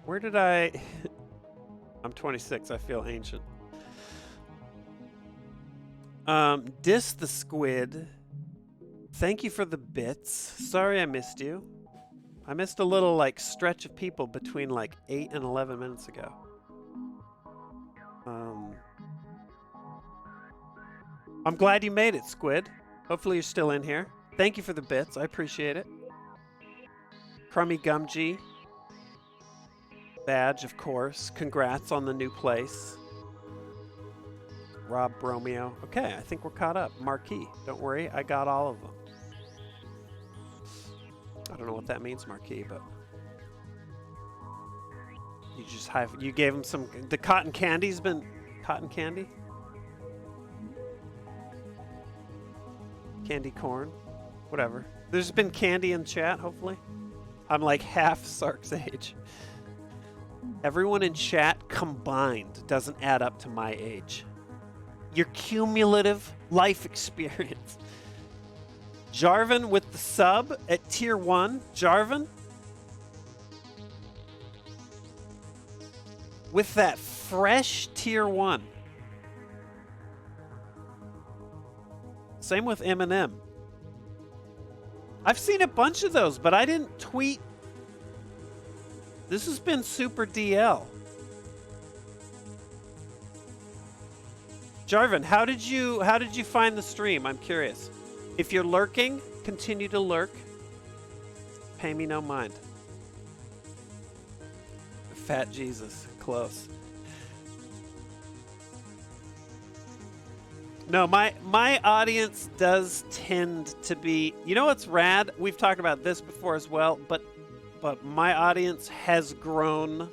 Where did I... I'm 26. I feel ancient. Dis the Squid. Thank you for the bits. Sorry I missed you. I missed a little like stretch of people between like 8 and 11 minutes ago. I'm glad you made it, Squid. Hopefully you're still in here. Thank you for the bits. I appreciate it. Crummy Gumgee. Badge, of course. Congrats on the new place. Rob Bromeo. Okay, I think we're caught up. Marquee. Don't worry, I got all of them. I don't know what that means, Marquee, but you gave him some. The cotton candy's been cotton candy, candy corn, whatever. There's been candy in chat. Hopefully, I'm like half Sark's age. Everyone in chat combined doesn't add up to my age. Your cumulative life experience. Jarvan with the sub at tier 1. Jarvan, with that fresh tier 1. Same with Eminem. I've seen a bunch of those, but I didn't tweet. This has been super DL. Jarvan, how did you find the stream? I'm curious. If you're lurking, continue to lurk. Pay me no mind. Fat Jesus, close. No, my audience does tend to be, you know what's rad? We've talked about this before as well, but my audience has grown,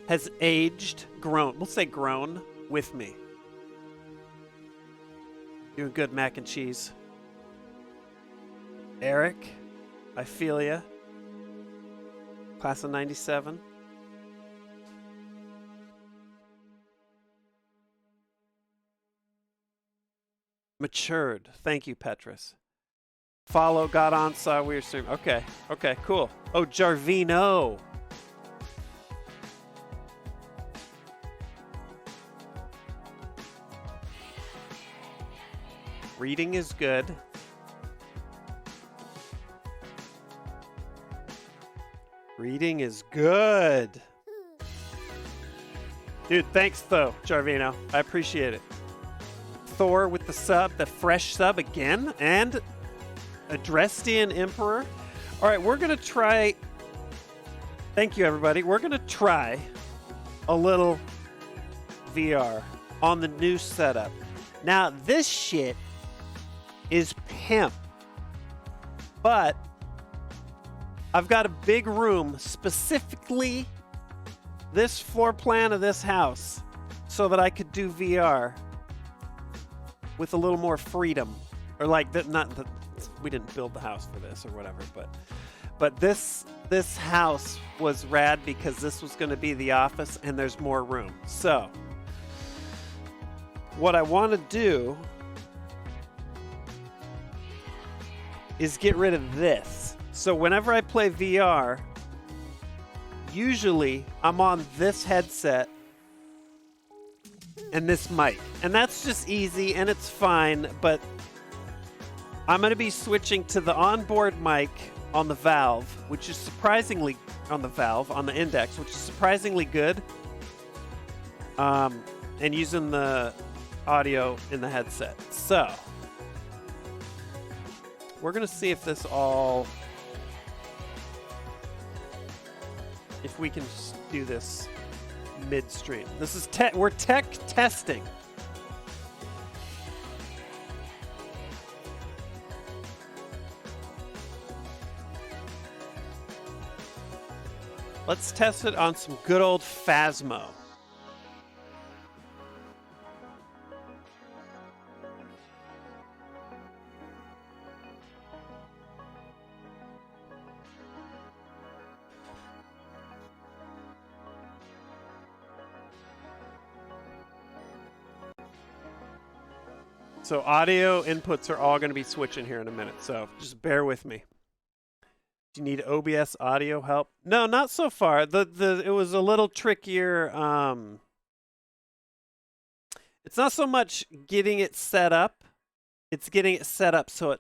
has aged, grown. We'll say grown with me. Doing good, mac and cheese. Eric, I feel ya. Class of 97. Matured. Thank you, Petrus. Follow, got on, saw weird stream. Okay, cool. Oh, Jarvino. Reading is good. Reading is good. Dude, thanks though, Jarvino. I appreciate it. Thor with the sub, the fresh sub again, and a Drestian Emperor. All right, we're going to try. Thank you, everybody. We're going to try a little VR on the new setup. Now, this shit is pimp, but I've got a big room, specifically this floor plan of this house, so that I could do VR with a little more freedom, or like that. Not that we didn't build the house for this or whatever, but this house was rad because this was going to be the office, and there's more room. So what I want to do is get rid of this. So whenever I play VR, usually I'm on this headset and this mic. And that's just easy and it's fine, but I'm going to be switching to the onboard mic on the Valve, which is surprisingly on the Index, which is surprisingly good. And using the audio in the headset. So we're going to see if this all, if we can do this midstream. This is we're tech testing. Let's test it on some good old Phasmo. So audio inputs are all going to be switching here in a minute, so just bear with me. Do you need OBS audio help? No, not so far. It was a little trickier. It's not so much getting it set up. It's getting it set up so it